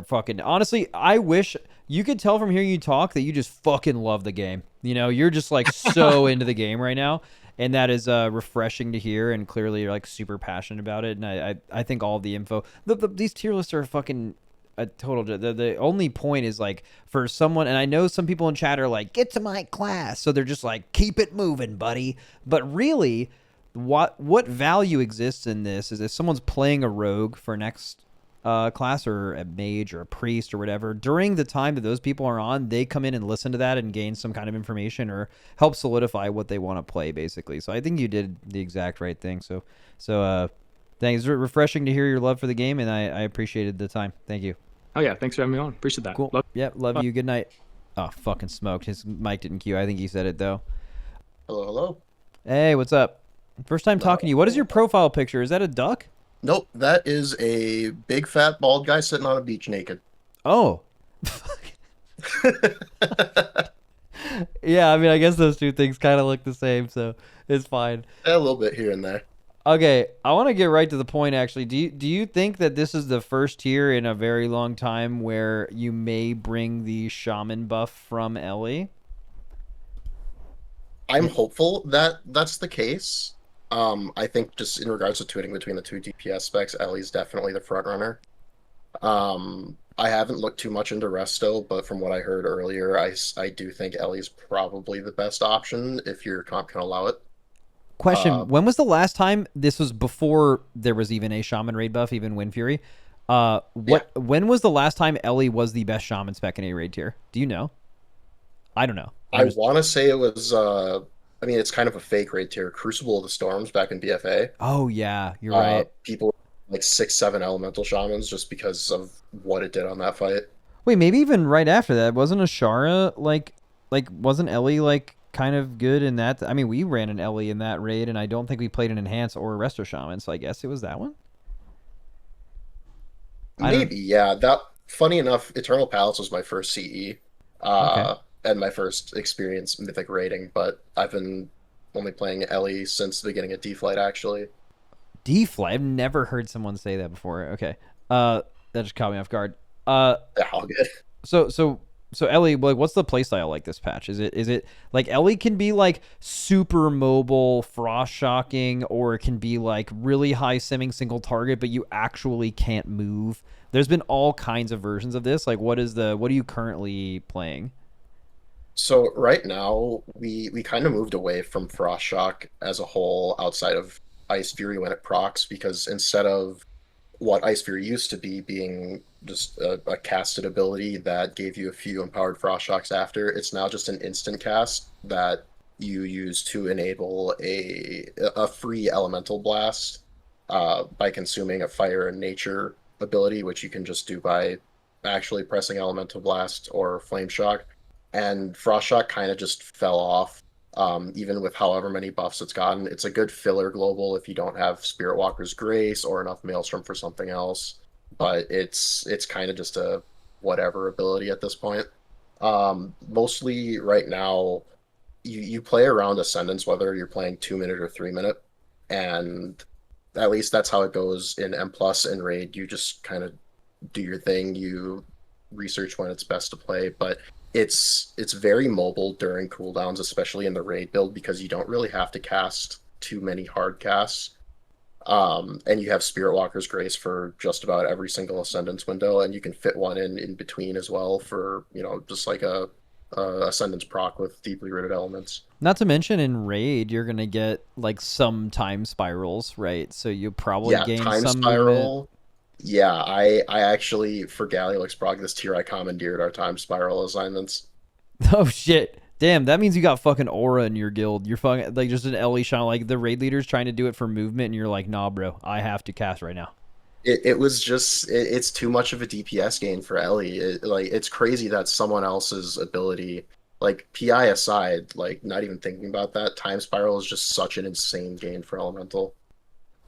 fucking, honestly, I wish you could tell from hearing you talk that you just fucking love the game. You know, you're just like so into the game right now. And that is refreshing to hear. And clearly you're like super passionate about it. And I think all of the info, these tier lists are fucking a total. The only point is like for someone, and I know some people in chat are like, get to my class. So they're just like, keep it moving, buddy. But really, what value exists in this is if someone's playing a rogue for next class or a mage or a priest or whatever, during the time that those people are on, they come in and listen to that and gain some kind of information or help solidify what they want to play, basically. So I think you did the exact right thing. So thanks. It's refreshing to hear your love for the game, and I appreciated the time. Thank you. Oh yeah, thanks for having me on. Appreciate that. Cool. Love you. Good night. Oh, fucking smoked. His mic didn't cue. I think he said it though. Hello. Hey, what's up? First time talking to you. What is your profile picture? Is that a duck? Nope, that is a big fat bald guy sitting on a beach naked. Oh. Yeah, I mean, I guess those two things kind of look the same, so it's fine. A little bit here and there. Okay, I want to get right to the point, actually. Do you think that this is the first tier in a very long time where you may bring the Shaman buff from Ellie? I'm hopeful that that's the case. I think just in regards to tuning between the 2 DPS specs, Ellie's definitely the front runner. I haven't looked too much into Resto, but from what I heard earlier, I do think Ellie's probably the best option if your comp can allow it. Question, when was the last time, this was before there was even a Shaman raid buff, even Wind Fury, when was the last time Ellie was the best Shaman spec in a raid tier? Do you know? I don't know. I want to say it was... I mean, it's kind of a fake raid tier. Crucible of the Storms back in BFA. Oh, yeah. You're right. People like 6-7 elemental shamans just because of what it did on that fight. Wait, maybe even right after that. Wasn't Ashara, wasn't Ellie, kind of good in that? I mean, we ran an Ellie in that raid, and I don't think we played an Enhance or a Resto Shaman, so I guess it was that one? Maybe, yeah. That, funny enough, Eternal Palace was my first CE. Okay. And my first experience Mythic raiding, but I've been only playing Ellie since the beginning of D-Flight, actually. D-Flight? I've never heard someone say that before. Okay. That just caught me off guard. Yeah, all good. So So Ellie, like, what's the playstyle like this patch? Is it like Ellie can be like super mobile, frost shocking, or it can be like really high simming single target, but you actually can't move? There's been all kinds of versions of this. Like, what are you currently playing? So right now we kind of moved away from Frost Shock as a whole outside of Ice Fury when it procs, because instead of what Ice Fury used to be, being just a casted ability that gave you a few empowered Frost Shocks after, it's now just an instant cast that you use to enable a free Elemental Blast by consuming a Fire and Nature ability, which you can just do by actually pressing Elemental Blast or Flame Shock. And Frost Shock kind of just fell off, even with however many buffs it's gotten. It's a good filler global if you don't have Spirit Walker's Grace or enough Maelstrom for something else, but it's kind of just a whatever ability at this point. Mostly right now, you play around Ascendance, whether you're playing 2-minute or 3-minute, and at least that's how it goes in M+. In Raid, you just kind of do your thing, you research when it's best to play, but it's very mobile during cooldowns, especially in the raid build, because you don't really have to cast too many hard casts. And you have Spirit Walker's Grace for just about every single Ascendance window, and you can fit one in between as well for, just like a Ascendance proc with deeply rooted elements. Not to mention in raid, you're gonna get like some time spirals, right? So you probably gain time some spiral. movement. Yeah, I actually, for Galliolix Prog this tier, I commandeered our time spiral assignments. Oh shit. Damn, that means you got fucking aura in your guild. You're fucking like just an Ellie shot. Like the raid leader's trying to do it for movement, and you're like, nah, bro, I have to cast right now. It was just it's too much of a DPS gain for Ellie. It's crazy that someone else's ability, like PI aside, like not even thinking about that, time spiral is just such an insane gain for Elemental.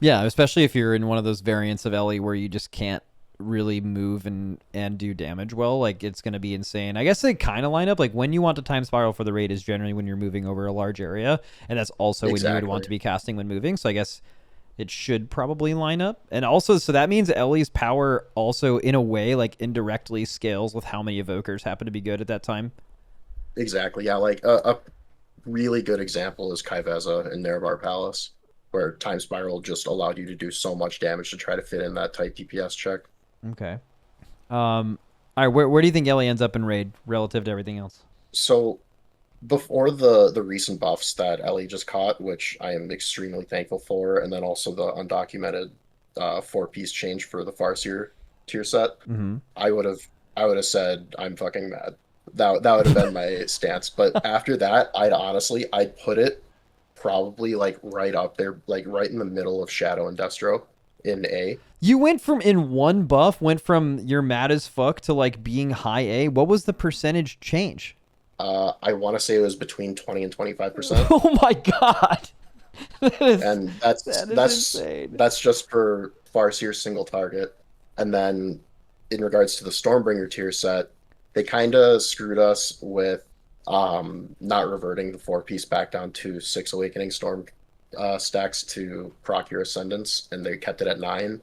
Yeah, especially if you're in one of those variants of Ellie where you just can't really move and do damage well. Like, it's going to be insane. I guess they kind of line up. Like, when you want to time spiral for the raid is generally when you're moving over a large area, and that's also when you would want to be casting when moving. So I guess it should probably line up. And also, so that means Ellie's power also, in a way, like, indirectly scales with how many Evokers happen to be good at that time. Exactly, yeah. Like, a really good example is Kaiveza in Nerevar Palace, where time spiral just allowed you to do so much damage to try to fit in that tight DPS check. Okay. All right, where do you think Ellie ends up in raid relative to everything else? So before the recent buffs that Ellie just caught, which I am extremely thankful for, and then also the undocumented 4-piece change for the Farseer tier set, I would have said I'm fucking mad. That would have been my stance. But after that, I'd put it probably like right up there, like right in the middle of Shadow and Destro in A. You went from in one buff, you're mad as fuck to like being high A. What was the percentage change? I want to say it was between 20 and 25%. Oh my god. And that's just for Farseer single target. And then in regards to the Stormbringer tier set, they kind of screwed us with not reverting the 4-piece back down to 6 Awakening Storm stacks to proc your Ascendance, and they kept it at 9.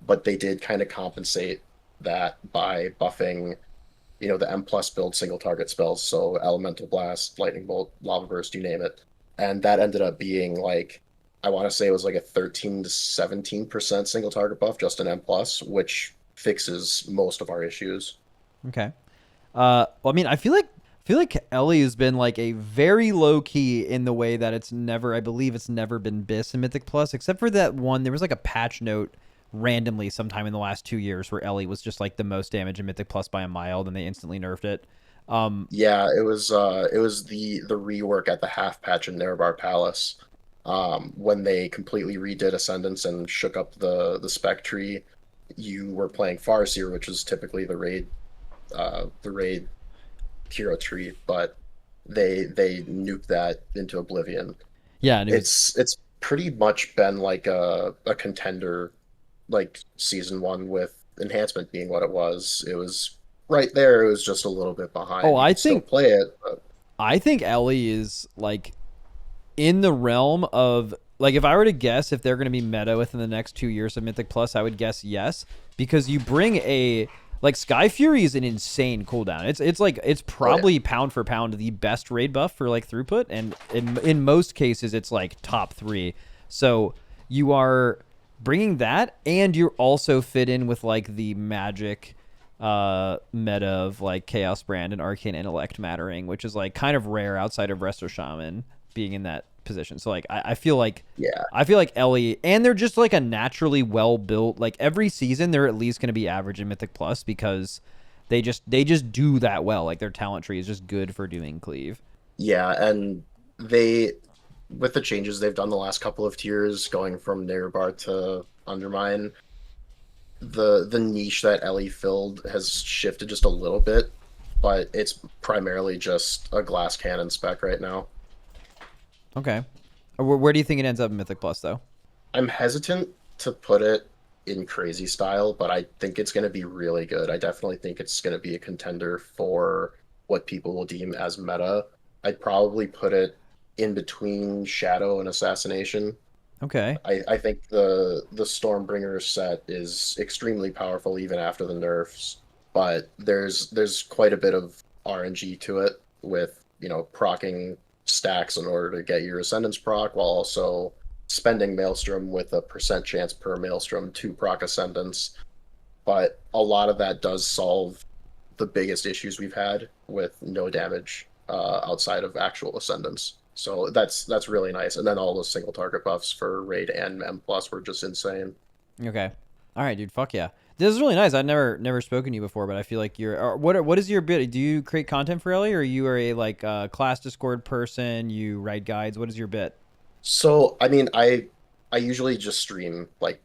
But they did kind of compensate that by buffing, the M+ build single target spells, so Elemental Blast, Lightning Bolt, Lava Burst, you name it. And that ended up being like, I want to say it was like a 13 to 17% single target buff just in M+, which fixes most of our issues. Okay. Well, I mean, I feel like Ellie has been like a very low key in the way that I believe it's never been BIS in Mythic Plus, except for that one. There was like a patch note randomly sometime in the last 2 years where Ellie was just like the most damage in Mythic Plus by a mile, then they instantly nerfed it. Yeah, it was the rework at the half patch in Nerevar Palace, when they completely redid Ascendance and shook up the spec tree. You were playing Farseer, which is typically the raid hero tree, but they nuked that into oblivion. Yeah, and it's pretty much been like a contender, like season 1, with enhancement being what it was. It was right there. It was just a little bit behind. Oh, I still think play it. But... I think Ellie is like in the realm of, like, if I were to guess if they're going to be meta within the next 2 years of Mythic Plus, I would guess yes, because you bring a Like Sky Fury is an insane cooldown. It's probably pound for pound the best raid buff for like throughput, and in most cases it's like top 3. So you are bringing that, and you also fit in with like the magic meta of like Chaos Brand and Arcane Intellect mattering, which is like kind of rare outside of Resto Shaman being in that position. So like I feel like Ellie, and they're just like a naturally well built, like every season they're at least going to be average in Mythic Plus because they just do that well. Like their talent tree is just good for doing cleave. Yeah, and they, with the changes they've done the last couple of tiers, going from Nearbar to Undermine, the niche that Ellie filled has shifted just a little bit, but it's primarily just a glass cannon spec right now. Okay. Where do you think it ends up in Mythic Plus, though? I'm hesitant to put it in crazy style, but I think it's going to be really good. I definitely think it's going to be a contender for what people will deem as meta. I'd probably put it in between Shadow and Assassination. Okay. I think the Stormbringer set is extremely powerful even after the nerfs, but there's quite a bit of RNG to it with, you know, proccing stacks in order to get your Ascendance proc while also spending Maelstrom with a % chance per Maelstrom to proc Ascendance. But a lot of that does solve the biggest issues we've had with no damage outside of actual Ascendance. So that's really nice. And then all those single target buffs for Raid and Mem Plus were just insane. Okay. All right, dude. Fuck yeah. This is really nice. I've never spoken to you before, but I feel like you're. What is your bit? Do you create content for Ellie, or you are a like class Discord person? You write guides. What is your bit? So I mean, I usually just stream like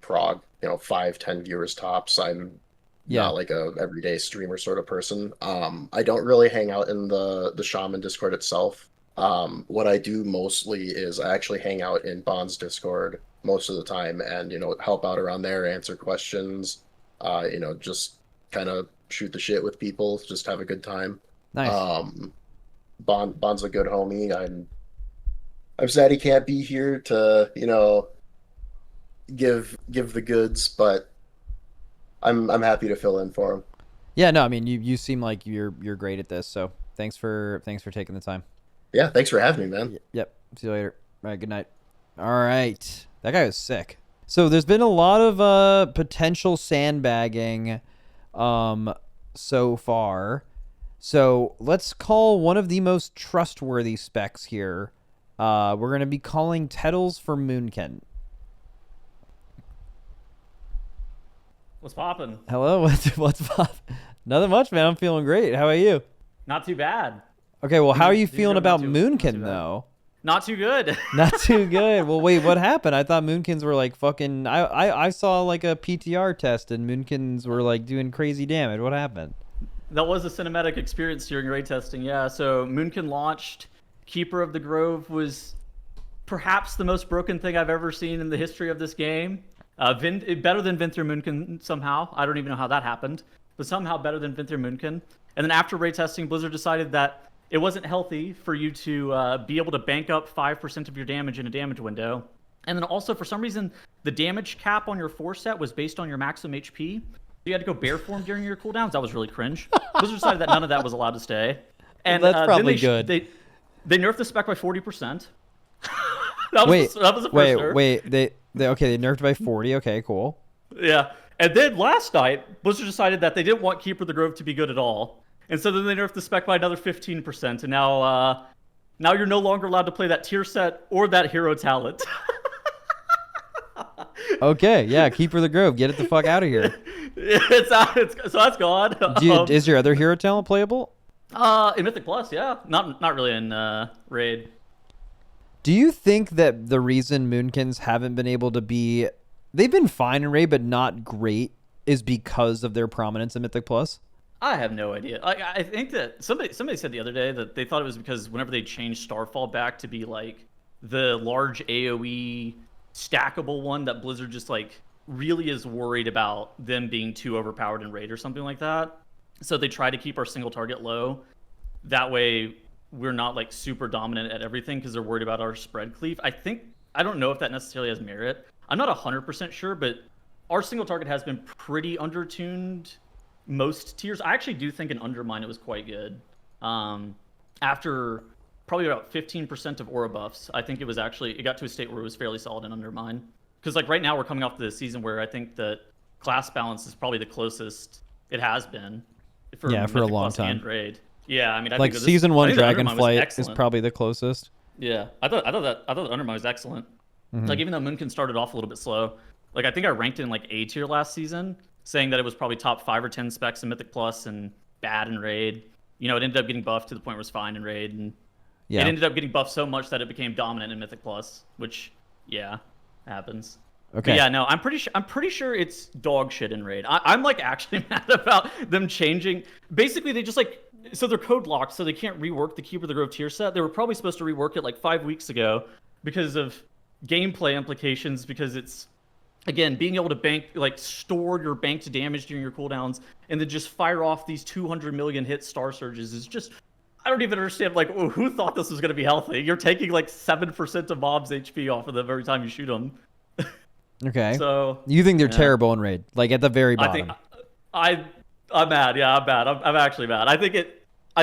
prog, 5-10 viewers tops. I'm not like a everyday streamer sort of person. I don't really hang out in the Shaman Discord itself. What I do mostly is I actually hang out in Bond's Discord most of the time and, help out around there, answer questions, just kind of shoot the shit with people, just have a good time. Nice. Bond's a good homie. I'm sad he can't be here to, give the goods, but I'm happy to fill in for him. Yeah, no, I mean you seem like you're great at this, so thanks for taking the time. Yeah, thanks for having me, man. Yep. See you later. All right, good night. All right. That guy was sick. So there's been a lot of potential sandbagging so far. So let's call one of the most trustworthy specs here. We're going to be calling Tettles for Moonkin. What's poppin'? Hello, what's poppin'? Nothing much, man. I'm feeling great. How are you? Not too bad. Okay, well, how are you feeling about Moonkin, though? Not too good. Not too good. Well, wait, what happened? I thought Moonkins were like fucking... I saw like a PTR test and Moonkins were like doing crazy damage. What happened? That was a cinematic experience during raid testing, yeah. So Moonkin launched. Keeper of the Grove was perhaps the most broken thing I've ever seen in the history of this game. Better than Vinther Moonkin somehow. I don't even know how that happened. But somehow better than Vinther Moonkin. And then after raid testing, Blizzard decided that it wasn't healthy for you to be able to bank up 5% of your damage in a damage window. And then also, for some reason, the damage cap on your 4-set was based on your maximum HP. You had to go bear form during your cooldowns. That was really cringe. Blizzard decided that none of that was allowed to stay. And well, that's probably good. They nerfed the spec by 40%. that was the first nerf. Wait. They nerfed by 40. Okay, cool. Yeah. And then last night, Blizzard decided that they didn't want Keeper of the Grove to be good at all. And so then they nerfed the spec by another 15%, and now you're no longer allowed to play that tier set or that hero talent. Okay, yeah, Keeper of the Grove, get it the fuck out of here. It's out. So that's gone. Is your other hero talent playable? In Mythic Plus, yeah. Not really in Raid. Do you think that the reason Moonkins haven't been able to be... They've been fine in Raid, but not great, is because of their prominence in Mythic Plus? I have no idea. I think that somebody said the other day that they thought it was because whenever they changed Starfall back to be like the large AoE stackable one, that Blizzard just like really is worried about them being too overpowered in Raid or something like that. So they try to keep our single target low. That way we're not like super dominant at everything because they're worried about our spread cleave. I don't know if that necessarily has merit. I'm not 100% sure, but our single target has been pretty undertuned most tiers. I actually do think in Undermine it was quite good. After probably about 15% of aura buffs, I think it got to a state where it was fairly solid in Undermine. Because like right now we're coming off the season where I think that class balance is probably the closest it has been for a Mythic long Plus time. and Raid. Yeah, I mean, I like think season 1 I think Undermine was Dragonflight is excellent. probably the closest. Yeah, I thought that Undermine was excellent. Mhm. Like even though Moonkin started off a little bit slow, like I think I ranked it in like A tier last season, saying that it was probably top 5 or 10 specs in Mythic Plus and bad in Raid. You know, it ended up getting buffed to the point where it was fine in Raid, and Yeah. it ended up getting buffed so much that it became dominant in Mythic Plus, which happens. Okay. But yeah, no, I'm pretty sure it's dog shit in Raid. I'm like actually mad about them changing. Basically, they just like, so they're code locked, so they can't rework the Keeper of the Grove tier set. They were probably supposed to rework it like 5 weeks ago because of gameplay implications, because it's, again, being able to store your banked damage during your cooldowns and then just fire off these 200 million hit star surges is just, I don't even understand, like, who thought this was going to be healthy? You're taking like 7% of mobs HP off of them every time you shoot them. Okay. So you think they're yeah. terrible in Raid, like at the very bottom? I'm mad. Yeah, I'm mad. I'm actually mad. I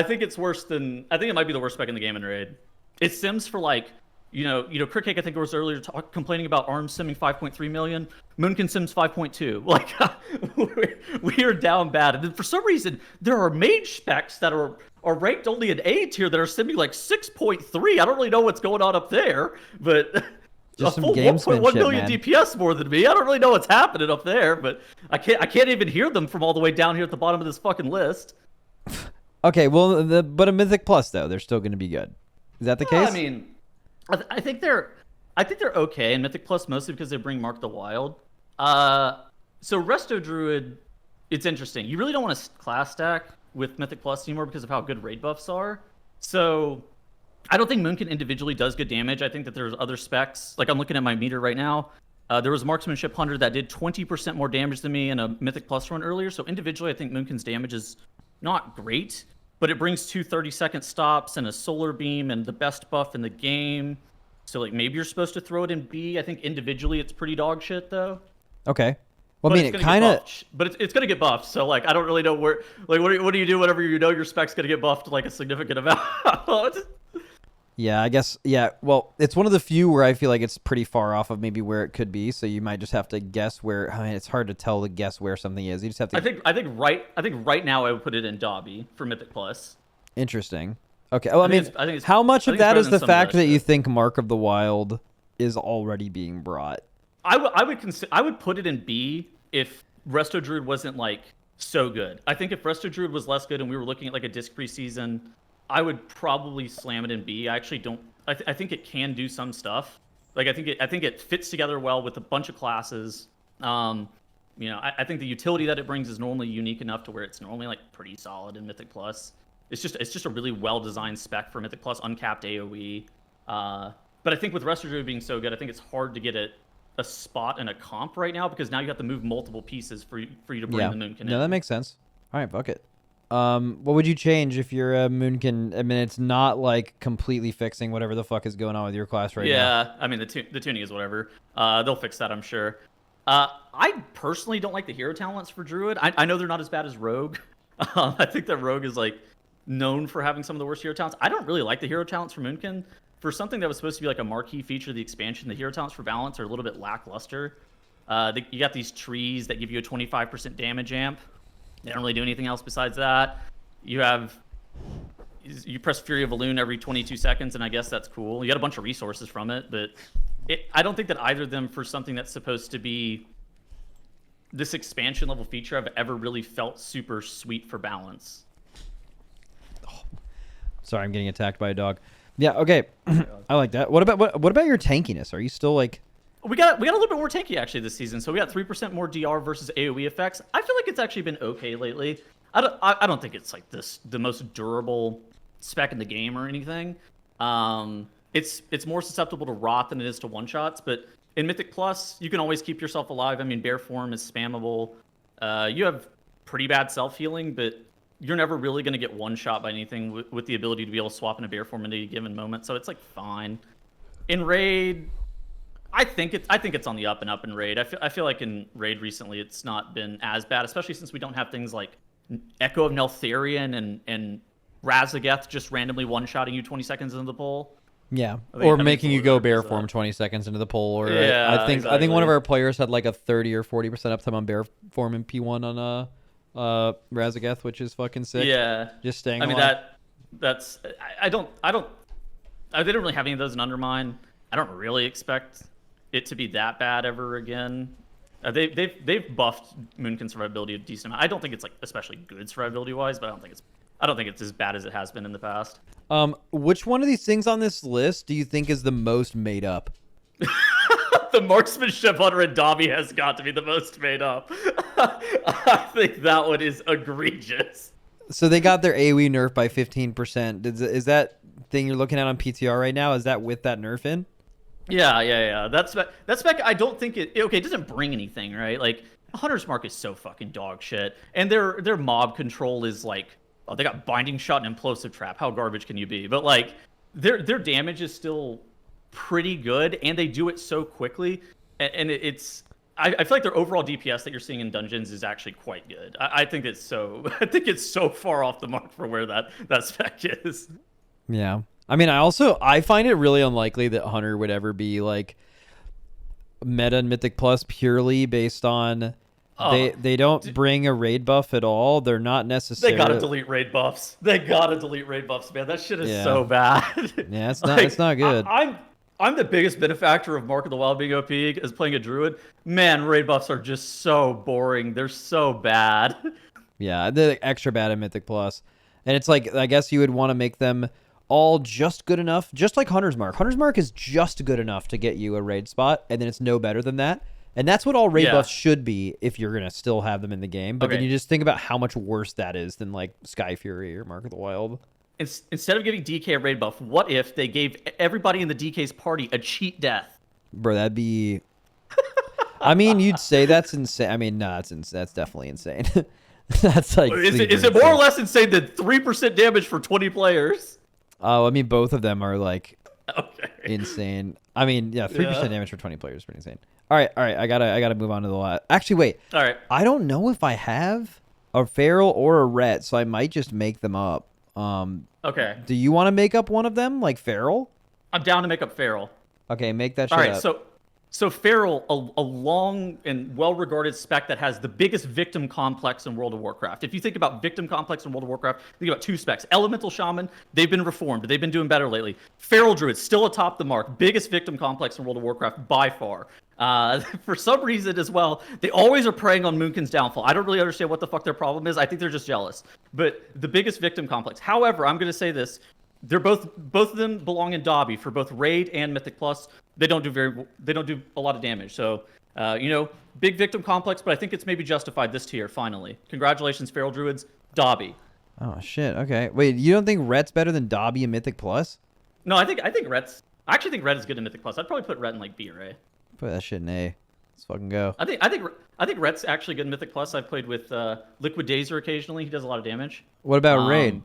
think it's worse than, I think it might be the worst spec in the game in Raid. It sims for like, you know, Critcake I think was earlier complaining about ARM simming 5.3 million. Moonkin sims 5.2. Like we are down bad. And then for some reason there are mage specs that are ranked only in A tier that are simming like 6.3. I don't really know what's going on up there, but Just a some full 1.1 gamesmanship, million man. DPS more than me. I don't really know what's happening up there, but I can't even hear them from all the way down here at the bottom of this fucking list. Okay, well, but a Mythic Plus though, they're still going to be good. Is that the case? I mean, I think they're okay in Mythic Plus, mostly because they bring Mark the Wild. So Resto Druid, it's interesting. You really don't want to class stack with Mythic Plus anymore because of how good raid buffs are. So I don't think Moonkin individually does good damage. I think that there's other specs. Like I'm looking at my meter right now. There was a Marksmanship 100 that did 20% more damage than me in a Mythic Plus run earlier. So individually, I think Moonkin's damage is not great, but it brings 2 30-second stops and a solar beam and the best buff in the game. So like maybe you're supposed to throw it in B. I think individually it's pretty dog shit though. Okay. Well, But I mean, it's it gonna kind get of. buffed. But it's gonna get buffed. So like I don't really know where. Like what do you do whenever you know your spec's gonna get buffed like a significant amount? Yeah, I guess. Yeah, well, it's one of the few where I feel like it's pretty far off of maybe where it could be. So you might just have to guess where. I mean, it's hard to tell where something is. You just have to. I think right now I would put it in Dobby for Mythic Plus. Interesting. Okay. Well, I mean, I think it's- how much I of think it's that better is than the some of fact that that you shit. think Mark of the Wild is already being brought? I would put it in B if Resto Druid wasn't like so good. I think if Resto Druid was less good and we were looking at like a disc preseason, I would probably slam it in B. I actually don't. I think it can do some stuff. Like I think it fits together well with a bunch of classes. You know, I think the utility that it brings is normally unique enough to where it's normally like pretty solid in Mythic Plus. It's just a really well designed spec for Mythic Plus, uncapped AOE. But I think with Resto Druid being so good, I think it's hard to get a spot in a comp right now because now you have to move multiple pieces for you to bring the Moonkin in. No, that makes sense. All right, fuck it. What would you change if you're a Moonkin? I mean, it's not like completely fixing whatever the fuck is going on with your class right now. Yeah, I mean the tuning is whatever. They'll fix that, I'm sure. I personally don't like the hero talents for Druid. I know they're not as bad as Rogue. I think that Rogue is like known for having some of the worst hero talents. I don't really like the hero talents for Moonkin. For something that was supposed to be like a marquee feature of the expansion, the hero talents for balance are a little bit lackluster. You got these trees that give you a 25% damage amp. They don't really do anything else besides that. You press Fury of Elune every 22 seconds, and I guess that's cool. You got a bunch of resources from it, but I don't think that either of them, for something that's supposed to be this expansion level feature, I've ever really felt super sweet for balance. Sorry, I'm getting attacked by a dog. Yeah, okay. I like that. What about your tankiness? Are you still like... We got a little bit more tanky actually this season. So we got 3% more DR versus AoE effects. I feel like it's actually been okay lately. I don't think it's like the most durable spec in the game or anything. It's more susceptible to rot than it is to one shots. But in Mythic Plus, you can always keep yourself alive. I mean, Bear Form is spammable. You have pretty bad self healing, but you're never really going to get one shot by anything with the ability to be able to swap in a Bear Form at any given moment. So it's like fine. In Raid, I think it's on the up and up in Raid. I feel like in Raid recently it's not been as bad, especially since we don't have things like Echo of Neltharion and Razageth just randomly one-shotting you 20 seconds into the poll. Yeah, I think or how many making you pulls go that bear is form 20 seconds into the pole. Or Yeah, I think one exactly. of our players had like a 30 or 40% uptime on bear form in P1 on Razageth, which is fucking sick. Yeah, just staying. I mean alive. that's I don't they don't really have any of those in Undermine. I don't really expect it to be that bad ever again. They've buffed Moonkin survivability a decent amount. I don't think it's like especially good survivability wise, but I don't think it's as bad as it has been in the past. Which one of these things on this list do you think is the most made up? The marksmanship on Jdotb has got to be the most made up. I think that one is egregious. So they got their AoE nerf by 15%. Is that thing you're looking at on PTR right now? Is that with that nerf in? Yeah. That spec, I don't think it doesn't bring anything, right? Like, Hunter's Mark is so fucking dog shit. And their mob control is like, oh, they got Binding Shot and Implosive Trap. How garbage can you be? But like, their damage is still pretty good, and they do it so quickly. And I feel like their overall DPS that you're seeing in dungeons is actually quite good. I think it's so far off the mark for where that spec is. Yeah. I mean, I find it really unlikely that Hunter would ever be like meta and Mythic Plus purely based on they don't bring a raid buff at all. They're not necessarily. They gotta delete raid buffs. Man. That shit is so bad. Yeah, it's not good. I'm the biggest benefactor of Mark of the Wild being OP as playing a Druid. Man, raid buffs are just so boring. They're so bad. Yeah, they're extra bad at Mythic Plus. And it's like, I guess you would want to make them all just good enough, just like Hunter's Mark. Hunter's Mark is just good enough to get you a raid spot, and then it's no better than that. And that's what all raid buffs should be if you're going to still have them in the game. But then you just think about how much worse that is than like Sky Fury or Mark of the Wild. Instead of giving DK a raid buff, what if they gave everybody in the DK's party a cheat death? Bro, that'd be... I mean, you'd say that's insane. I mean, no, that's definitely insane. That's like... Is it more or less insane than 3% damage for 20 players? Oh, I mean, both of them are like insane. I mean, yeah, 3% damage for 20 players is pretty insane. All right, I gotta move on to the lot. Actually, wait. All right. I don't know if I have a feral or a ret, so I might just make them up. Okay. Do you want to make up one of them, like feral? I'm down to make up feral. Okay, make that shit All right, up. so feral, a long and well-regarded spec that has the biggest victim complex in World of Warcraft. If you think about victim complex in World of Warcraft, think about two specs. Elemental Shaman, they've been reformed. They've been doing better lately. Feral Druid, still atop the mark. Biggest victim complex in World of Warcraft by far. For some reason as well, they always are preying on Moonkin's downfall. I don't really understand what the fuck their problem is. I think they're just jealous. But the biggest victim complex. However, I'm going to say this. They're both of them belong in Jdotb for both Raid and Mythic Plus. They don't do a lot of damage. So, big victim complex, but I think it's maybe justified this tier finally. Congratulations, Feral Druids, Jdotb. Oh shit. Okay. Wait, you don't think Ret's better than Jdotb and Mythic Plus? No, I think Ret's. I actually think Ret is good in Mythic Plus. I'd probably put Ret in like B or A. Put that shit in A. Let's fucking go. I think Ret's actually good in Mythic Plus. I've played with Liquid Dazer occasionally. He does a lot of damage. What about Raid?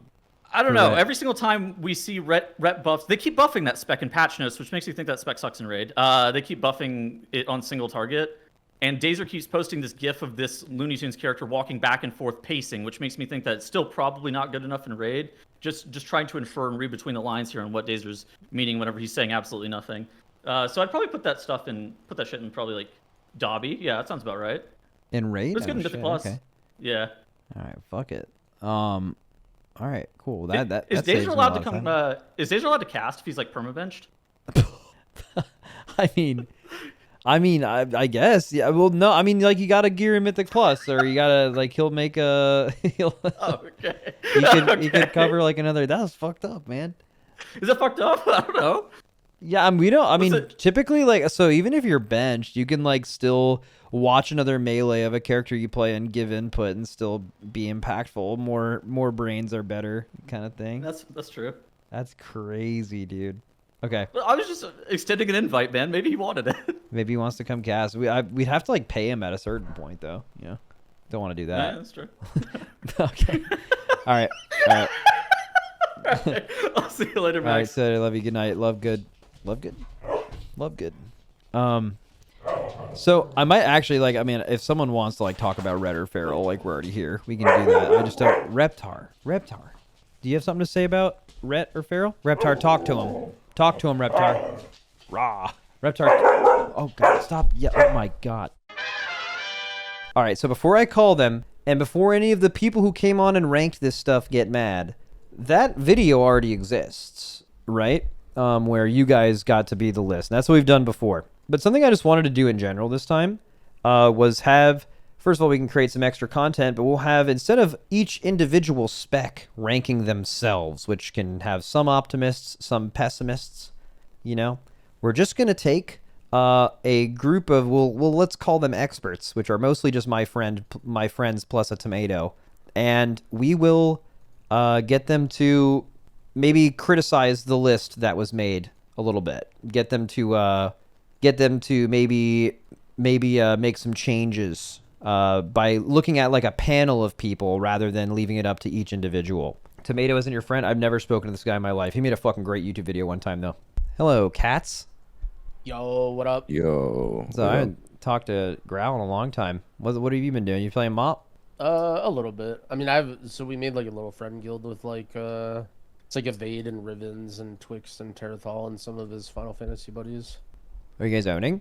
I don't know. Every single time we see Ret buffs, they keep buffing that spec in patch notes, which makes me think that spec sucks in Raid. They keep buffing it on single target. And Dazer keeps posting this gif of this Looney Tunes character walking back and forth pacing, which makes me think that it's still probably not good enough in Raid. Just trying to infer and read between the lines here on what Dazer's meaning whenever he's saying absolutely nothing. So I'd probably put that shit in probably like Jdotb. Yeah, that sounds about right. In Raid? Let's get into the plus. Okay. Yeah. All right, fuck it. All right, cool. Is Dazer allowed to come? Is Dazer allowed to cast if he's like permabenched? I guess. Yeah. Well, no. I mean, like you gotta gear in Mythic Plus, or you gotta like he'll make a. Okay. He could cover like another. That was fucked up, man. Is it fucked up? I don't know. Yeah, we don't. I mean, typically, like, so even if you're benched, you can like still watch another melee of a character you play and give input and still be impactful. More brains are better, kind of thing. That's true. That's crazy, dude. Okay. I was just extending an invite, man. Maybe he wanted it. Maybe he wants to come cast. We'd have to like pay him at a certain point, though. You know, don't want to do that. Yeah, that's true. Okay. All right. All right. I'll see you later, Max. All right, so I love you. Good night. Love good. So I might actually like. I mean, if someone wants to like talk about Red or Feral, like we're already here, we can do that. I just don't. Reptar. Do you have something to say about Ret or Feral? Reptar, talk to him. Talk to him, Reptar. Rah. Reptar. Oh god, stop. Yeah. Oh my god. All right. So before I call them, and before any of the people who came on and ranked this stuff get mad, that video already exists, right? Where you guys got to be the list. And that's what we've done before. But something I just wanted to do in general this time was have, first of all, we can create some extra content, but we'll have, instead of each individual spec ranking themselves, which can have some optimists, some pessimists, you know, we're just going to take a group of, well, let's call them experts, which are mostly just my friends plus a tomato, and we will get them to maybe criticize the list that was made a little bit. Get them to maybe make some changes by looking at like a panel of people rather than leaving it up to each individual. Tomato isn't your friend? I've never spoken to this guy in my life. He made a fucking great YouTube video one time though. Hello, cats. Yo, what up? Yo. So I haven't talked to Growl in a long time. What have you been doing? You playing Mop? A little bit. I mean, so we made like a little friend guild with like it's like Evade and Rivens and Twixt and Terrathal and some of his Final Fantasy buddies. Are you guys owning?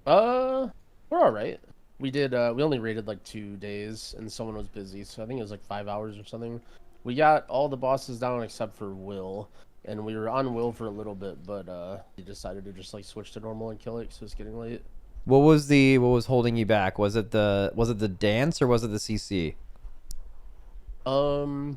We're all right. We did. We only raided like 2 days, and someone was busy, so I think it was like 5 hours or something. We got all the bosses down except for Will, and we were on Will for a little bit, but we decided to just like switch to normal and kill it because it was getting late. What was holding you back? Was it the dance or was it the CC? Well,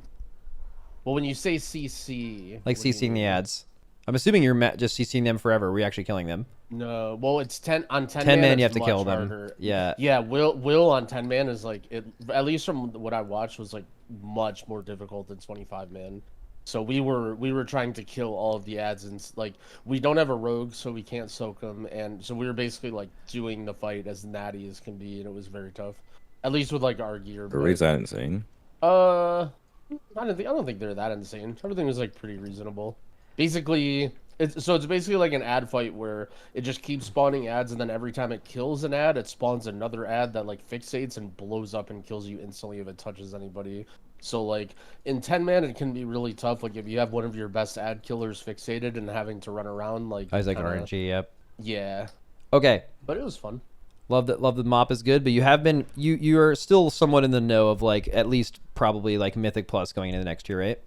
when you say CC, like CCing the ads. I'm assuming you're just CCing them forever. Were you actually killing them? No, well, it's 10 on 10 man. You You have to much kill them. harder. Yeah. Will on 10 man is like it. At least from what I watched, was like much more difficult than 25 man. So we were trying to kill all of the ads, and like we don't have a rogue, so we can't soak them, and so we were basically like doing the fight as natty as can be, and it was very tough. At least with like our gear. Or is that insane? I don't think they're that insane. Everything was like pretty reasonable. Basically, it's basically like an ad fight where it just keeps spawning ads, and then every time it kills an ad, it spawns another ad that like fixates and blows up and kills you instantly if it touches anybody. So like in 10 man, it can be really tough. Like if you have one of your best ad killers fixated and having to run around like. I was like RNG. Yep. Yeah. Okay. But it was fun. Love the mop is good, but you have been you are still somewhat in the know of like at least probably like Mythic Plus going into the next year, right?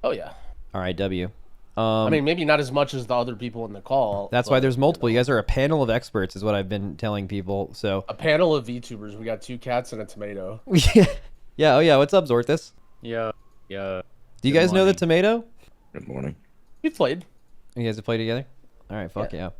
Oh yeah. All right, W. I mean, maybe not as much as the other people in the call. That's why there's multiple. You guys are a panel of experts, is what I've been telling people. So a panel of VTubers. We got 2 cats and a tomato. Yeah. Oh yeah. What's up, Zorthus? Yeah. Do you guys know the tomato? Good morning. We played. You guys have played together? All right. Fuck yeah.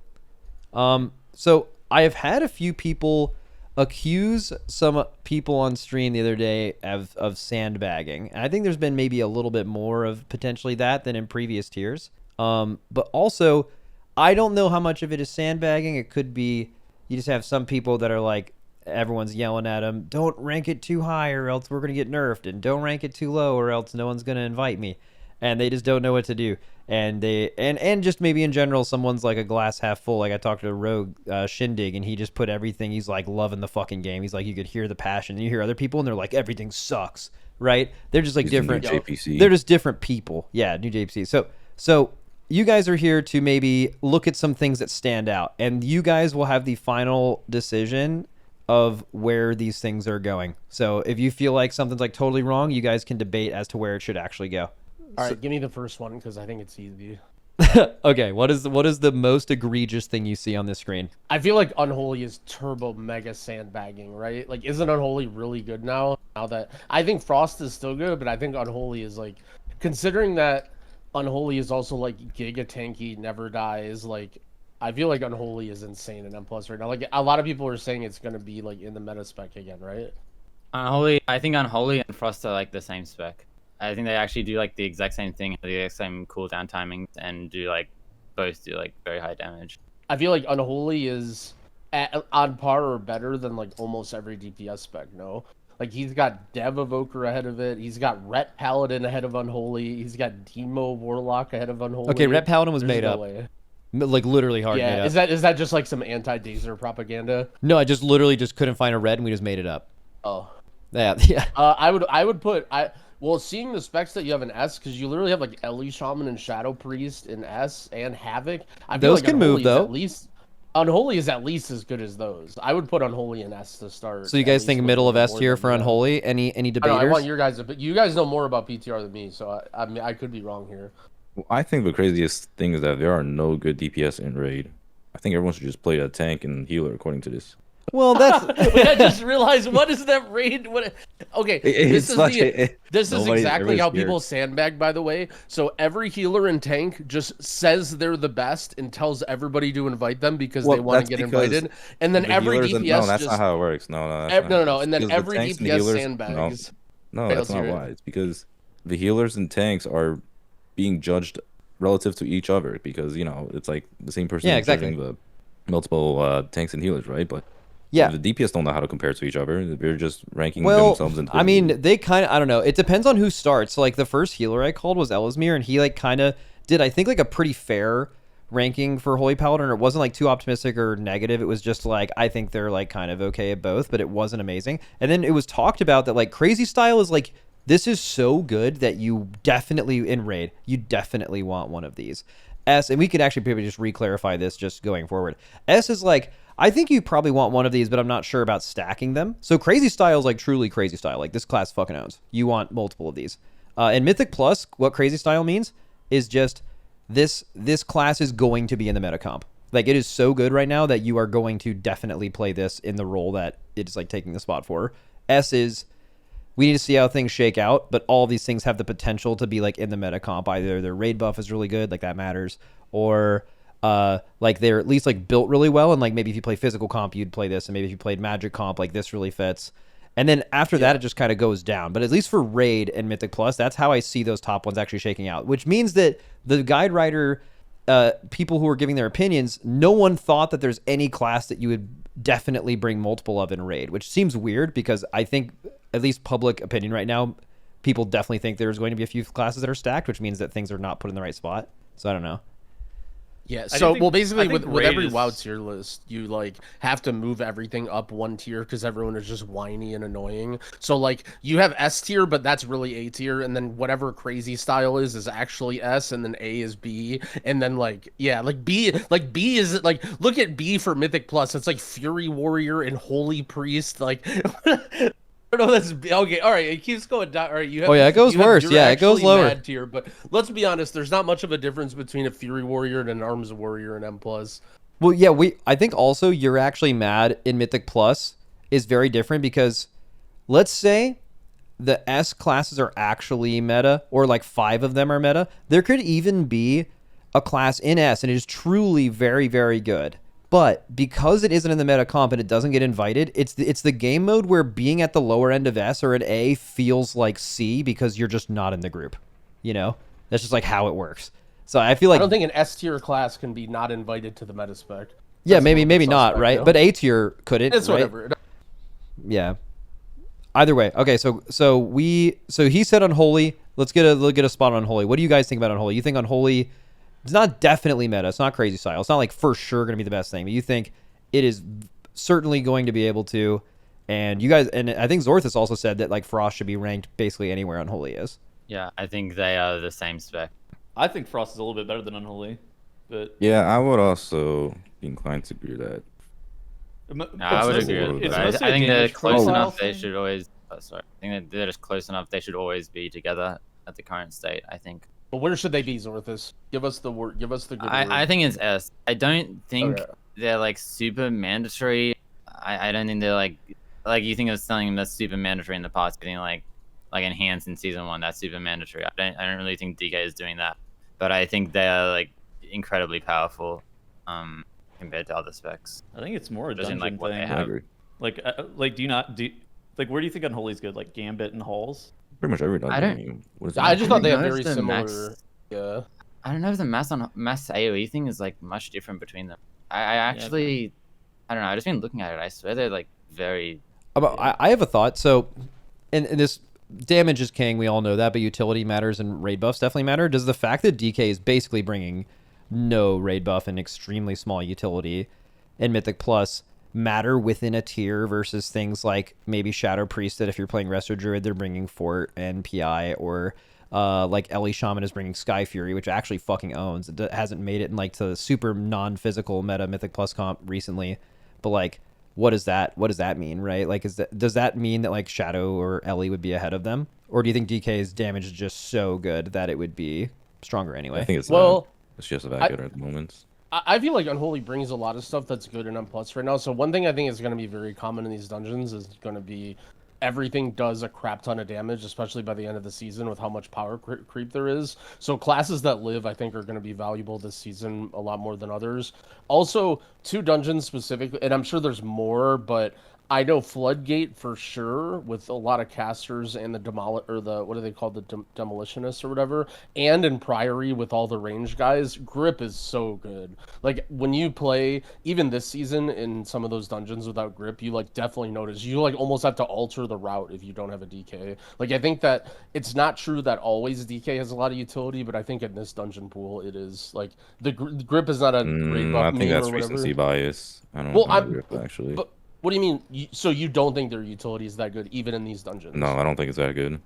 So I have had a few people accuse some people on stream the other day of sandbagging. And I think there's been maybe a little bit more of potentially that than in previous tiers. But also, I don't know how much of it is sandbagging. It could be you just have some people that are like, everyone's yelling at them, don't rank it too high or else we're going to get nerfed, and don't rank it too low or else no one's going to invite me. And they just don't know what to do. And and just maybe in general, someone's like a glass half full. Like I talked to a rogue Shindig, and he just put everything. He's like loving the fucking game. He's like, you could hear the passion. And you hear other people, and they're like, everything sucks, right? They're just like different. JPC. They're just different people. Yeah, new JPC. So you guys are here to maybe look at some things that stand out, and you guys will have the final decision of where these things are going. So if you feel like something's like totally wrong, you guys can debate as to where it should actually go. All right, give me the first one because I think it's easy. Okay, what is the most egregious thing you see on this screen? I feel like Unholy is turbo mega sandbagging, right? Like, isn't Unholy really good now? Now that I think Frost is still good, but I think Unholy is like, considering that Unholy is also like giga tanky, never dies. Like, I feel like Unholy is insane in M+ right now. Like, a lot of people are saying it's gonna be like in the meta spec again, right? I think Unholy and Frost are like the same spec. I think they actually do like the exact same thing, the exact same cooldown timings, and do like both do like very high damage. I feel like Unholy is on par or better than like almost every DPS spec. No, like he's got Dev Evoker ahead of it. He's got Ret Paladin ahead of Unholy. He's got Demo Warlock ahead of Unholy. Okay, Ret Paladin was made up. Way. Like literally hard made Yeah, up. is that just like some anti-Dazer propaganda? No, I just literally just couldn't find a red and we just made it up. Oh. Yeah, yeah. I would put well, seeing the specs that you have in S, because you literally have like Ellie Shaman and Shadow Priest in S and Havoc. I feel Those like can move, Unholy is though. At least Unholy is at least as good as those. I would put Unholy in S to start. So you at guys least think with middle of more S tier than- for yeah. Unholy? Any I debaters? want your guys, but you guys know more about PTR than me, so I mean I could be wrong here. I think the craziest thing is that there are no good DPS in raid. I think everyone should just play a tank and healer according to this. Well, that's. Wait, I just realized what is that raid? What? Okay, this is this is exactly how people sandbag. By the way, so every healer and tank just says they're the best and tells everybody to invite them because they want to get invited, and then every DPS no, that's not how it works. No, no, and then every DPS sandbags. No, that's not why. It's because the healers and tanks are being judged relative to each other because it's like the same person judging the multiple tanks and healers, right? But yeah, the DPS don't know how to compare to each other. They're just ranking Well, themselves into. I mean, they kind of, I don't know. It depends on who starts. So, like, the first healer I called was Ellesmere, and he, like, kind of did, I think, like, a pretty fair ranking for Holy Paladin. It wasn't, like, too optimistic or negative. It was just, like, I think they're, like, kind of okay at both, but it wasn't amazing. And then it was talked about that, like, Crazy Style is, like, this is so good that you definitely, in raid, you definitely want one of these. S, and we could actually probably just re-clarify this just going forward. S is, like, I think you probably want one of these, but I'm not sure about stacking them. So Crazy Style is like truly Crazy Style. Like this class fucking owns. You want multiple of these. And Mythic Plus, what Crazy Style means is just this class is going to be in the meta comp. Like it is so good right now that you are going to definitely play this in the role that it is like taking the spot for. S is we need to see how things shake out, but all these things have the potential to be like in the meta comp. Either their raid buff is really good, like that matters, or like they're at least like built really well, and like maybe if you play physical comp you'd play this, and maybe if you played magic comp like this really fits, and then after that it just kind of goes down. But at least for raid and Mythic Plus, that's how I see those top ones actually shaking out, which means that the guide writer people who are giving their opinions, no one thought that there's any class that you would definitely bring multiple of in raid, which seems weird because I think at least public opinion right now, people definitely think there's going to be a few classes that are stacked, which means that things are not put in the right spot. So I don't know. Yeah, so well, basically with every WoW tier list, you like have to move everything up one tier because everyone is just whiny and annoying. So like you have S tier, but that's really A tier, and then whatever Crazy Style is actually S, and then A is B, and then like B is like look at B for Mythic Plus. It's like Fury Warrior and Holy Priest, like. No, that's okay. All right, it keeps going down. All right, you have. Oh yeah, it goes worse. Yeah, it goes lower. Mad tier, but let's be honest. There's not much of a difference between a Fury Warrior and an Arms Warrior and M+. Well, yeah, I think also you're actually mad in Mythic Plus is very different because let's say the S classes are actually meta, or like 5 of them are meta. There could even be a class in S, and it is truly very, very good. But because it isn't in the meta comp and it doesn't get invited, it's the game mode where being at the lower end of S or an A feels like C because you're just not in the group. You know? That's just like how it works. So I feel like... I don't think an S tier class can be not invited to the meta spec. Yeah, maybe not, right? Though. But A tier couldn't, it's right? Whatever. Yeah. Either way. Okay, so he said Unholy. Let's get a spot on Unholy. What do you guys think about Unholy? You think Unholy... It's not definitely meta. It's not Crazy Style. It's not like for sure going to be the best thing. But you think it is certainly going to be able to. And you guys, and I think Zorthus also said that like Frost should be ranked basically anywhere Unholy is. Yeah, I think they are the same spec. I think Frost is a little bit better than Unholy, but yeah, I would also be inclined to agree with that. No, I would agree with that. I think they're close enough. They should always. I think that they're just close enough. They should always be together at the current state. I think. But where should they be, Zorthus? Give us the word. Give us the good word. I think it's S. I don't think they're like super mandatory. I don't think they're like you think of something that's super mandatory in the past getting like enhanced in season 1. That's super mandatory. I don't really think DK is doing that. But I think they are like incredibly powerful compared to other specs. I think it's more a Just dungeon in, like, what thing. they have. Like do you not where do you think Unholy's good? Like Gambit and Halls? Pretty much every dungeon. I just thought they have very similar. Yeah. I don't know if the mass AoE thing is like much different between them. I actually, I don't know. I just been looking at it. I swear they're like very. I have a thought. So, and this damage is king. We all know that, but utility matters and raid buffs definitely matter. Does the fact that DK is basically bringing no raid buff and extremely small utility in Mythic Plus matter within a tier versus things like maybe Shadow Priestess if you're playing Resto Druid, they're bringing Fort and PI, or like Ellie Shaman is bringing Sky Fury, which actually fucking owns. It hasn't made it in like to the super non-physical meta Mythic Plus comp recently, but like what does that mean, right? Like does that mean that like Shadow or Ellie would be ahead of them, or do you think DK's damage is just so good that it would be stronger anyway? I think it's just about good at the moment. I feel like Unholy brings a lot of stuff that's good in M+ right now. So one thing I think is going to be very common in these dungeons is going to be everything does a crap ton of damage, especially by the end of the season with how much power creep there is. So classes that live, I think, are going to be valuable this season a lot more than others. Also, 2 dungeons specifically, and I'm sure there's more, but I know Floodgate for sure with a lot of casters and the what are they called, the demolitionists or whatever, and in Priory with all the range guys, grip is so good. Like when you play even this season in some of those dungeons without grip, you like definitely notice you like almost have to alter the route if you don't have a DK. Like I think that it's not true that always DK has a lot of utility, but I think in this dungeon pool it is like the grip is not a great buff. I think that's recency bias. I don't know grip actually. But what do you mean? So you don't think their utility is that good, even in these dungeons? No, I don't think it's that good.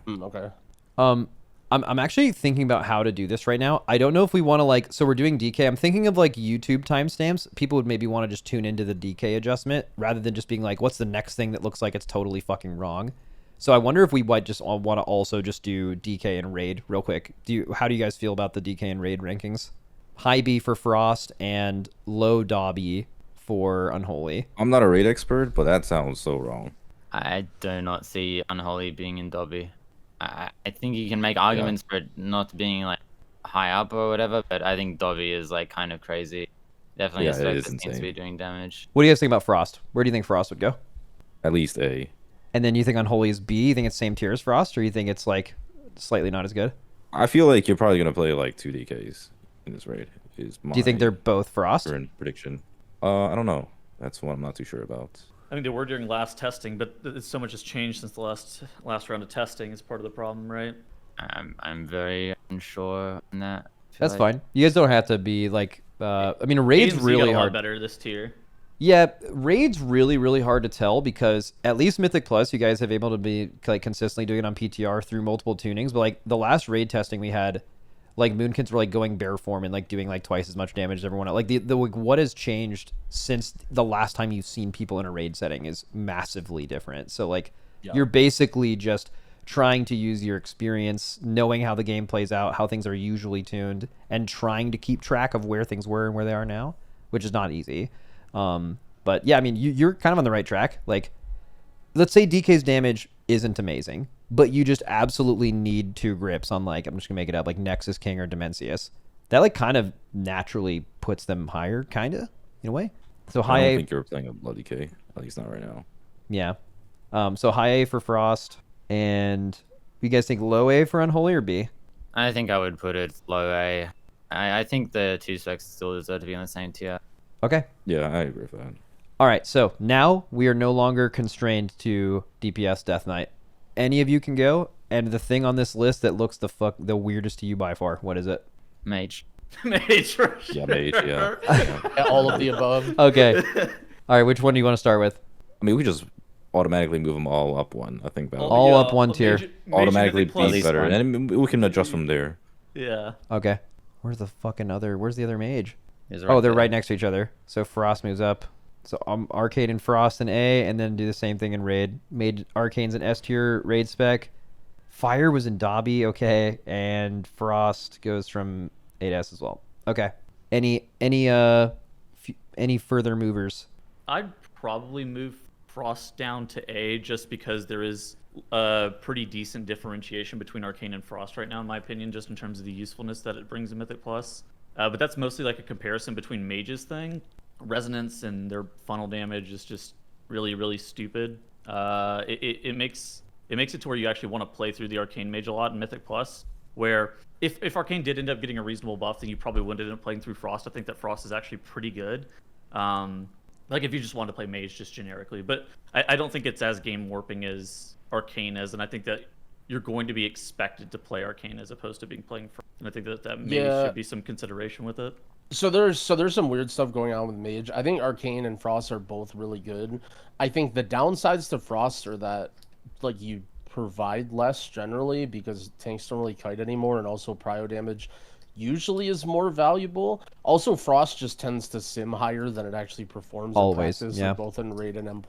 Okay. I'm actually thinking about how to do this right now. I don't know if we want to like, so we're doing DK. I'm thinking of like YouTube timestamps. People would maybe want to just tune into the DK adjustment rather than just being like, what's the next thing that looks like it's totally fucking wrong? So I wonder if we might just want to also just do DK and raid real quick. How do you guys feel about the DK and raid rankings? High B for Frost and low Dobby for Unholy. I'm not a raid expert, but that sounds so wrong. I do not see Unholy being in Dobby. I think you can make arguments for it not being like high up or whatever, but I think Dobby is like kind of crazy. Definitely a spec that seems to be doing damage. What do you guys think about Frost? Where do you think Frost would go? At least A. And then you think Unholy is B? You think it's same tier as Frost, or you think it's like slightly not as good? I feel like you're probably gonna play like 2 DKs in this raid. Do you think they're both Frost? Current prediction. I don't know. That's one I'm not too sure about. I think they were during last testing, but so much has changed since the last round of testing. Is part of the problem, right? I'm very unsure on that. That's fine. You guys don't have to be like. I mean, raid's really hard. Better this tier. Yeah, raid's really hard to tell because at least Mythic Plus, you guys have able to be like consistently doing it on PTR through multiple tunings. But like the last raid testing we had, like Moonkins were like going bear form and like doing like twice as much damage as everyone else. Like the what has changed since the last time you've seen people in a raid setting is massively different. So like you're basically just trying to use your experience, knowing how the game plays out, how things are usually tuned, and trying to keep track of where things were and where they are now, which is not easy. But yeah, I mean you're kind of on the right track. Like let's say DK's damage isn't amazing, but you just absolutely need 2 grips on like, I'm just gonna make it up, like Nexus King or Dimensius. That like kind of naturally puts them higher, kind of, in a way. So high I don't A. think you're playing a bloody K, at least not right now. Yeah. So high A for Frost, and you guys think low A for Unholy or B? I think I would put it low A. I think the 2 specs still deserve to be on the same tier. Okay. Yeah, I agree with that. All right, so now we are no longer constrained to DPS Death Knight. Any of you can go, and the thing on this list that looks the weirdest to you by far, what is it? Mage. Mage for sure. Yeah, mage, yeah. All of the above. Okay. All right, which one do you want to start with? I mean, we just automatically move them all up one. I think that all up one tier. Automatically be better, and then we can adjust from there. Yeah. Okay. Where's the other mage? Right they're right next to each other. So Frost moves up. So Arcade and Frost in A, and then do the same thing in Raid. Made Arcane's an S tier Raid spec. Fire was in Dobby, okay, and Frost goes from 8S as well. Okay. Any further movers? I'd probably move Frost down to A just because there is a pretty decent differentiation between Arcane and Frost right now, in my opinion, just in terms of the usefulness that it brings in Mythic Plus. But that's mostly like a comparison between Mage's thing. Resonance and their funnel damage is just really stupid. It makes it to where you actually want to play through the Arcane Mage a lot in Mythic Plus, where if Arcane did end up getting a reasonable buff, then you probably wouldn't end up playing through Frost. I think that Frost is actually pretty good. Like if you just want to play Mage just generically, but I don't think it's as game warping as Arcane is, and I think that you're going to be expected to play Arcane as opposed to being playing Frost. And I think that maybe should be some consideration with it. So there's some weird stuff going on with Mage. I think Arcane and Frost are both really good. I think the downsides to Frost are that like you provide less generally because tanks don't really kite anymore, and also prio damage usually is more valuable. Also, Frost just tends to sim higher than it actually performs Always, in practice, yeah. like both in raid and M+,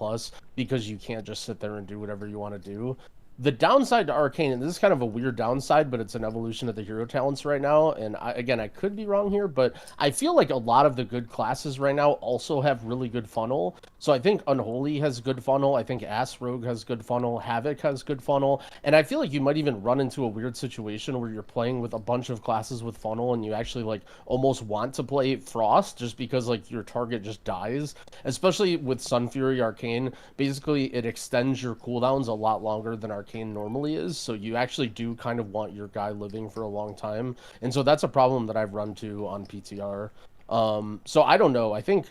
because you can't just sit there and do whatever you want to do. The downside to Arcane, and this is kind of a weird downside, but it's an evolution of the hero talents right now, and I could be wrong here, but I feel like a lot of the good classes right now also have really good funnel. So I think Unholy has good funnel, I think Ass Rogue has good funnel, Havoc has good funnel, and I feel like you might even run into a weird situation where you're playing with a bunch of classes with funnel and you actually like almost want to play Frost just because like your target just dies, especially with Sun Fury Arcane. Basically, it extends your cooldowns a lot longer than Arcane normally is, so you actually do kind of want your guy living for a long time, and so that's a problem that I've run to on PTR. So I don't know. I think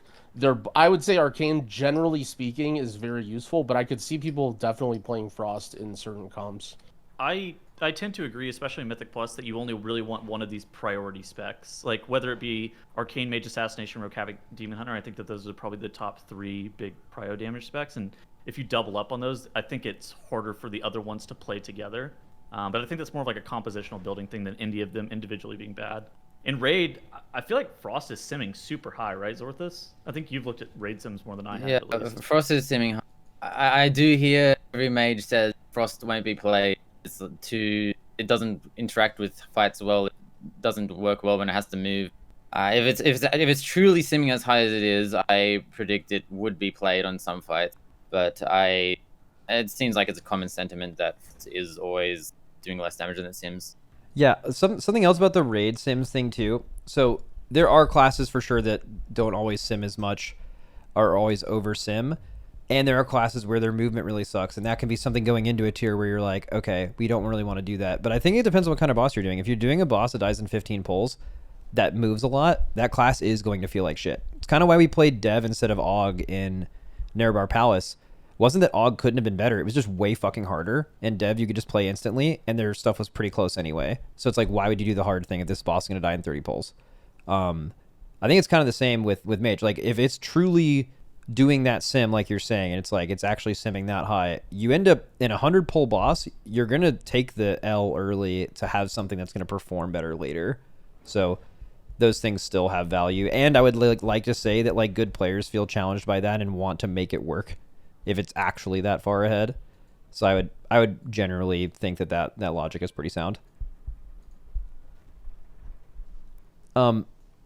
I would say Arcane, generally speaking, is very useful, but I could see people definitely playing Frost in certain comps. I tend to agree, especially in Mythic Plus, that you only really want one of these priority specs. Like, whether it be Arcane, Mage Assassination, Rogue, Havoc, Demon Hunter, I think that those are probably the top 3 big prio damage specs, and if you double up on those, I think it's harder for the other ones to play together. But I think that's more of like a compositional building thing than any of them individually being bad. In Raid, I feel like Frost is simming super high, right, Zorthus? I think you've looked at Raid sims more than I have, Yeah, at least. Frost is simming high. I do hear every mage says Frost won't be played. It doesn't interact with fights well. It doesn't work well when it has to move. If it's truly simming as high as it is, I predict it would be played on some fights. But it seems like it's a common sentiment that it is always doing less damage than it sims. Yeah, something else about the raid sims thing too. So there are classes for sure that don't always sim as much, or always over sim, and there are classes where their movement really sucks, and that can be something going into a tier where you're like, okay, we don't really want to do that. But I think it depends on what kind of boss you're doing. If you're doing a boss that dies in 15 pulls, that moves a lot, that class is going to feel like shit. It's kind of why we played Dev instead of Og in Nerebar Palace. Wasn't that Og couldn't have been better. It was just way fucking harder. And Dev, you could just play instantly, and their stuff was pretty close anyway. So it's like, why would you do the hard thing if this boss is going to die in 30 pulls? I think it's kind of the same with Mage. Like, if it's truly doing that sim, like you're saying, and it's like, it's actually simming that high, you end up in a 100 pull boss, you're going to take the L early to have something that's going to perform better later. So those things still have value. And I would like to say that like good players feel challenged by that and want to make it work if it's actually that far ahead. So I would generally think that logic is pretty sound. So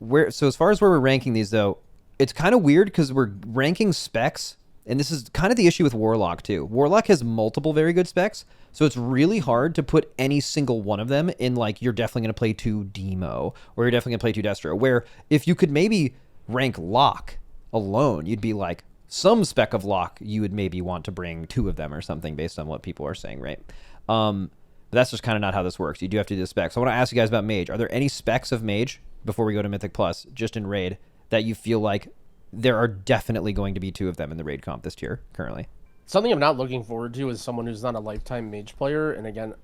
as far as where we're ranking these though, it's kind of weird because we're ranking specs, and this is kind of the issue with Warlock too. Warlock has multiple very good specs, so it's really hard to put any single one of them in like, you're definitely going to play 2 Demo, or you're definitely going to play 2 Destro, where if you could maybe rank Lock alone, you'd be like, some spec of Lock, you would maybe want to bring 2 of them or something based on what people are saying, right? But that's just kind of not how this works. You do have to do the specs. So I want to ask you guys about Mage. Are there any specs of Mage, before we go to Mythic Plus, just in Raid, that you feel like there are definitely going to be 2 of them in the Raid comp this tier currently? Something I'm not looking forward to is someone who's not a lifetime Mage player, and again,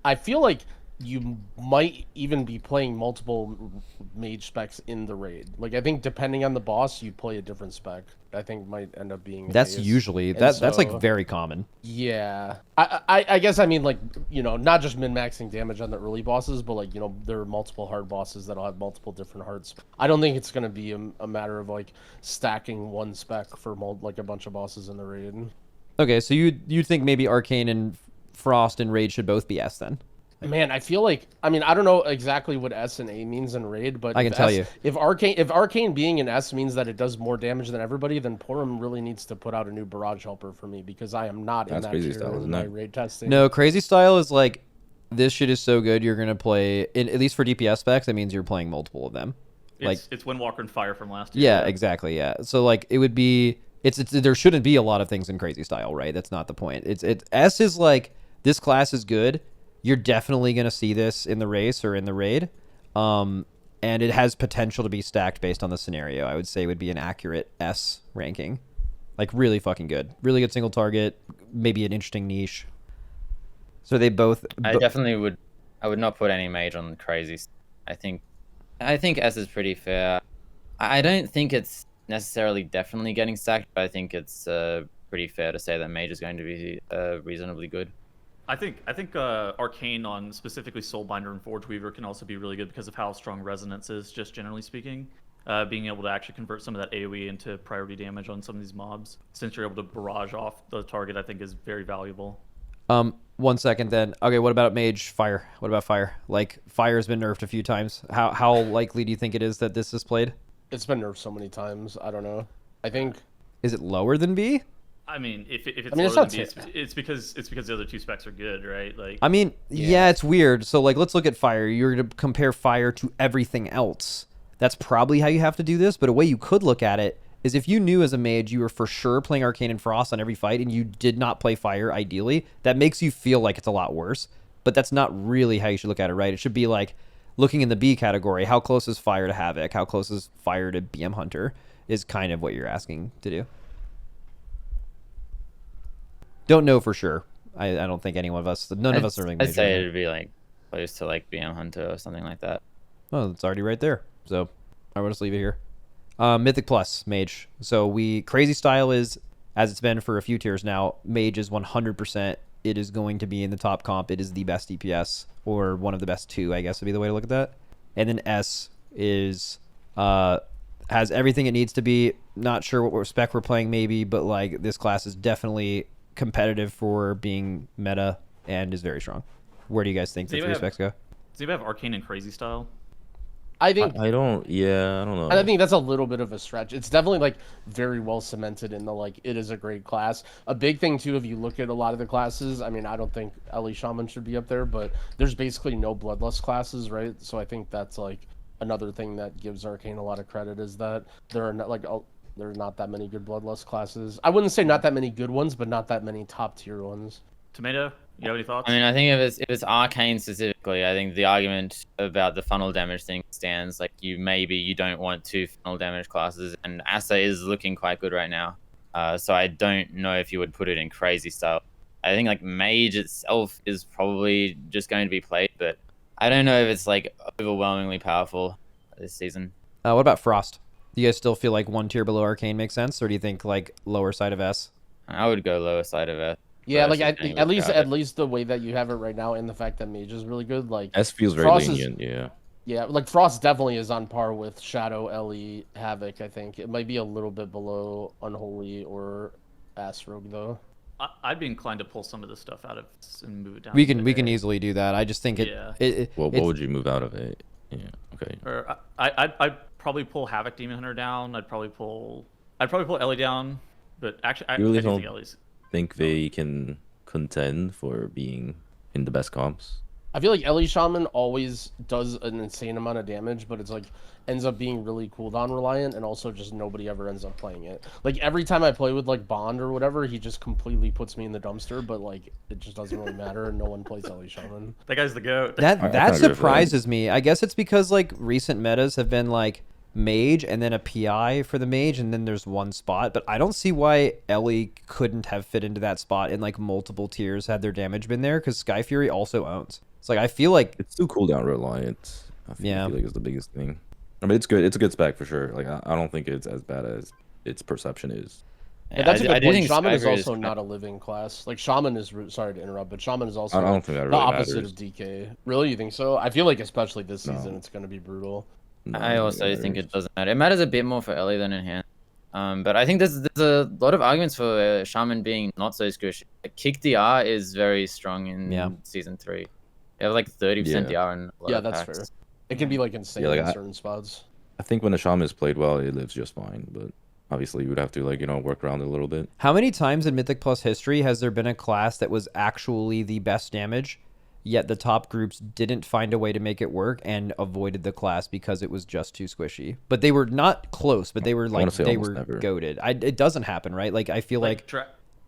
I feel like you might even be playing multiple Mage specs in the Raid. Like, I think depending on the boss, you play a different spec. I think might end up being that's case. Usually And that's so, like very common. Yeah, I guess I mean, like, you know, not just min-maxing damage on the early bosses, but like, you know, there are multiple hard bosses that'll have multiple different hearts. I don't think it's gonna be a matter of like stacking one spec for like a bunch of bosses in the Raid. Okay, so you think maybe Arcane and Frost and Raid should both be S then? Man, I feel like, I mean, I don't know exactly what S and A means in Raid, but I can tell you. If Arcane being an S means that it does more damage than everybody, then Porom really needs to put out a new Barrage Helper for me, because I am not in that tier in my Raid testing. No, Crazy Style is like, this shit is so good, you're going to play, at least for DPS specs, that means you're playing multiple of them. It's Windwalker and Fire from last year. Yeah, exactly, yeah. So like, it would be, there shouldn't be a lot of things in Crazy Style, right? That's not the point. S is like, this class is good, you're definitely going to see this in the race or in the Raid. And it has potential to be stacked based on the scenario. I would say would be an accurate S ranking. Like, really fucking good. Really good single target, maybe an interesting niche. So they both. I definitely would. I would not put any mage on crazy. I think S is pretty fair. I don't think it's necessarily definitely getting stacked, but I think it's pretty fair to say that mage is going to be reasonably good. I think Arcane on specifically Soulbinder and Forge Weaver can also be really good because of how strong Resonance is, just generally speaking. Being able to actually convert some of that AoE into priority damage on some of these mobs, since you're able to barrage off the target, I think is very valuable. 1 second then. Okay, what about mage? Fire. What about fire? Like, fire has been nerfed a few times. How likely do you think it is that this is played? It's been nerfed so many times. I don't know. I think. Is it lower than B? I mean, if it's lower than B, it's because the other two specs are good, right? Like. I mean, yeah, it's weird. So like, let's look at fire. You're going to compare fire to everything else. That's probably how you have to do this. But a way you could look at it is if you knew as a mage you were for sure playing Arcane and Frost on every fight and you did not play fire ideally, that makes you feel like it's a lot worse. But that's not really how you should look at it, right? It should be like looking in the B category, how close is fire to Havoc? How close is fire to BM Hunter is kind of what you're asking to do. Don't know for sure. I don't think any one of us, none of us are really I'd say it'd be like close to like BM Hunter or something like that. Oh, it's already right there. So I will just leave it here. Mythic Plus, Mage. So Crazy Style is, as it's been for a few tiers now, Mage is 100%. It is going to be in the top comp. It is the best DPS, or one of the best two, I guess would be the way to look at that. And then S is, has everything it needs to be. Not sure what spec we're playing maybe, but like this class is definitely competitive for being meta and is very strong. Where do you guys think the three specs go? Does anybody have Arcane and Crazy Style? I think I don't know. I think that's a little bit of a stretch. It's definitely like very well cemented in the like it is a great class. A big thing too, if you look at a lot of the classes, I mean, I don't think Ellie Shaman should be up there, but there's basically no bloodlust classes, right? So I think that's like another thing that gives Arcane a lot of credit is that there are not there are not that many good bloodlust classes. I wouldn't say not that many good ones, but not that many top tier ones. Tomato, you have any thoughts? I mean, I think if it's Arcane specifically, I think the argument about the funnel damage thing stands. Like, you don't want two funnel damage classes, and Asa is looking quite good right now. So I don't know if you would put it in Crazy Style. I think like Mage itself is probably just going to be played, but I don't know if it's like overwhelmingly powerful this season. What about Frost? Do you guys still feel like one tier below Arcane makes sense, or do you think like lower side of S? I would go lower side of S. Yeah, like at least the way that you have it right now, and the fact that Mage is really good, like S feels very lenient, yeah. Yeah, like Frost definitely is on par with Shadow, Ellie, Havoc. I think it might be a little bit below Unholy or Ass Rogue though. I'd be inclined to pull some of this stuff out of and move it down. We can easily do that. I just think what would you move out of it? Yeah, okay. Or I'd probably pull Havoc Demon Hunter down. I'd probably pull Ellie down, but actually I really think don't Ellie's. Think they can contend for being in the best comps. I feel like Ellie Shaman always does an insane amount of damage, but it's like ends up being really cooldown reliant, and also just nobody ever ends up playing it. Like every time I play with like Bond or whatever, he just completely puts me in the dumpster, but like it just doesn't really matter, and no one plays Ellie Shaman. That guy's the goat. That surprises me. I guess it's because like recent metas have been like Mage and then a PI for the Mage, and then there's one spot, but I don't see why Ellie couldn't have fit into that spot in like multiple tiers had their damage been there, because Sky Fury also owns. It's like I feel like it's too cooldown reliant. I feel like it's the biggest thing. I mean, it's good. It's a good spec for sure. Like I don't think it's as bad as its perception is. Yeah, that's a good point. Shaman is also not a living class. Like Shaman is sorry to interrupt, but Shaman is also I don't think that really the opposite matters. of DK. Really, you think so? I feel like especially this season, it's going to be brutal. I also think it doesn't matter. It matters a bit more for Ellie than Enhance. But I think there's a lot of arguments for Shaman being not so squishy. Like, Kick DR is very strong in Season 3. You have like 30% DR in a lot of that's packs. fair. It can be like insane like, in certain spots. I think when the Shaman is played well, it lives just fine, but obviously you would have to work around it a little bit. How many times in Mythic Plus history has there been a class that was actually the best damage, yet the top groups didn't find a way to make it work and avoided the class because it was just too squishy? But they were not close, but they were like goated. It doesn't happen, right? Like I feel like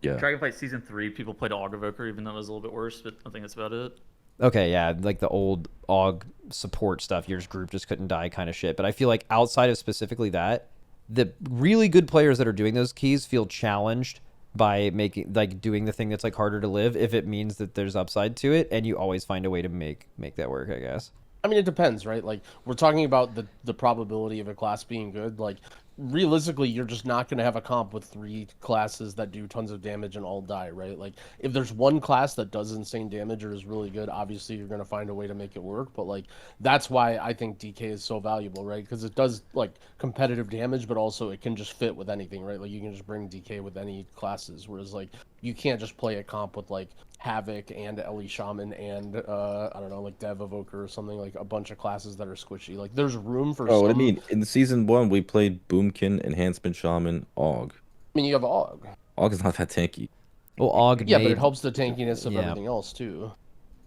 Dragonfight Season 3, people played Evoker, even though it was a little bit worse, but I think that's about it. Okay, yeah, like the old AUG support stuff, your group just couldn't die kind of shit. But I feel like outside of specifically that, the really good players that are doing those keys feel challenged by making like doing the thing that's like harder to live if it means that there's upside to it, and you always find a way to make that work, I guess. I mean, it depends, right? Like, we're talking about the probability of a class being good. Like, realistically, you're just not going to have a comp with 3 classes that do tons of damage and all die, right? Like, if there's one class that does insane damage or is really good, obviously you're going to find a way to make it work. But, like, that's why I think DK is so valuable, right? Because it does, like, competitive damage, but also it can just fit with anything, right? Like, you can just bring DK with any classes, whereas, like, you can't just play a comp with, like, Havoc and Ellie Shaman and I don't know, like Dev Evoker or something, like a bunch of classes that are squishy. Like there's room for Oh, what I some... mean, in season 1 we played Boomkin, Enhancement Shaman, Og. I mean, you have Og. Og is not that tanky. Well, Og yeah, but it helps the tankiness of everything else too.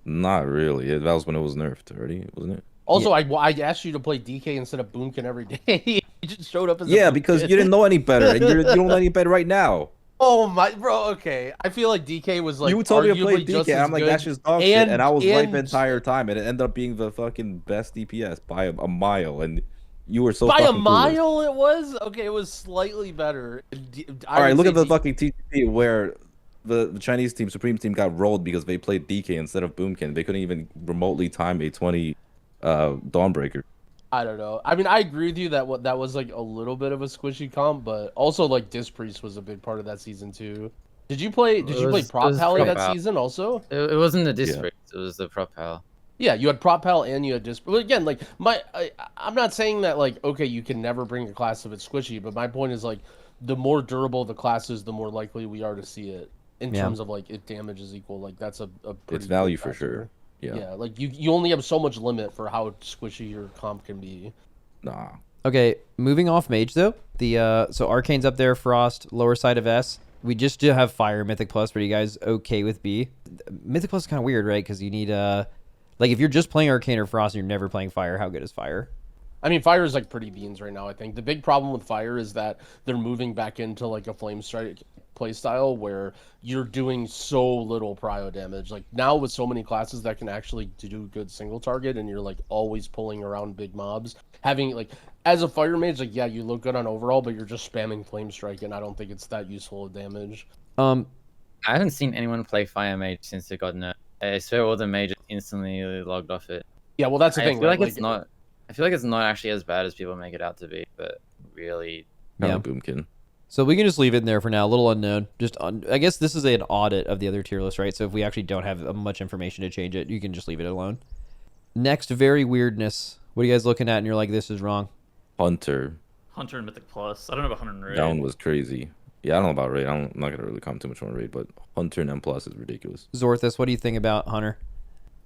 Not really. That was when it was nerfed already, wasn't it? Also, I asked you to play DK instead of Boomkin every day. You just showed up as Yeah, a because Boomkin. you didn't know any better, and you don't know any better right now. Oh my, bro. Okay, I feel like DK was like You told me to play arguably just DK, as I'm like, good, that's just dog shit, and I was right the entire time, and it ended up being the fucking best DPS by a mile, and you were so by a fucking clueless. mile. It was okay. It was slightly better. All right, look at the fucking TTP where the Chinese team, Supreme team, got rolled because they played DK instead of Boomkin. They couldn't even remotely time a 20 Dawnbreaker. I don't know. I mean, I agree with you that that was like a little bit of a squishy comp, but also like Disc Priest was a big part of that season too. Did you play Prot Pally that season also? It wasn't the Disc Priest, it was the Prot Pal. Yeah, you had Prot Pal and you had Disc. But again, like I'm not saying that like okay, you can never bring a class if it's squishy, but my point is like the more durable the class is, the more likely we are to see it in terms of like if damage is equal. Like that's a pretty It's value big for factor. sure. Yeah. Like you only have so much limit for how squishy your comp can be. Nah. Okay, moving off mage though. The so Arcane's up there, Frost, lower side of S. We just do have Fire, Mythic Plus, but are you guys okay with B? Mythic Plus is kind of weird, right? Because you need like if you're just playing Arcane or Frost and you're never playing Fire, how good is Fire? I mean, Fire is like pretty beans right now. I think the big problem with Fire is that they're moving back into like a Flame Strike playstyle where you're doing so little prio damage. Like now with so many classes that can actually do good single target, and you're like always pulling around big mobs. Having like as a Fire Mage, like yeah, you look good on overall, but you're just spamming Flame Strike, and I don't think it's that useful of damage. I haven't seen anyone play Fire Mage since it got nerfed. I swear all the mages instantly logged off it. Yeah, well that's the thing. I feel right? like it's not. I feel like it's not actually as bad as people make it out to be, but really, Yeah. Boomkin. So we can just leave it in there for now. A little unknown. I guess this is an audit of the other tier list, right? So if we actually don't have much information to change it, you can just leave it alone. Next, very weirdness. What are you guys looking at? And you're like, this is wrong. Hunter. Hunter and Mythic Plus. I don't know about Hunter and Raid. That one was crazy. Yeah, I don't know about Raid. I'm not gonna really comment too much on Raid, but Hunter and M Plus is ridiculous. Zorthus, what do you think about Hunter?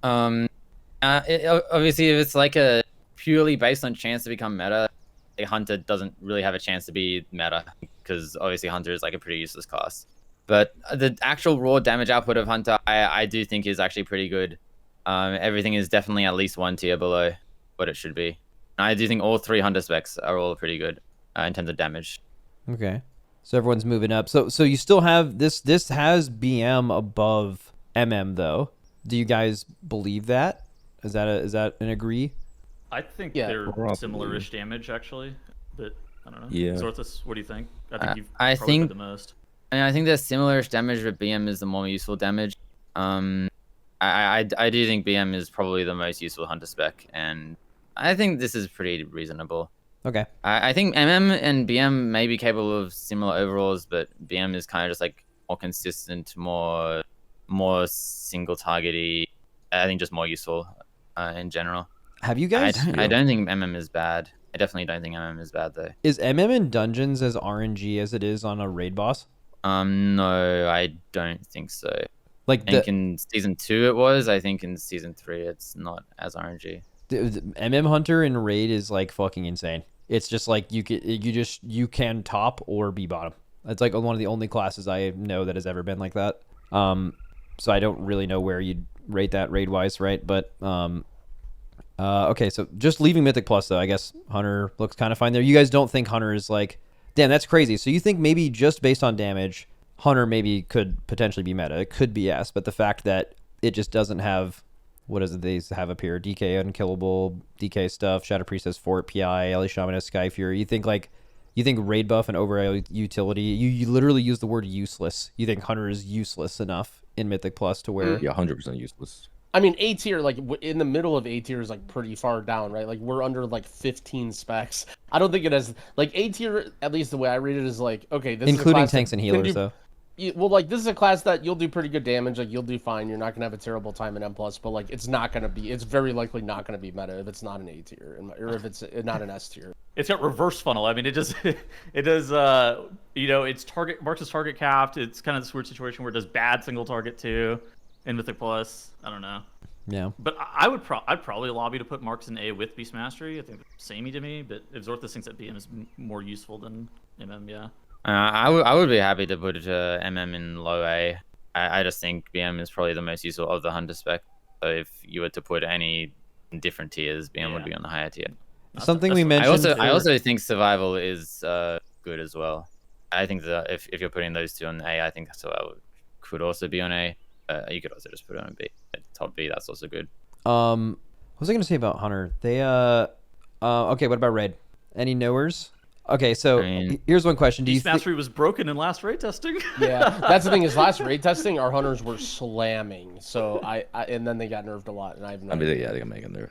Obviously, if it's like a purely based on chance to become meta, a Hunter doesn't really have a chance to be meta because obviously Hunter is like a pretty useless class. But the actual raw damage output of Hunter, I do think is actually pretty good. Everything is definitely at least 1 tier below what it should be. And I do think all 3 Hunter specs are all pretty good in terms of damage. Okay. So everyone's moving up. So you still have this has BM above MM though. Do you guys believe that? Is that an agree? I think Yeah. they're Probably. similar-ish damage actually, but I don't know. Yeah. Zorthus, what do you think? I think you've I probably think- played the most. And I think the similar-ish damage, but BM is the more useful damage. I do think BM is probably the most useful Hunter spec, and I think this is pretty reasonable. Okay. I think MM and BM may be capable of similar overalls, but BM is kind of just like more consistent, more single targety. I think just more useful in general. Have you guys? I don't think MM is bad. I definitely don't think MM is bad though. Is MM in dungeons as RNG as it is on a raid boss? No, I don't think so. Like I think in season 2 it was. I think in season 3 it's not as RNG. the MM Hunter in raid is like fucking insane. It's just like you can top or be bottom. It's like one of the only classes I know that has ever been like that. So I don't really know where you'd rate that raid wise, right? But okay, so just leaving Mythic Plus though, I guess Hunter looks kind of fine there. You guys don't think Hunter is like, damn, that's crazy. So you think maybe just based on damage, Hunter maybe could potentially be meta. It could be yes, but the fact that it just doesn't have, what does it they have up here? DK unkillable, DK stuff. Shadow Priest has Fort, PI, Ellie Shaman has Sky Fury. You You think raid buff and overall utility. You literally use the word useless. You think Hunter is useless enough in Mythic Plus to where... Yeah, 100% useless. I mean, A tier, like in the middle of A tier is like pretty far down, right? Like we're under like 15 specs. I don't think it has like A tier. At least the way I read it is like, okay, this including is a class tanks and healers though. Well, like this is a class that you'll do pretty good damage. Like you'll do fine. You're not gonna have a terrible time in M+, but like it's not gonna be. It's very likely not gonna be meta if it's not an A tier, or if it's not an S tier. It's got reverse funnel. I mean, it does, you know, it's target marks as target capped. It's kind of this weird situation where it does bad single target too, in Mythic Plus. I don't know. Yeah. But I'd probably lobby to put marks in A with Beast Mastery. I think it's samey to me, but if Zorthus thinks that BM is more useful than MM, yeah. I would be happy to put MM in low A. I just think BM is probably the most useful of the Hunter spec. So if you were to put any different tiers, BM would be on the higher tier. Something we mentioned. I also think survival is good as well. I think that if you're putting those two on A, I think survival could also be on A. You could also just put it on B. Top B, that's also good. What was I gonna say about Hunter? They okay, what about raid? Any knowers? Okay, so here's one question. Do you Beast Mastery was broken in last raid testing? Yeah, that's the thing is last raid testing, our Hunters were slamming. So and then they got nerfed a lot, and I have no idea. Yeah, they got mega nerf.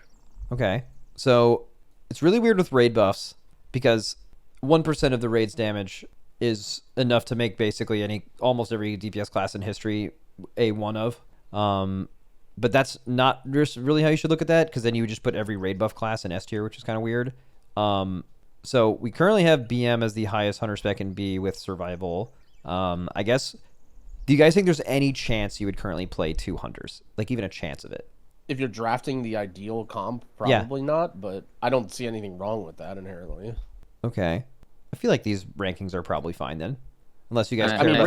Okay, so it's really weird with raid buffs because 1% of the raid's damage is enough to make basically almost every DPS class in history A1 of. But that's not just really how you should look at that, because then you would just put every raid buff class in S tier, which is kind of weird. So we currently have BM as the highest Hunter spec in B with survival. I guess, do you guys think there's any chance you would currently play 2 Hunters? Like even a chance of it? If you're drafting the ideal comp, probably not, but I don't see anything wrong with that inherently. Okay. I feel like these rankings are probably fine then. Unless you guys I mean,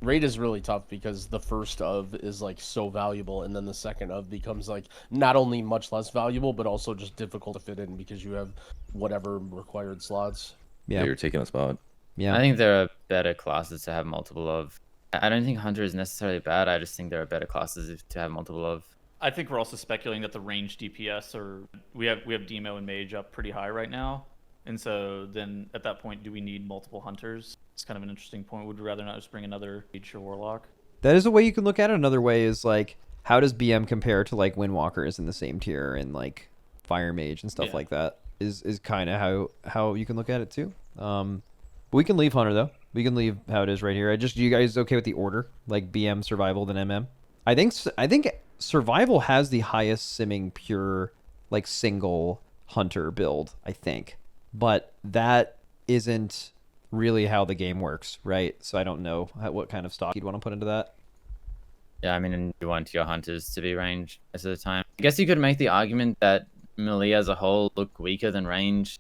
raid is really tough because the first of is like so valuable, and then the second of becomes like not only much less valuable, but also just difficult to fit in because you have whatever required slots. Yeah, you're taking a spot. Yeah, I think there are better classes to have multiple of. I don't think Hunter is necessarily bad. I just think there are better classes to have multiple of. I think we're also speculating that the range DPS we have Demo and Mage up pretty high right now. And so then at that point, do we need multiple Hunters? It's kind of an interesting point. Would we rather not just bring another Mage or Warlock? That is a way you can look at it. Another way is like, how does BM compare to like Windwalkers in the same tier and like Fire Mage and stuff like that? Is kind of how you can look at it too. But we can leave Hunter though. We can leave how it is right here. You guys okay with the order? Like BM, Survival, then MM? I think Survival has the highest simming pure like single Hunter build, I think. But that isn't really how the game works, right? So I don't know what kind of stock you'd want to put into that. Yeah, I mean, you want your Hunters to be ranged most of the time. I guess you could make the argument that melee as a whole look weaker than range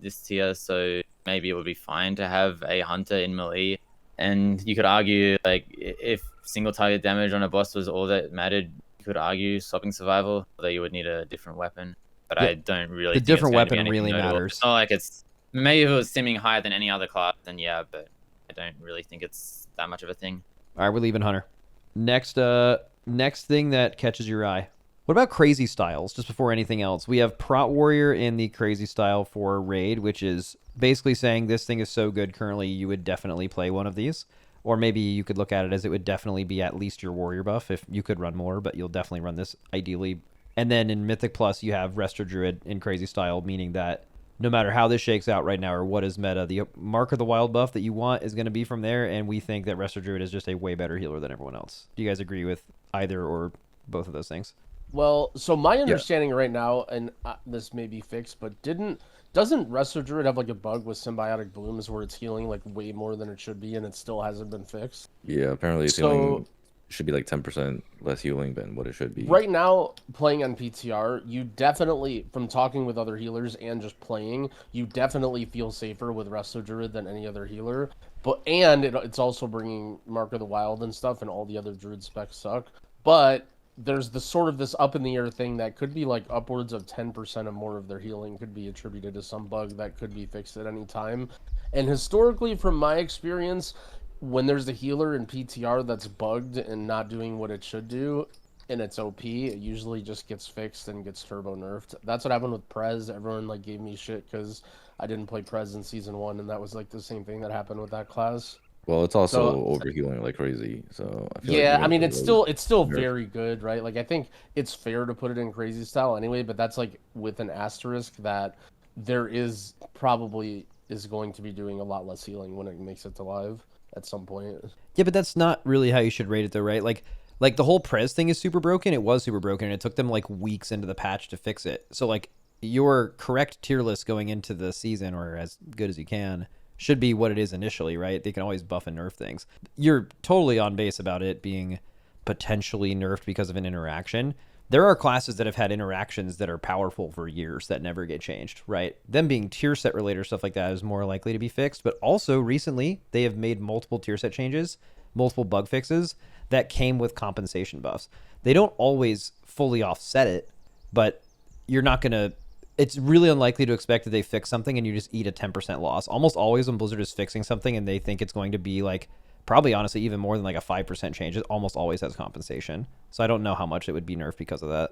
this tier, so maybe it would be fine to have a Hunter in melee. And you could argue, like, if single target damage on a boss was all that mattered, you could argue swapping survival, although you would need a different weapon. But I don't really think different it's going to be weapon really notable. matters. It's not like it's... Maybe if it was simming higher than any other class, then yeah, but I don't really think it's that much of a thing. All right, we're leaving Hunter. Next thing that catches your eye. What about crazy styles? Just before anything else, we have Prot Warrior in the crazy style for raid, which is basically saying this thing is so good currently you would definitely play one of these. Or maybe you could look at it as it would definitely be at least your warrior buff. If you could run more, but you'll definitely run this ideally. And then in Mythic Plus, you have Resto Druid in crazy style, meaning that no matter how this shakes out right now or what is meta, the Mark of the Wild buff that you want is going to be from there, and we think that Resto Druid is just a way better healer than everyone else. Do you guys agree with either or both of those things? Well, so my understanding right now, and this may be fixed, but doesn't Resto Druid have like a bug with symbiotic blooms where it's healing like way more than it should be, and it still hasn't been fixed? Yeah, apparently it's healing should be like 10% less healing than what it should be. Right now, playing on PTR, you definitely, from talking with other healers and just playing, you definitely feel safer with Resto Druid than any other healer. And it's also bringing Mark of the Wild and stuff, and all the other Druid specs suck. But there's this up in the air thing that could be like upwards of 10% or more of their healing could be attributed to some bug that could be fixed at any time. And historically, from my experience, when there's a healer in PTR that's bugged and not doing what it should do, and it's OP, it usually just gets fixed and gets turbo nerfed. That's what happened with Prez. Everyone like gave me shit because I didn't play Prez in season 1, and that was like the same thing that happened with that class. Well, it's also overhealing like crazy. So I feel yeah, like I mean it's still nerf. very good, right? Like I think it's fair to put it in crazy style anyway, but that's like with an asterisk that there is probably is going to be doing a lot less healing when it makes it to live at some point. Yeah, but that's not really how you should rate it though, right? Like the whole Prez thing is super broken. It was super broken, and it took them like weeks into the patch to fix it. So like your correct tier list going into the season, or as good as you can, should be what it is initially, right? They can always buff and nerf things. You're totally on base about it being potentially nerfed because of an interaction. There are classes that have had interactions that are powerful for years that never get changed, right? Them being tier set related or stuff like that is more likely to be fixed. But also recently, they have made multiple tier set changes, multiple bug fixes that came with compensation buffs. They don't always fully offset it, but you're not going to... It's really unlikely to expect that they fix something and you just eat a 10% loss. Almost always when Blizzard is fixing something and they think it's going to be like... Probably, honestly, even more than like a 5% change. It almost always has compensation. So I don't know how much it would be nerfed because of that.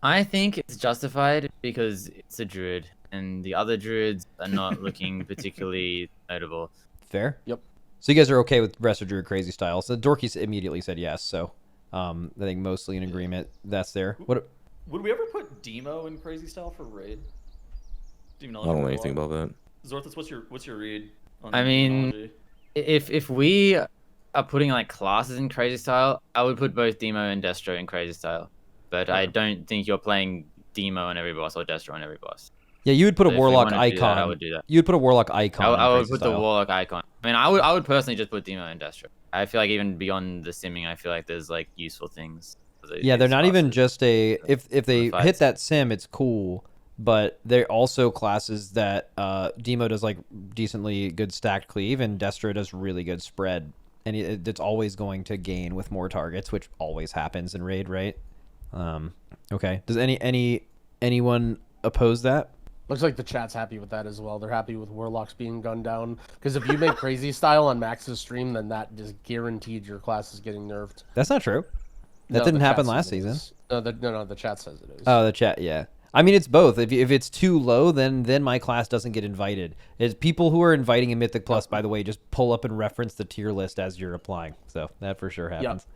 I think it's justified because it's a druid, and the other druids are not looking particularly notable. Fair? Yep. So you guys are okay with Resto Druid crazy style. So Dorki immediately said yes. So I think mostly in agreement. That's there. What? Would we ever put Demo in crazy style for raid? I don't know anything about that. Zorthus, what's your read? I mean, if we are putting like classes in crazy style, I would put both Demo and Destro in crazy style. But I don't think you're playing Demo on every boss or Destro on every boss. Yeah, you would put a So if we Warlock wanted to do that, icon. I would do that. You would put a Warlock icon. I in would crazy put style. the Warlock icon. I mean, I would personally just put Demo and Destro. I feel like even beyond the simming, I feel like there's like useful things. Yeah, they're not even just a... If they fights. hit that sim, it's cool. But they're also classes that Demo does like decently good stacked cleave, and Destro does really good spread, and it's always going to gain with more targets, which always happens in raid, right? Okay. Does anyone oppose that? Looks like the chat's happy with that as well. They're happy with Warlocks being gunned down because if you make crazy style on Max's stream, then that just guaranteed your class is getting nerfed. That's not true. That No, didn't the happen chat last says it season. is. No, the chat says it is. Oh, the chat, yeah. I mean, it's both. If it's too low, then my class doesn't get invited. It's people who are inviting in Mythic Plus, by the way, just pull up and reference the tier list as you're applying. So that for sure happens.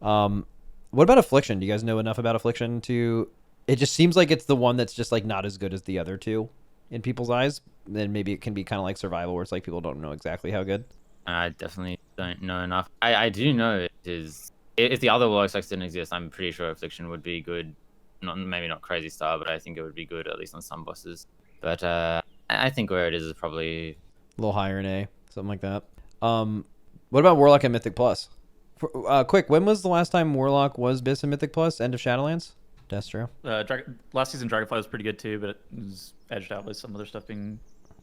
Yep. What about Affliction? Do you guys know enough about Affliction to... It just seems like it's the one that's just like not as good as the other two in people's eyes. Then maybe it can be kind of like Survival, where it's like people don't know exactly how good. I definitely don't know enough. I do know it is... If the other Warlock specs didn't exist, I'm pretty sure Affliction would be good. Maybe not crazy style, but I think it would be good at least on some bosses. But I think where it is probably a little higher in A, something like that. What about Warlock and Mythic Plus? Quick, when was the last time Warlock was bis in Mythic Plus? End of Shadowlands? Destro. Last season Dragonfly was pretty good too, but it was edged out by some other stuff being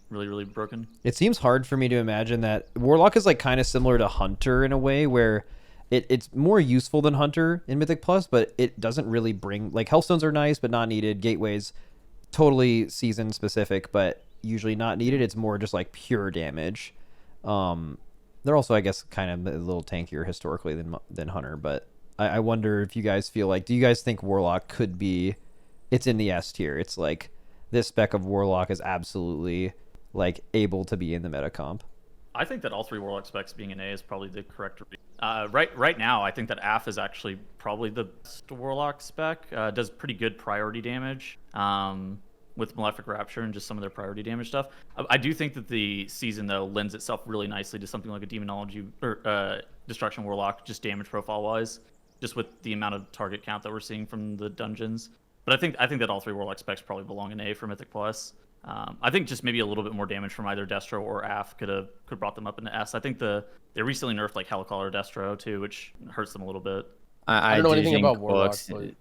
really broken. It seems hard for me to imagine that Warlock is like kind of similar to Hunter in a way where it's more useful than Hunter in Mythic Plus, but it doesn't really bring... Like, Hellstones are nice, but not needed. Gateways, totally season specific, but usually not needed. It's more just, like, pure damage. They're also, I guess, kind of a little tankier historically than Hunter, but I wonder if you guys feel like... Do you guys think Warlock could be... It's in the S tier. It's, like, this spec of Warlock is absolutely, like, able to be in the meta comp. I think that all three Warlock specs being an A is probably the correct read. Right now, I think that AF is actually probably the best Warlock spec. Does pretty good priority damage with Malefic Rapture and just some of their priority damage stuff. I do think that the season, though, lends itself really nicely to something like a Demonology or Destruction Warlock, just damage profile-wise, just with the amount of target count that we're seeing from the dungeons. But I think that all three Warlock specs probably belong in A for Mythic Plus. I think just maybe a little bit more damage from either Destro or AF could brought them up into S. I think they recently nerfed like Helicaller Destro too, which hurts them a little bit. I don't know anything think about Warlock.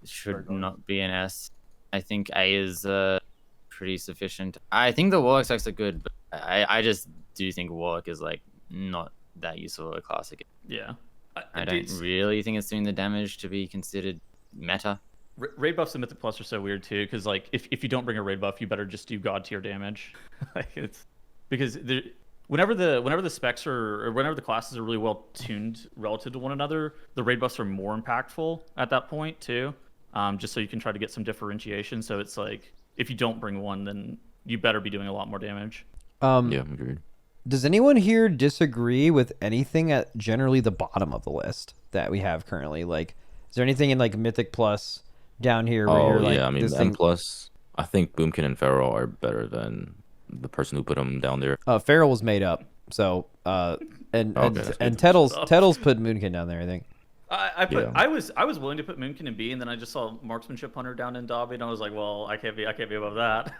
should not be an S. I think A is pretty sufficient. I think the Warlock specs are good, but I just do think Warlock is like not that useful a class again. Yeah. I don't really think it's doing the damage to be considered meta. Raid buffs in Mythic Plus are so weird too, because like if you don't bring a raid buff, you better just do god tier damage. Like it's because whenever the specs or whenever the classes are really well tuned relative to one another, the raid buffs are more impactful at that point too. Just so you can try to get some differentiation. So it's like if you don't bring one, then you better be doing a lot more damage. Yeah, agreed. Does anyone here disagree with anything at generally the bottom of the list that we have currently? Like, is there anything in like Mythic Plus down here where you're like, I mean, this M thing... plus. I think Boomkin and Feral are better than the person who put them down there. Feral was made up. So and Tettles put Moonkin down there, I think. I was willing to put Moonkin in B, and then I just saw Marksmanship Hunter down in Dobby, and I was like, well, I can't be above that.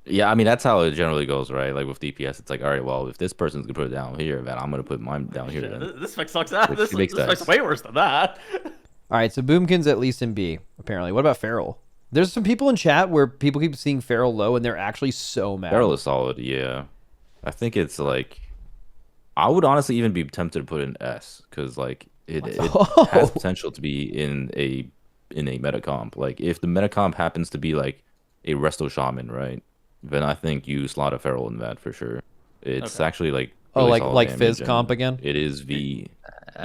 Yeah, I mean that's how it generally goes, right? Like with DPS, it's like, all right, well, if this person's gonna put it down here, then I'm gonna put mine down here. Then. This spec sucks ass. This spec's way worse than that. All right, so Boomkin's at least in B, apparently. What about Feral? There's some people in chat where people keep seeing Feral low, and they're actually so mad. Feral is solid, yeah. I think it's like, I would honestly even be tempted to put in S, because like it has potential to be in a meta comp. Like if the meta comp happens to be like a Resto Shaman, right? Then I think you slot a Feral in that for sure. It's actually like really like Fizz comp again. It is V,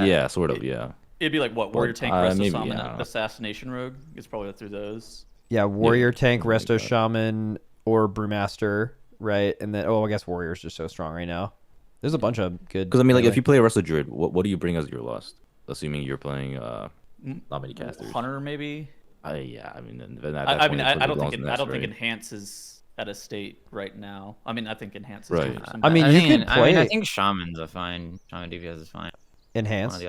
yeah, sort of, yeah. It'd be like what Warrior Tank, Resto Shaman, Assassination Rogue. It's probably through those. Yeah, Warrior Tank, Resto Shaman, or Brewmaster, right? And then I guess Warrior's just so strong right now. There's a bunch of good. Because I mean, like if you play a Resto Druid, what do you bring as your lust? Assuming you're playing not many casters. Hunter maybe. Yeah, I mean, I don't think Enhance is at a state right now. I mean, I think Enhance is right. I mean, I think Shamans are fine. Shaman DPS is fine. Enhance.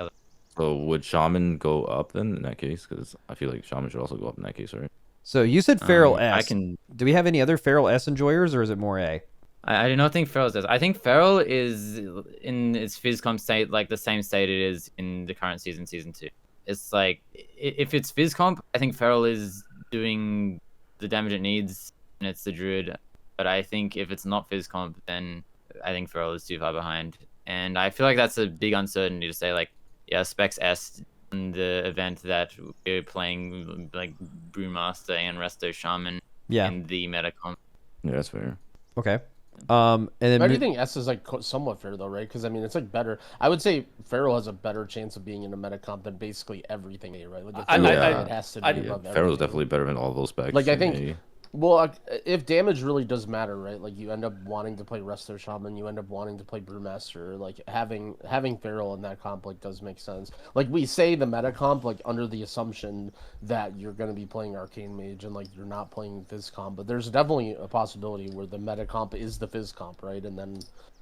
So would Shaman go up then in that case? Because I feel like Shaman should also go up in that case, right? So you said Feral S. Do we have any other Feral S enjoyers, or is it more A? I do not think Feral is. I think Feral is in its PhysComp state, like the same state it is in the current season 2. It's like, if it's PhysComp, I think Feral is doing the damage it needs, and it's the Druid. But I think if it's not PhysComp, then I think Feral is too far behind. And I feel like that's a big uncertainty to say, like, yeah, Specs S in the event that we're playing, like, Brewmaster and Resto Shaman in the meta comp. Yeah, that's fair. Okay. And then I do think S is like somewhat fair though, right? Because I mean, it's like better. I would say Feral has a better chance of being in a meta comp than basically everything A, right? Like it has to be above everything. Feral is definitely better than all those specs. Like I think, well, if damage really does matter, right? Like you end up wanting to play Resto Shaman, you end up wanting to play Brewmaster. Like having Feral in that comp like does make sense. Like we say the meta comp like under the assumption that you're going to be playing Arcane Mage and like you're not playing Fizz comp, but there's definitely a possibility where the meta comp is the Fizz comp, right? And then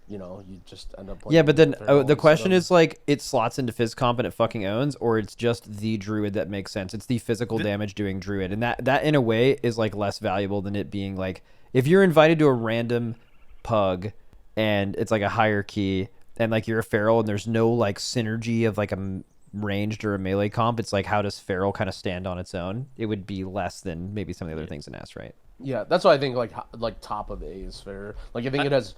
you just end up playing. Yeah, but then the question is like it slots into Fizz comp and it fucking owns, or it's just the Druid that makes sense. It's the physical damage doing Druid, and that in a way is like less valuable than it being like if you're invited to a random pug and it's like a hierarchy and like you're a Feral and there's no like synergy of like a ranged or a melee comp. It's like how does Feral kind of stand on its own? It would be less than maybe some of the other things in S, right? Yeah, that's why I think like top of A is fair. Like I think it has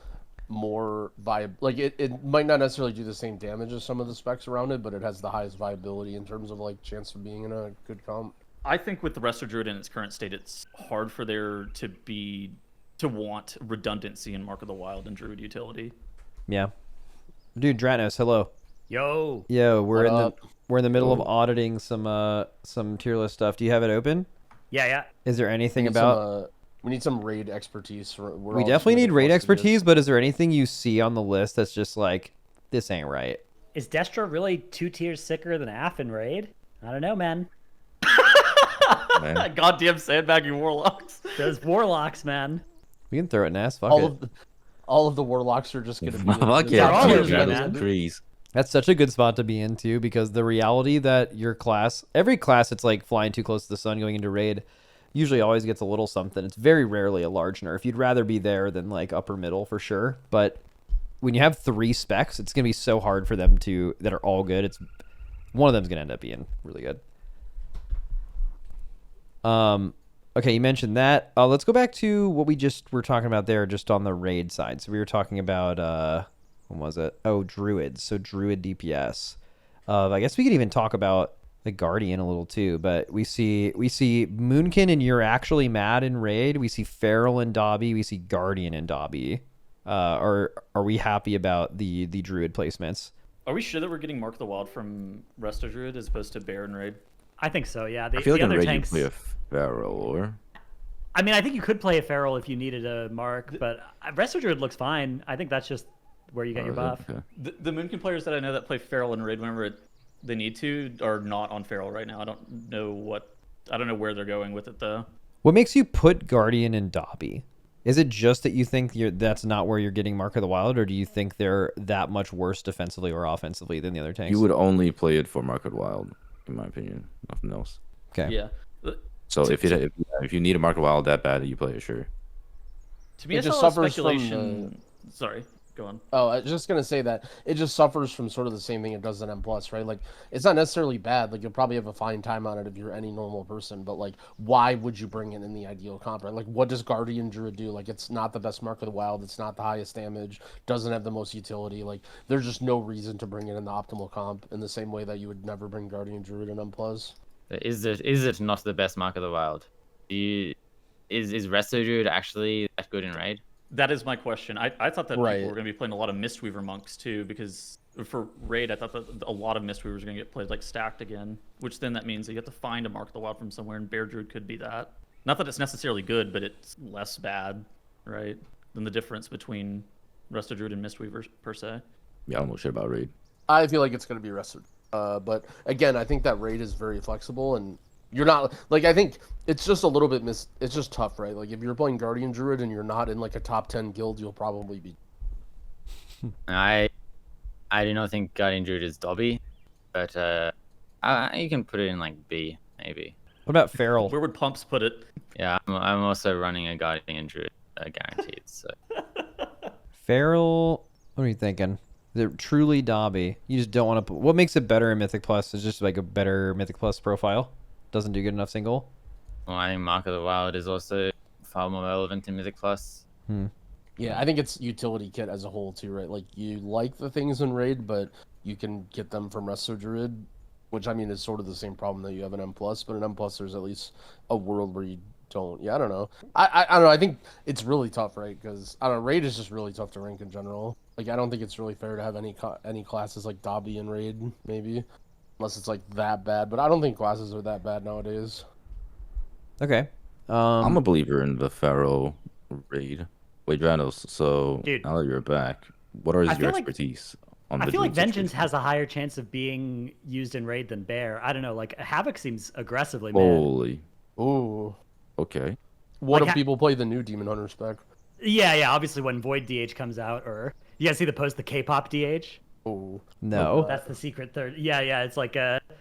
more like it might not necessarily do the same damage as some of the specs around it, but it has the highest viability in terms of like chance of being in a good comp. I think with the Resto Druid in its current state, it's hard for there to want redundancy in Mark of the Wild and Druid utility. Yeah, dude, Dratnos, hello. Yo, we're in the middle of auditing some tier list stuff. Do you have it open? Yeah. Is there anything about? We need some raid expertise. We definitely need raid expertise, but is there anything you see on the list that's just like, this ain't right? Is Destra really 2 tiers sicker than Af in raid? I don't know, man. Goddamn sandbagging Warlocks. Those Warlocks, man. We can throw it in ass. Fuck all of the Warlocks are just going to be... Fuck yeah. That's such a good spot to be in, too, because the reality that your class... Every class it's like flying too close to the sun going into raid... usually always gets a little something. It's very rarely a large nerf. You'd rather be there than like upper middle for sure. But when you have 3 specs, it's going to be so hard for them that are all good. It's one of them's going to end up being really good. Okay, you mentioned that. Let's go back to what we just were talking about there, just on the raid side. So we were talking about when was it? Oh, Druids. So Druid DPS. I guess we could even talk about the Guardian a little too, but we see Moonkin and You're Actually Mad in raid. We see Feral in Dobby. We see Guardian in Dobby. Are we happy about the Druid placements? Are we sure that we're getting Mark of the Wild from Resto Druid as opposed to Bear and Raid? I think so. Yeah. I feel like the in other Raid tanks. you play a Feral or. I mean, I think you could play a Feral if you needed a mark, but Resto Druid looks fine. I think that's just where you get your buff. Okay. The Moonkin players that I know that play Feral and Raid whenever they need to are not on Feral right now. I don't know where they're going with it though. What makes you put Guardian in Dobby? Is it just that you think that's not where you're getting Mark of the Wild, or do you think they're that much worse defensively or offensively than the other tanks? You would only play it for Mark of the Wild, in my opinion. Nothing else. Okay. Yeah. So if you need a Mark of the Wild that bad, you play it, sure. To me, it it's just a lot of suffers speculation. Sorry, go on. Oh, I was just gonna say that it just suffers from sort of the same thing it does in M+, right? Like, it's not necessarily bad. Like, you'll probably have a fine time on it if you're any normal person. But like, why would you bring it in the ideal comp? Right? Like, what does Guardian Druid do? Like, it's not the best Mark of the Wild. It's not the highest damage. Doesn't have the most utility. Like, there's just no reason to bring it in the optimal comp in the same way that you would never bring Guardian Druid in M+. Is it not the best Mark of the Wild? Is Resto Druid actually that good in Raid? That is my question. I thought that Right. people were going to be playing a lot of Mistweaver monks too, because for Raid, I thought that a lot of Mistweavers were going to get played like stacked again, which then that means that you have to find a Mark of the Wild from somewhere, and Bear Druid could be that. Not that it's necessarily good, but it's less bad, right, than the difference between Resto Druid and Mistweaver per se. Yeah, I don't know shit about Raid. I feel like it's going to be Resto. But again, I think that Raid is very flexible, and you're not like, I think it's just a little bit it's just tough, right? Like, if you're playing Guardian Druid and you're not in like a top 10 guild, you'll probably be. I do not think Guardian Druid is Dobby, but you can put it in like B maybe. What about Feral? Where would Pumps put it? Yeah, I'm also running a Guardian Druid guaranteed. So Feral, what are you thinking? They're truly Dobby. You just don't want to. What makes it better in Mythic Plus is just like a better Mythic Plus profile. Doesn't do good enough single. well, I think Mark of the Wild is also far more relevant in Mythic Plus. Yeah, I think it's utility kit as a whole too, right? Like, you like the things in Raid, but you can get them from Resto Druid, which I mean is sort of the same problem that you have in M+, but in M+, there's at least a world where you don't. Yeah, I don't know. I don't know. I think it's really tough, right? Because I don't know, Raid is just really tough to rank in general. Like, I don't think it's really fair to have any classes like Dobby in Raid, maybe, unless it's like that bad. But I don't think classes are that bad nowadays. Okay. I'm a believer in the Pharaoh Raid. Wait, Dratnos, so Dude, now that you're back, what are I your feel like- expertise on I the feel like Druid Vengeance situation? has a higher chance of being used in Raid than Bear. I don't know. Like, Havoc seems aggressively mid. Holy. Ooh. Okay. What Like, if people play the new Demon Hunter spec? Yeah. Obviously, when Void DH comes out, or you guys see the post, the K-pop DH? Oh. No. That's the secret third. Yeah. It's like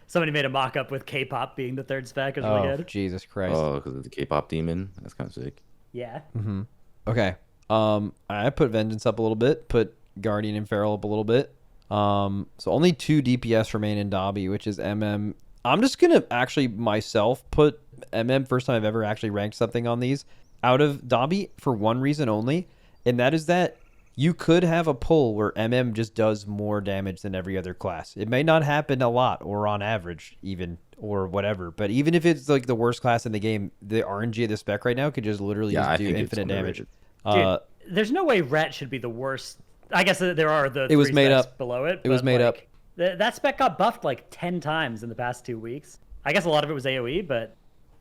somebody made a mock-up with K-pop being the third spec. It was really Oh, good. Jesus Christ. Oh, because of the K-pop demon? That's kind of sick. Yeah. Mm-hmm. Okay. I put Vengeance up a little bit, put Guardian and Feral up a little bit. So only 2 DPS remain in Dobby, which is MM. I'm just gonna actually myself put MM, first time I've ever actually ranked something on these, out of Dobby for one reason only, and that is that you could have a pull where MM just does more damage than every other class. It may not happen a lot or on average even or whatever, but even if it's like the worst class in the game, the RNG of the spec right now could just literally Yeah, I just do think it's infinite damage. underrated. Dude, there's no way Ret should be the worst. I guess there are the It was 3 made specs up. below it. It was but, made like, that spec got buffed like 10 times in the past 2 weeks. I guess a lot of it was AoE, but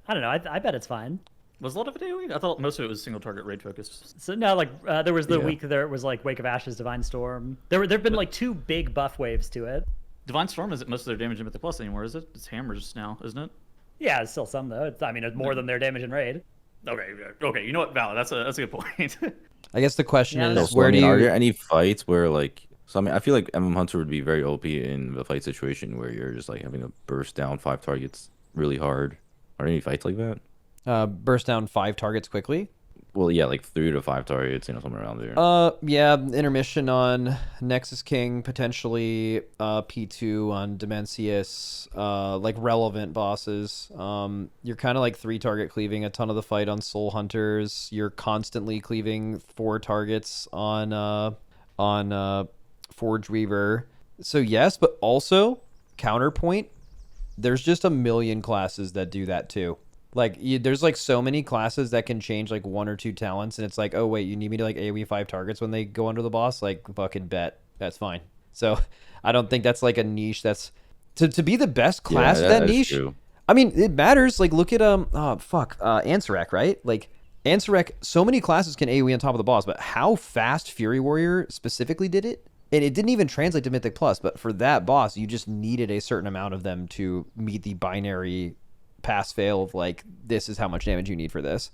I don't know. I bet it's fine. Was a lot of it AoE? I thought most of it was single target raid focused. So no, like there was the Yeah. week there was like Wake of Ashes, Divine Storm. There've been like 2 big buff waves to it. Divine Storm isn't most of their damage in Mythic Plus anymore, is it? It's hammers now, isn't it? Yeah, it's still some though. It's more than their damage in raid. Okay. You know what, Val? That's a good point. I guess the question Yeah, is, So, where I mean, do you... are there any fights where like? So I mean, I feel like MM Hunter would be very OP in the fight situation where you're just like having to burst down 5 targets really hard. Are there any fights like that? burst down 5 targets quickly? Well, yeah, like 3 to 5 targets, somewhere around there. Yeah, intermission on Nexus King, potentially P2 on Dimensius, like relevant bosses. You're kind of like 3 target cleaving a ton of the fight on Soul Hunters. You're constantly cleaving 4 targets on Forge Weaver. So yes, but also counterpoint, there's just a million classes that do that too. Like there's like so many classes that can change like 1 or 2 talents, and it's like, oh wait, you need me to like AoE 5 targets when they go under the boss? Like fucking bet, that's fine. So I don't think that's like a niche that's to be the best class Yeah, that that is niche. true. I mean, it matters. Like look at Ansarek, right? Like Ansarek, so many classes can AoE on top of the boss, but how fast Fury Warrior specifically did it? And it didn't even translate to Mythic Plus, but for that boss, you just needed a certain amount of them to meet the binary pass fail of like, this is how much damage you need for this.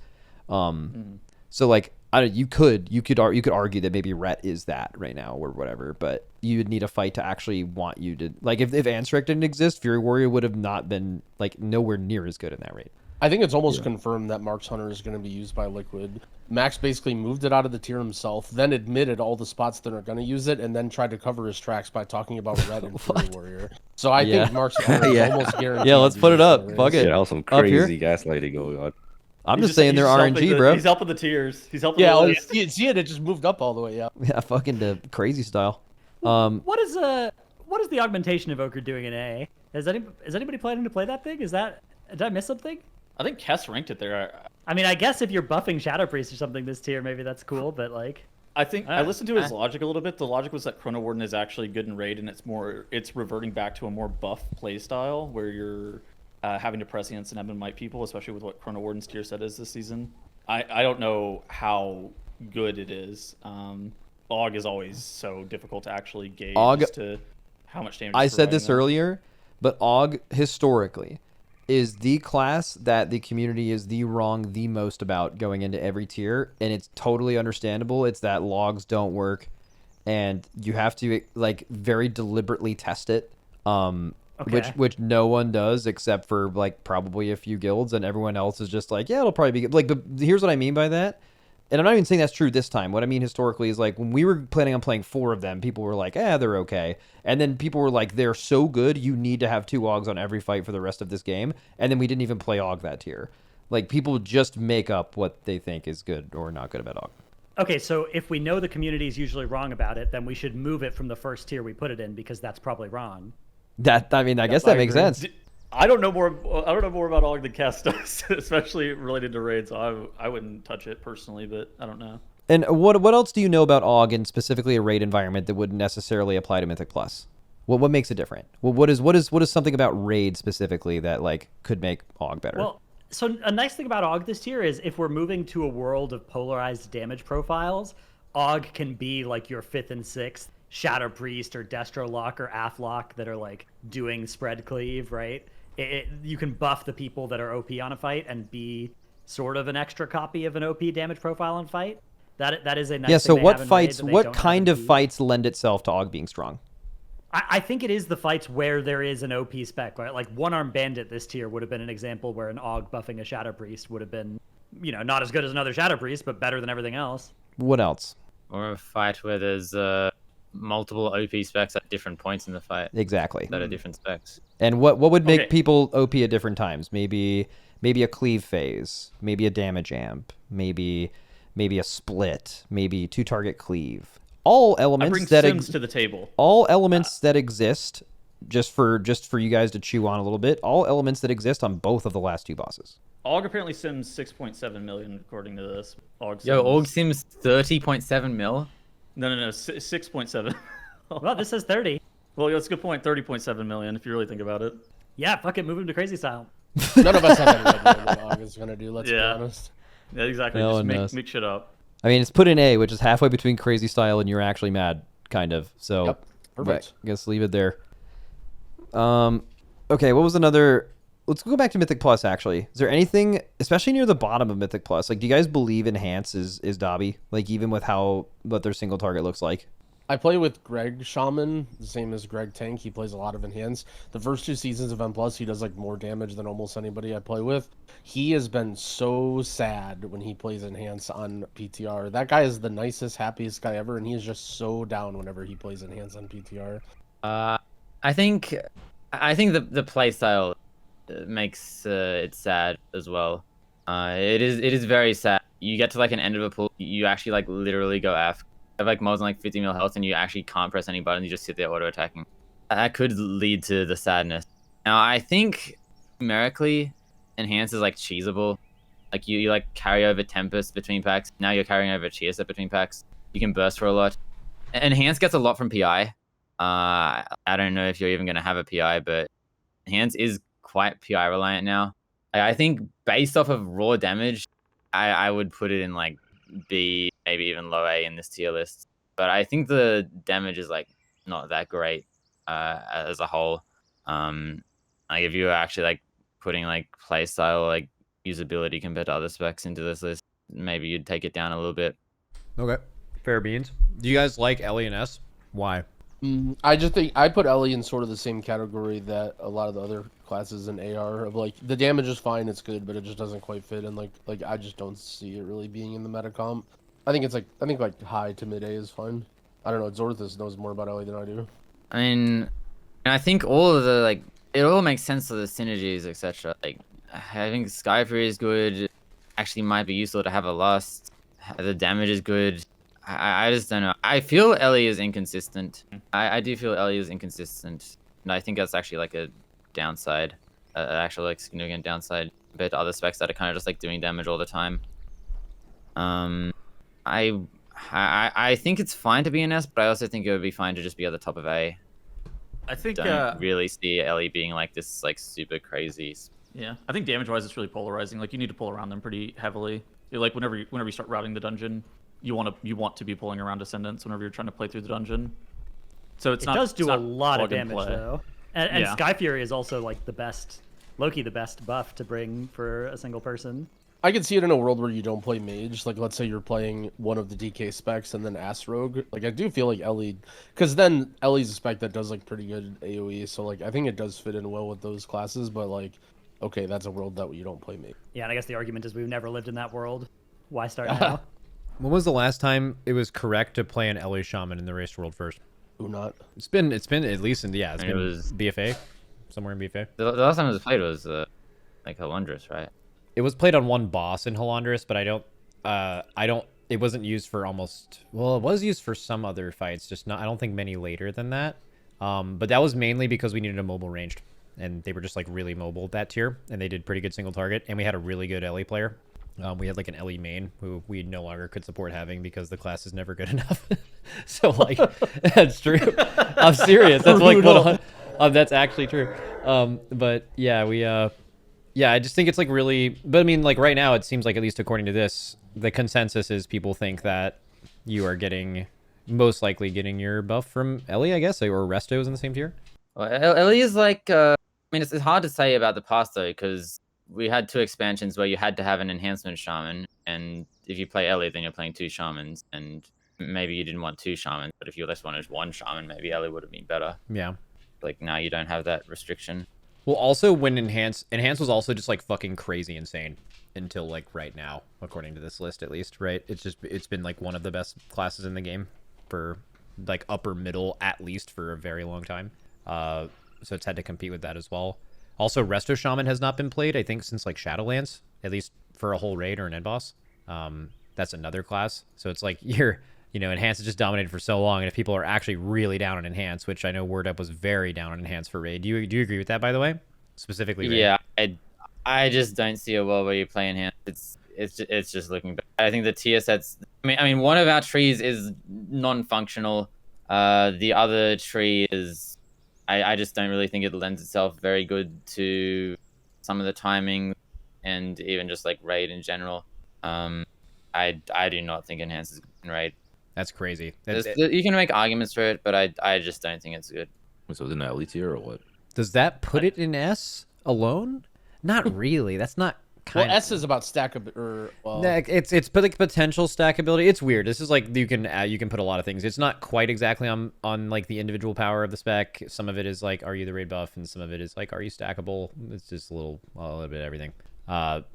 So like, you could argue that maybe Ret is that right now or whatever, but you would need a fight to actually want you to like, if Ansarek didn't exist, Fury Warrior would have not been like nowhere near as good in that rate. I think it's almost confirmed that Mark's Hunter is going to be used by Liquid. Max basically moved it out of the tier himself, then admitted all the spots that are going to use it, and then tried to cover his tracks by talking about Red and Fury Warrior. So I think Mark's Hunter is almost guaranteed. Yeah, let's put it up. Fuck it. Yeah, that was some crazy gaslighting going on. I'm just saying they're RNG, bro. He's helping the tiers. He's helping. Yeah, the you see it. It just moved up all the way. Yeah. Yeah, fucking the crazy style. What is the augmentation evoker doing in A? Is anybody planning to play that thing? Did I miss something? I think Kess ranked it there. I mean, I guess if you're buffing Shadow Priest or something this tier, maybe that's cool. But like, I think I listened to his logic a little bit. The logic was that Chrono Warden is actually good in raid, and it's reverting back to a more buff play style where you're having to prescience and Ebon Might people, especially with what Chrono Warden's tier set is this season. I don't know how good it is. Og is always so difficult to actually gauge as to how much damage. I said this earlier, but Og historically is the class that the community is the most about going into every tier, and it's totally understandable. It's that logs don't work, and you have to like very deliberately test it. Which no one does except for like probably a few guilds, and everyone else is just like, yeah, it'll probably be good. Like, but here's what I mean by that. And I'm not even saying that's true this time. What I mean historically is like when we were planning on playing 4 of them, people were like, they're okay. And then people were like, they're so good, you need to have 2 Ogs on every fight for the rest of this game. And then we didn't even play Og that tier. Like people just make up what they think is good or not good about Og. Okay, so if we know the community is usually wrong about it, then we should move it from the first tier we put it in because that's probably wrong. I guess that makes sense. I don't know more about Og than Kess does, especially related to raids. So I wouldn't touch it personally, but I don't know. And what else do you know about Og and specifically a raid environment that wouldn't necessarily apply to Mythic Plus? What makes it different? Well, what is something about raid specifically that like could make Og better? Well, so a nice thing about Og this tier is if we're moving to a world of polarized damage profiles, Og can be like your 5th and 6th Shadow Priest or Destro Lock or Athlock that are like doing spread cleave, right? You can buff the people that are OP on a fight and be sort of an extra copy of an OP damage profile on fight. That is a nice thing. So they what have in fights? raid that they What don't kind have of in fights lend itself to Og being strong? I think it is the fights where there is an OP spec, right? Like One Arm Bandit this tier would have been an example where an Og buffing a Shadow Priest would have been, not as good as another Shadow Priest, but better than everything else. What else? Or a fight where there's multiple OP specs at different points in the fight. Exactly. That are different specs. And what would make people OP at different times? Maybe a cleave phase, maybe a damage amp, maybe a split, maybe 2-target cleave. All elements that to the table. All elements that exist, just for you guys to chew on a little bit. All elements that exist on both of the last 2 bosses. Og apparently sims 6.7 million according to this. Og sims 30.7 mil. No, 6.7. Well, this says 30. Well, that's a good point. 30.7 million if you really think about it. Yeah, fuck it, move him to crazy style. None of us have any idea what Og is gonna do. Let's be honest. Yeah, exactly. No Just make shit up. I mean, it's put in A, which is halfway between crazy style and you're actually mad, kind of. So, Yep. Perfect. I guess leave it there. Okay, what was another? Let's go back to Mythic Plus. Actually, is there anything, especially near the bottom of Mythic Plus? Like, do you guys believe Enhance is Dobby? Like, even with what their single target looks like. I play with Greg Shaman, the same as Greg Tank. He plays a lot of Enhance. The first 2 seasons of M+, he does like more damage than almost anybody I play with. He has been so sad when he plays Enhance on PTR. That guy is the nicest, happiest guy ever, and he is just so down whenever he plays Enhance on PTR. I think the playstyle makes it sad as well. It is very sad. You get to like an end of a pool, you actually like literally go F. Have like more than like 50 mil health, and you actually can't press any buttons. You just sit there auto attacking. That could lead to the sadness. Now I think numerically, Enhance is like cheesable. Like you like carry over Tempest between packs. Now you're carrying over Cheerset between packs. You can burst for a lot. Enhance gets a lot from PI. I don't know if you're even going to have a PI, but Enhance is quite PI reliant now. I think based off of raw damage, I would put it in like B, maybe even low A in this tier list. But I think the damage is like not that great as a whole. Like if you were actually like putting like playstyle, like usability compared to other specs into this list, maybe you'd take it down a little bit. Okay, fair beans. Do you guys like Ellie and S? Why? I just think I put Ellie in sort of the same category that a lot of the other classes in AR of like the damage is fine, it's good, but it just doesn't quite fit, and like I just don't see it really being in the meta comp. I think high to mid A is fine. I don't know. Zorthus knows more about Ellie than I do. I mean, I think all of the like it all makes sense to the synergies, etc. Like I think Skyfury is good. Actually, might be useful to have a Lust. The damage is good. I just don't know. I feel Ellie is inconsistent. I do feel Ellie is inconsistent, and I think that's actually like a downside, an actual like significant downside compared to other specs that are kind of just like doing damage all the time. I think it's fine to be an S, but I also think it would be fine to just be at the top of A. I think don't really see Ellie being like this like super crazy. Yeah, I think damage-wise it's really polarizing. Like you need to pull around them pretty heavily. Like whenever you start routing the dungeon, you want to be pulling around Ascendants whenever you're trying to play through the dungeon. So it does do a lot of damage play. though, and Yeah. Sky Fury is also like the best buff to bring for a single person. I can see it in a world where you don't play mage. Like, let's say you're playing one of the DK specs and then Ass Rogue. Like, I do feel like Ellie, because then Ellie's a spec that does like pretty good AOE. So like, I think it does fit in well with those classes. But like, okay, that's a world that you don't play mage. Yeah, and I guess the argument is we've never lived in that world. Why start now? When was the last time it was correct to play an Ellie Shaman in the race world first? Who not? It's been at least in It been was BFA, somewhere in BFA. The last time it was played was like Halundrous, right? It was played on one boss in Halundrous, but it wasn't used for almost, well, it was used for some other fights, just not, I don't think many later than that. But that was mainly because we needed a mobile ranged, and they were just like really mobile that tier, and they did pretty good single target, and we had a really good Ellie player. We had like an Ellie main who we no longer could support having because the class is never good enough. So like, that's true. I'm serious. That's like that's actually true. But yeah, yeah, I just think it's like really, but I mean, like right now, it seems like at least according to this, the consensus is people think that you are most likely getting your buff from Ellie, I guess, or Resto is in the same tier. Well, Ellie is like, I mean, it's hard to say about the past though, because we had 2 expansions where you had to have an enhancement shaman, and if you play Ellie, then you're playing 2 shamans, and maybe you didn't want 2 shamans, but if you just wanted 1 shaman, maybe Ellie would have been better. Yeah. Like now you don't have that restriction. Well, also when Enhance was also just like fucking crazy insane until like right now, according to this list at least, right? It's been like one of the best classes in the game for like upper middle at least for a very long time. So it's had to compete with that as well. Also, Resto Shaman has not been played, I think, since like Shadowlands, at least for a whole raid or an end boss. That's another class. So it's like Enhance has just dominated for so long, and if people are actually really down on Enhance, which I know Wordup was very down on Enhance for raid. Do you agree with that, by the way? Specifically raid? Yeah, I just don't see a world where you play Enhance. It's just looking bad. I think the tier sets. I mean, one of our trees is non-functional. The other tree is. I just don't really think it lends itself very good to some of the timing, and even just like raid in general. I do not think Enhance is good in raid. That's crazy. You can make arguments for it, but I just don't think it's good. So it's an Ellie tier or what? Does that put it in S alone? Not really. That's not Well, S is about stackability. It's like potential stackability. It's weird. This is like you can put a lot of things. It's not quite exactly on like the individual power of the spec. Some of it is like, are you the raid buff, and some of it is like, are you stackable? It's just a little bit of everything.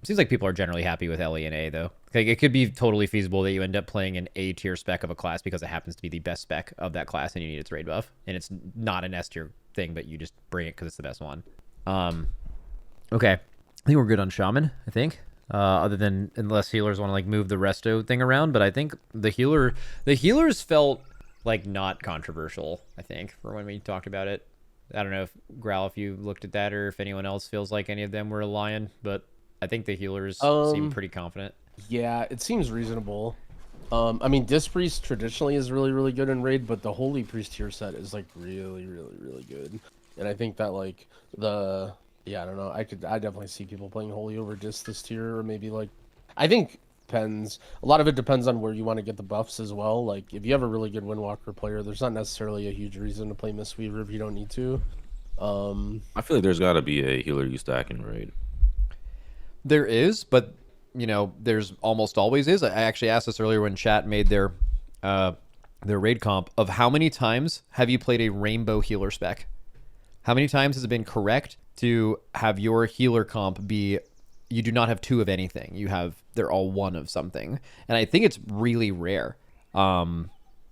Seems like people are generally happy with LE and A though. Like it could be totally feasible that you end up playing an A tier spec of a class because it happens to be the best spec of that class and you need its raid buff, and it's not an S tier thing, but you just bring it because it's the best one. Okay, I think we're good on Shaman. I think, other than unless healers want to like move the Resto thing around, but I think the healers felt like not controversial. I think for when we talked about it. I don't know if Growl, if you looked at that, or if anyone else feels like any of them were a lion, but I think the healers seem pretty confident. Yeah, it seems reasonable. I mean, Disc Priest traditionally is really, really good in Raid, but the Holy Priest tier set is like really, really, really good. And I think that like I don't know, I definitely see people playing Holy over Disc this tier, or maybe like, I think depends. A lot of it depends on where you want to get the buffs as well. Like if you have a really good Windwalker player, there's not necessarily a huge reason to play Mistweaver if you don't need to. I feel like there's got to be a healer you stack in Raid. There is, but you know, there's almost always is. I actually asked this earlier when chat made their raid comp of how many times have you played a rainbow healer spec? How many times has it been correct to have your healer comp be you do not have two of anything? They're all one of something. And I think it's really rare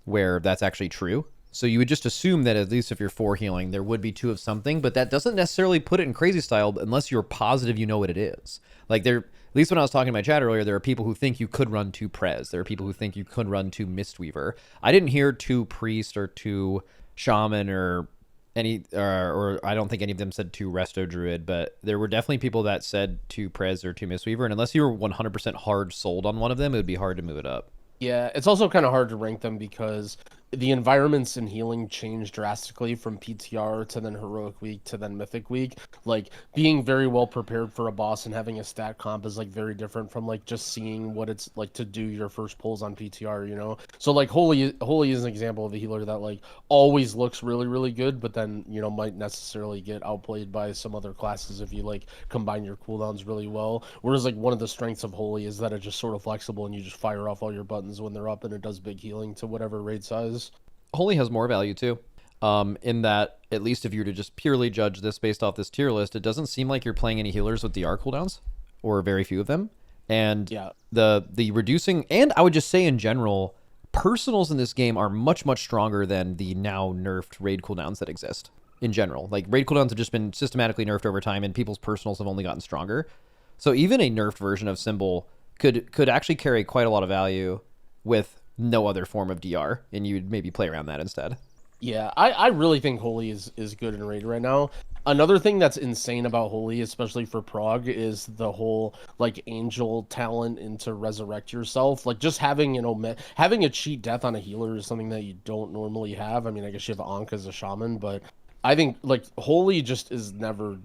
where that's actually true. So you would just assume that at least if you're 4 healing, there would be 2 of something, but that doesn't necessarily put it in crazy style unless you're positive you know what it is. Like at least when I was talking to my chat earlier, there are people who think you could run 2 Prez. There are people who think you could run 2 Mistweaver. I didn't hear 2 Priest or 2 Shaman or I don't think any of them said 2 Resto Druid, but there were definitely people that said 2 Prez or 2 Mistweaver, and unless you were 100% hard sold on one of them, it would be hard to move it up. Yeah, it's also kind of hard to rank them because the environments in healing change drastically from PTR to then Heroic Week to then Mythic Week. Like, being very well prepared for a boss and having a stat comp is, like, very different from, like, just seeing what it's like to do your first pulls on PTR, you know? So, like, Holy is an example of a healer that, like, always looks really, really good, but then, you know, might necessarily get outplayed by some other classes if you, like, combine your cooldowns really well. Whereas, like, one of the strengths of Holy is that it's just sort of flexible and you just fire off all your buttons when they're up and it does big healing to whatever raid size. Holy has more value too, in that at least if you were to just purely judge this based off this tier list, it doesn't seem like you're playing any healers with DR cooldowns, or very few of them. And yeah, the reducing, and I would just say in general, personals in this game are much, much stronger than the now nerfed raid cooldowns that exist in general. Like raid cooldowns have just been systematically nerfed over time, and people's personals have only gotten stronger. So even a nerfed version of Symbol could actually carry quite a lot of value with no other form of DR, and you'd maybe play around that instead. Yeah, I really think Holy is good in Raid right now. Another thing that's insane about Holy, especially for Prog, is the whole, like, angel talent into resurrect yourself. Like, just having, you know, having a cheat death on a healer is something that you don't normally have. I mean, I guess you have Ankh as a shaman, but I think, like, Holy just is never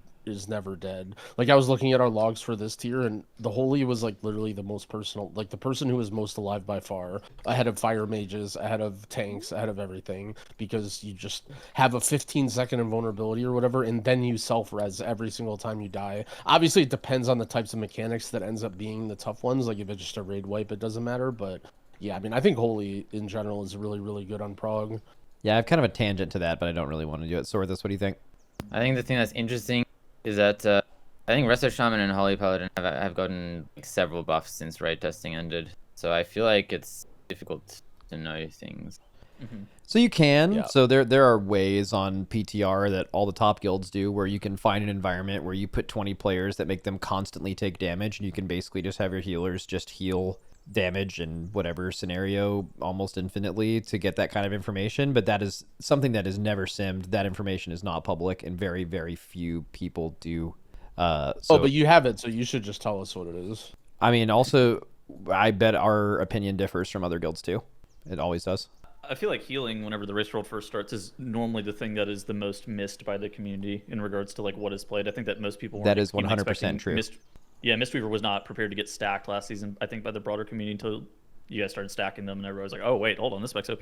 dead. Like, I was looking at our logs for this tier, and the Holy was, like, literally the most personal, like, the person who was most alive by far, ahead of fire mages, ahead of tanks, ahead of everything, because you just have a 15-second invulnerability or whatever, and then you self-res every single time you die. Obviously, it depends on the types of mechanics that ends up being the tough ones. Like, if it's just a raid wipe, it doesn't matter, but yeah, I mean, I think Holy, in general, is really, really good on Prog. Yeah, I have kind of a tangent to that, but I don't really want to do it. Sorthus, what do you think? I think the thing that's interesting is that I think Resto Shaman and Holy Paladin have gotten like, several buffs since raid testing ended. So I feel like it's difficult to know things. Mm-hmm. So you can. Yeah. So there are ways on PTR that all the top guilds do where you can find an environment where you put 20 players that make them constantly take damage, and you can basically just have your healers just heal damage in whatever scenario almost infinitely to get that kind of information. But that is something that is never simmed. That information is not public, and very, very few people do. But you have it, so you should just tell us what it is. I mean, also, I bet our opinion differs from other guilds too. It always does. I feel like healing, whenever the race world first starts, is normally the thing that is the most missed by the community in regards to like what is played. I think that most people that is 100% true. Yeah, Mistweaver was not prepared to get stacked last season, I think, by the broader community until you guys started stacking them, and everyone was like, oh, wait, hold on, this spec's OP.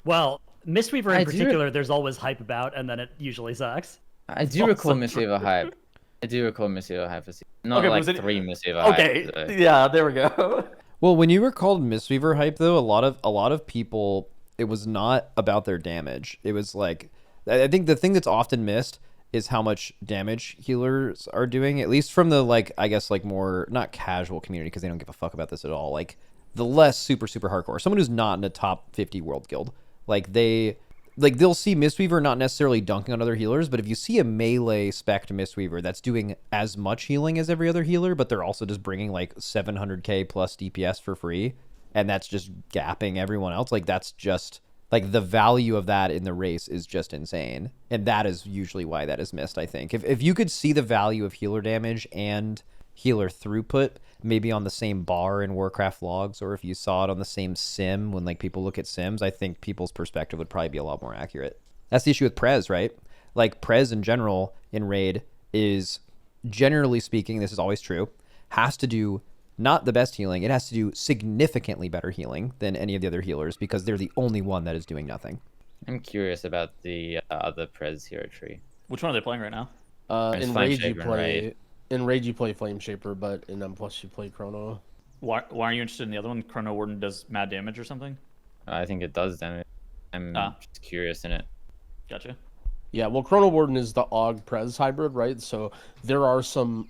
Well, Mistweaver in particular, there's always hype about, and then it usually sucks. I do recall Mistweaver hype. I do recall Mistweaver hype for season. Not like 3 Mistweaver hype. Okay, so. Yeah, there we go. Well, when you were called Mistweaver hype, though, a lot of people, it was not about their damage. It was like, I think the thing that's often missed is how much damage healers are doing, at least from the, like, I guess, like, more, not casual community, because they don't give a fuck about this at all, like, the less super hardcore, someone who's not in a top 50 world guild, like, they'll see Mistweaver not necessarily dunking on other healers, but if you see a melee spec Mistweaver that's doing as much healing as every other healer, but they're also just bringing, like, 700k plus DPS for free, and that's just gapping everyone else, like, that's just like the value of that in the race is just insane. And that is usually why that is missed, I think. If you could see the value of healer damage and healer throughput maybe on the same bar in Warcraft logs, or if you saw it on the same sim when like people look at sims, I think people's perspective would probably be a lot more accurate. That's the issue with Prez, right? Like Prez in general in Raid is, generally speaking, this is always true, has to do not the best healing, it has to do significantly better healing than any of the other healers because they're the only one that is doing nothing. I'm curious about the other Prez hero tree. Which one are they playing right now? In Raid you play in Raid you play Flame Shaper, but in M+ you play Chrono. Why are you interested in the other one? Chrono Warden does mad damage or something? I think it does damage. I'm just curious in it. Gotcha. Yeah, well, Chrono Warden is the AUG Prez hybrid, right? So there are some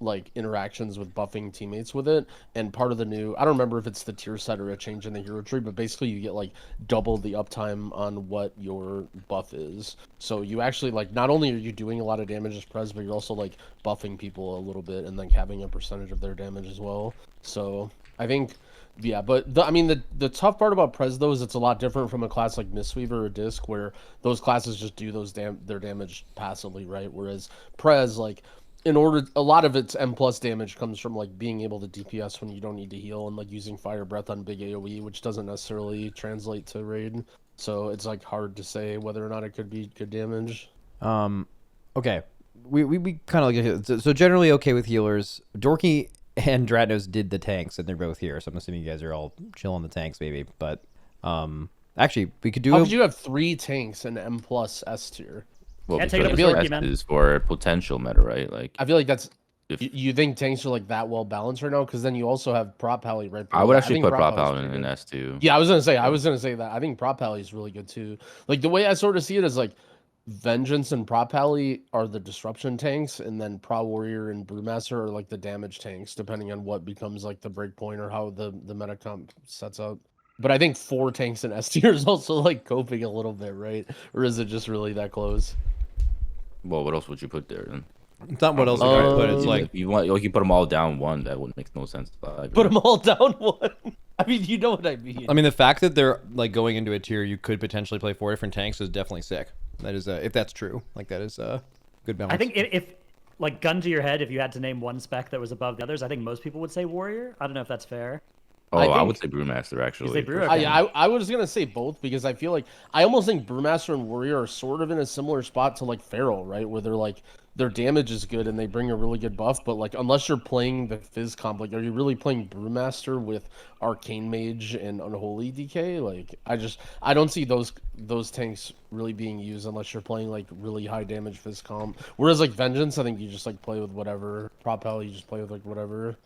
like interactions with buffing teammates with it, and part of the new, I don't remember if it's the tier set or a change in the hero tree, but basically you get like double the uptime on what your buff is. So you actually like, not only are you doing a lot of damage as Prez, but you're also like buffing people a little bit and like having a percentage of their damage as well. So I think, yeah, but I mean the tough part about Prez though is it's a lot different from a class like Mistweaver or Disc, where those classes just do those their damage passively, right? Whereas Prez, like, a lot of its M+ damage comes from like being able to DPS when you don't need to heal, and like using Fire Breath on big AoE, which doesn't necessarily translate to Raid. So it's like hard to say whether or not it could be good damage. Okay, we kind of like, so generally okay with healers. Dorki and Dratnos did the tanks, and they're both here, so I'm assuming you guys are all chill on the tanks, maybe. But actually, we could do. How could you have 3 tanks in M+ S tier? Well, Yeah, because take it up the with S Dorki, man. is for potential meta, right? Like, I feel like that's. If- You think tanks are like that well balanced right now? Because then you also have Prot Pally right. I below would that. actually think put Prop Paly's Paladin pretty in good. S2. Yeah, I was gonna say that. I think Prot Pally is really good too. Like the way I sort of see it is like Vengeance and Prot Pally are the disruption tanks, and then Prot Warrior and Brewmaster are like the damage tanks, depending on what becomes like the breakpoint or how the meta comp sets up. But I think 4 tanks in S tier is also like coping a little bit, right? Or is it just really that close? Well, what else would you put there then? It's not what else you could put. It's like If you want, like, you put them all down one. That would make no sense. Put them all down one. I mean, you know what I mean. I mean, the fact that they're like going into a tier, you could potentially play 4 different tanks is definitely sick. That is, if that's true, like that is good balance. I think if like gun to your head, if you had to name one spec that was above the others, I think most people would say Warrior. I don't know if that's fair. Oh, I would say Brewmaster actually. say Brew? Okay. I was gonna say both because I feel like I almost think Brewmaster and Warrior are sort of in a similar spot to like Feral, right? Where they're like their damage is good and they bring a really good buff, but like unless you're playing the Fizz comp, like are you really playing Brewmaster with Arcane Mage and Unholy DK? Like I don't see those tanks really being used unless you're playing like really high damage Fizz comp. Whereas like Vengeance, I think you just like play with whatever. Prop Pal, you just play with like whatever.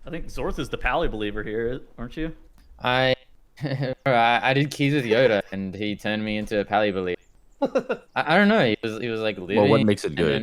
I think Zorth is the Pally believer here, aren't you? I did keys with Yoda, and he turned me into a Pally believer. I don't know. He was like living. Well, what makes it good?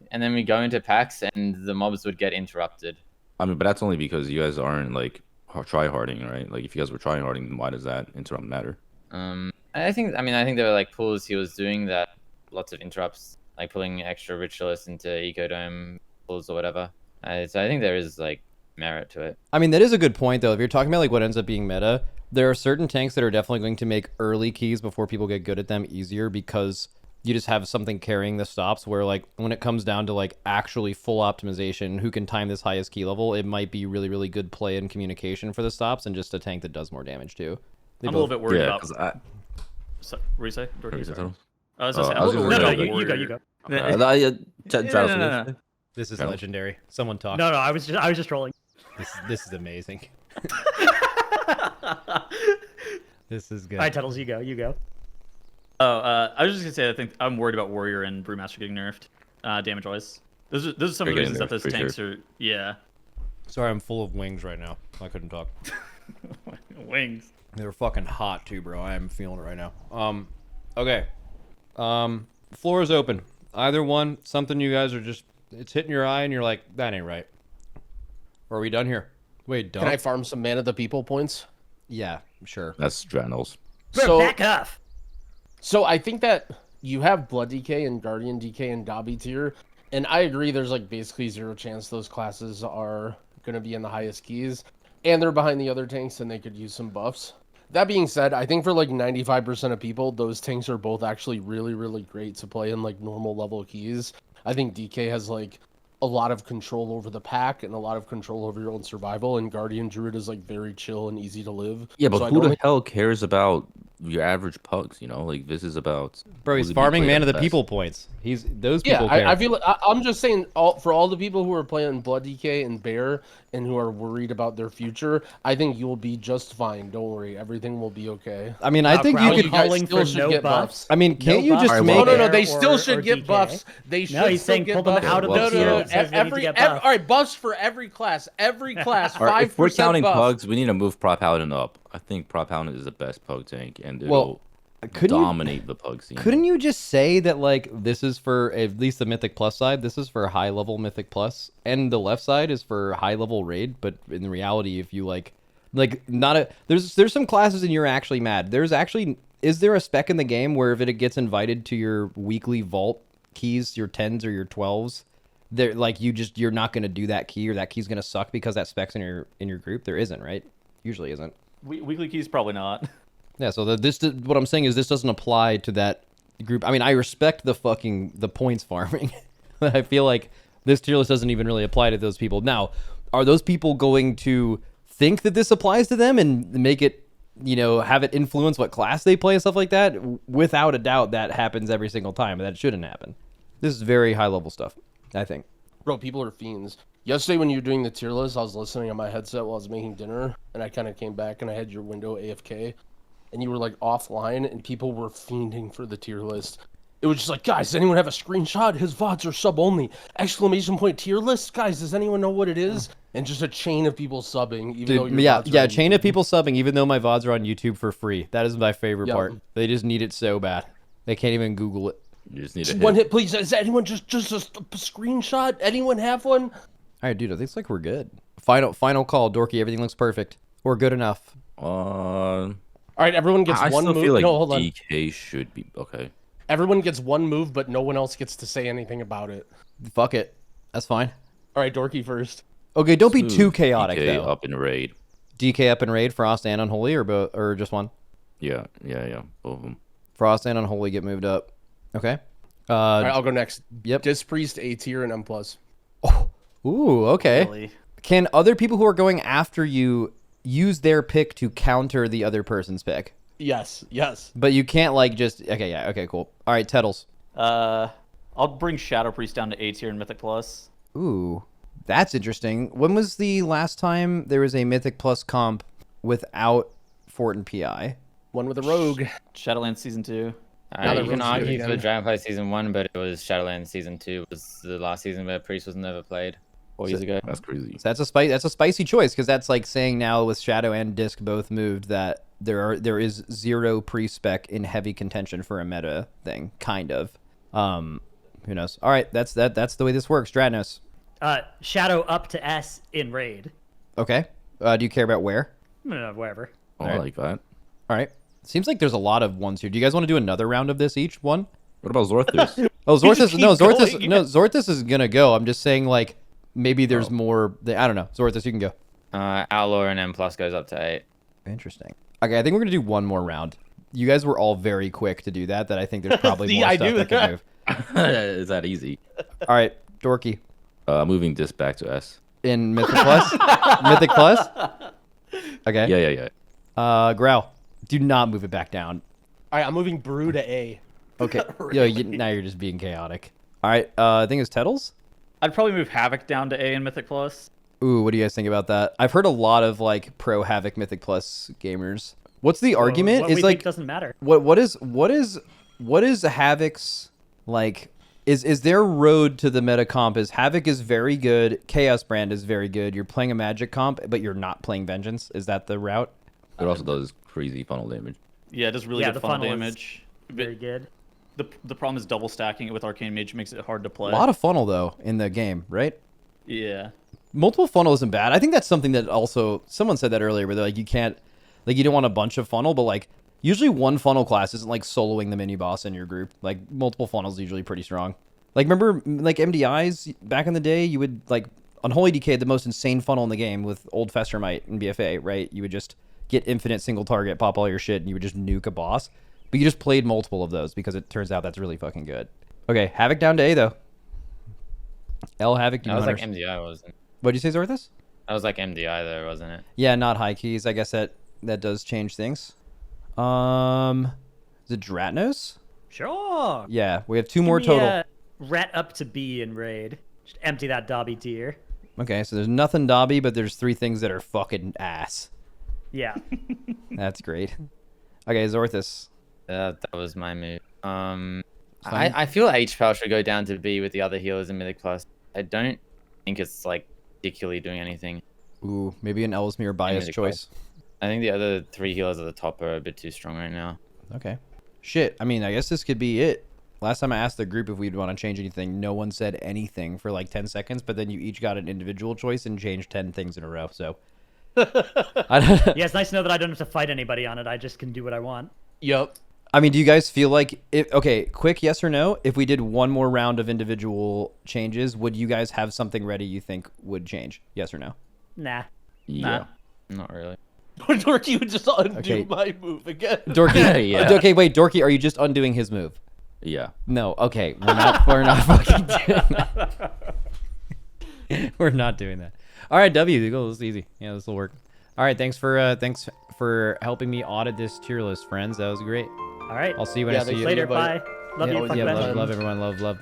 And then we go into packs, and the mobs would get interrupted. I mean, but that's only because you guys aren't like try-harding, right? Like if you guys were try-harding, then why does that interrupt matter? I think there were like pulls he was doing that lots of interrupts, like pulling extra ritualists into Ecodome pulls or whatever. So I think there is like merit to it. I mean, that is a good point, though. If you're talking about like what ends up being meta, there are certain tanks that are definitely going to make early keys before people get good at them easier because you just have something carrying the stops where like when it comes down to like actually full optimization, who can time this highest key level, it might be really, really good play and communication for the stops and just a tank that does more damage too. I'm a little bit worried about... I... So, what do you say? Dorki, sorry. I was gonna say, You go. No. This is legendary. Someone talk. No, I was just trolling. This is amazing. This is good. All right, Tuttles, you go. Oh, I was just gonna say I think I'm worried about Warrior and Brewmaster getting nerfed, damage wise. Those are some of the reasons that those tanks are. Yeah. Sorry, I'm full of wings right now. I couldn't talk. Wings. They're fucking hot too, bro. I am feeling it right now. Okay. Floor is open. Either one, something you guys are just, it's hitting your eye and you're like, that ain't right. Or are we done here? Wait, done? Can I farm some Man of the People points? Yeah, sure. That's Dratnos. So back off. So I think that you have Blood DK and Guardian DK and Dobby tier, and I agree there's like basically zero chance those classes are going to be in the highest keys, and they're behind the other tanks and they could use some buffs. That being said, I think for like 95% of people, those tanks are both actually really, really great to play in like normal level keys. I think DK has like a lot of control over the pack and a lot of control over your own survival, and Guardian Druid is like very chill and easy to live. Yeah, but So I who don't the think- hell cares about your average pugs? You know, like this is about. Bro, he's farming man of the people points. He's those people. Yeah, care. I feel. I'm just saying, for all the people who are playing Blood DK and Bear and who are worried about their future, I think you'll be just fine. Don't worry, everything will be okay. I mean, I think you could guys still should get buffs. I mean, can't you just make? No, they still should get buffs. They should. No, he's saying get pull them buffs. out of the tier that says they need to get buffs. All right, buffs for every class. Every class. All right, if we're 5% counting buff. pugs, we need to move Prop Paladin up. I think Prop Paladin is the best pug tank, and it'll Well, couldn't you- dominate the pug scene. Couldn't you just say that like this is for at least the Mythic Plus side? This is for high level Mythic Plus, and the left side is for high level raid. But in reality, if you like not a there's some classes and you're actually mad. Is there a spec in the game where if it gets invited to your weekly vault keys, your 10s or your 12s, they're like you're not gonna do that key or that key's gonna suck because that spec's in your group? There isn't, right? Usually isn't. Weekly keys probably not. Yeah, so what I'm saying is this doesn't apply to that group. I mean, I respect the points farming, but I feel like this tier list doesn't even really apply to those people. Now, are those people going to think that this applies to them and make it, have it influence what class they play and stuff like that? Without a doubt, that happens every single time. That shouldn't happen. This is very high level stuff, I think. Bro, people are fiends. Yesterday when you were doing the tier list, I was listening on my headset while I was making dinner, and I kind of came back and I had your window AFK. And you were like offline, and people were fiending for the tier list. It was just like, guys, does anyone have a screenshot? His VODs are sub only! Exclamation point tier list, guys. Does anyone know what it is? And just a chain of people subbing, even though your VODs are on chain YouTube. of people subbing, even though my VODs are on YouTube for free. That is my favorite part. They just need it so bad. They can't even Google it. You just need Just one hit, please. Is anyone just a screenshot? Anyone have one? All right, dude. I think it's like we're good. Final call, Dorky. Everything looks perfect. We're good enough. All right, everyone gets I one still move. feel like No, hold on. DK should be okay. Everyone gets one move, but no one else gets to say anything about it. Fuck it. That's fine. All right, Dorky first. Okay, don't be too chaotic DK though. up in raid. DK up in raid, Frost and Unholy, or just one? Yeah, both of them. Frost and Unholy get moved up. Okay. All right, I'll go next. Yep. Dispriest A tier and M plus. Ooh, okay. Really? Can other people who are going after you use their pick to counter the other person's pick? Yes. But you can't okay, cool. All right, Tettles. I'll bring Shadow Priest down to A tier in Mythic Plus. Ooh, that's interesting. When was the last time there was a Mythic Plus comp without Fort and PI? One with a rogue. Shadowlands Season 2. You can argue for Dragonflight Season 1, but it was Shadowlands Season 2 was the last season where Priest was never played 4 years ago. That's crazy. So that's a spicy choice because that's like saying now with Shadow and Disc both moved that there is zero pre-spec in heavy contention for a meta thing, kind of. Who knows? All right, that's the way this works. Dratnos. Shadow up to S in raid. Okay. Do you care about where? Wherever. Oh, I like that. All right. Seems like there's a lot of ones here. Do you guys want to do another round of this each one? What about Zorthus? Oh, Zorthus is gonna go. I'm just saying like maybe there's more. I don't know. Zorthus, you can go. Outlaw and M plus goes up to 8. Interesting. Okay, I think we're gonna do one more round. You guys were all very quick to do that. I think there's probably See, more I stuff do that can move. Is that easy? All right, Dorky. Moving this back to S. In Mythic Plus? Mythic Plus? Okay. Yeah. Growl. Do not move it back down. All right, I'm moving Brew to A. Okay. Now you're just being chaotic. All right. I think it's Tettles. I'd probably move Havoc down to A in Mythic Plus. Ooh, what do you guys think about that? I've heard a lot of like pro Havoc Mythic Plus gamers. What's the argument? What Is we like think doesn't matter. What is Havoc's like? Is their road to the meta comp is Havoc is very good, Chaos Brand is very good. You're playing a Magic comp, but you're not playing Vengeance. Is that the route? It also does crazy funnel damage. Yeah, it does really good the funnel funnel is damage. Very good. The problem is double stacking it with Arcane Mage makes it hard to play. A lot of funnel though in the game, right? Yeah. Multiple funnel isn't bad. I think that's something that also someone said that earlier, where they're like you can't, like you don't want a bunch of funnel, but like usually one funnel class isn't like soloing the mini boss in your group. Like multiple funnels usually pretty strong. Like remember like MDIs back in the day, you would like Unholy DK had the most insane funnel in the game with Old Festermite and BFA, right? You would just get infinite single target, pop all your shit, and you would just nuke a boss. But you just played multiple of those because it turns out that's really fucking good. Okay, Havoc down to A though. L Havoc. That was like MDI, wasn't it? What'd you say, Zorthus? That was like MDI there, wasn't it? Yeah, not high keys. I guess that does change things. Is it Dratnos? Sure. Yeah, we have 2 more total. Ret up to B in raid. Just empty that Dobby tier. Okay, so there's nothing Dobby, but there's 3 things that are fucking ass. Yeah. That's great. Okay, Zorthus. That was my move. I feel H-Pal should go down to B with the other healers in Mythic Plus. I don't think it's like particularly doing anything. Ooh, maybe an Ellesmere bias choice. I think the other 3 healers at the top are a bit too strong right now. Okay. Shit, I mean, I guess this could be it. Last time I asked the group if we'd want to change anything, no one said anything for like 10 seconds, but then you each got an individual choice and changed 10 things in a row, so... Yeah, it's nice to know that I don't have to fight anybody on it. I just can do what I want. Yep. I mean, do you guys feel like... Okay, quick yes or no. If we did one more round of individual changes, would you guys have something ready you think would change? Yes or no? Nah. Yeah. Not really. Dorki would just undo Okay. my move again. Dorki, Yeah. Okay, wait, Dorki, are you just undoing his move? Yeah. No, okay, we're not fucking doing that. We're not doing that. All right, W, go. This is easy. Yeah, this will work. All right, thanks for helping me audit this tier list, friends. That was great. All right. I'll see you when I see you Later. Bye. Love you. Fuck Yeah, that. love everyone. Love.